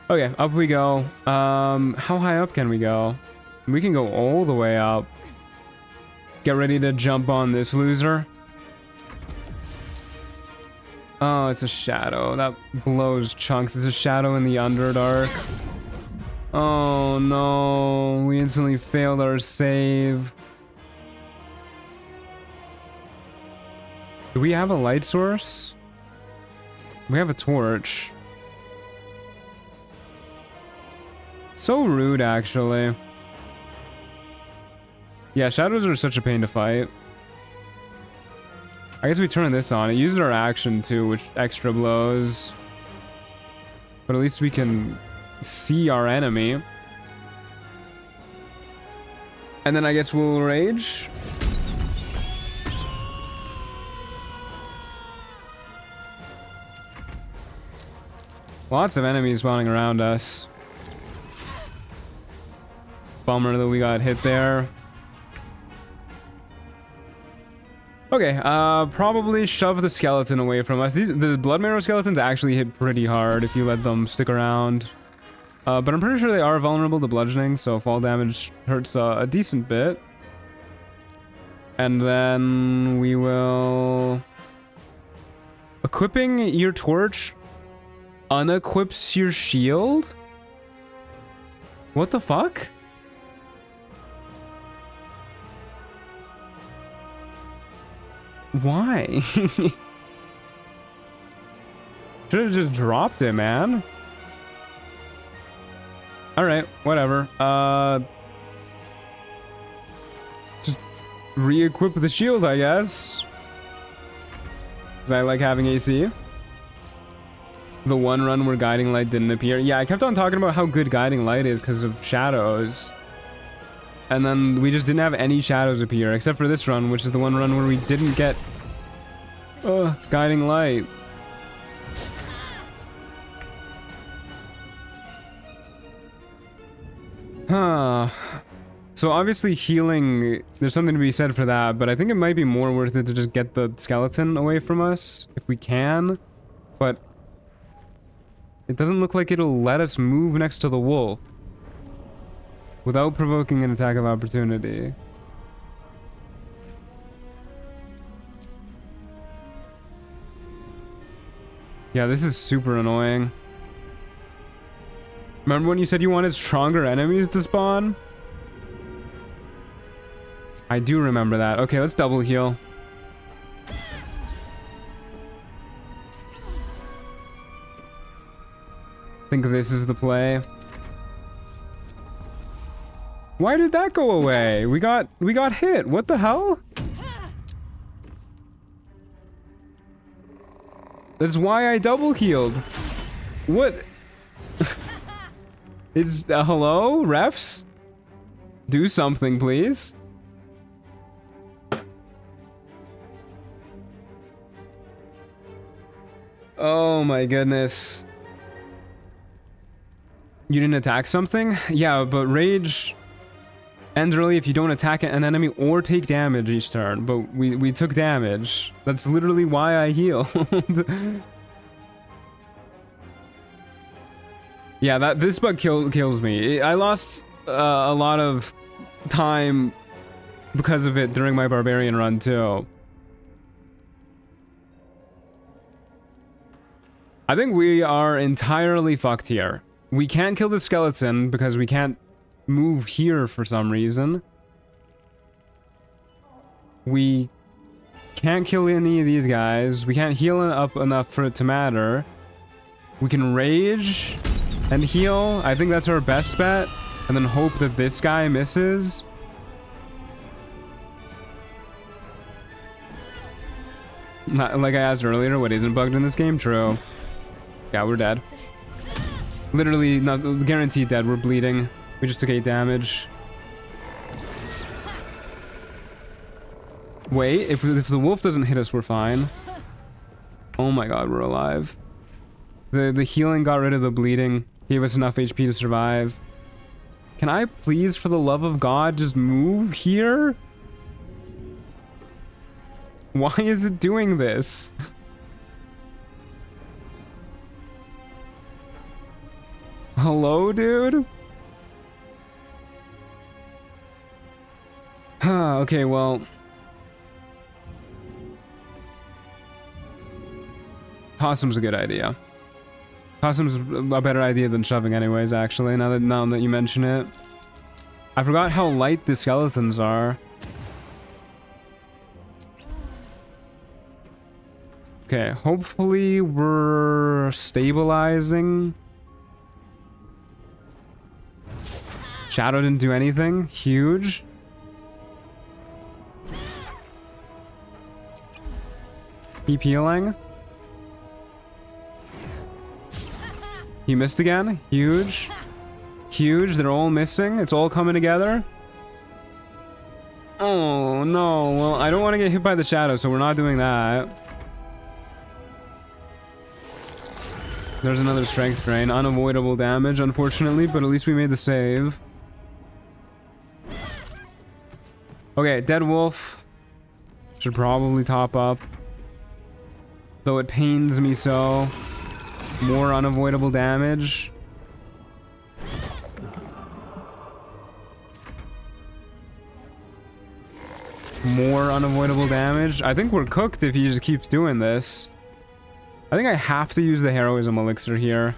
Okay, up we go. How high up can we go? We can go all the way up. Get ready to jump on this loser. Oh, it's a shadow. That blows chunks. It's a shadow in the Underdark. Oh no, we instantly failed our save. Do we have a light source? We have a torch. So rude, actually. Yeah, shadows are such a pain to fight. I guess we turn this on. It uses our action too, which extra blows. But at least we can see our enemy. And then I guess we'll rage. Lots of enemies spawning around us. Bummer that we got hit there. Okay, probably shove the skeleton away from us. The blood marrow skeletons actually hit pretty hard if you let them stick around. But I'm pretty sure they are vulnerable to bludgeoning, so fall damage hurts a decent bit. And then we will... Equipping your torch unequips your shield? What the fuck? Why? Should have just dropped it, man. Alright, whatever. Just re-equip the shield, I guess. Because I like having AC. The one run where Guiding Light didn't appear. Yeah, I kept on talking about how good Guiding Light is because of shadows. And then we just didn't have any shadows appear, except for this run, which is the one run where we didn't get Guiding Light. Huh. So obviously healing, there's something to be said for that, but I think it might be more worth it to just get the skeleton away from us, if we can. But it doesn't look like it'll let us move next to the wolf without provoking an attack of opportunity. Yeah, this is super annoying. Remember when you said you wanted stronger enemies to spawn? I do remember that. Okay, let's double heal. I think this is the play. Why did that go away? We got hit. What the hell? That's why I double healed. What? It's hello, refs? Do something, please. Oh my goodness. You didn't attack something? Yeah, but rage ends early if you don't attack an enemy or take damage each turn. But we took damage. That's literally why I healed. Yeah, this bug kills me. I lost a lot of time because of it during my barbarian run too. I think we are entirely fucked here. We can't kill the skeleton because we can't move here for some reason. We can't kill any of these guys. We can't heal up enough for it to matter. We can rage and heal. I think that's our best bet. And then hope that this guy misses. Not, like I asked earlier, what isn't bugged in this game? True. Yeah, we're dead. Literally, not guaranteed dead. We're bleeding. We just took 8 damage. Wait, if the wolf doesn't hit us, we're fine. Oh my god, we're alive. The healing got rid of the bleeding. Gave us enough HP to survive. Can I please, for the love of God, just move here? Why is it doing this? Hello, dude? Okay, well... Possum's a good idea. Possum's a better idea than shoving anyways, actually, now that you mention it. I forgot how light the skeletons are. Okay, hopefully we're stabilizing. Shadow didn't do anything huge. Keep healing. He missed again. Huge. Huge. They're all missing. It's all coming together. Oh, no. Well, I don't want to get hit by the shadow, so we're not doing that. There's another strength drain. Unavoidable damage, unfortunately, but at least we made the save. Okay, Dead Wolf. Should probably top up. Though it pains me so. More unavoidable damage. More unavoidable damage. I think we're cooked if he just keeps doing this. I think I have to use the heroism elixir here.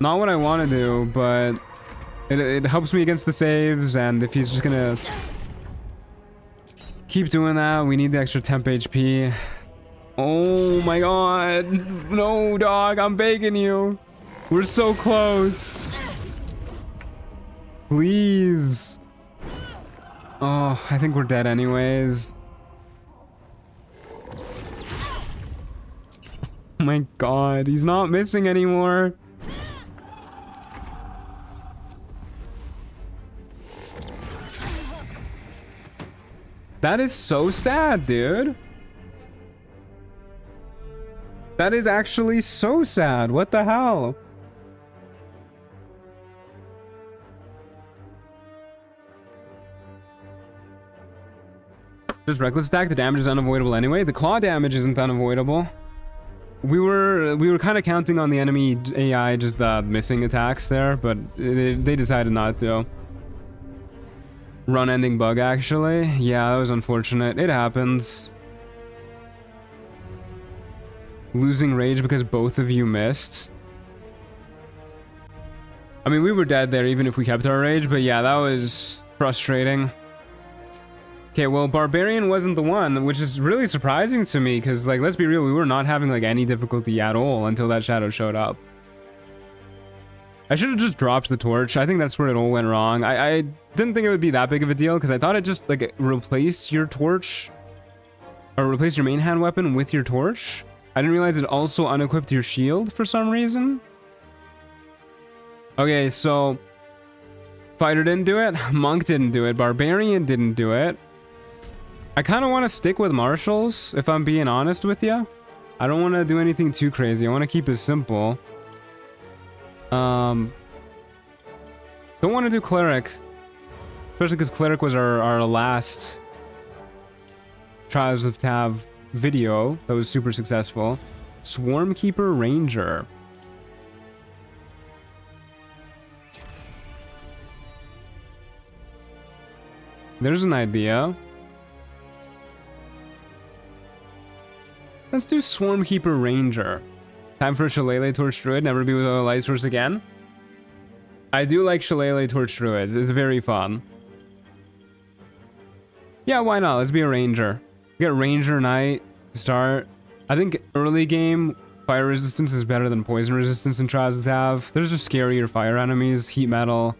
Not what I want to do, but it helps me against the saves, and if he's just gonna keep doing that, we need the extra temp HP. Oh my god. No, dog, I'm begging you. We're so close. Please. Oh, I think we're dead anyways. Oh my god, he's not missing anymore. That is so sad, dude. That is actually so sad. What the hell? Just reckless attack. The damage is unavoidable anyway. The claw damage isn't unavoidable. We were kind of counting on the enemy AI just missing attacks there, but they decided not to. Run ending bug, actually. Yeah, that was unfortunate. It happens. Losing rage because both of you missed. I mean, we were dead there even if we kept our rage, but yeah, that was frustrating. Okay, well, Barbarian wasn't the one, which is really surprising to me, because, like, let's be real, we were not having, like, any difficulty at all until that shadow showed up. I should have just dropped the torch. I think that's where it all went wrong. I didn't think it would be that big of a deal, because I thought it just, like, replace your torch, or replace your main hand weapon with your torch. I didn't realize it also unequipped your shield for some reason. Okay, so Fighter didn't do it, Monk didn't do it, Barbarian didn't do it. I kind of want to stick with martials, if I'm being honest with you. I don't want to do anything too crazy. I want to keep it simple. Don't want to do cleric, especially because cleric was our last Trials of Tav video that was super successful. Swarmkeeper Ranger. There's an idea. Let's do Swarmkeeper Ranger. Time for Shillelagh Torch Druid. Never be without a light source again. I do like Shillelagh Torch Druid. It's very fun. Yeah, why not? Let's be a Ranger. Get Ranger Knight to start. I think early game, fire resistance is better than poison resistance in Trials of Tav. There's just scarier fire enemies. Heat metal,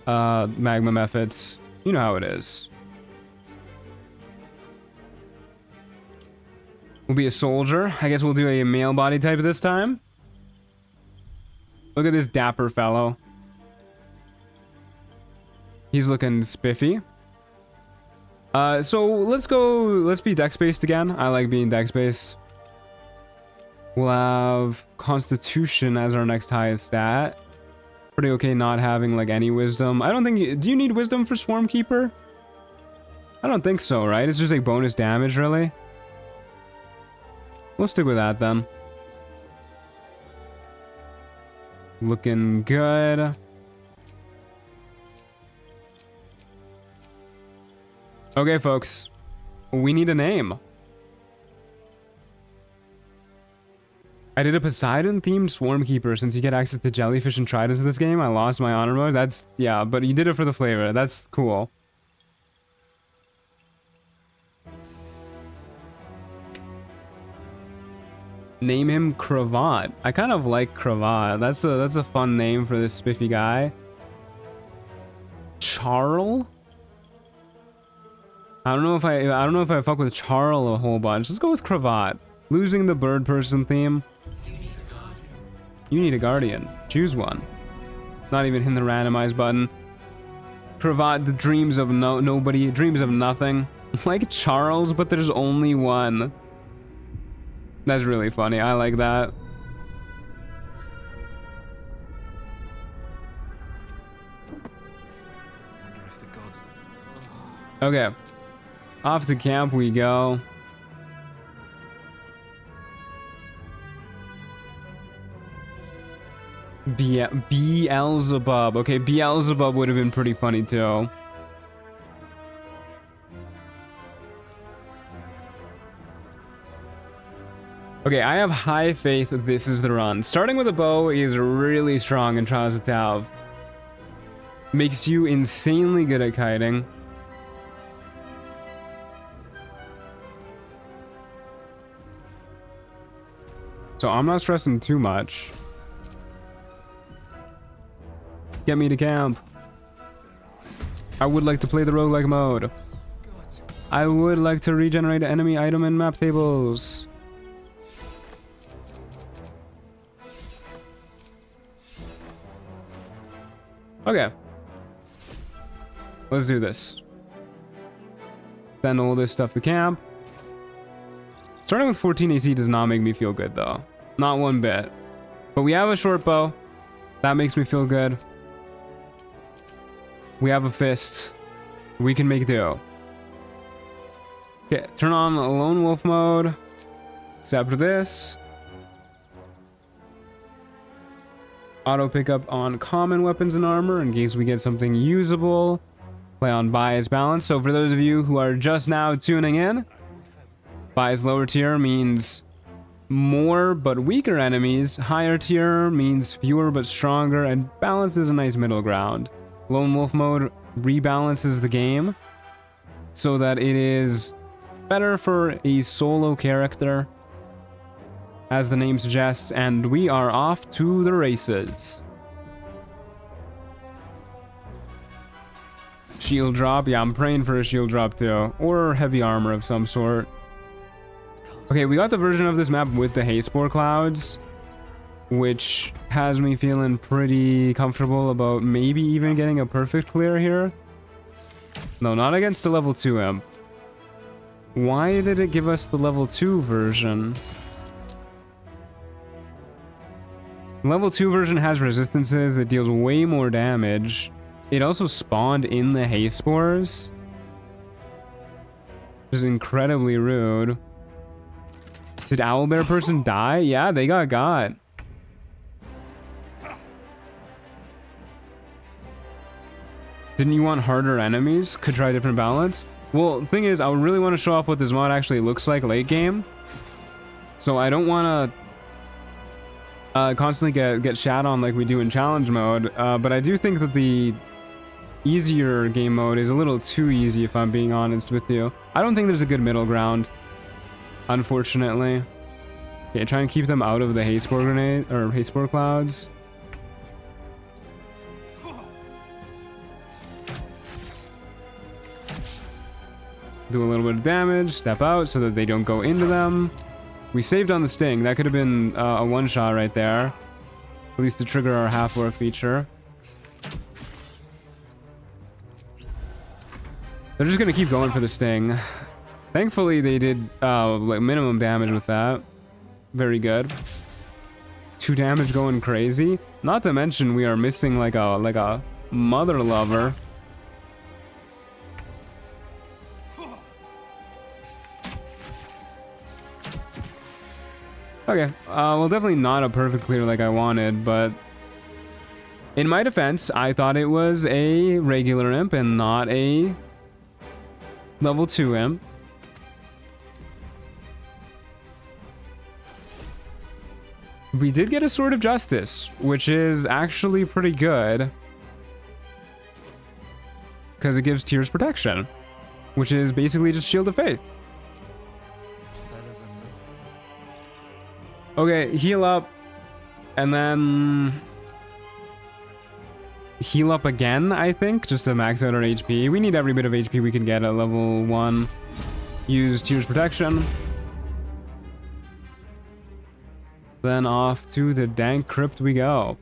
magma methods. You know how it is. We'll be a soldier. I guess we'll do a male body type this time. Look at this dapper fellow. He's looking spiffy. So let's be dex-based again. I like being dex-based. We'll have Constitution as our next highest stat. Pretty okay not having like any wisdom. I don't think... Do you need wisdom for Swarmkeeper? I don't think so, right? It's just like bonus damage, really. We'll stick with that then. Looking good. Okay, folks. We need a name. I did a Poseidon-themed Swarmkeeper since you get access to jellyfish and tridents in this game. I lost my honor mode. That's... Yeah, but you did it for the flavor. That's cool. Name him Cravat. I kind of like Cravat. That's a fun name for this spiffy guy. Charl? I don't know if I fuck with Charl a whole bunch. Let's go with Cravat. Losing the bird person theme. You need a guardian. Choose one. Not even hitting the randomize button. Cravat, the dreams of nobody, dreams of nothing. Like Charles, but there's only one. That's really funny. I like that. Wonder if the gods. Okay. Off to camp we go. Beelzebub. Okay, Beelzebub would have been pretty funny too. Okay, I have high faith this is the run. Starting with a bow is really strong in Trials of Tav. Makes you insanely good at kiting. So I'm not stressing too much. Get me to camp. I would like to play the roguelike mode. I would like to regenerate enemy item and map tables. Okay. Let's do this. Send all this stuff to camp. Starting with 14 AC does not make me feel good though. Not one bit. But we have a short bow. That makes me feel good. We have a fist. We can make do. Okay, turn on lone wolf mode. Except for this. Auto pickup on common weapons and armor in case we get something usable. Play on bias balance. So for those of you who are just now tuning in, bias lower tier means more but weaker enemies. Higher tier means fewer but stronger, and balance is a nice middle ground. Lone wolf mode rebalances the game so that it is better for a solo character, as the name suggests, and we are off to the races. Shield drop. Yeah, I'm praying for a shield drop too. Or heavy armor of some sort. Okay, we got the version of this map with the Haspore clouds, which has me feeling pretty comfortable about maybe even getting a perfect clear here. No, not against a level 2 imp. Why did it give us the level 2 version? Level 2 version has resistances that deals way more damage. It also spawned in the Haspores, which is incredibly rude. Did Owlbear person die? Yeah, they got. Didn't you want harder enemies? Could try different balance? Well, the thing is, I really want to show off what this mod actually looks like late game. So I don't want to constantly get shat on like we do in challenge mode. But I do think that the easier game mode is a little too easy, if I'm being honest with you. I don't think there's a good middle ground, unfortunately. Okay, try and keep them out of the Haspore grenade or Haspore clouds. Do a little bit of damage, step out so that they don't go into them. We saved on the sting. That could have been a one-shot right there. At least to trigger our half-orc feature. They're just gonna keep going for the sting. Thankfully, they did like minimum damage with that. Very good. 2 damage going crazy. Not to mention we are missing like a mother lover. Okay, well, definitely not a perfect clear like I wanted, but in my defense, I thought it was a regular imp and not a level 2 imp. We did get a Sword of Justice, which is actually pretty good because it gives Tears protection, which is basically just Shield of Faith. Okay, heal up. And then heal up again, I think, just to max out our HP. We need every bit of HP we can get at level 1. Use Tears Protection. Then off to the dank crypt we go.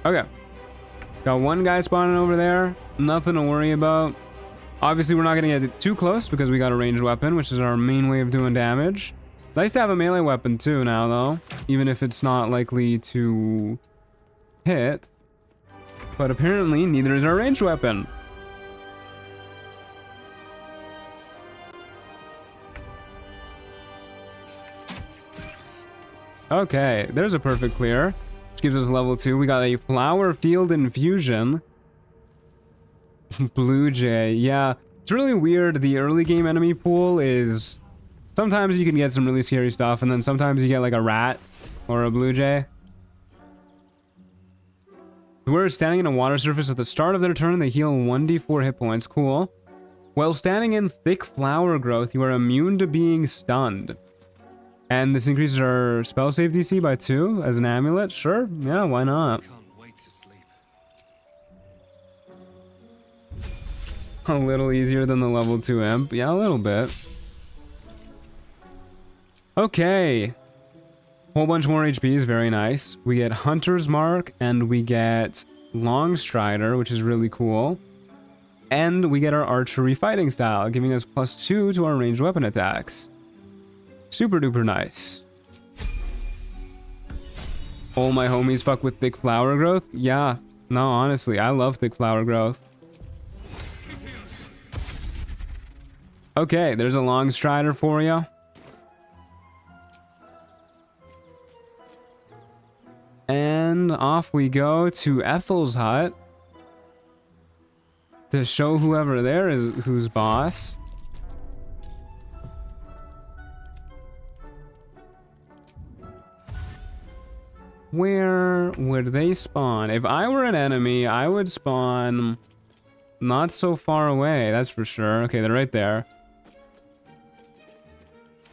Okay. Got one guy spawning over there. Nothing to worry about. Obviously, we're not going to get too close because we got a ranged weapon, which is our main way of doing damage. Nice to have a melee weapon too now, though. Even if it's not likely to hit. But apparently, neither is our ranged weapon. Okay, there's a perfect clear. Which gives us level 2. We got a Flower Field Infusion. Blue Jay. Yeah, it's really weird. The early game enemy pool is... Sometimes you can get some really scary stuff, and then sometimes you get like a rat or a blue jay. We're standing in a water surface at the start of their turn. They heal 1d4 hit points. Cool. While standing in thick flower growth, you are immune to being stunned. And this increases our spell save DC by 2 as an amulet. Sure. Yeah, why not? Can't wait to sleep. A little easier than the level 2 imp. Yeah, a little bit. Okay. Whole bunch more HP is very nice. We get Hunter's Mark and we get Long Strider, which is really cool. And we get our Archery Fighting Style, giving us +2 to our ranged weapon attacks. Super duper nice. All my homies fuck with thick flower growth? Yeah. No, honestly, I love thick flower growth. Okay, there's a Long Strider for you. And off we go to Ethel's hut to show whoever there is who's boss. Where would they spawn? If I were an enemy, I would spawn not so far away, that's for sure. Okay, they're right there.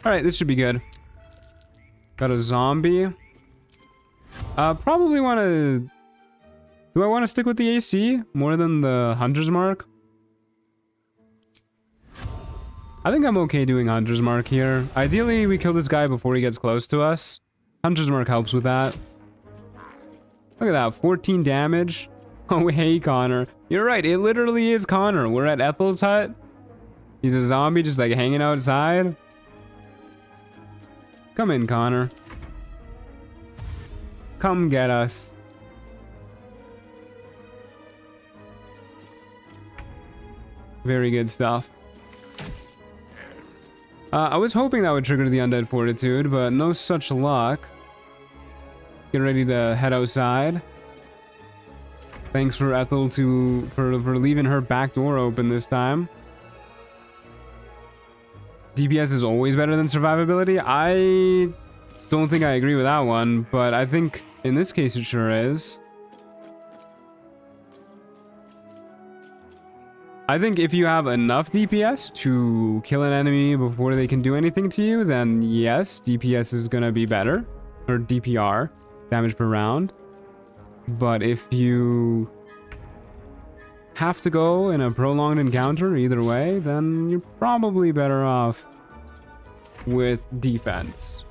Alright, this should be good. Got a zombie. Probably want to... Do I want to stick with the AC more than the Hunter's Mark? I think I'm okay doing Hunter's Mark here. Ideally, we kill this guy before he gets close to us. Hunter's Mark helps with that. Look at that, 14 damage. Oh, hey, Connor. You're right, it literally is Connor. We're at Ethel's hut. He's a zombie just like hanging outside. Come in, Connor. Come get us. Very good stuff. I was hoping that would trigger the Undead Fortitude, but no such luck. Get ready to head outside. Thanks for Ethel for leaving her back door open this time. DPS is always better than survivability. I don't think I agree with that one, but I think in this case it sure is. I think if you have enough DPS to kill an enemy before they can do anything to you, then yes, DPS is gonna be better. Or DPR, damage per round. But if you have to go in a prolonged encounter either way, then you're probably better off with defense.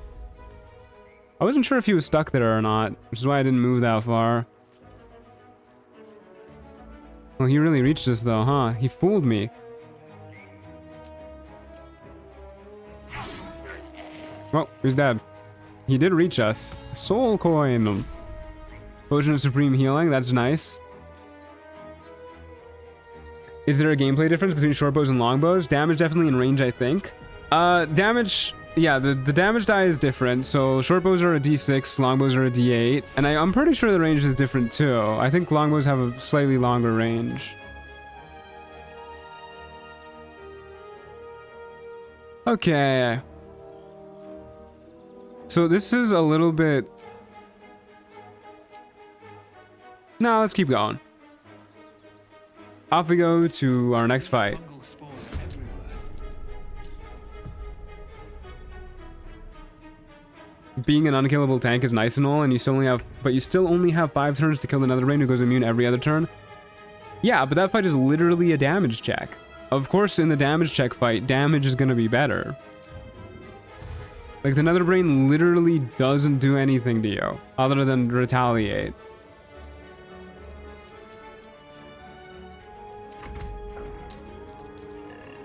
I wasn't sure if he was stuck there or not, which is why I didn't move that far. Well, he really reached us though, huh? He fooled me. Well, he's dead. He did reach us. Soul coin. Potion of Supreme Healing, that's nice. Is there a gameplay difference between short bows and long bows? Damage definitely in range, I think. Damage, yeah, the damage die is different. So short bows are a D6, long bows are a D8. And I'm pretty sure the range is different too. I think long bows have a slightly longer range. Okay. So this is a little bit... No, let's keep going. off we go to our next fight. Fungal spores everywhere. Being an unkillable tank is nice and all, and you still only have 5 turns to kill the Netherbrain, who goes immune every other turn. Yeah, but that fight is literally a damage check. Of course, in the damage check fight, damage is gonna be better. Like, the Netherbrain literally doesn't do anything to you other than retaliate.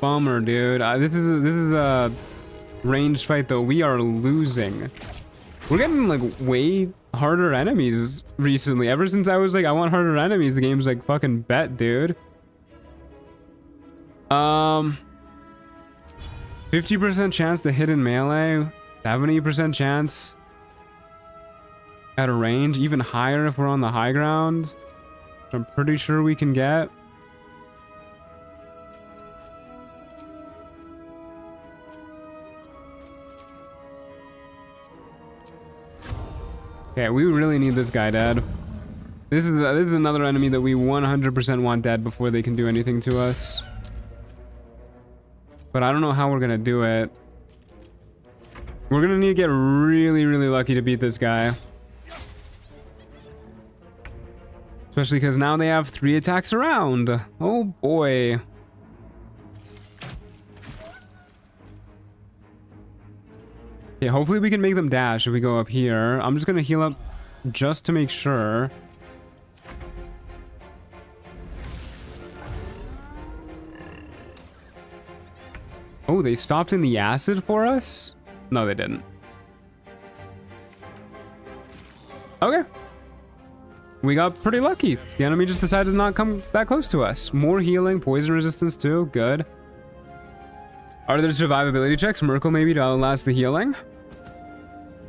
Bummer, dude. This is a ranged fight though. We are losing. We're getting like way harder enemies recently. Ever since I was like, I want harder enemies, the game's like, fucking bet, dude. 50% chance to hit in melee, 70% chance at a range, even higher if we're on the high ground, which I'm pretty sure we can get. Okay, we really need this guy dead. This is another enemy that we 100% want dead before they can do anything to us. But I don't know how we're gonna do it. We're gonna need to get really, really lucky to beat this guy. Especially because now they have 3 attacks around. Oh boy. Okay, hopefully we can make them dash if we go up here. I'm just gonna heal up just to make sure. Oh, they stopped in the acid for us? No, they didn't. Okay. We got pretty lucky. The enemy just decided to not come that close to us. More healing, poison resistance too. Good. Are there survivability checks? Merkle maybe to outlast the healing?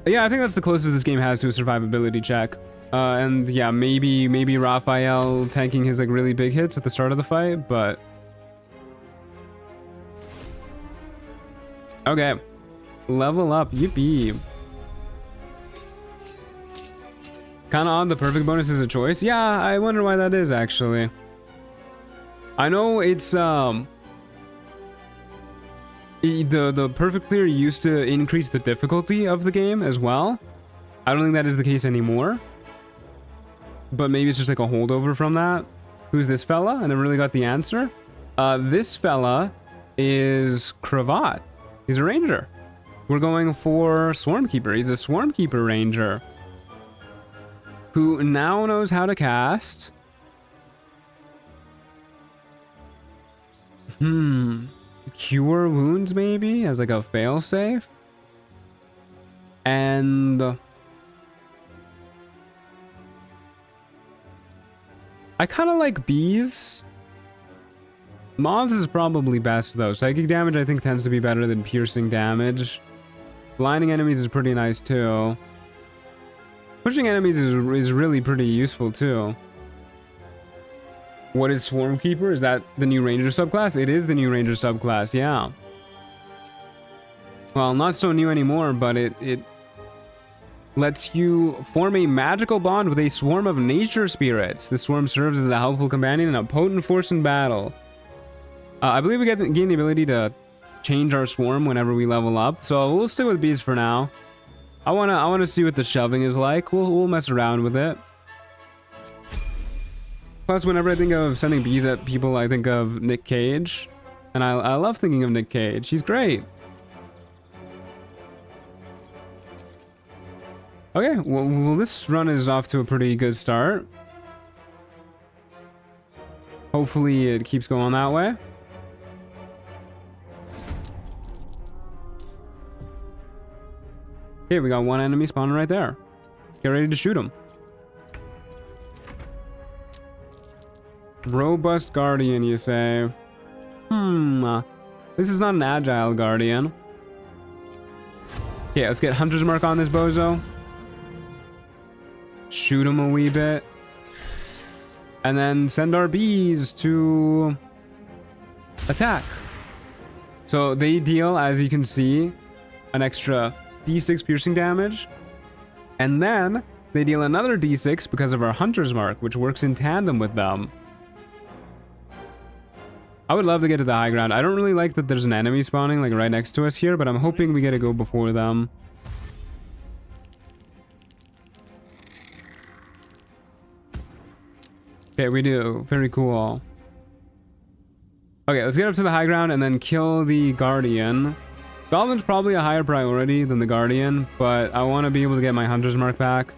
Yeah, I think that's the closest this game has to a survivability check. And yeah, maybe Raphael tanking his like really big hits at the start of the fight, but... Okay. Level up. Yippee. Kind of odd the perfect bonus is a choice. Yeah, I wonder why that is actually. I know it's the perfect clear used to increase the difficulty of the game as well. I don't think that is the case anymore. But maybe it's just like a holdover from that. Who's this fella? I never really got the answer. This fella is Cravat. He's a ranger. We're going for Swarmkeeper. He's a Swarmkeeper ranger who now knows how to cast. Cure wounds maybe as like a failsafe. And I kind of like bees. Moths is probably best though. Psychic damage I think tends to be better than piercing damage. Blinding enemies is pretty nice too. Pushing enemies is really pretty useful too. What is Swarmkeeper? Is that the new Ranger subclass? It is the new Ranger subclass, yeah. Well, not so new anymore, but it lets you form a magical bond with a swarm of nature spirits. The swarm serves as a helpful companion and a potent force in battle. I believe we gain the ability to change our swarm whenever we level up, so we'll stick with bees for now. I wanna see what the shoving is like. We'll mess around with it. Plus, whenever I think of sending bees at people, I think of Nick Cage, and I love thinking of Nick Cage. He's great. Okay, well, this run is off to a pretty good start. Hopefully, it keeps going that way. Okay, we got one enemy spawning right there. Get ready to shoot him. Robust Guardian, you say? This is not an agile Guardian. Okay, let's get Hunter's Mark on this bozo. Shoot him a wee bit. And then send our bees to attack. So they deal, as you can see, an extra D6 piercing damage, and then they deal another D6 because of our Hunter's Mark, which works in tandem with them. I would love to get to the high ground. I don't really like that there's an enemy spawning like right next to us here, but I'm hoping we get to go before them. Okay, we do. Very cool. Okay, let's get up to the high ground and then kill the Guardian. Goblin's probably a higher priority than the Guardian, but I want to be able to get my Hunter's Mark back.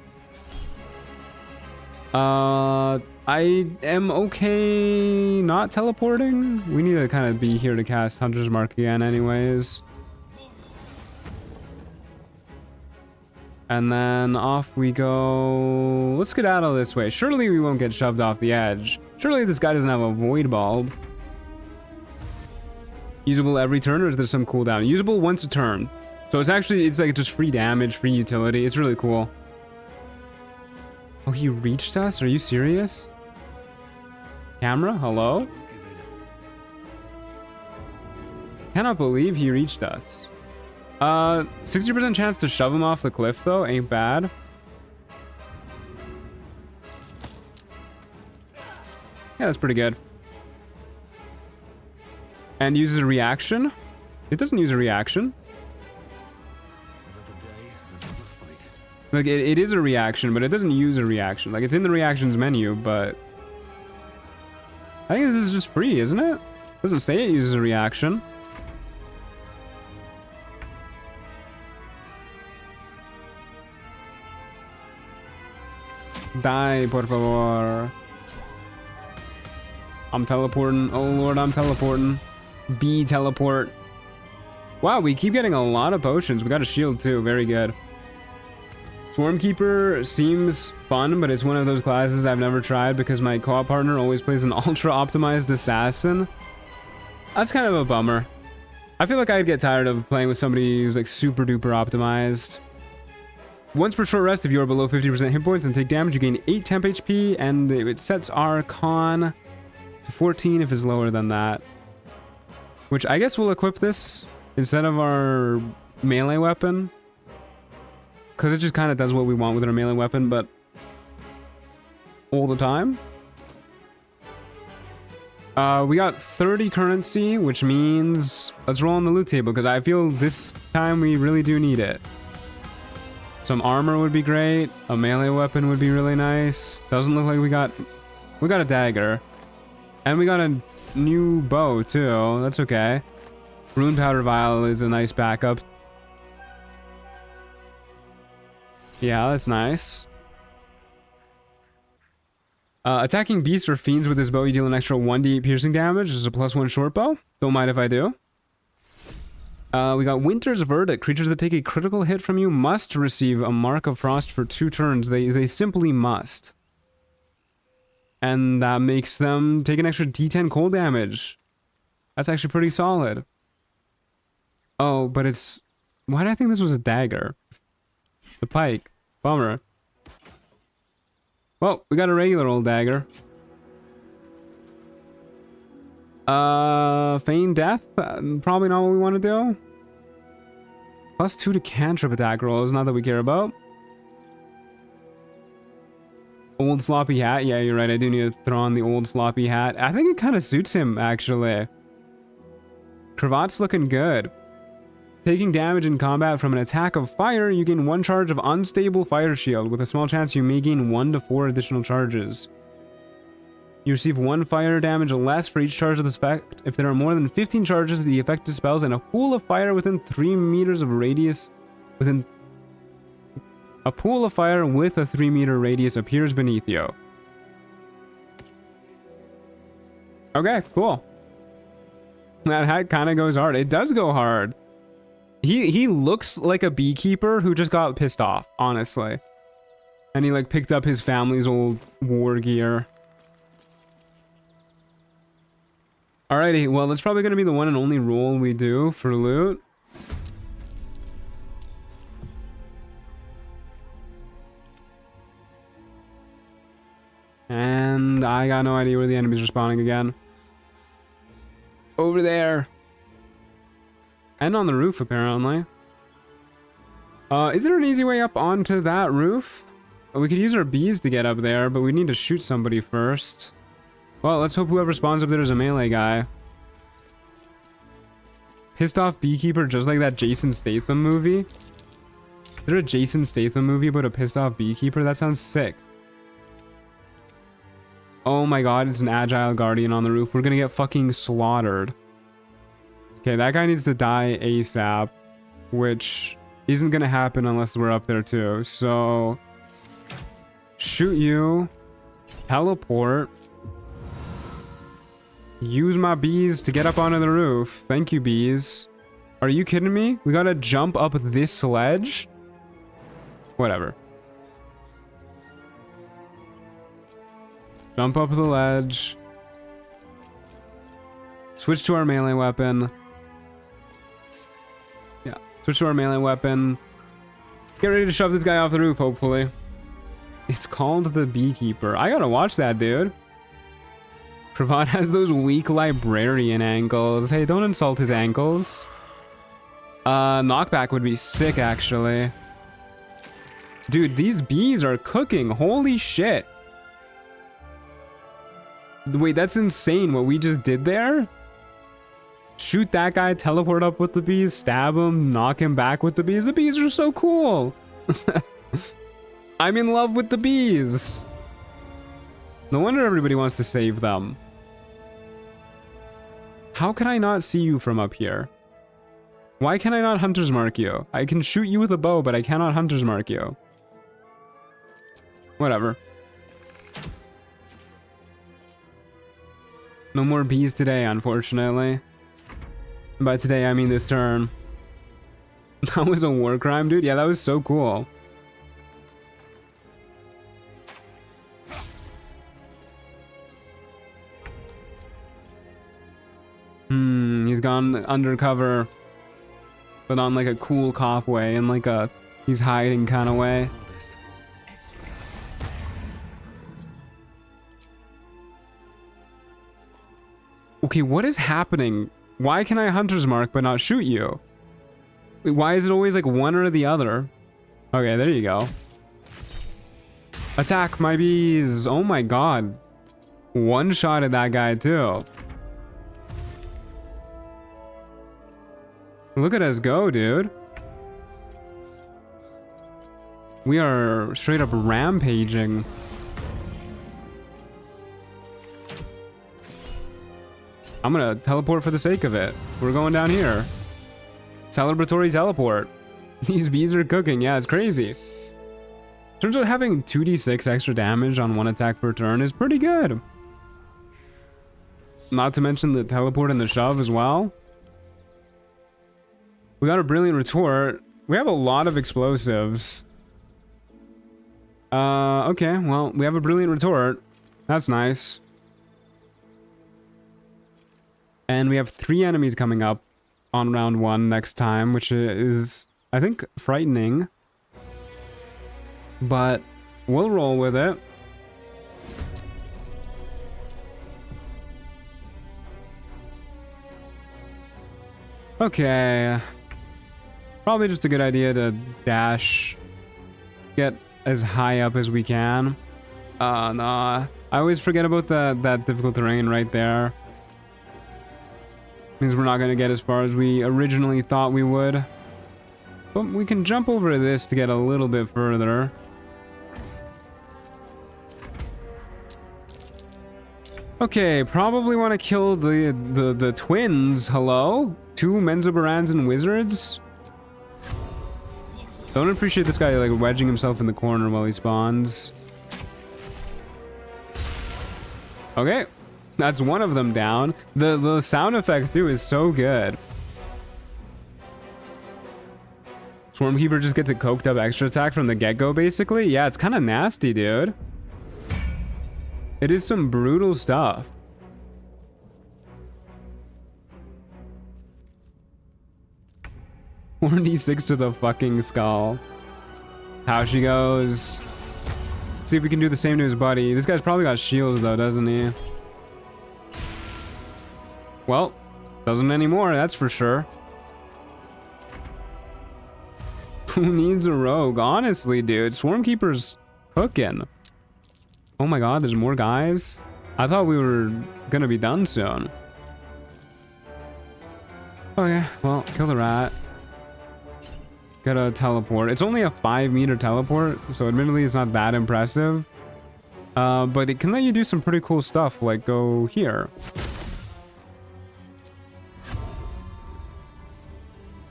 I am okay not teleporting. We need to kind of be here to cast Hunter's Mark again anyways. And then off we go. Let's skedaddle this way. Surely we won't get shoved off the edge. Surely this guy doesn't have a void bulb. Usable every turn, or is there some cooldown? Usable once a turn. So it's actually, it's like just free damage, free utility. It's really cool. Oh, he reached us? Are you serious? Camera? Hello? Cannot believe he reached us. 60% chance to shove him off the cliff though, ain't bad. Yeah, that's pretty good. And uses a reaction? It doesn't use a reaction. Like, it is a reaction, but it doesn't use a reaction. Like, it's in the reactions menu, but... I think this is just free, isn't it? It doesn't say it uses a reaction. Die, por favor. I'm teleporting. Oh, Lord, I'm teleporting. B teleport. Wow, we keep getting a lot of potions. We got a shield, too. Very good. Swarmkeeper seems fun, but it's one of those classes I've never tried because my co-op partner always plays an ultra-optimized assassin. That's kind of a bummer. I feel like I'd get tired of playing with somebody who's like super-duper optimized. Once per short rest, if you are below 50% hit points and take damage, you gain 8 temp HP, and it sets our con to 14 if it's lower than that. Which I guess we'll equip this instead of our melee weapon. Because it just kind of does what we want with our melee weapon, but all the time. We got 30 currency, which means let's roll on the loot table, because I feel this time we really do need it. Some armor would be great. A melee weapon would be really nice. Doesn't look like we got a dagger. And we got a new bow, too. That's okay. Rune powder vial is a nice backup. Yeah, that's nice. Attacking beasts or fiends with this bow, you deal an extra 1d8 piercing damage. This is a +1 short bow. Don't mind if I do. We got Winter's Verdict. Creatures that take a critical hit from you must receive a Mark of Frost for 2 turns. They simply must. And that makes them take an extra d10 cold damage. That's actually pretty solid. Oh, but it's... Why did I think this was a dagger? It's a pike. Bummer. Well, we got a regular old dagger. Feign death? Probably not what we want to do. +2 to cantrip attack rolls, not that we care about. Old floppy hat. Yeah, you're right. I do need to throw on the old floppy hat. I think it kind of suits him, actually. Cravat's looking good. Taking damage in combat from an attack of fire, you gain 1 charge of unstable fire shield. With a small chance, you may gain 1 to 4 additional charges. You receive 1 fire damage less for each charge of this effect. If there are more than 15 charges, the effect dispels, and a pool of fire within 3 meters of radius within... A pool of fire with a 3-meter radius appears beneath you. Okay, cool. That hat kind of goes hard. It does go hard. He looks like a beekeeper who just got pissed off, honestly. And he like picked up his family's old war gear. Alrighty, well, that's probably going to be the one and only roll we do for loot. And I got no idea where the enemies are spawning again. Over there. And on the roof, apparently. Is there an easy way up onto that roof? We could use our bees to get up there, but we need to shoot somebody first. Well, let's hope whoever spawns up there is a melee guy. pissed off beekeeper just like that Jason Statham movie? Is there a Jason Statham movie about a pissed off beekeeper? That sounds sick. Oh my god, it's an agile guardian on the roof. We're gonna get fucking slaughtered. Okay, that guy needs to die ASAP, which isn't gonna happen unless we're up there too. So, shoot you. Teleport. Use my bees to get up onto the roof. Thank you, bees. Are you kidding me? We gotta jump up this sledge? Whatever. Jump up the ledge. Switch to our melee weapon. Yeah, switch to our melee weapon. Get ready to shove this guy off the roof, hopefully. It's called the Beekeeper. I gotta watch that, dude. Pravat has those weak librarian ankles. Hey, don't insult his ankles. Knockback would be sick, actually. Dude, these bees are cooking. Holy shit. Wait, that's insane what we just did there? Shoot that guy, teleport up with the bees, stab him, knock him back with the bees. The bees are so cool. I'm in love with the bees. No wonder everybody wants to save them. How can I not see you from up here? Why can I not hunter's mark you? I can shoot you with a bow, but I cannot hunter's mark you. Whatever. No more bees today, unfortunately. By today, I mean this turn. That was a war crime, dude. Yeah, that was so cool. He's gone undercover, but on like a cool cop way, and like a he's hiding kind of way. Okay, what is happening? Why can I hunter's mark but not shoot you? Wait, why is it always like one or the other? Okay, there you go. Attack my bees. Oh my god. One shot at that guy too. Look at us go, dude. We are straight up rampaging. I'm gonna teleport for the sake of it. We're going down here. Celebratory teleport. These bees are cooking. Yeah, it's crazy. Turns out having 2d6 extra damage on one attack per turn is pretty good. Not to mention the teleport and the shove as well. We got a brilliant retort. We have a lot of explosives. Okay, well, we have a brilliant retort. That's nice. And we have 3 enemies coming up on round 1 next time, which is, I think, frightening. But we'll roll with it. Okay. Probably just a good idea to dash. Get as high up as we can. Nah. I always forget about that difficult terrain right there. Means we're not going to get as far as we originally thought we would. But we can jump over this to get a little bit further. Okay, probably want to kill the twins. Hello? 2 Menzoberrans and wizards? Don't appreciate this guy like wedging himself in the corner while he spawns. Okay. That's one of them down. The sound effect too is so good. Swarmkeeper just gets a coked up extra attack from the get-go basically. Yeah, it's kind of nasty, dude. It is some brutal stuff. D6 to the fucking skull. How she goes. See if we can do the same to his buddy. This guy's probably got shields though, doesn't he? Well, doesn't anymore, that's for sure. Who needs a rogue? Honestly, dude, Swarmkeeper's cooking. Oh my god, there's more guys? I thought we were gonna be done soon. Okay, well, kill the rat. Gotta teleport. It's only a 5-meter teleport, so admittedly it's not that impressive. But it can let you do some pretty cool stuff, like go here.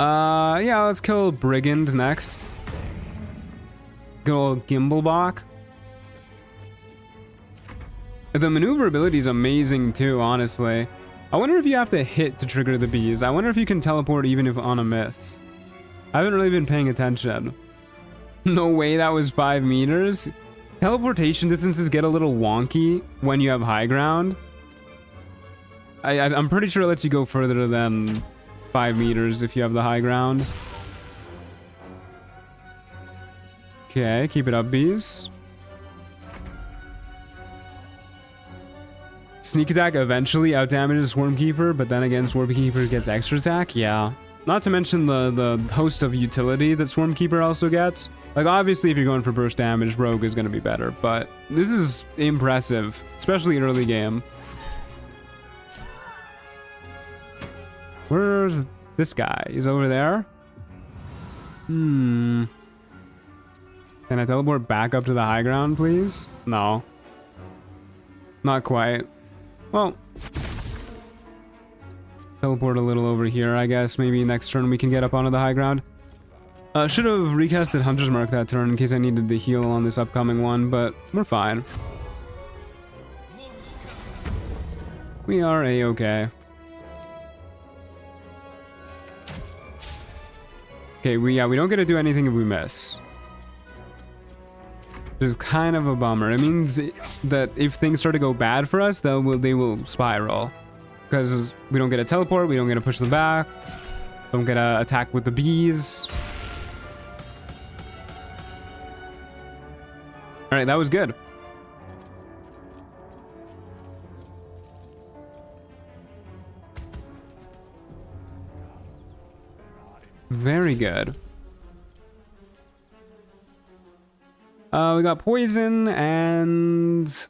Yeah, let's kill Brigand next. Good old Gimblebach. The maneuverability is amazing too, honestly. I wonder if you have to hit to trigger the bees. I wonder if you can teleport even if on a miss. I haven't really been paying attention. No way that was 5 meters. Teleportation distances get a little wonky when you have high ground. I'm pretty sure it lets you go further than 5 meters if you have the high ground. Okay, keep it up, bees. Sneak attack eventually outdamages Swarmkeeper, but then again, Swarmkeeper gets extra attack. Yeah. Not to mention the host of utility that Swarmkeeper also gets. Like, obviously, if you're going for burst damage, Rogue is going to be better, but this is impressive, especially early game. Where's this guy? He's over there? Can I teleport back up to the high ground, please? No. Not quite. Well, teleport a little over here, I guess. Maybe next turn we can get up onto the high ground. Should have recasted Hunter's Mark that turn in case I needed the heal on this upcoming one, but we're fine. We are a-okay. Okay, we don't get to do anything if we miss. Which is kind of a bummer. It means that if things start to go bad for us, they will spiral. Because we don't get a teleport, we don't get to push them back, don't get to attack with the bees. Alright, that was good. Very good. We got poison and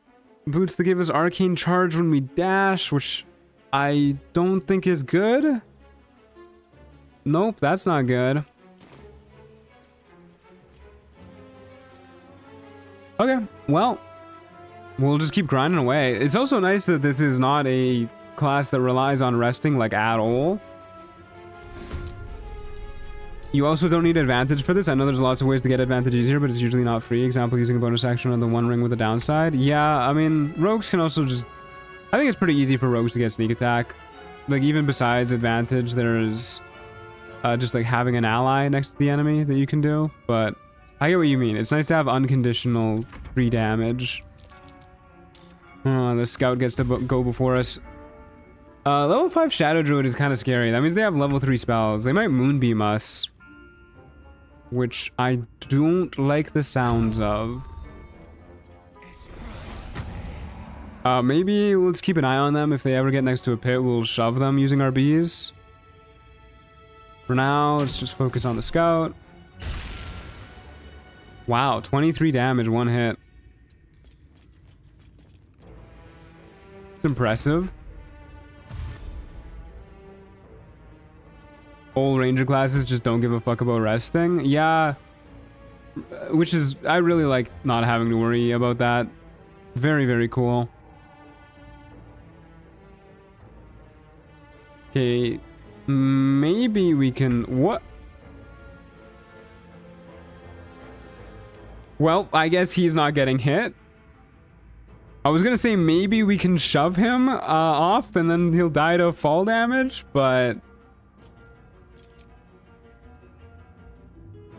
boots that give us arcane charge when we dash, which I don't think is good. Nope, that's not good. Okay, well, we'll just keep grinding away. It's also nice that this is not a class that relies on resting like at all. You also don't need advantage for this. I know there's lots of ways to get advantage easier, but it's usually not free. Example, using a bonus action on the one ring with a downside. Yeah, I mean, rogues can also just... I think it's pretty easy for rogues to get sneak attack. Like, even besides advantage, there's just like having an ally next to the enemy that you can do. But I get what you mean. It's nice to have unconditional free damage. The scout gets to go before us. Level 5 Shadow Druid is kind of scary. That means they have level 3 spells. They might Moonbeam us, which I don't like the sounds of. Maybe let's keep an eye on them. If they ever get next to a pit, we'll shove them using our bees. For now, let's just focus on the scout. Wow, 23 damage, 1 hit. It's impressive. All ranger classes just don't give a fuck about resting. Yeah, which is, I really like not having to worry about that. Very, very cool. Okay, maybe we can... What? Well, I guess he's not getting hit. I was gonna say maybe we can shove him off and then he'll die to fall damage, but...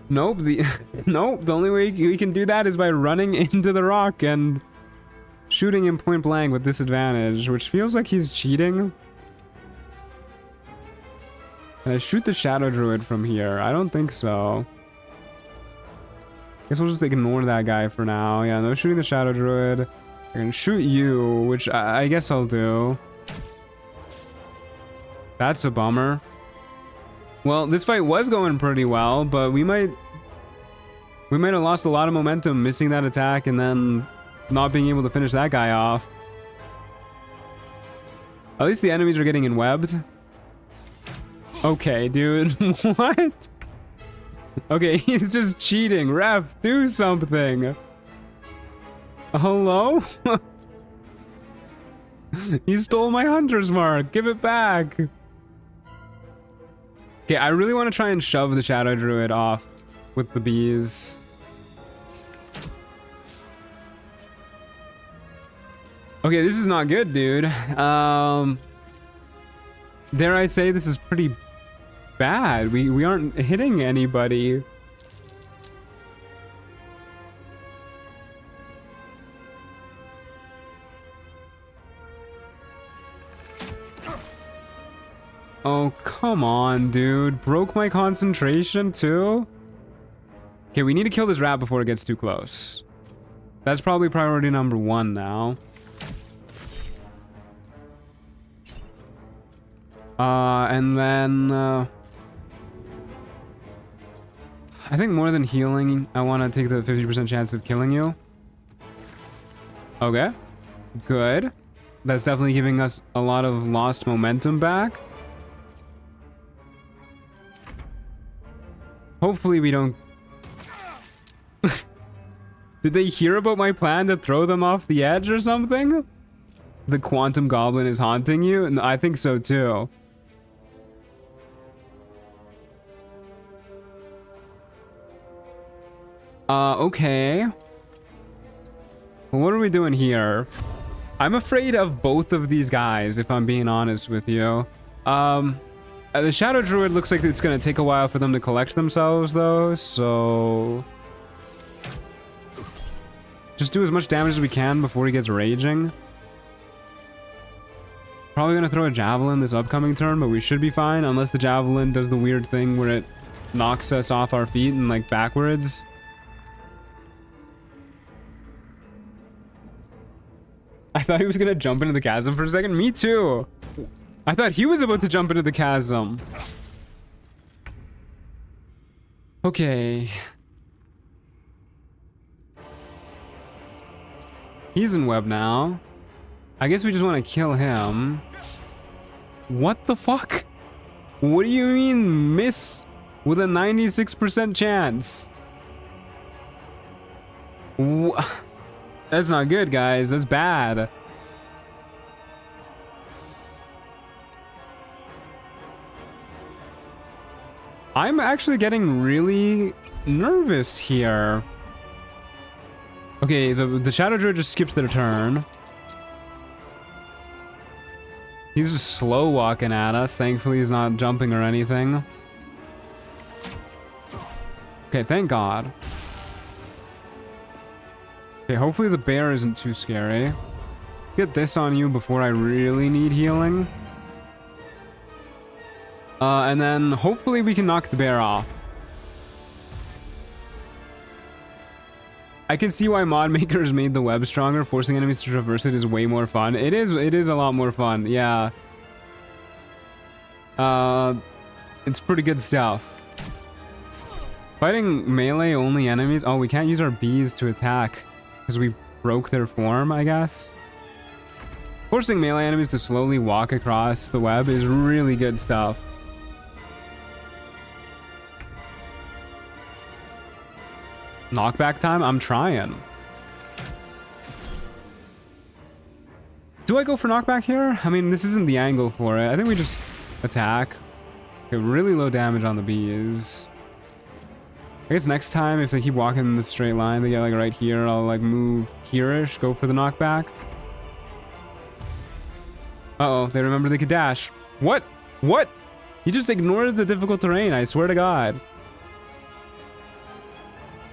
Nope, nope, the only way we can do that is by running into the rock and shooting him point blank with disadvantage, which feels like he's cheating. Can I shoot the Shadow Druid from here? I don't think so. Guess we'll just ignore that guy for now. Yeah, no shooting the Shadow Druid. I can shoot you, which I guess I'll do. That's a bummer. Well, this fight was going pretty well, but we might have lost a lot of momentum missing that attack and then not being able to finish that guy off. At least the enemies are getting enwebbed. Okay, dude. What? Okay, he's just cheating. Ref, do something. Hello? He stole my hunter's mark. Give it back. Okay, I really want to try and shove the Shadow Druid off with the bees. Okay, this is not good, dude. Dare I say this is pretty bad. We aren't hitting anybody. Oh, come on, dude. Broke my concentration too? Okay, we need to kill this rat before it gets too close. That's probably priority number 1 now. And then, I think more than healing, I want to take the 50% chance of killing you. Okay. Good. That's definitely giving us a lot of lost momentum back. Hopefully we don't... Did they hear about my plan to throw them off the edge or something? The Quantum Goblin is haunting you? And I think so too. Okay. Well, what are we doing here? I'm afraid of both of these guys, if I'm being honest with you. The Shadow Druid looks like it's gonna take a while for them to collect themselves, though, so... Just do as much damage as we can before he gets raging. Probably gonna throw a Javelin this upcoming turn, but we should be fine, unless the Javelin does the weird thing where it knocks us off our feet and, like, backwards. I thought he was gonna jump into the chasm for a second. Me too! I thought he was about to jump into the chasm. Okay. He's in web now. I guess we just want to kill him. What the fuck? What do you mean miss with a 96% chance? That's not good, guys. That's bad. I'm actually getting really nervous here. Okay, the Shadow Druid just skipped their turn. He's just slow walking at us. Thankfully, he's not jumping or anything. Okay, thank God. Okay, hopefully the bear isn't too scary. Get this on you before I really need healing. And then hopefully we can knock the bear off. I can see why mod makers made the web stronger. Forcing enemies to traverse it is way more fun. It is a lot more fun. Yeah. It's pretty good stuff. Fighting melee only enemies. Oh, we can't use our bees to attack because we broke their form, I guess. Forcing melee enemies to slowly walk across the web is really good stuff. Knockback time? I'm trying. Do I go for knockback here? I mean, this isn't the angle for it. I think we just attack. Okay, really low damage on the bees. I guess next time, if they keep walking in the straight line, they get like right here, I'll like move here-ish, go for the knockback. Uh-oh, they remember they could dash. What? What? He just ignored the difficult terrain, I swear to God.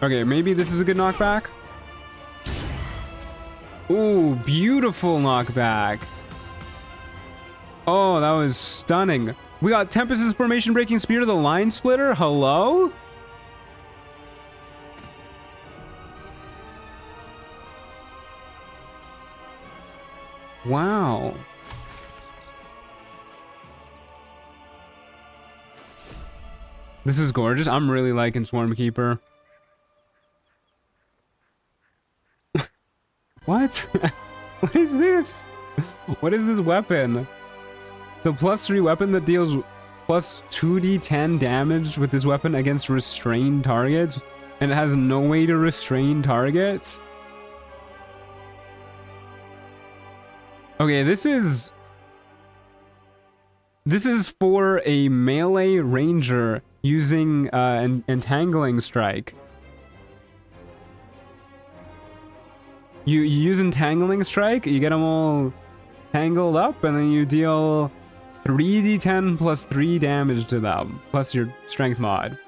Okay, maybe this is a good knockback. Ooh, beautiful knockback. Oh, that was stunning. We got Tempest's Formation Breaking Spear, the Line Splitter. Hello? Wow. This is gorgeous. I'm really liking Swarmkeeper. What? What is this? What is this weapon? The +3 weapon that deals plus 2d10 damage with this weapon against restrained targets, and it has no way to restrain targets. Okay, this is for a melee ranger using entangling strike. You use entangling strike, you get them all tangled up, and then you deal 3d10 plus 3 damage to them, plus your strength mod.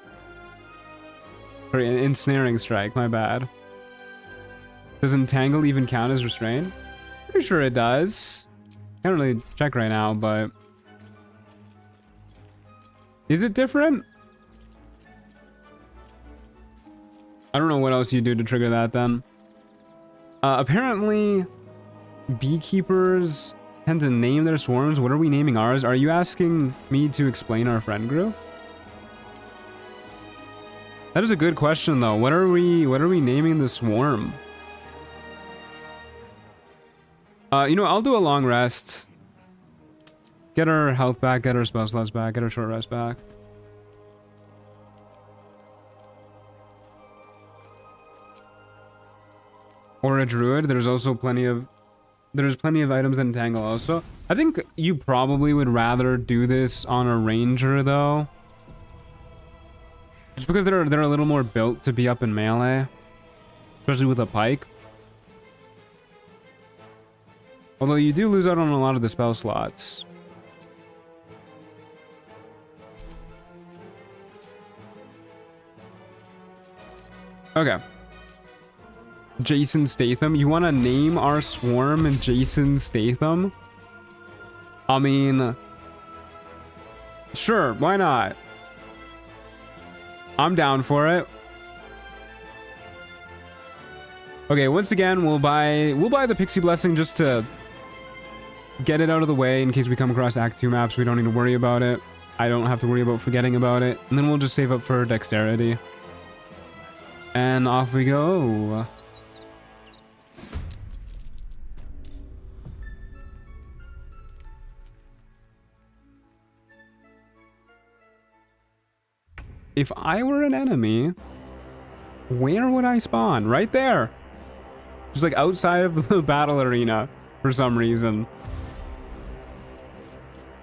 Or ensnaring strike, my bad. Does entangle even count as restraint? Pretty sure it does. Can't really check right now, but... Is it different? I don't know what else you do to trigger that then. Apparently, beekeepers tend to name their swarms. What are we naming ours? Are you asking me to explain our friend group? That is a good question though. What are we naming the swarm? You know, I'll do a long rest. Get our health back, get our spell slots back, get our short rest back. Or a druid. There's plenty of items that entangle also. I think you probably would rather do this on a ranger though. Just because they're a little more built to be up in melee. Especially with a pike. Although you do lose out on a lot of the spell slots. Okay. Jason Statham. You want to name our swarm Jason Statham? I mean... Sure, why not? I'm down for it. Okay, once again, we'll buy the Pixie Blessing just to get it out of the way in case we come across Act 2 maps. We don't need to worry about it. I don't have to worry about forgetting about it. And then we'll just save up for Dexterity. And off we go. If I were an enemy, where would I spawn? Right there. Just like outside of the battle arena for some reason.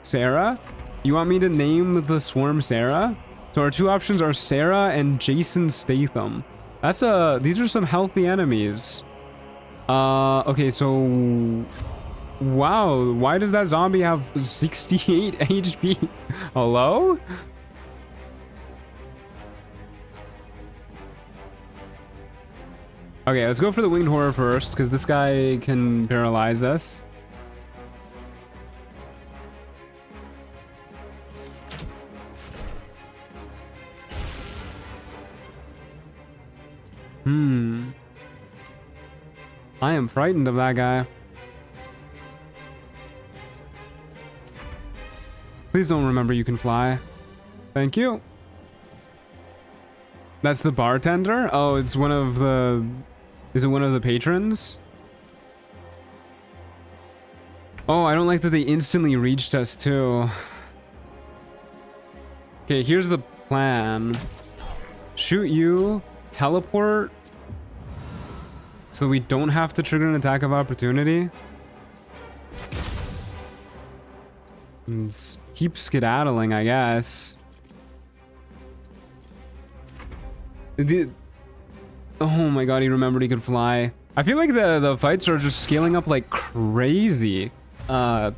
Sarah? You want me to name the swarm Sarah? So our two options are Sarah and Jason Statham. These are some healthy enemies. Okay, so... Wow, why does that zombie have 68 HP? Hello? Okay, let's go for the Winged Horror first, because this guy can paralyze us. I am frightened of that guy. Please don't remember you can fly. Thank you. That's the bartender? Oh, it's one of the... Is it one of the patrons? Oh, I don't like that they instantly reached us too. Okay, here's the plan. Shoot you, teleport, so we don't have to trigger an attack of opportunity. And keep skedaddling, I guess. Oh my god, he remembered he could fly. I feel like the fights are just scaling up like crazy. Not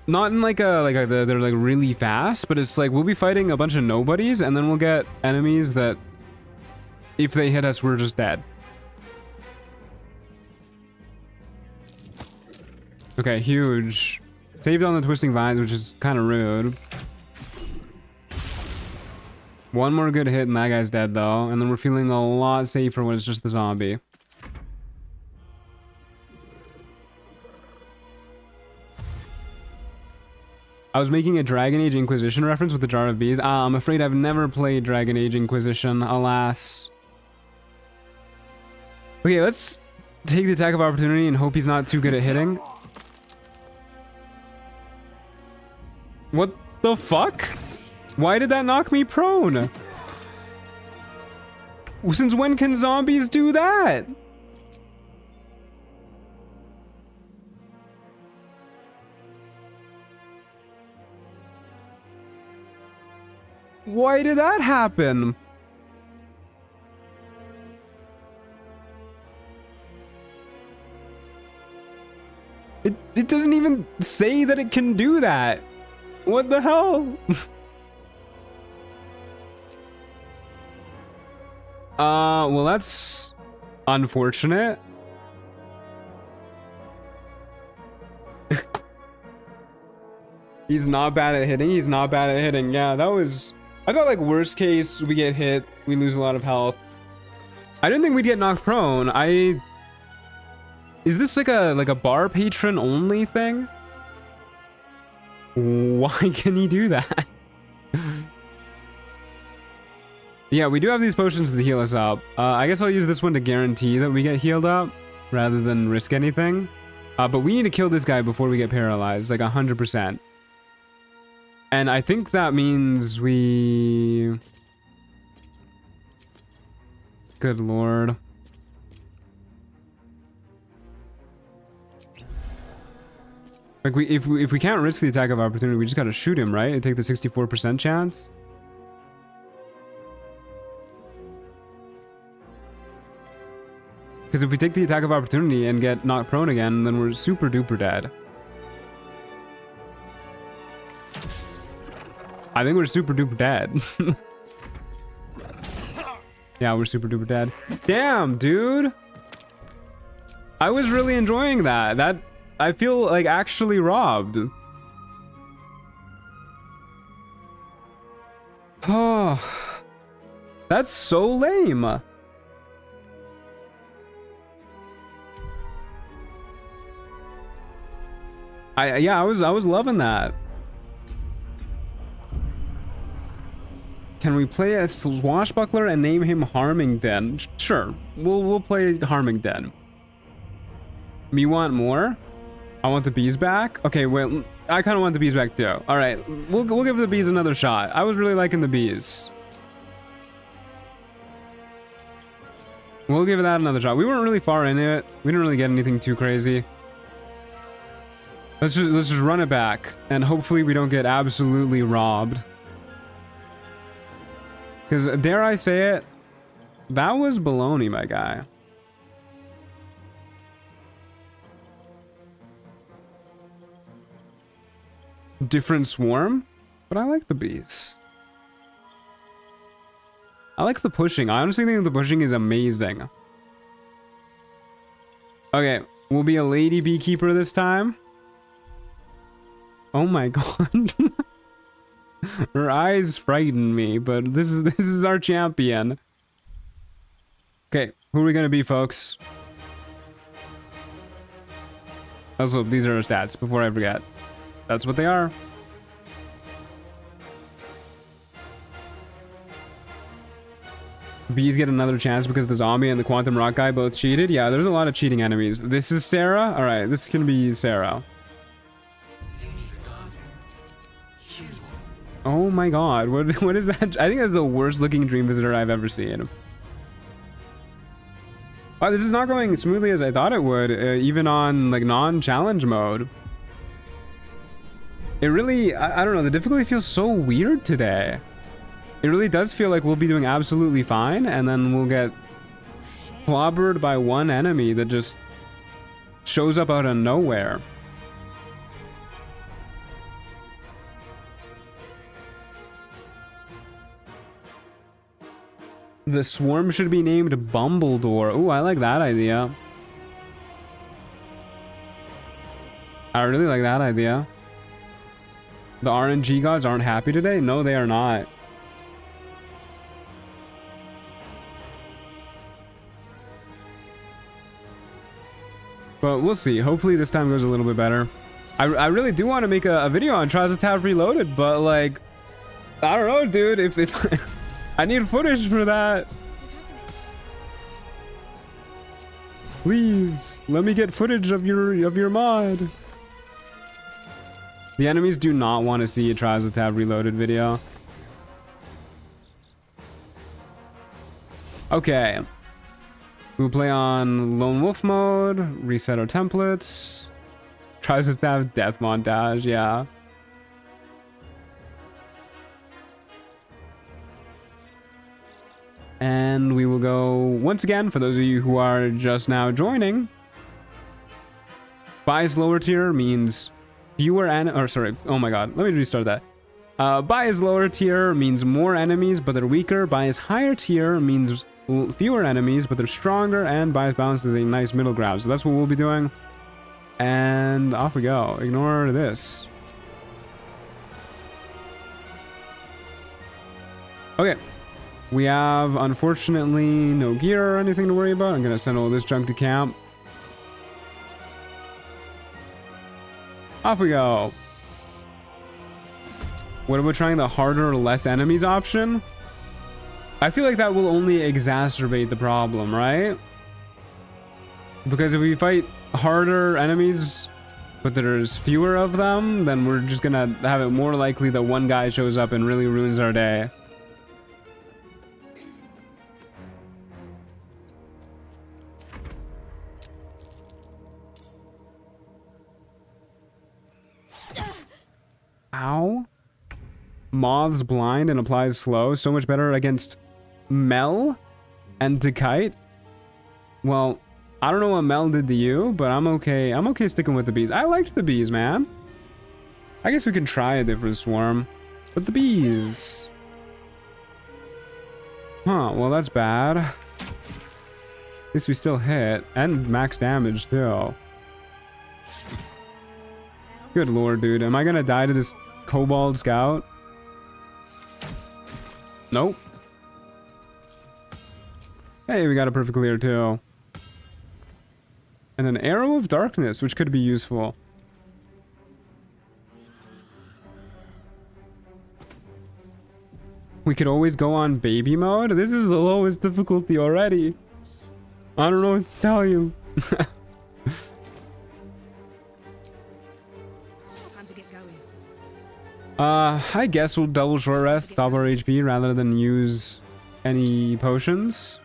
in they're like really fast, but it's like we'll be fighting a bunch of nobodies and then we'll get enemies that if they hit us, we're just dead. Okay, huge. Saved on the Twisting Vines, which is kind of rude. One more good hit and that guy's dead though, and then we're feeling a lot safer when it's just the zombie. I was making a Dragon Age Inquisition reference with the Jar of Bees. I'm afraid I've never played Dragon Age Inquisition, alas. Okay, let's take the attack of opportunity and hope he's not too good at hitting. What the fuck? Why did that knock me prone? Since when can zombies do that? Why did that happen? It doesn't even say that it can do that. What the hell? Well, that's unfortunate. He's not bad at hitting. He's not bad at hitting. Yeah, that was... I thought, like, worst case, we get hit, we lose a lot of health. I didn't think we'd get knocked prone. Is this like a bar patron only thing? Why can he do that? Yeah, we do have these potions to heal us up. I guess I'll use this one to guarantee that we get healed up rather than risk anything. But we need to kill this guy before we get paralyzed, like 100%. And I think that means we... Good lord. Like, if we can't risk the attack of opportunity, we just gotta shoot him, right? And take the 64% chance. Because if we take the attack of opportunity and get knocked prone again, then we're super duper dead. I think we're super duper dead. Yeah, we're super duper dead. Damn, dude. I was really enjoying that. I feel like actually robbed. Oh, that's so lame. I was loving that. Can we play a swashbuckler and name him Harmington? Sure, we'll play Harmington. You want more? I want the bees back. Okay, well, I kind of want the bees back too. All right, we'll give the bees another shot. I was really liking the bees. We'll give that another shot. We weren't really far into it. We didn't really get anything too crazy. Let's just run it back, and hopefully we don't get absolutely robbed. Because dare I say it, that was baloney, my guy. Different swarm, but I like the bees. I like the pushing. I honestly think the pushing is amazing. Okay, we'll be a lady beekeeper this time. Oh my god. Her eyes frighten me, but this is our champion. Okay, who are we gonna be, folks? Also, these are our stats before I forget. That's what they are. Bees get another chance because the zombie and the quantum rock guy both cheated. Yeah, there's a lot of cheating enemies. This is Sarah. All right, this can be Sarah. Oh my god, what is that? I think that's the worst looking dream visitor I've ever seen. Wow, this is not going smoothly as I thought it would, even on like non-challenge mode. It really, I don't know, the difficulty feels so weird today. It really does feel like we'll be doing absolutely fine, and then we'll get clobbered by one enemy that just shows up out of nowhere. The swarm should be named Bumbledore. Ooh, I like that idea. I really like that idea. The RNG gods aren't happy today? No, they are not. But we'll see. Hopefully this time goes a little bit better. I really do want to make a video on Trials of Tav Reloaded, but like, I don't know, dude. If I need footage for that. Please let me get footage of your mod. The enemies do not want to see a Trials of Tav Reloaded video. Okay. We'll play on Lone Wolf mode, reset our templates. Trials of Tav death montage, yeah. And we will go once again, for those of you who are just now joining. Bias lower tier means fewer oh my god, let me restart that. Bias lower tier means more enemies, but they're weaker. Bias higher tier means fewer enemies, but they're stronger. And bias balance is a nice middle ground. So that's what we'll be doing. And off we go. Ignore this. Okay. We have, unfortunately, no gear or anything to worry about. I'm going to send all this junk to camp. Off we go. What about trying the harder, less enemies option? I feel like that will only exacerbate the problem, right? Because if we fight harder enemies, but there's fewer of them, then we're just going to have it more likely that one guy shows up and really ruins our day. Ow. Moth's blind and applies slow. So much better against Mel and to Kite. Well, I don't know what Mel did to you, but I'm okay. I'm okay sticking with the bees. I liked the bees, man. I guess we can try a different swarm. But the bees. Huh, well that's bad. At least we still hit. And max damage too. Good lord, dude. Am I gonna die to this Kobold Scout? Nope. Hey, we got a perfect clear too. And an Arrow of Darkness, which could be useful. We could always go on baby mode. This is the lowest difficulty already. I don't know what to tell you. Time to get going. I guess we'll double short rest, stop our HP rather than use any potions.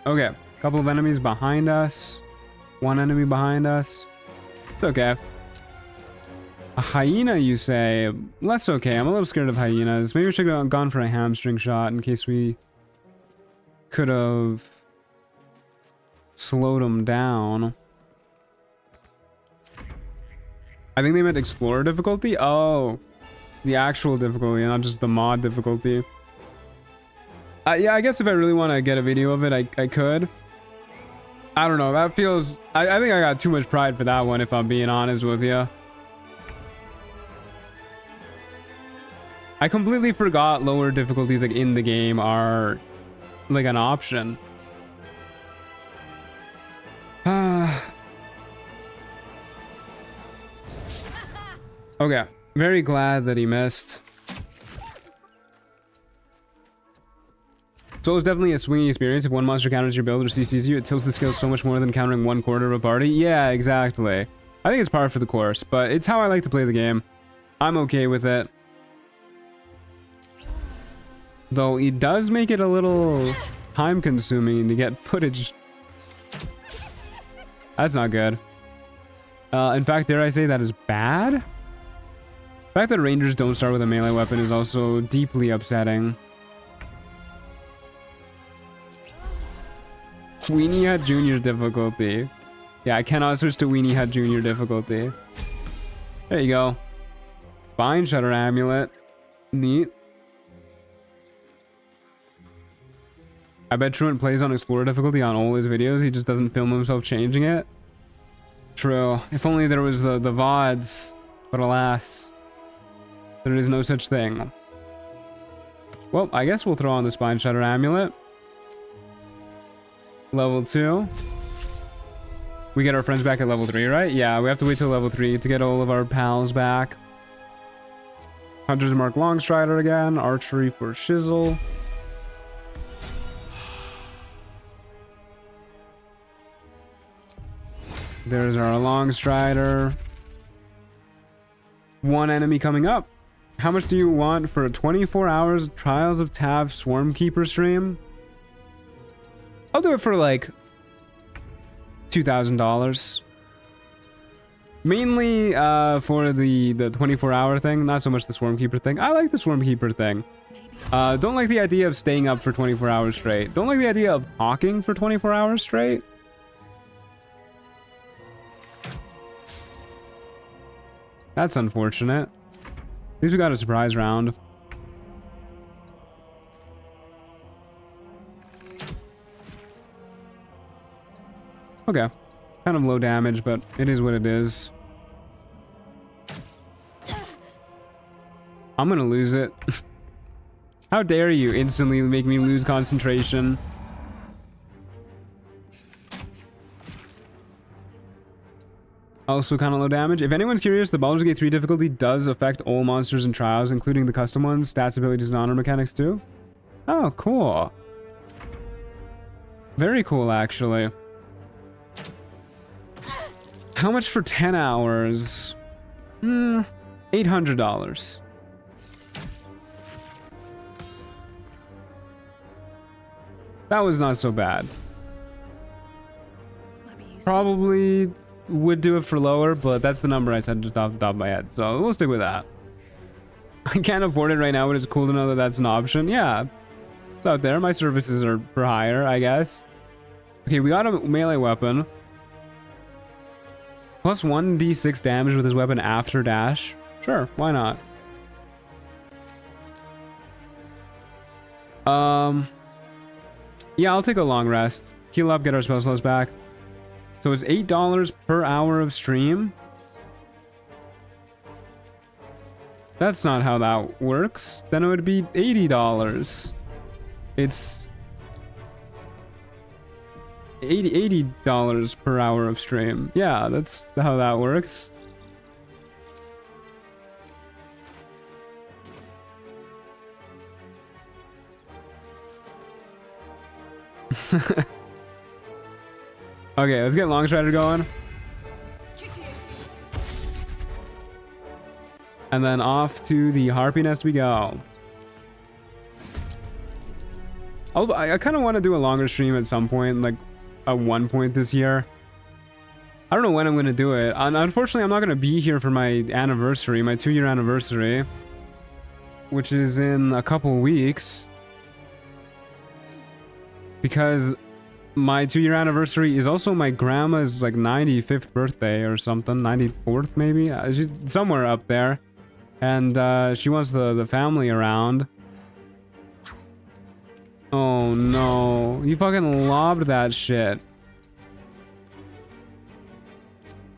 Okay, couple of enemies behind us. One enemy behind us. It's okay. A hyena, you say? That's okay. I'm a little scared of hyenas. Maybe we should have gone for a hamstring shot in case we could have slowed them down. I think they meant explorer difficulty. Oh, the actual difficulty, not just the mod difficulty. Yeah, I guess if I really want to get a video of it, I could. I don't know. That feels... I think I got too much pride for that one, if I'm being honest with you. I completely forgot lower difficulties like in the game are like an option. Okay. Very glad that he missed. So it's definitely a swinging experience. If one monster counters your build or CCs you, it tilts the skill so much more than countering 1/4 of a party. Yeah, exactly. I think it's par for the course, but it's how I like to play the game. I'm okay with it. Though it does make it a little time consuming to get footage. That's not good. In fact, dare I say that is bad? The fact that rangers don't start with a melee weapon is also deeply upsetting. Weenie Hut Junior difficulty. Yeah, I cannot switch to Weenie Hut Junior difficulty. There you go. Bind Shutter Amulet. Neat. I bet Truant plays on Explorer difficulty on all his videos. He just doesn't film himself changing it. True. If only there was the VODs. But alas. There is no such thing. Well, I guess we'll throw on the Spine Shutter Amulet. Level 2. We get our friends back at level 3, right? Yeah, we have to wait till level 3 to get all of our pals back. Hunter's Mark Longstrider again. Archery for Shizzle. There's our long strider. One enemy coming up. How much do you want for a 24 hours Trials of Tav Swarmkeeper stream? I'll do it for like $2,000. Mainly for the 24-hour thing, not so much the Swarmkeeper thing. I like the Swarmkeeper thing. Don't like the idea of staying up for 24 hours straight. Don't like the idea of talking for 24 hours straight. That's unfortunate. At least we got a surprise round. Okay. Kind of low damage, but it is what it is. I'm gonna lose it. How dare you instantly make me lose concentration? Also kind of low damage. If anyone's curious, the Baldur's Gate 3 difficulty does affect all monsters and trials, including the custom ones, stats, abilities, and honor mechanics too. Oh, cool. Very cool, actually. How much for 10 hours? $800. That was not so bad. Might be useful. Probably would do it for lower, but that's the number I said just off the top of my head, so we'll stick with that. I can't afford it right now, but it's cool to know that that's an option. Yeah, it's out there. My services are for hire, I guess. Okay, we got a melee weapon. Plus 1d6 damage with his weapon after dash. Sure, why not? Yeah, I'll take a long rest. Heal up, get our spell slots back. So it's $8 per hour of stream. That's not how that works. Then it would be $80. It's $80 per hour of stream. Yeah, that's how that works. Okay, let's get Long Strider going. And then off to the Harpy Nest we go. I kind of want to do a longer stream at some point, like at one point this year. I don't know when I'm going to do it. Unfortunately, I'm not going to be here for my anniversary, my 2-year anniversary, which is in a couple weeks. Because my 2-year anniversary is also my grandma's like 95th birthday or something, 94th maybe. She's somewhere up there, and she wants the family around. Oh no, you fucking lobbed that shit.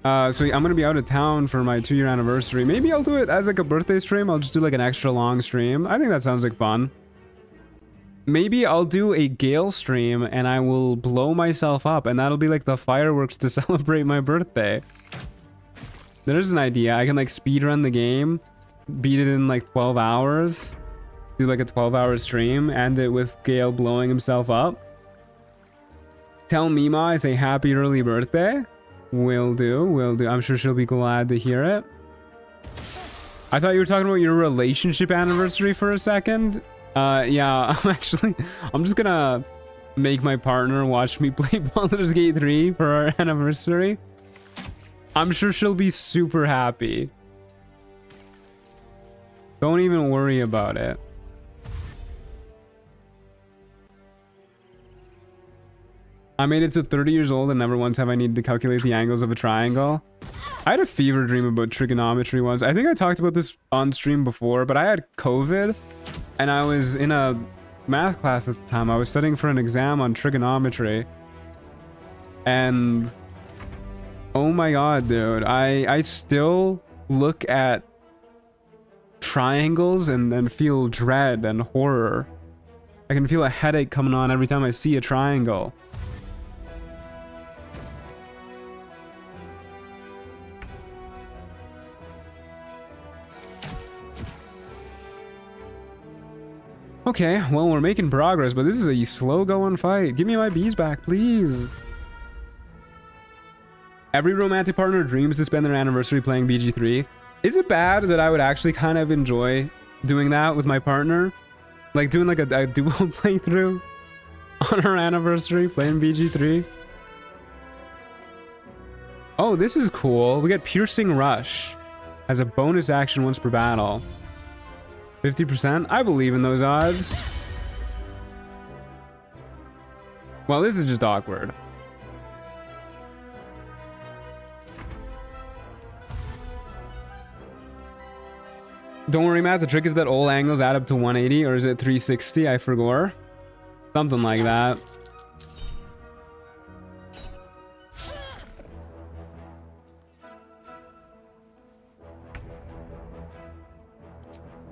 So I'm gonna be out of town for my 2-year anniversary. Maybe I'll do it as like a birthday stream. I'll just do like an extra long stream. I think that sounds like fun. Maybe I'll do a Gale stream and I will blow myself up, and that'll be like the fireworks to celebrate my birthday. There's an idea. I can like speedrun the game, beat it in like 12 hours, do like a 12-hour stream, end it with Gale blowing himself up. Tell Mima I say happy early birthday. Will do, will do. I'm sure she'll be glad to hear it. I thought you were talking about your relationship anniversary for a second. Yeah, I'm just gonna make my partner watch me play Baldur's Gate 3 for our anniversary. I'm sure she'll be super happy. Don't even worry about it. I made it to 30 years old and never once have I needed to calculate the angles of a triangle. I had a fever dream about trigonometry once. I think I talked about this on stream before, but I had COVID and I was in a math class at the time. I was studying for an exam on trigonometry. And oh my god, dude. I still look at triangles and feel dread and horror. I can feel a headache coming on every time I see a triangle. Okay, well, we're making progress, but this is a slow-going fight. Give me my bees back, please. Every romantic partner dreams to spend their anniversary playing BG3. Is it bad that I would actually kind of enjoy doing that with my partner? Like doing like a duo playthrough on our anniversary playing BG3? Oh, this is cool. We get Piercing Rush as a bonus action once per battle. 50%? I believe in those odds. Well, this is just awkward. Don't worry, Matt. The trick is that all angles add up to 180, or is it 360? I forgot. Something like that.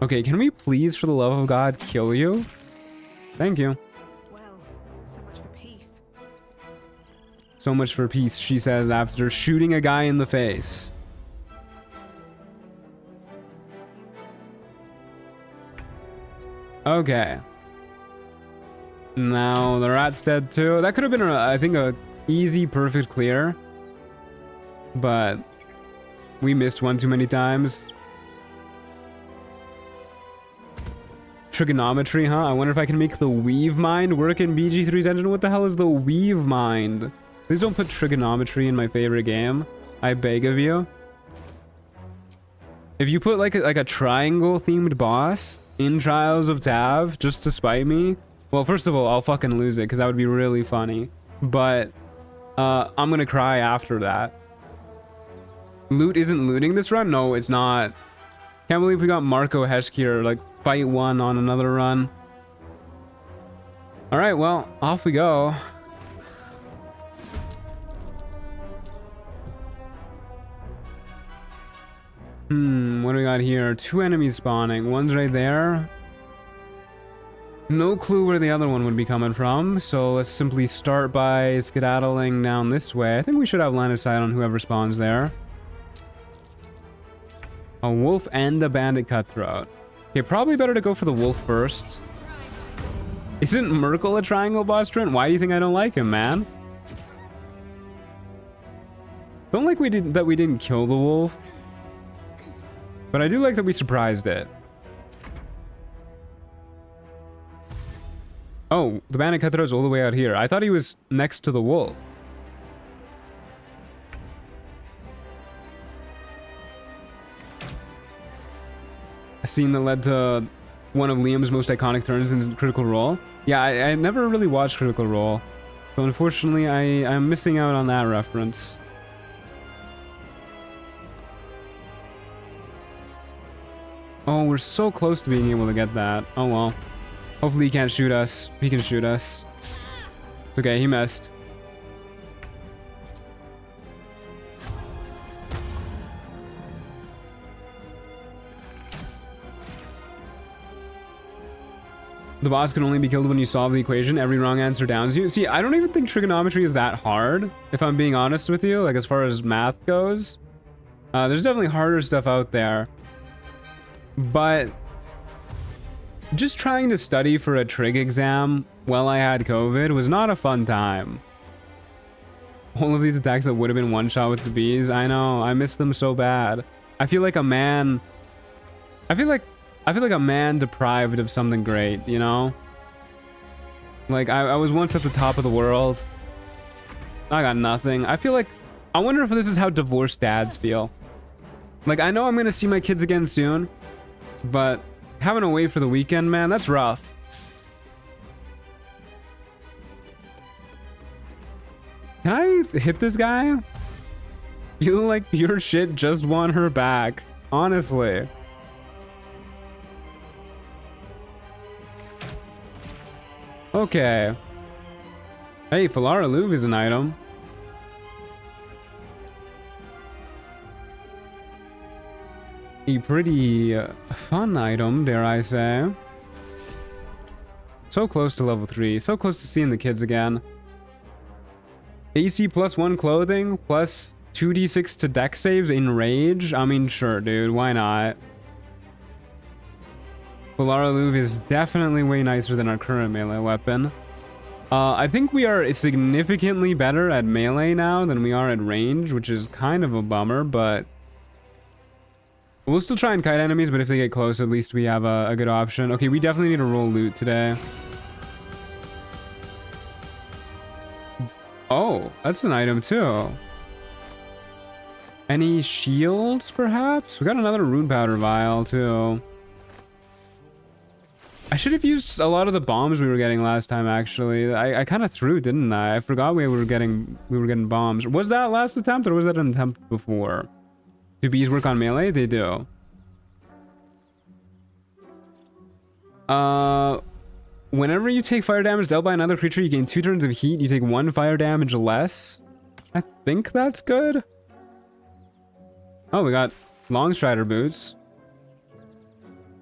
Okay, can we please, for the love of God, kill you? Thank you. Well, so much for peace. So much for peace, she says after shooting a guy in the face. Okay. Now the rat's dead too. That could have been, I think, a easy, perfect clear. But we missed one too many times. Trigonometry, huh? I wonder if I can make the Weave Mind work in BG3's engine. What the hell is the Weave Mind? Please don't put trigonometry in my favorite game. I beg of you. If you put like a triangle themed boss in Trials of Tav just to spite me, well, first of all, I'll fucking lose it because that would be really funny. But I'm gonna cry after that. Loot isn't looting this run? No, it's not. Can't believe we got Marco Heshkir, like, fight one on another run. Alright, well, off we go. What do we got here? 2 enemies spawning. One's right there. No clue where the other one would be coming from, so let's simply start by skedaddling down this way. I think we should have line of sight on whoever spawns there. A wolf and a bandit cutthroat. Okay, probably better to go for the wolf first. Isn't Merkel a triangle boss, Trent? Why do you think I don't like him, man? Don't like we didn't kill the wolf. But I do like that we surprised it. Oh, the bandit cutthroat's all the way out here. I thought he was next to the wolf. A scene that led to one of Liam's most iconic turns in Critical Role. Yeah, I never really watched Critical Role. So unfortunately, I'm missing out on that reference. Oh, we're so close to being able to get that. Oh well. Hopefully he can't shoot us. He can shoot us. It's okay, he missed. The boss can only be killed when you solve the equation. Every wrong answer downs you. See, I don't even think trigonometry is that hard, if I'm being honest with you, like as far as math goes. There's definitely harder stuff out there. But just trying to study for a trig exam while I had COVID was not a fun time. All of these attacks that would have been one shot with the bees, I know, I miss them so bad. I feel like a man... I feel like a man deprived of something great, you know? Like, I was once at the top of the world. I got nothing. I feel like... I wonder if this is how divorced dads feel. Like, I know I'm gonna see my kids again soon, but having to wait for the weekend, man, that's rough. Can I hit this guy? Feel like pure shit just won her back. Honestly. Okay. Hey, Falara Louvre is an item. A pretty fun item, dare I say. So close to level 3. So close to seeing the kids again. AC +1 clothing, plus 2d6 to deck saves in rage. I mean, sure, dude. Why not? Falara Louvre is definitely way nicer than our current melee weapon. I think we are significantly better at melee now than we are at range, which is kind of a bummer, but we'll still try and kite enemies, but if they get close, at least we have a good option. Okay, we definitely need to roll loot today. Oh, that's an item too. Any shields, perhaps? We got another rune powder vial too. I should have used a lot of the bombs we were getting last time, actually. I kind of threw, didn't I? I forgot we were getting bombs. Was that last attempt, or was that an attempt before? Do bees work on melee? They do. Whenever you take fire damage dealt by another creature, you gain 2 turns of heat. You take 1 fire damage less. I think that's good. Oh, we got long strider boots.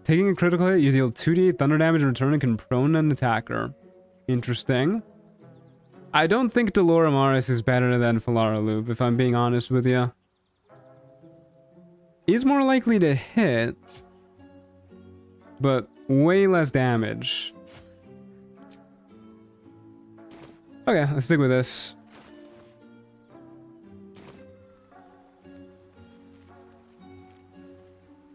Taking a critical hit, you deal 2d8 thunder damage in return and can prone an attacker. Interesting. I don't think Dolora Maris is better than Falara Loop, if I'm being honest with you. He's more likely to hit, but way less damage. Okay, let's stick with this.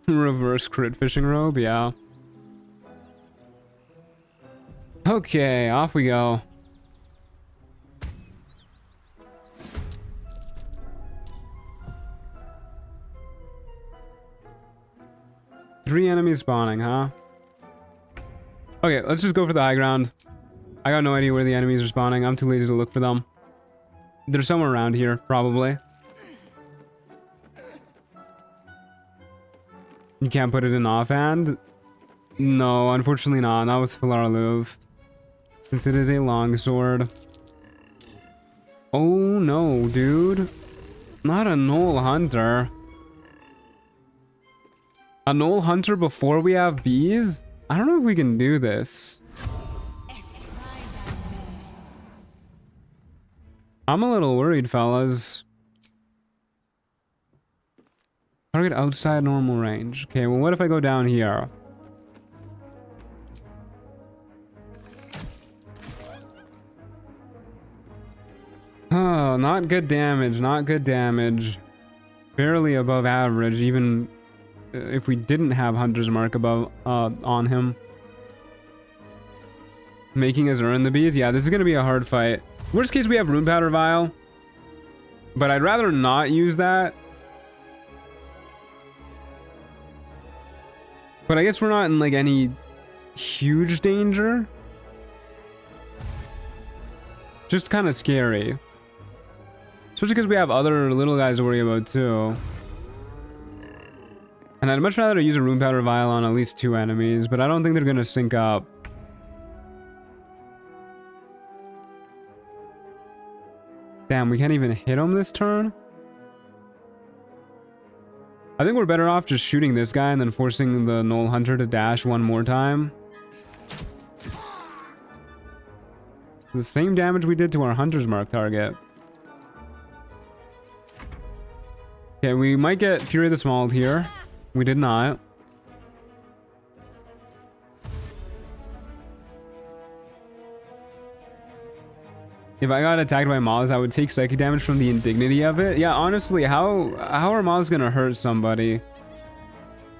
Reverse crit fishing robe, yeah. Okay, off we go. Three enemies spawning, huh? Okay, let's just go for the high ground. I got no idea where the enemies are spawning. I'm too lazy to look for them. They're somewhere around here, probably. You can't put it in offhand? No, unfortunately not. Not with Falara Louvre. Since it is a longsword. Oh no, dude. Not a Knoll Hunter. A Knoll Hunter before we have bees? I don't know if we can do this. I'm a little worried, fellas. Target outside normal range. Okay, well, what if I go down here? Oh, not good damage. Not good damage. Barely above average, even if we didn't have Hunter's Mark above on him. Making us earn the bees? Yeah, this is going to be a hard fight. Worst case, we have Rune Powder Vial. But I'd rather not use that. But I guess we're not in, like, any huge danger. Just kind of scary. Especially because we have other little guys to worry about, too. And I'd much rather use a Rune Powder Vial on at least 2 enemies, but I don't think they're going to sync up. Damn, we can't even hit him this turn? I think we're better off just shooting this guy and then forcing the Knoll Hunter to dash one more time. The same damage we did to our Hunter's Mark target. Okay, we might get Fury the Smalled here. We did not. If I got attacked by Moths, I would take psychic damage from the indignity of it. Yeah, honestly, how are Moths gonna hurt somebody?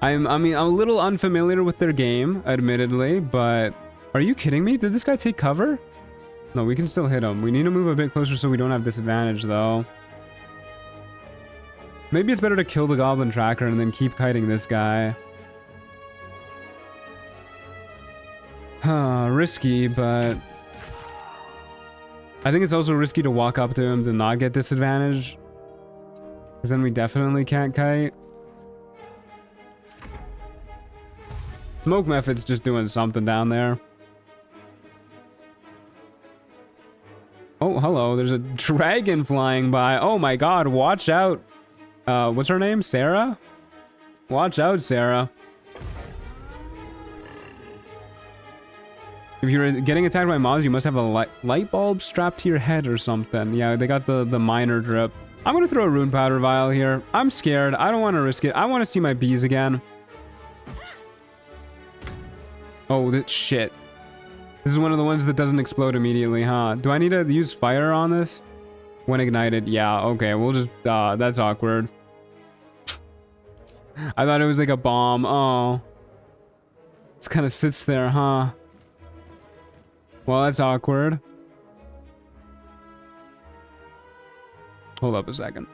I mean, I'm a little unfamiliar with their game, admittedly, but are you kidding me? Did this guy take cover? No, we can still hit him. We need to move a bit closer so we don't have disadvantage, though. Maybe it's better to kill the Goblin Tracker and then keep kiting this guy. Risky, but I think it's also risky to walk up to him to not get disadvantage. Because then we definitely can't kite. Smoke Method's just doing something down there. Oh, hello. There's a dragon flying by. Oh my god, watch out. What's her name? Sarah? Watch out, Sarah. If you're getting attacked by mobs, you must have a light bulb strapped to your head or something. Yeah, they got the minor drip. I'm gonna throw a Rune Powder Vial here. I'm scared. I don't want to risk it. I want to see my bees again. Oh, that shit. This is one of the ones that doesn't explode immediately, huh? Do I need to use fire on this? When ignited, yeah, okay, we'll just, that's awkward. I thought it was like a bomb. Oh. Just kind of sits there, huh? Well, that's awkward. Hold up a second.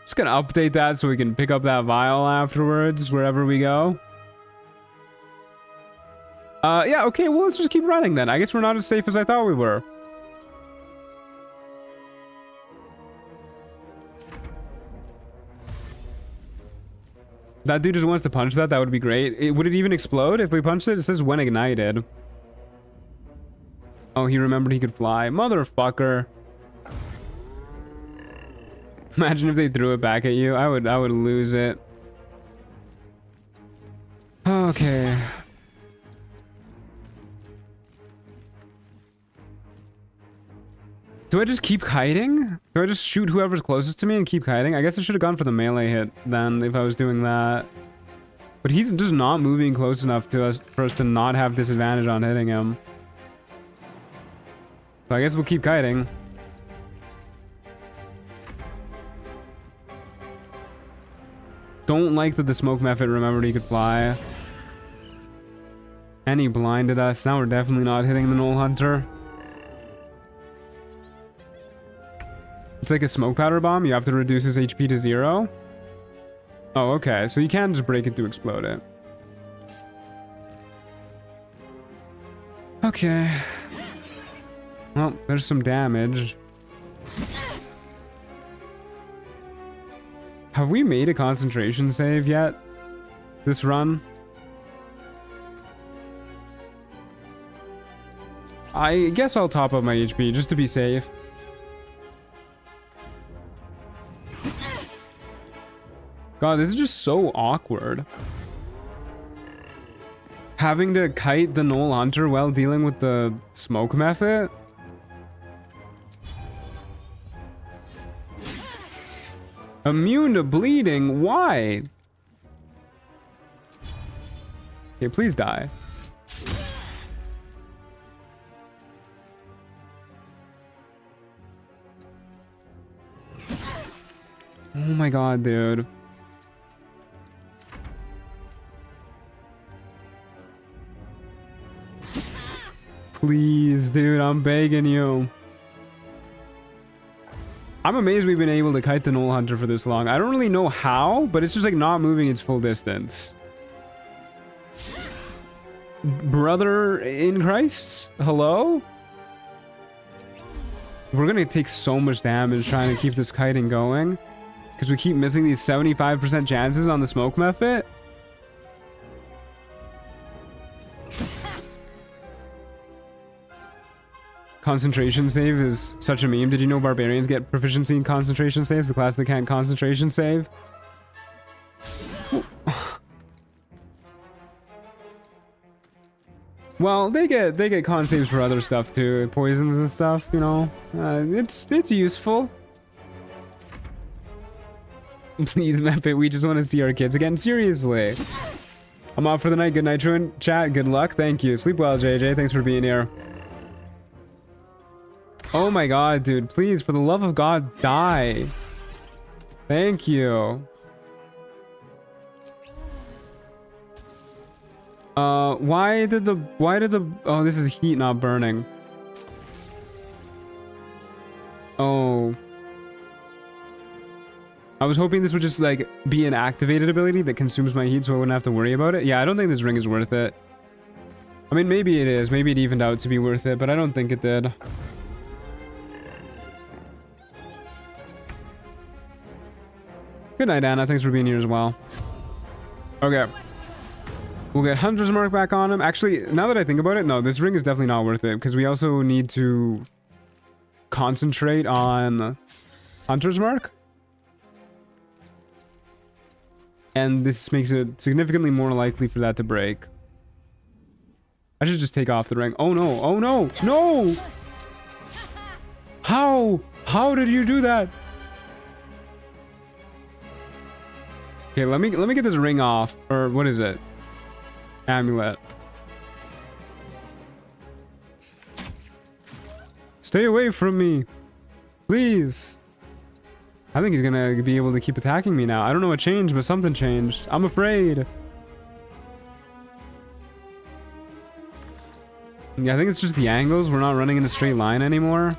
Just gonna update that so we can pick up that vial afterwards, wherever we go. Yeah, okay, well, let's just keep running then. I guess we're not as safe as I thought we were. That dude just wants to punch that. That would be great. Would it even explode if we punched it? It says when ignited. Oh, he remembered he could fly. Motherfucker. Imagine if they threw it back at you. I would lose it. Okay. Do I just keep kiting? Do I just shoot whoever's closest to me and keep kiting? I guess I should have gone for the melee hit then if I was doing that. But he's just not moving close enough to us for us to not have disadvantage on hitting him. So I guess we'll keep kiting. Don't like that the smoke method remembered he could fly. And he blinded us. Now we're definitely not hitting the Knoll Hunter. It's like a smoke powder bomb. You have to reduce his HP to 0. Oh, okay. So you can just break it to explode it. Okay. Well, there's some damage. Have we made a concentration save yet? This run? I guess I'll top up my HP just to be safe. God, this is just so awkward. Having to kite the Knoll Hunter while dealing with the smoke method? Immune to bleeding? Why? Okay, please die. Oh my god, dude. Please, dude, I'm begging you. I'm amazed we've been able to kite the Knoll Hunter for this long. I don't really know how, but it's just like not moving its full distance. Brother in Christ? Hello? We're gonna take so much damage trying to keep this kiting going. Because we keep missing these 75% chances on the smoke method. Concentration save is such a meme. Did you know barbarians get proficiency in concentration saves? The class that can't concentration save. Well, they get con saves for other stuff too, poisons and stuff. You know, it's useful. Please, Mepe, we just want to see our kids again. Seriously. I'm off for the night. Good night, Truant. Chat. Good luck. Thank you. Sleep well, JJ. Thanks for being here. Oh my god, dude. Please, for the love of God, die. Thank you. Why did the oh, this is heat, not burning. Oh. I was hoping this would just like be an activated ability that consumes my heat so I wouldn't have to worry about it. Yeah, I don't think this ring is worth it. I mean, maybe it is. Maybe it evened out to be worth it, but I don't think it did. Good night, Anna. Thanks for being here as well. Okay. We'll get Hunter's Mark back on him. Actually, now that I think about it, no, this ring is definitely not worth it because we also need to concentrate on Hunter's Mark. And this makes it significantly more likely for that to break. I should just take off the ring. Oh no, oh no, no! How? How did you do that? Okay, let me get this ring off. Or what is it? Amulet. Stay away from me. Please. I think he's gonna be able to keep attacking me now. I don't know what changed, but something changed. I'm afraid. Yeah, I think it's just the angles. We're not running in a straight line anymore.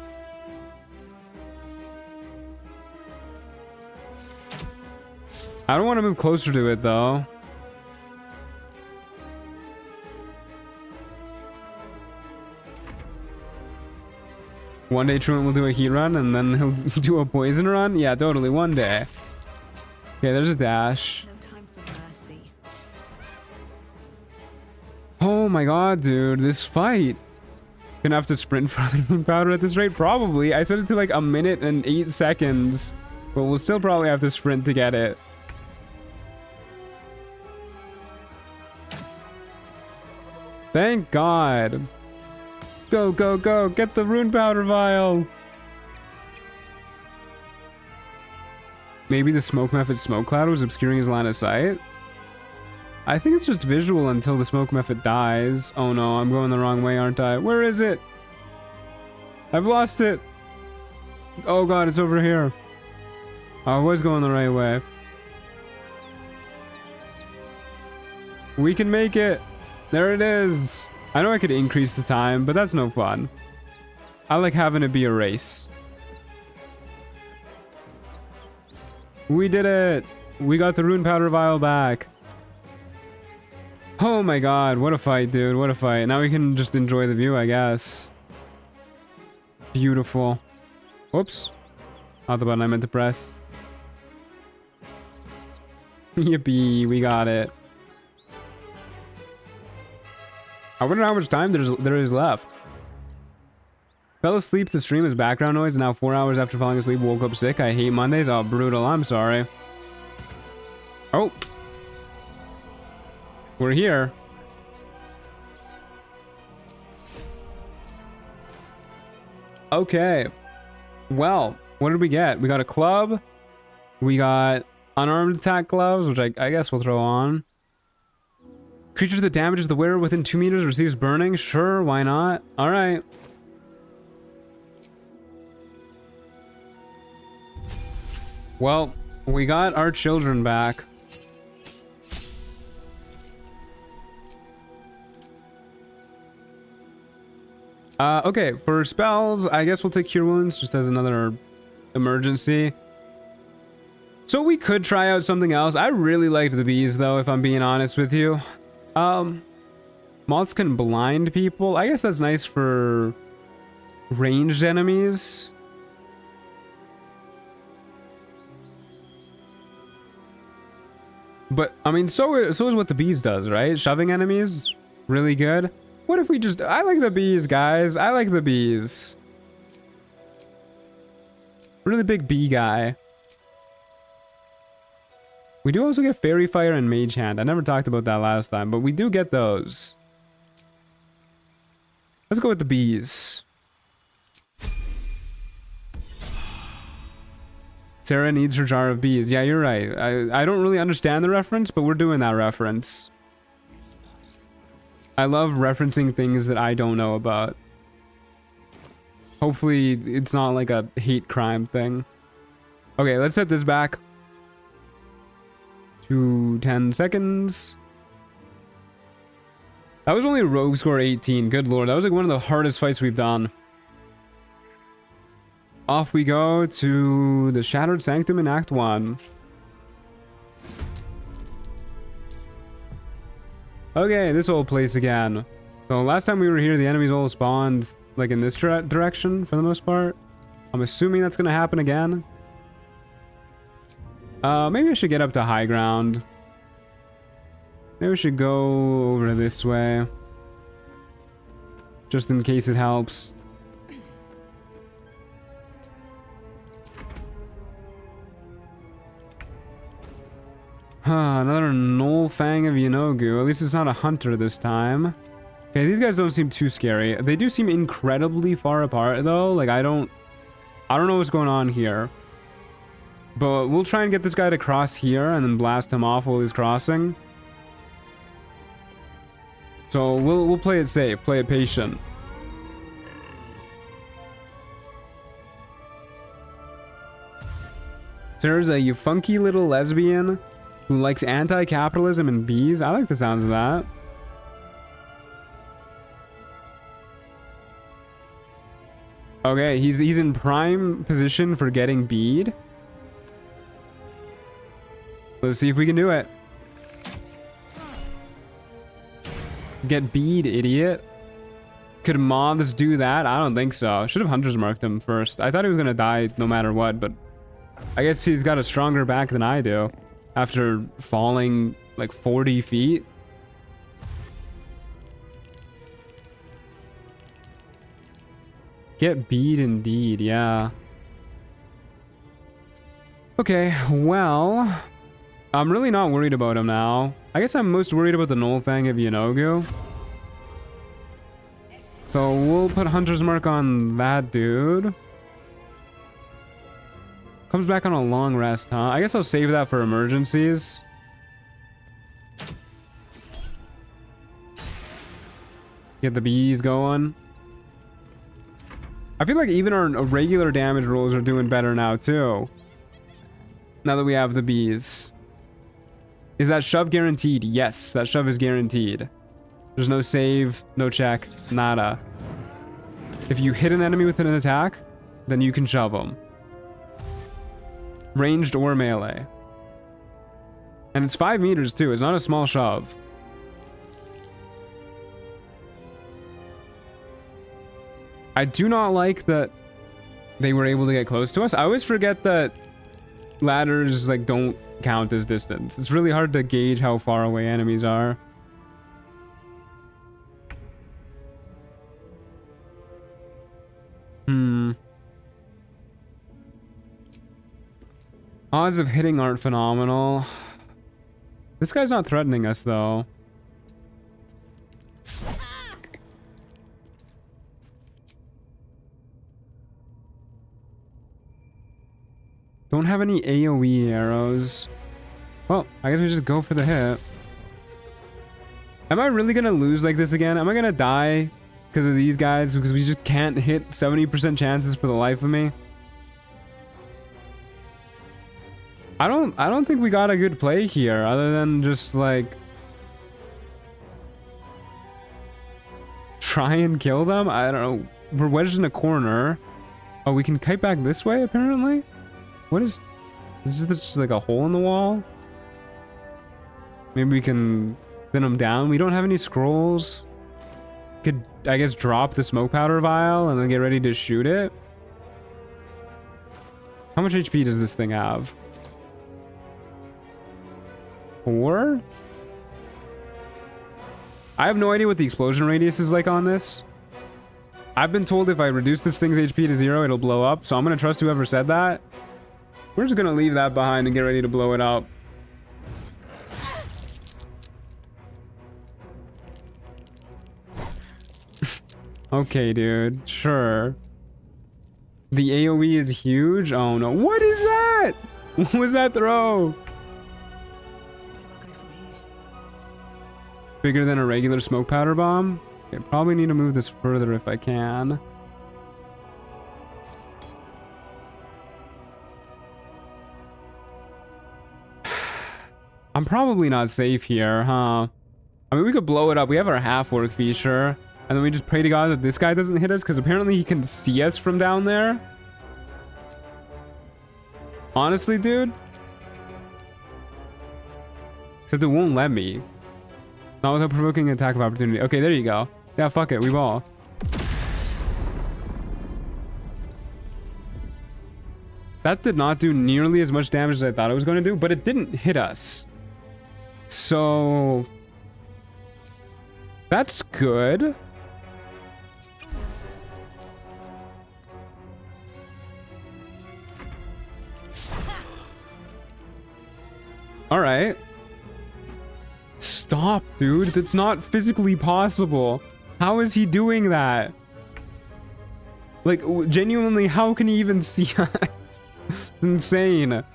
I don't want to move closer to it, though. One day Truant will do a heat run, and then he'll do a poison run? Yeah, totally. One day. Okay, there's a dash. No time for mercy. Oh my god, dude. This fight. Gonna have to sprint for the moon powder at this rate? Probably. I set it to like 1 minute and 8 seconds. But we'll still probably have to sprint to get it. Thank God. Go, go, go. Get the rune powder vial. Maybe the smoke method smoke cloud was obscuring his line of sight. I think it's just visual until the smoke method dies. Oh no, I'm going the wrong way, aren't I? Where is it? I've lost it. Oh god, it's over here. I was going the right way. We can make it. There it is. I know I could increase the time, but that's no fun. I like having it be a race. We did it. We got the rune powder vial back. Oh my god, what a fight, dude. What a fight. Now we can just enjoy the view, I guess. Beautiful. Whoops. Not the button I meant to press. Yippee, we got it. I wonder how much time there is left. Fell asleep to stream as background noise, and now 4 hours after falling asleep woke up sick. I hate Mondays. Oh, brutal. I'm sorry. Oh. We're here. Okay. Well, what did we get? We got a club. We got unarmed attack gloves, which I guess we'll throw on. Creature that damages the wearer within 2 meters receives burning. Sure, why not? All right. Well, we got our children back. Okay, for spells, I guess we'll take Cure Wounds just as another emergency. So we could try out something else. I really liked the bees, though, if I'm being honest with you. Moths can blind people. I guess that's nice for ranged enemies. But, I mean, so is what the bees does, right? Shoving enemies, really good. What if we just... I like the bees, guys. I like the bees. Really big bee guy. We do also get Fairy Fire and Mage Hand. I never talked about that last time, but we do get those. Let's go with the bees. Sarah needs her jar of bees. Yeah, you're right. I don't really understand the reference, but we're doing that reference. I love referencing things that I don't know about. Hopefully, it's not like a hate crime thing. Okay, let's set this back to 10 seconds. That was only a rogue score 18. Good lord, that was like one of the hardest fights we've done. Off we go to the Shattered Sanctum in Act 1. Okay, this old place again. So last time we were here, the enemies all spawned like in this direction for the most part. I'm assuming that's gonna happen again. Maybe I should get up to high ground. Maybe we should go over this way. Just in case it helps. Another Null Fang of Yanogu. At least it's not a hunter this time. Okay, these guys don't seem too scary. They do seem incredibly far apart though. Like I don't know what's going on here. But we'll try and get this guy to cross here and then blast him off while he's crossing. So we'll play it safe, play it patient. There's a you funky little lesbian who likes anti-capitalism and bees. I like the sounds of that. Okay, he's in prime position for getting bead. Let's see if we can do it. Get bead, idiot. Could moths do that? I don't think so. Should have hunters marked him first. I thought he was gonna die no matter what, but I guess he's got a stronger back than I do after falling like 40 feet. Get bead indeed, yeah. Okay, well, I'm really not worried about him now. I guess I'm most worried about the Nullfang of Yanogu. So we'll put Hunter's Mark on that dude. Comes back on a long rest, huh? I guess I'll save that for emergencies. Get the bees going. I feel like even our regular damage rolls are doing better now too. Now that we have the bees. Is that shove guaranteed? Yes, that shove is guaranteed. There's no save, no check, nada. If you hit an enemy with an attack, then you can shove them. Ranged or melee. And it's 5 meters too. It's not a small shove. I do not like that they were able to get close to us. I always forget that ladders like don't count as distance. It's really hard to gauge how far away enemies are. Odds of hitting aren't phenomenal. This guy's not threatening us though. Don't have any AoE arrows. Well, I guess we just go for the hit. Am I really gonna lose like this again? Am I gonna die because of these guys? Because we just can't hit 70% chances for the life of me? I don't think we got a good play here other than just like try and kill them. I don't know. We're wedged in a corner. Oh, we can kite back this way apparently. What is this? Just like a hole in the wall? Maybe we can thin them down. We don't have any scrolls. Could, I guess, drop the smoke powder vial and then get ready to shoot it. How much HP does this thing have? 4? I have no idea what the explosion radius is like on this. I've been told if I reduce this thing's HP to 0, it'll blow up. So I'm going to trust whoever said that. We're just going to leave that behind and get ready to blow it up. Okay, dude. Sure. The AoE is huge? Oh, no. What is that? What was that throw? Bigger than a regular smoke powder bomb? Okay, probably need to move this further if I can. I'm probably not safe here, huh? I mean, we could blow it up. We have our half-work feature. And then we just pray to God that this guy doesn't hit us, because apparently he can see us from down there. Honestly, dude. Except it won't let me. Not without provoking an attack of opportunity. Okay, there you go. Yeah, fuck it. We ball. That did not do nearly as much damage as I thought it was going to do, but it didn't hit us. So that's good. All right. Stop, dude. That's not physically possible. How is he doing that? Like, genuinely, how can he even see us? It's insane.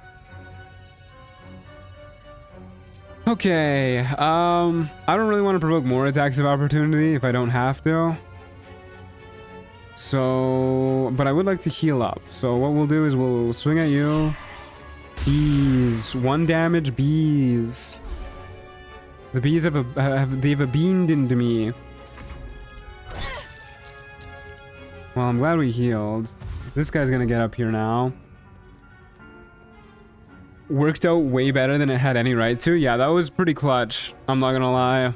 Okay, I don't really want to provoke more attacks of opportunity if I don't have to. So, but I would like to heal up. So what we'll do is we'll swing at you. Bees. 1 damage bees. The bees have a beamed into me. Well, I'm glad we healed. This guy's gonna get up here now. Worked out way better than it had any right to. Yeah, that was pretty clutch. I'm not gonna lie.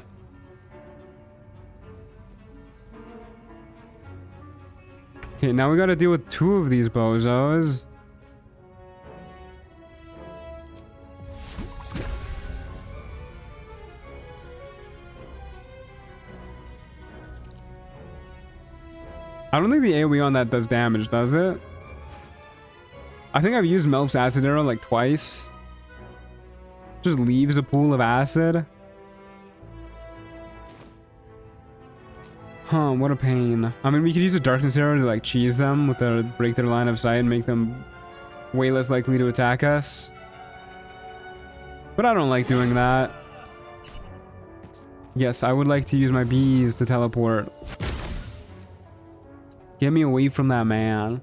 Okay, now we gotta deal with 2 of these bozos. I don't think the AoE on that does damage, does it? I think I've used Melf's acid arrow like twice. Just leaves a pool of acid. Huh, what a pain. I mean, we could use a darkness arrow to like cheese them with their break their line of sight and make them way less likely to attack us. But I don't like doing that. Yes, I would like to use my bees to teleport. Get me away from that man.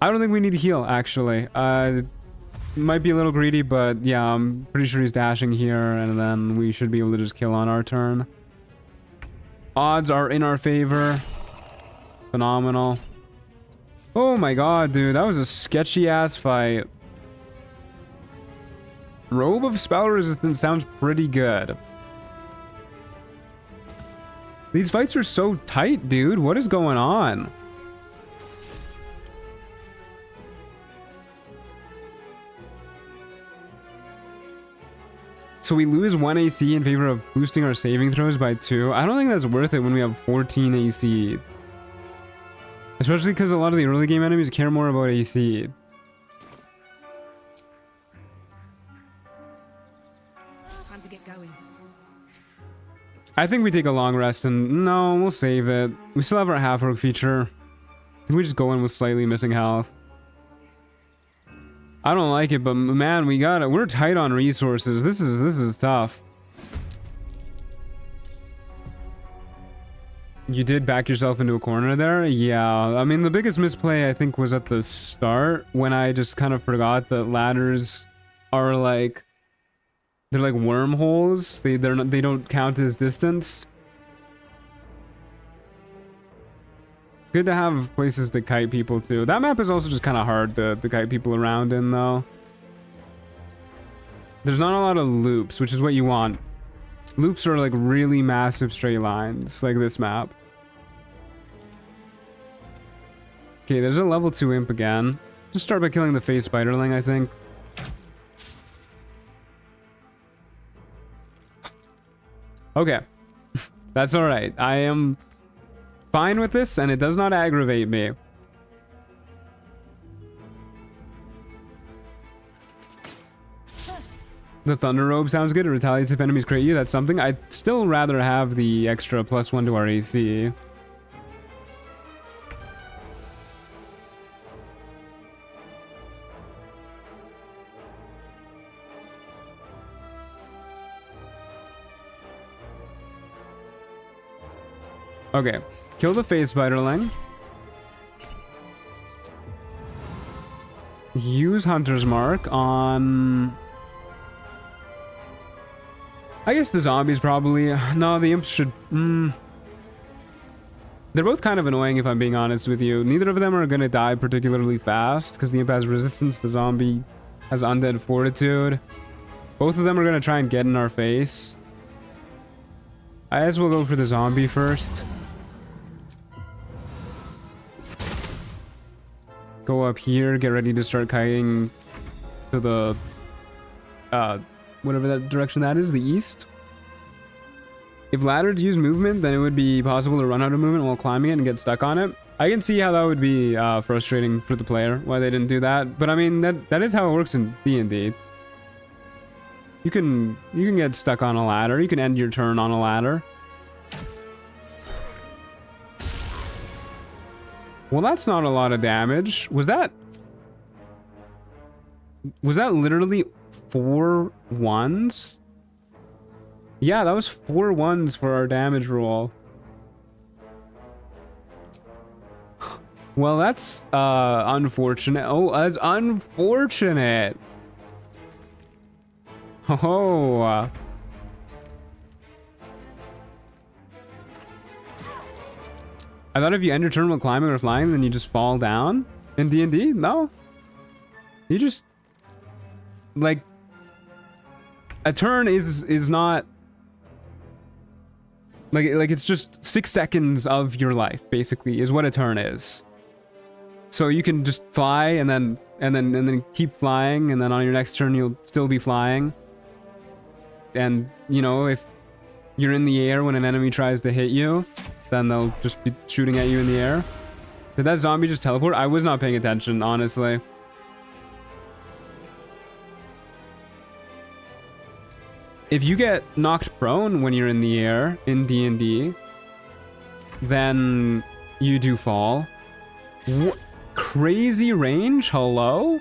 I don't think we need to heal, actually. Might be a little greedy, but yeah, I'm pretty sure he's dashing here, and then we should be able to just kill on our turn. Odds are in our favor. Phenomenal. Oh my god, dude, that was a sketchy-ass fight. Robe of Spell Resistance sounds pretty good. These fights are so tight, dude. What is going on? So we lose 1 AC in favor of boosting our saving throws by 2. I don't think that's worth it when we have 14 AC. Especially because a lot of the early game enemies care more about AC. Time to get going. I think we take a long rest and no, we'll save it. We still have our half orc feature. Can we just go in with slightly missing health? I don't like it, but man, we're tight on resources. This is tough. You did back yourself into a corner there? Yeah, I mean, the biggest misplay I think was at the start when I just kind of forgot that ladders are like, they're like wormholes. They don't count as distance. Good to have places to kite people to. That map is also just kind of hard to kite people around in, though. There's not a lot of loops, which is what you want. Loops are like really massive straight lines, like this map. Okay, there's a level 2 imp again. Just start by killing the face spiderling, I think. Okay. That's alright. I am fine with this, and it does not aggravate me. The Thunder Robe sounds good. It retaliates if enemies crit you. That's something. I'd still rather have the extra +1 to our AC. Okay, kill the face spiderling. Use Hunter's Mark on... I guess the zombies probably... No, the imps should... They're both kind of annoying if I'm being honest with you. Neither of them are going to die particularly fast because the imp has resistance, the zombie has undead fortitude. Both of them are going to try and get in our face. I guess we'll go for the zombie first. Go up here, get ready to start kiting to the whatever that direction that is, the east. If ladders use movement, then it would be possible to run out of movement while climbing it and get stuck on it. I can see how that would be frustrating for the player, why they didn't do that. But I mean, that is how it works in D&D. You can get stuck on a ladder. You can end your turn on a ladder. Well, that's not a lot of damage. Was that... Was that literally 4 ones? Yeah, that was 4 ones for our damage roll. Well, that's unfortunate. Oh, that's unfortunate. Oh. I thought if you end your turn while climbing or flying, then you just fall down. In D&D? No. You just... Like... A turn is not... Like it's just 6 seconds of your life, basically, is what a turn is. So you can just fly and then keep flying, and then on your next turn you'll still be flying. And you know, if you're in the air when an enemy tries to hit you, then they'll just be shooting at you in the air. Did that zombie just teleport? I was not paying attention, honestly. If you get knocked prone when you're in the air in D&D, then you do fall. What? Crazy range? Hello?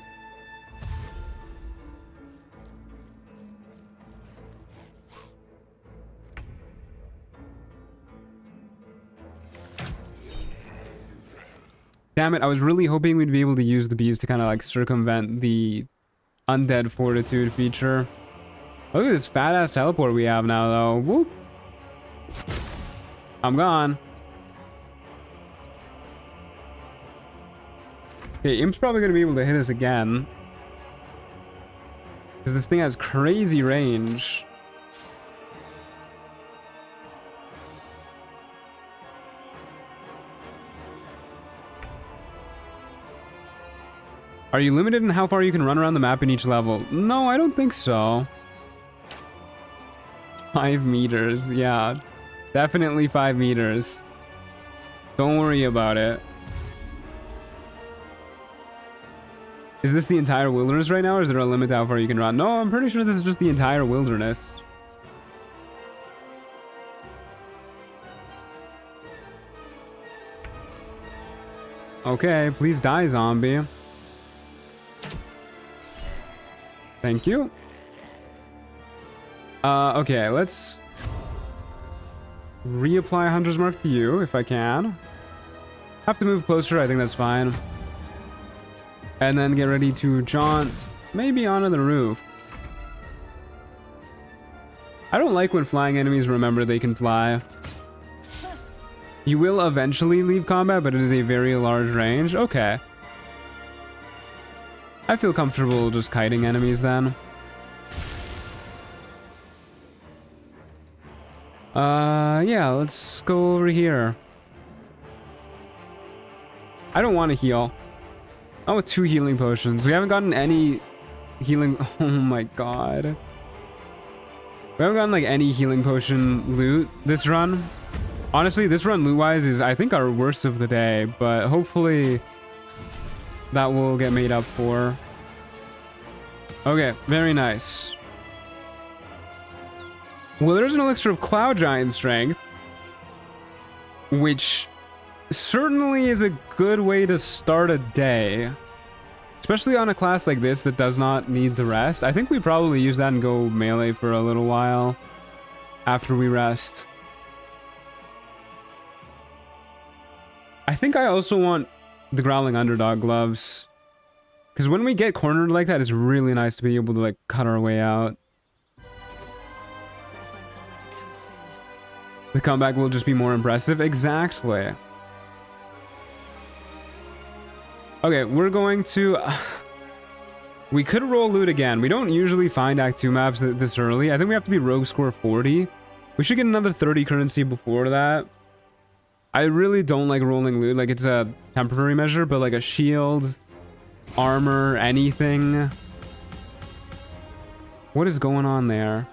Damn it, I was really hoping we'd be able to use the bees to kind of like circumvent the undead fortitude feature. Look at this fat ass teleport we have now though. Whoop. I'm gone. Okay, Imp's probably going to be able to hit us again. Because this thing has crazy range. Are you limited in how far you can run around the map in each level? No, I don't think so. 5 meters, yeah. Definitely 5 meters. Don't worry about it. Is this the entire wilderness right now, or is there a limit to how far you can run? No, I'm pretty sure this is just the entire wilderness. Okay, please die, zombie. Thank you. Okay, let's reapply Hunter's Mark to you, if I can. Have to move closer, I think that's fine. And then get ready to jaunt, maybe onto the roof. I don't like when flying enemies remember they can fly. You will eventually leave combat, but it is a very large range. Okay. I feel comfortable just kiting enemies then. Yeah, let's go over here. I don't want to heal. Oh, with 2 healing potions. We haven't gotten any healing... Oh my god. We haven't gotten like any healing potion loot this run. Honestly, this run loot-wise is, I think, our worst of the day. But hopefully that will get made up for. Okay, very nice. Well, there's an elixir of Cloud Giant Strength, which certainly is a good way to start a day, especially on a class like this that does not need the rest. I think we probably use that and go melee for a little while after we rest. I think I also want the Growling Underdog gloves, because when we get cornered like that, it's really nice to be able to like cut our way out. Better find somewhere to camp soon. The comeback will just be more impressive. Exactly. Okay, we're going to... we could roll loot again. We don't usually find Act 2 maps this early. I think we have to be Rogue Score 40. We should get another 30 currency before that. I really don't like rolling loot. Like, it's a temporary measure, but like a shield, armor, anything. What is going on there?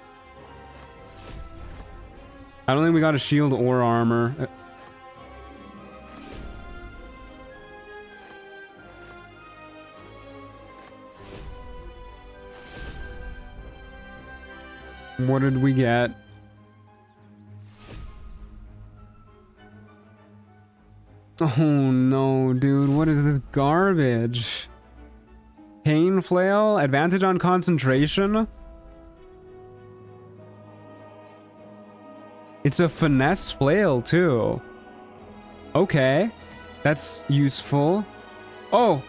I don't think we got a shield or armor. What did we get? Oh no, dude, what is this garbage? Arcane Flail, advantage on concentration. It's a finesse flail too. Okay, that's useful. Oh,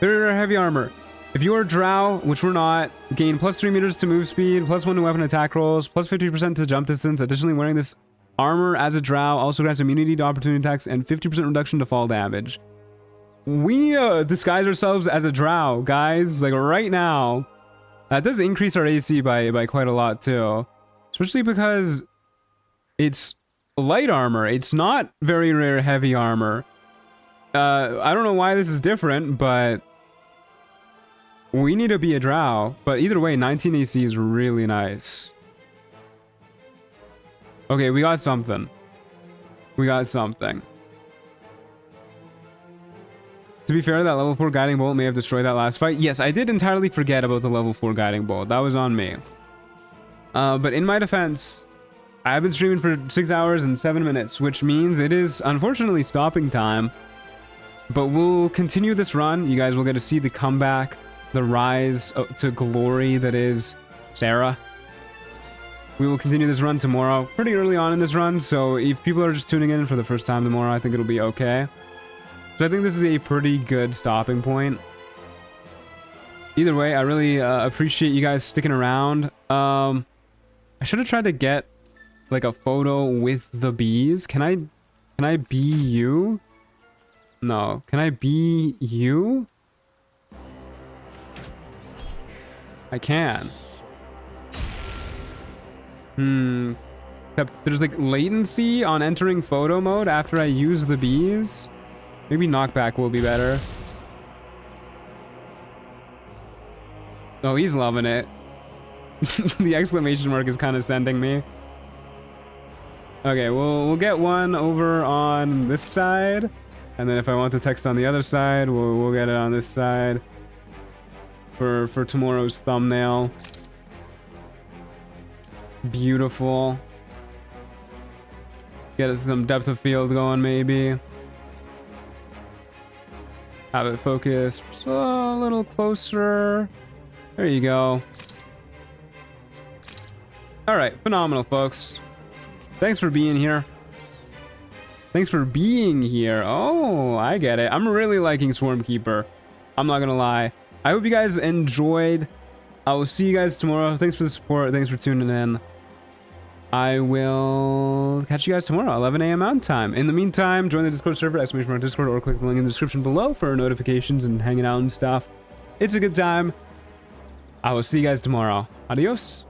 very rare heavy armor. If you are drow, which we're not, gain +3 meters to move speed, +1 to weapon attack rolls, +50% to jump distance. Additionally, wearing this armor as a drow also grants immunity to opportunity attacks and 50% reduction to fall damage. We disguise ourselves as a drow, guys, like right now. That does increase our AC by quite a lot too, especially because it's light armor. It's not very rare heavy armor. I don't know why this is different, but we need to be a drow. But either way, 19 AC is really nice. Okay, we got something. We got something. To be fair, that level 4 guiding bolt may have destroyed that last fight. Yes, I did entirely forget about the level 4 guiding bolt. That was on me. But in my defense, I've been streaming for 6 hours and 7 minutes, which means it is unfortunately stopping time. But we'll continue this run. You guys will get to see the comeback, the rise to glory that is Sarah. We will continue this run tomorrow, pretty early on in this run. So if people are just tuning in for the first time tomorrow, I think it'll be okay. So I think this is a pretty good stopping point. Either way, I really appreciate you guys sticking around. I should have tried to get like a photo with the bees. Can I be you? No. Can I be you? I can. Except there's like latency on entering photo mode after I use the bees. Maybe knockback will be better. Oh, he's loving it. The exclamation mark is kind of sending me. Okay, we'll get one over on this side. And then if I want the text on the other side, we'll get it on this side. For tomorrow's thumbnail. Beautiful. Get some depth of field going, maybe. Have it focus a little closer. There you go. All right, phenomenal, folks. Thanks for being here. Thanks for being here. Oh, I get it. I'm really liking Swarmkeeper. I'm not gonna lie. I hope you guys enjoyed. I will see you guys tomorrow. Thanks for the support. Thanks for tuning in. I will catch you guys tomorrow, 11 a.m. Mountain Time. In the meantime, join the Discord server, !Discord, or click the link in the description below for notifications and hanging out and stuff. It's a good time. I will see you guys tomorrow. Adios.